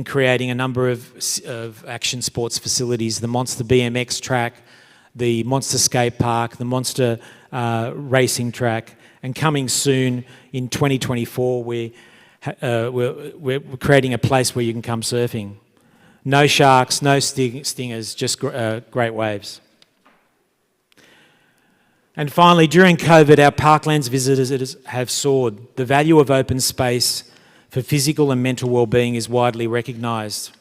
creating a number of action sports facilities, the Monster BMX track, the Monster Skate Park, the Monster Racing Track, and coming soon in 2024, we're creating a place where you can come surfing. No sharks, no stingers, just great waves. And finally, during COVID, our parklands visitors have soared. The value of open space for physical and mental well-being is widely recognised.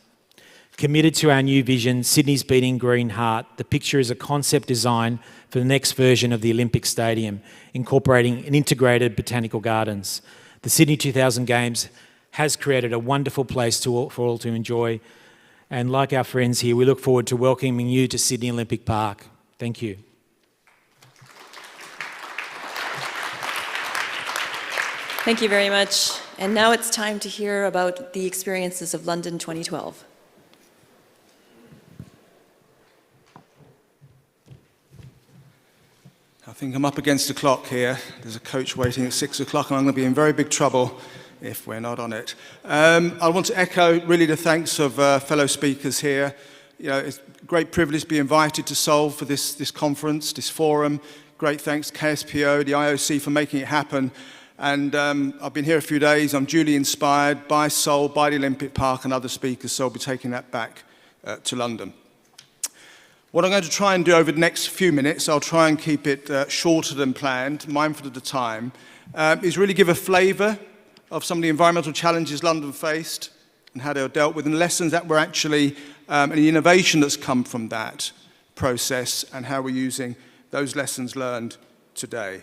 Committed to our new vision, Sydney's Beating Green Heart, the picture is a concept design for the next version of the Olympic Stadium, incorporating an integrated botanical gardens. The Sydney 2000 Games has created a wonderful place for all to enjoy. And like our friends here, we look forward to welcoming you to Sydney Olympic Park. Thank you. Thank you very much. And now it's time to hear about the experiences of London 2012. I think I'm up against the clock here. There's a coach waiting at 6 o'clock and I'm going to be in very big trouble if we're not on it. I want to echo really the thanks of fellow speakers here. You know, it's a great privilege to be invited to Seoul for this conference, this forum. Great thanks to KSPO, the IOC for making it happen. And I've been here a few days. I'm duly inspired by Seoul, by the Olympic Park and other speakers, so I'll be taking that back to London. What I'm going to try and do over the next few minutes, I'll try and keep it shorter than planned, mindful of the time, is really give a flavour of some of the environmental challenges London faced and how they were dealt with, and lessons that were actually, and the innovation that's come from that process, and how we're using those lessons learned today.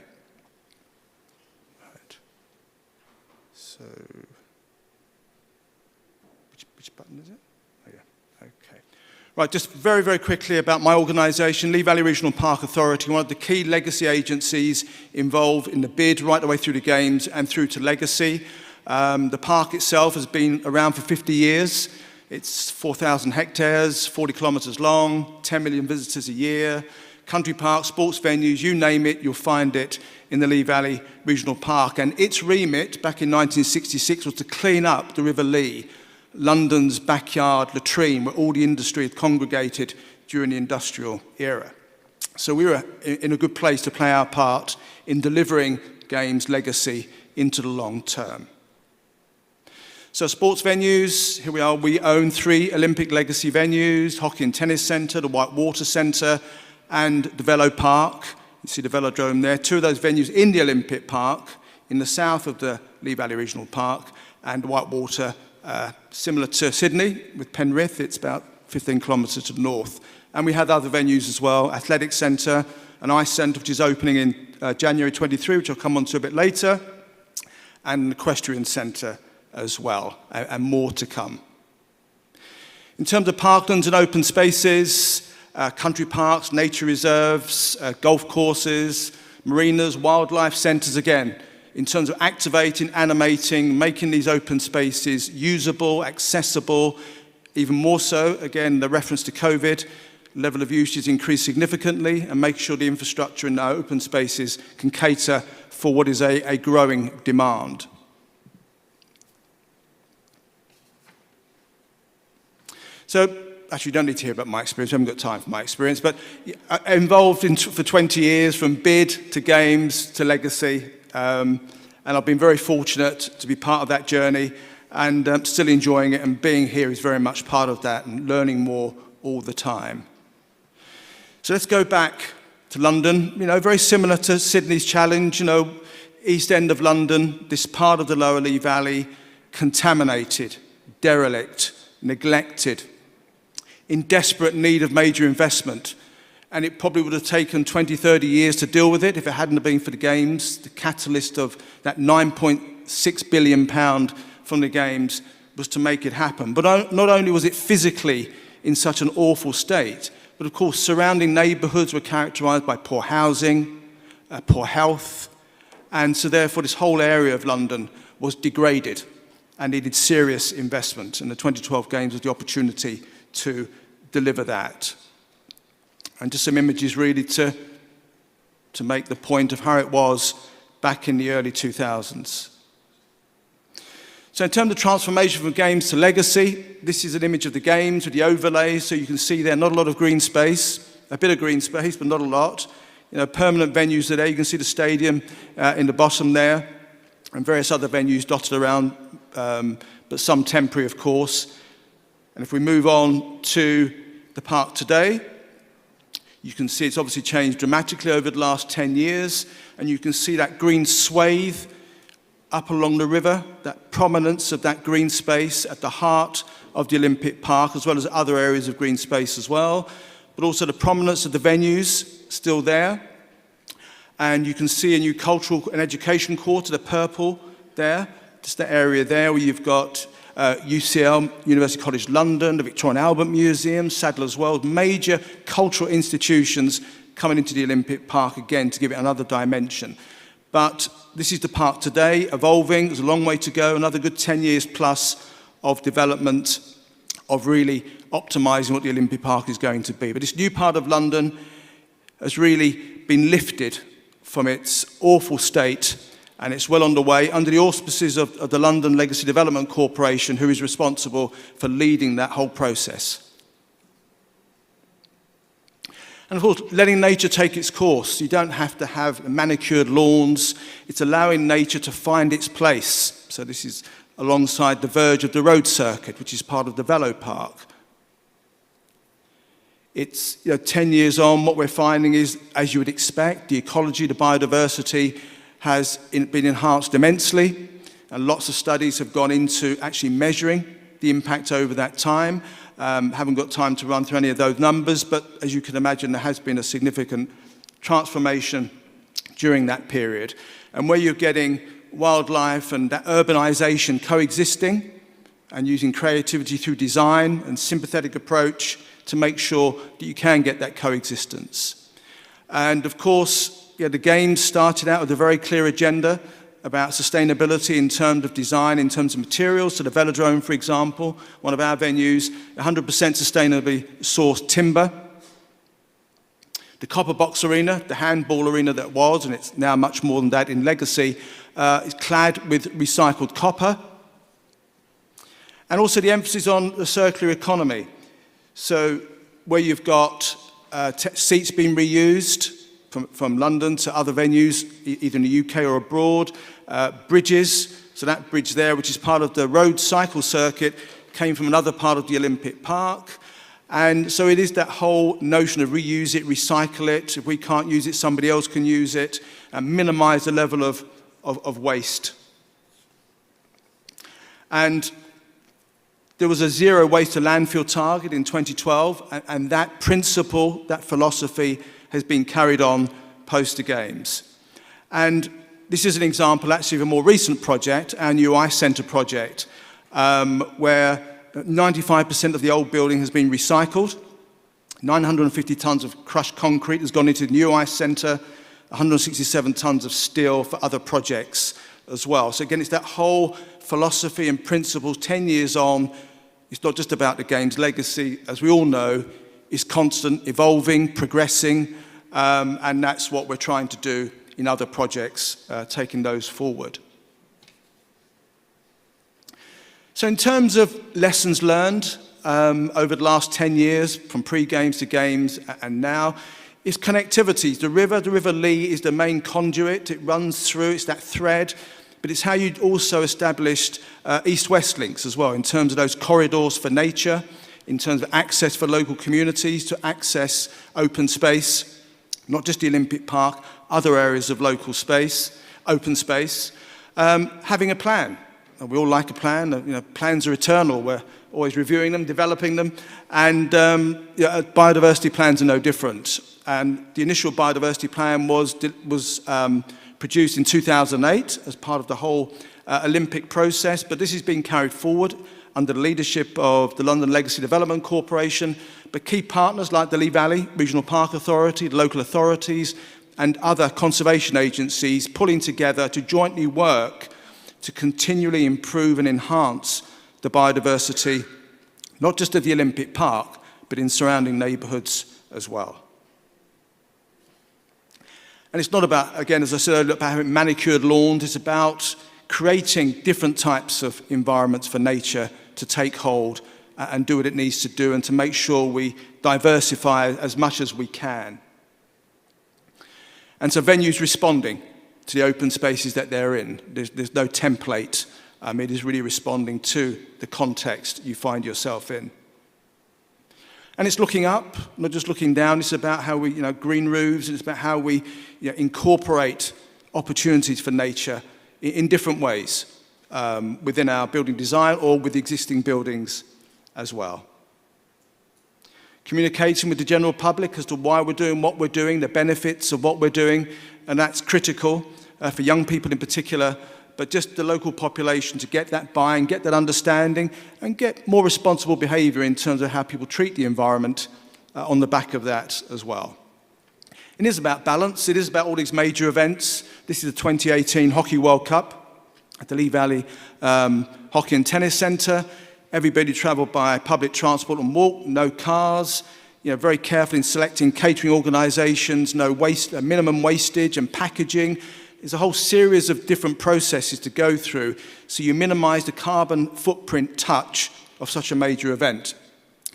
Right. So, which button is it? Oh, yeah. Okay. Right, just very, very quickly about my organisation, Lee Valley Regional Park Authority, one of the key legacy agencies involved in the bid right the way through the Games and through to legacy. The park itself has been around for 50 years. It's 4,000 hectares, 40 kilometres long, 10 million visitors a year. Country parks, sports venues, you name it, you'll find it in the Lee Valley Regional Park. And its remit back in 1966 was to clean up the River Lee, London's backyard latrine where all the industry had congregated during the industrial era. So we were in a good place to play our part in delivering Games legacy into the long term. So sports venues, here we are, we own 3 Olympic legacy venues, Hockey and Tennis Centre, the Whitewater Centre, and the Velo Park. You see the velodrome there. 2 of those venues in the Olympic Park, in the south of the Lee Valley Regional Park, and Whitewater, similar to Sydney, with Penrith, it's about 15 kilometres to the north. And we had other venues as well, Athletic Centre, an ice centre which is opening in January 23, which I'll come on to a bit later, and an equestrian centre as well, and more to come. In terms of parklands and open spaces, country parks, nature reserves, golf courses, marinas, wildlife centres, again, in terms of activating, animating, making these open spaces usable, accessible, even more so, again, the reference to COVID, level of usage increased significantly, and make sure the infrastructure in our open spaces can cater for what is a growing demand. So, actually, you don't need to hear about my experience. I haven't got time for my experience. But involved for 20 years, from bid to Games to legacy. And I've been very fortunate to be part of that journey and still enjoying it. And being here is very much part of that and learning more all the time. So let's go back to London. You know, very similar to Sydney's challenge. You know, East End of London, this part of the Lower Lee Valley, contaminated, derelict, neglected, in desperate need of major investment. and it probably would have taken 20, 30 years to deal with it if it hadn't have been for the Games. The catalyst of that £9.6 billion from the Games was to make it happen. But not only was it physically in such an awful state, but of course surrounding neighbourhoods were characterised by poor housing, poor health, and so therefore this whole area of London was degraded and needed serious investment. And the 2012 Games was the opportunity to deliver that. And just some images really to make the point of how it was back in the early 2000s. So in terms of transformation from Games to legacy, this is an image of the Games with the overlay, so you can see there not a lot of green space, a bit of green space, but not a lot. You know, permanent venues are there. You can see the stadium in the bottom there, and various other venues dotted around, but some temporary, of course. And if we move on to the park today, you can see it's obviously changed dramatically over the last 10 years, and you can see that green swathe up along the river, that prominence of that green space at the heart of the Olympic Park, as well as other areas of green space as well, but also the prominence of the venues still there. And you can see a new cultural and education quarter, the purple there, just the area there where you've got UCL, University College London, the Victoria and Albert Museum, Sadler's Wells, major cultural institutions coming into the Olympic Park again to give it another dimension. But this is the park today, evolving. There's a long way to go, another good 10 years plus of development, of really optimising what the Olympic Park is going to be. But this new part of London has really been lifted from its awful state, and it's well underway under the auspices of the London Legacy Development Corporation, who is responsible for leading that whole process. And of course, letting nature take its course. You don't have to have manicured lawns. It's allowing nature to find its place. So this is alongside the verge of the road circuit, which is part of the Velo Park. It's 10 years on, what we're finding is, as you would expect, the ecology, the biodiversity has been enhanced immensely, and lots of studies have gone into actually measuring the impact over that time. Haven't got time to run through any of those numbers, but as you can imagine, there has been a significant transformation during that period. And where you're getting wildlife and that urbanization coexisting and using creativity through design and sympathetic approach to make sure that you can get that coexistence. And of course, the Games started out with a very clear agenda about sustainability in terms of design, in terms of materials. So the Velodrome, for example, one of our venues, 100% sustainably sourced timber. The Copper Box Arena, the handball arena that was, and it's now much more than that in legacy, is clad with recycled copper. And also the emphasis on the circular economy. So where you've got seats being reused from London to other venues, either in the UK or abroad, bridges, so that bridge there, which is part of the road cycle circuit, came from another part of the Olympic Park. And so it is that whole notion of reuse it, recycle it. If we can't use it, somebody else can use it, and minimise the level of waste. And there was a zero waste to landfill target in 2012, and that principle, that philosophy, has been carried on post the Games. And this is an example actually of a more recent project, our new Ice Centre project, where 95% of the old building has been recycled. 950 tonnes of crushed concrete has gone into the new Ice Centre, 167 tonnes of steel for other projects as well. So again, it's that whole philosophy and principles 10 years on. It's not just about the Games legacy, as we all know, is constant, evolving, progressing, and that's what we're trying to do in other projects, taking those forward. So in terms of lessons learned over the last 10 years, from pre-Games to Games and now, is connectivity. The River Lee is the main conduit. It runs through, it's that thread, but it's how you also established East-West links as well, in terms of those corridors for nature, in terms of access for local communities to access open space, not just the Olympic Park, other areas of local space, open space, having a plan. And we all like a plan. Plans are eternal. We're always reviewing them, developing them, and biodiversity plans are no different. And the initial biodiversity plan was produced in 2008 as part of the whole Olympic process, but this is being carried forward under the leadership of the London Legacy Development Corporation, but key partners like the Lee Valley Regional Park Authority, the local authorities, and other conservation agencies pulling together to jointly work to continually improve and enhance the biodiversity, not just of the Olympic Park, but in surrounding neighbourhoods as well. And it's not about, again, as I said earlier, about having manicured lawns. It's about creating different types of environments for nature to take hold and do what it needs to do, and to make sure we diversify as much as we can. And so venues responding to the open spaces that they're in. There's no template. It is really responding to the context you find yourself in. And it's looking up, not just looking down. It's about how we, green roofs. It's about how we incorporate opportunities for nature in different ways within our building design or with existing buildings as well. Communicating with the general public as to why we're doing what we're doing, the benefits of what we're doing, and that's critical for young people in particular, but just the local population to get that buy-in, get that understanding, and get more responsible behaviour in terms of how people treat the environment on the back of that as well. It is about balance. It is about all these major events. This is the 2018 Hockey World Cup at the Lee Valley Hockey and Tennis Centre. Everybody travelled by public transport and walk, no cars. Very careful in selecting catering organisations, no waste, minimum wastage and packaging. There's a whole series of different processes to go through, so you minimise the carbon footprint touch of such a major event.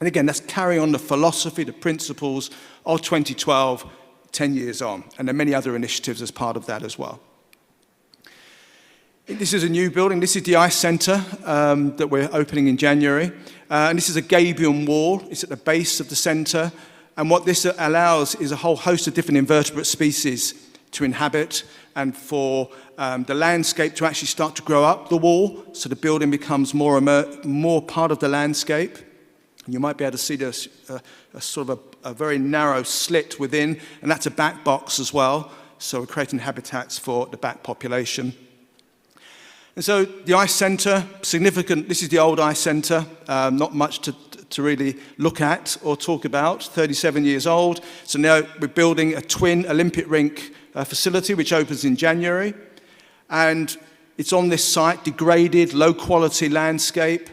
And again, that's carrying on the philosophy, the principles of 2012, 10 years on. And there are many other initiatives as part of that as well. This is a new building. This is the Ice Centre that we're opening in January. And this is a gabion wall. It's at the base of the centre. And what this allows is a whole host of different invertebrate species to inhabit, and for the landscape to actually start to grow up the wall, so the building becomes more part of the landscape. And you might be able to see this a sort of a very narrow slit within, and that's a bat box as well. So we're creating habitats for the bat population. And so the Ice Centre, significant. This is the old Ice Centre, not much to really look at or talk about, 37 years old. So now we're building a twin Olympic rink facility, which opens in January. And it's on this site, degraded, low-quality landscape,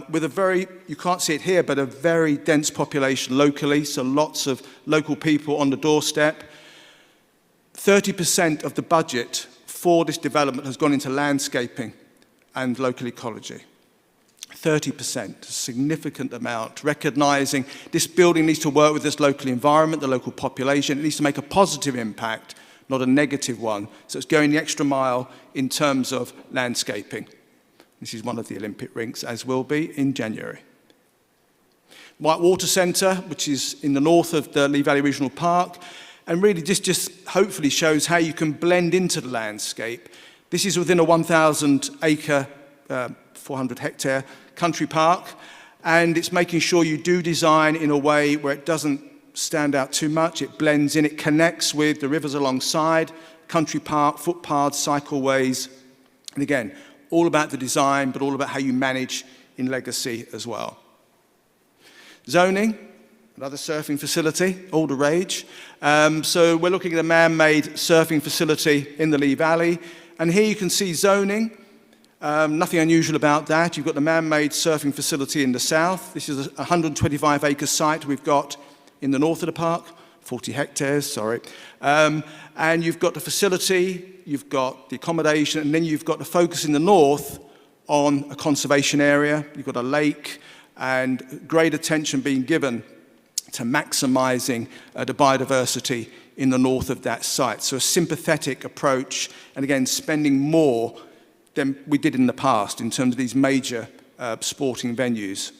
with a very, you can't see it here, but a very dense population locally, so lots of local people on the doorstep. 30% of the budget for this development has gone into landscaping and local ecology. 30%, a significant amount, recognising this building needs to work with this local environment, the local population. It needs to make a positive impact, not a negative one. So it's going the extra mile in terms of landscaping. This is one of the Olympic rinks, as will be in January. Whitewater Centre, which is in the north of the Lee Valley Regional Park, and really this just hopefully shows how you can blend into the landscape. This is within a 1,000-acre, 400-hectare country park, and it's making sure you do design in a way where it doesn't stand out too much, it blends in, it connects with the rivers alongside, country park, footpaths, cycleways, and again, all about the design, but all about how you manage in legacy as well. Zoning, another surfing facility, all the rage. So we're looking at a man-made surfing facility in the Lee Valley, and here you can see zoning. Nothing unusual about that. You've got the man-made surfing facility in the south. This is a 125-acre site we've got in the north of the park, 40 hectares, sorry. And you've got the facility, you've got the accommodation, and then you've got the focus in the north on a conservation area. You've got a lake, and great attention being given to maximising the biodiversity in the north of that site. So a sympathetic approach, and again, spending more than we did in the past in terms of these major sporting venues.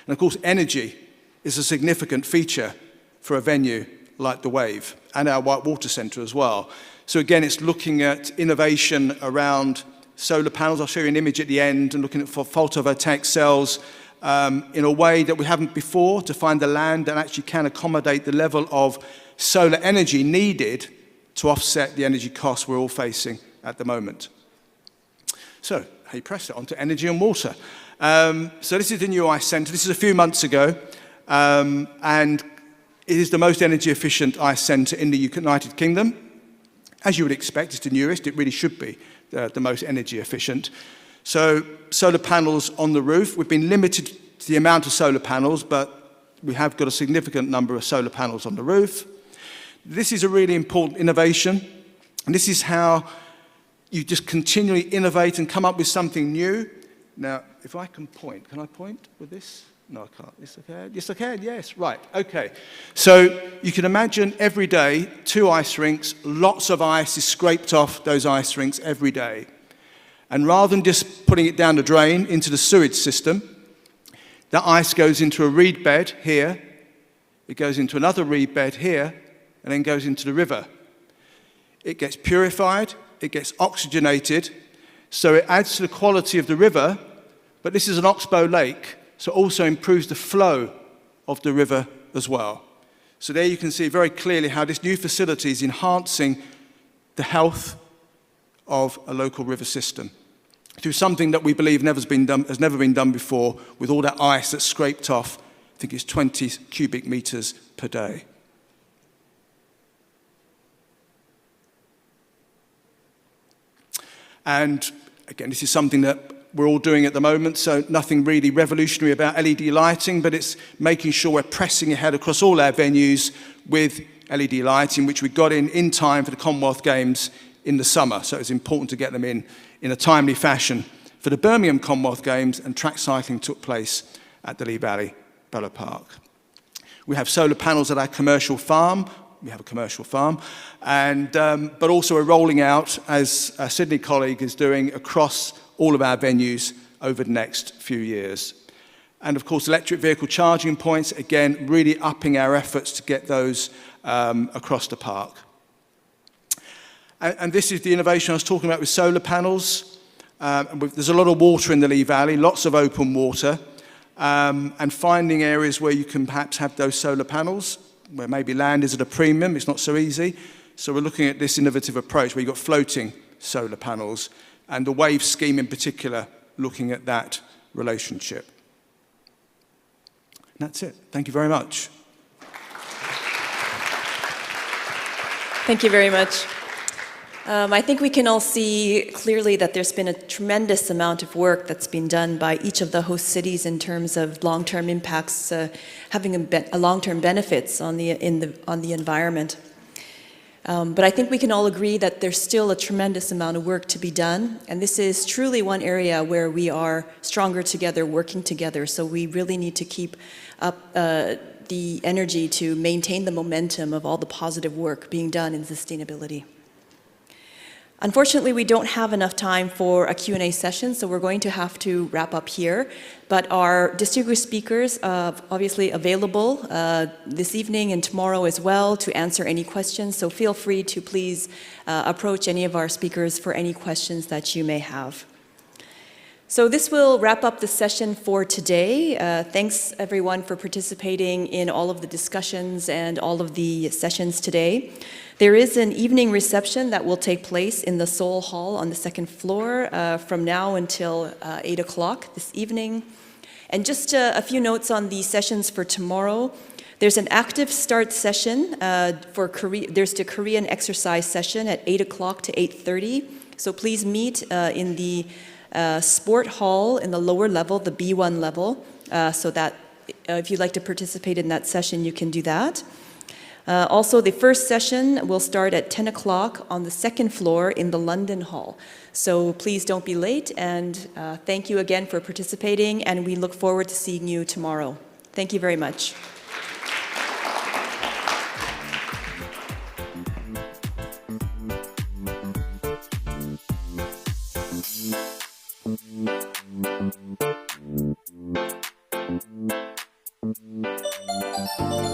And of course, energy is a significant feature for a venue like the Wave and our Whitewater Centre as well. So again, it's looking at innovation around solar panels. I'll show you an image at the end, and looking at photovoltaic cells in a way that we haven't before, to find the land that actually can accommodate the level of solar energy needed to offset the energy costs we're all facing at the moment. So, how you press it onto energy and water. So this is the new ice centre. This is a few months ago, and it is the most energy efficient ice centre in the United Kingdom. As you would expect, it's the newest. It really should be the most energy efficient. So solar panels on the roof. We've been limited to the amount of solar panels, but we have got a significant number of solar panels on the roof. This is a really important innovation, and this is how you just continually innovate and come up with something new. Now, if I can point, can I point with this? No, I can't. Yes, I can. Yes, I can. Yes, right. Okay. So you can imagine every day, 2 ice rinks, lots of ice is scraped off those ice rinks every day. And rather than just putting it down the drain into the sewage system, that ice goes into a reed bed here, it goes into another reed bed here, and then goes into the river. It gets purified, it gets oxygenated, so it adds to the quality of the river, but this is an oxbow lake, so it also improves the flow of the river as well. So there you can see very clearly how this new facility is enhancing the health of a local river system through something that we believe has never been done before, with all that ice that's scraped off. I think it's 20 cubic meters per day. And again, this is something that we're all doing at the moment, so nothing really revolutionary about LED lighting, but it's making sure we're pressing ahead across all our venues with LED lighting, which we got in time for the Commonwealth Games in the summer. So it's important to get them in a timely fashion for the Birmingham Commonwealth Games, and track cycling took place at the Lee Valley Borough Park. We have solar panels at our commercial farm. We have a commercial farm, and but also we're rolling out, as a Sydney colleague is doing, across all of our venues over the next few years. And of course, electric vehicle charging points, again, really upping our efforts to get those across the park. And this is the innovation I was talking about with solar panels. There's a lot of water in the Lee Valley, lots of open water, and finding areas where you can perhaps have those solar panels, where maybe land is at a premium, it's not so easy. So we're looking at this innovative approach where you've got floating solar panels, and the WAVE scheme in particular, looking at that relationship. And that's it. Thank you very much. Thank you very much. I think we can all see clearly that there's been a tremendous amount of work that's been done by each of the host cities in terms of long-term impacts, having a long-term benefits on the environment. But I think we can all agree that there's still a tremendous amount of work to be done, and this is truly one area where we are stronger together, working together. So we really need to keep up the energy to maintain the momentum of all the positive work being done in sustainability. Unfortunately, we don't have enough time for a Q&A session, so we're going to have to wrap up here. But our distinguished speakers are obviously available this evening and tomorrow as well to answer any questions. So feel free to please approach any of our speakers for any questions that you may have. So this will wrap up the session for today. Thanks everyone for participating in all of the discussions and all of the sessions today. There is an evening reception that will take place in the Seoul Hall on the 2nd floor from now until 8 o'clock this evening. And just a few notes on the sessions for tomorrow. There's an active start session there's the Korean exercise session at 8 o'clock to 8:30. So please meet in the sport hall in the lower level, the B1 level, so that if you'd like to participate in that session, you can do that. Also, the first session will start at 10 o'clock on the 2nd floor in the London Hall. So please don't be late, and thank you again for participating, and we look forward to seeing you tomorrow. Thank you very much. Thank you.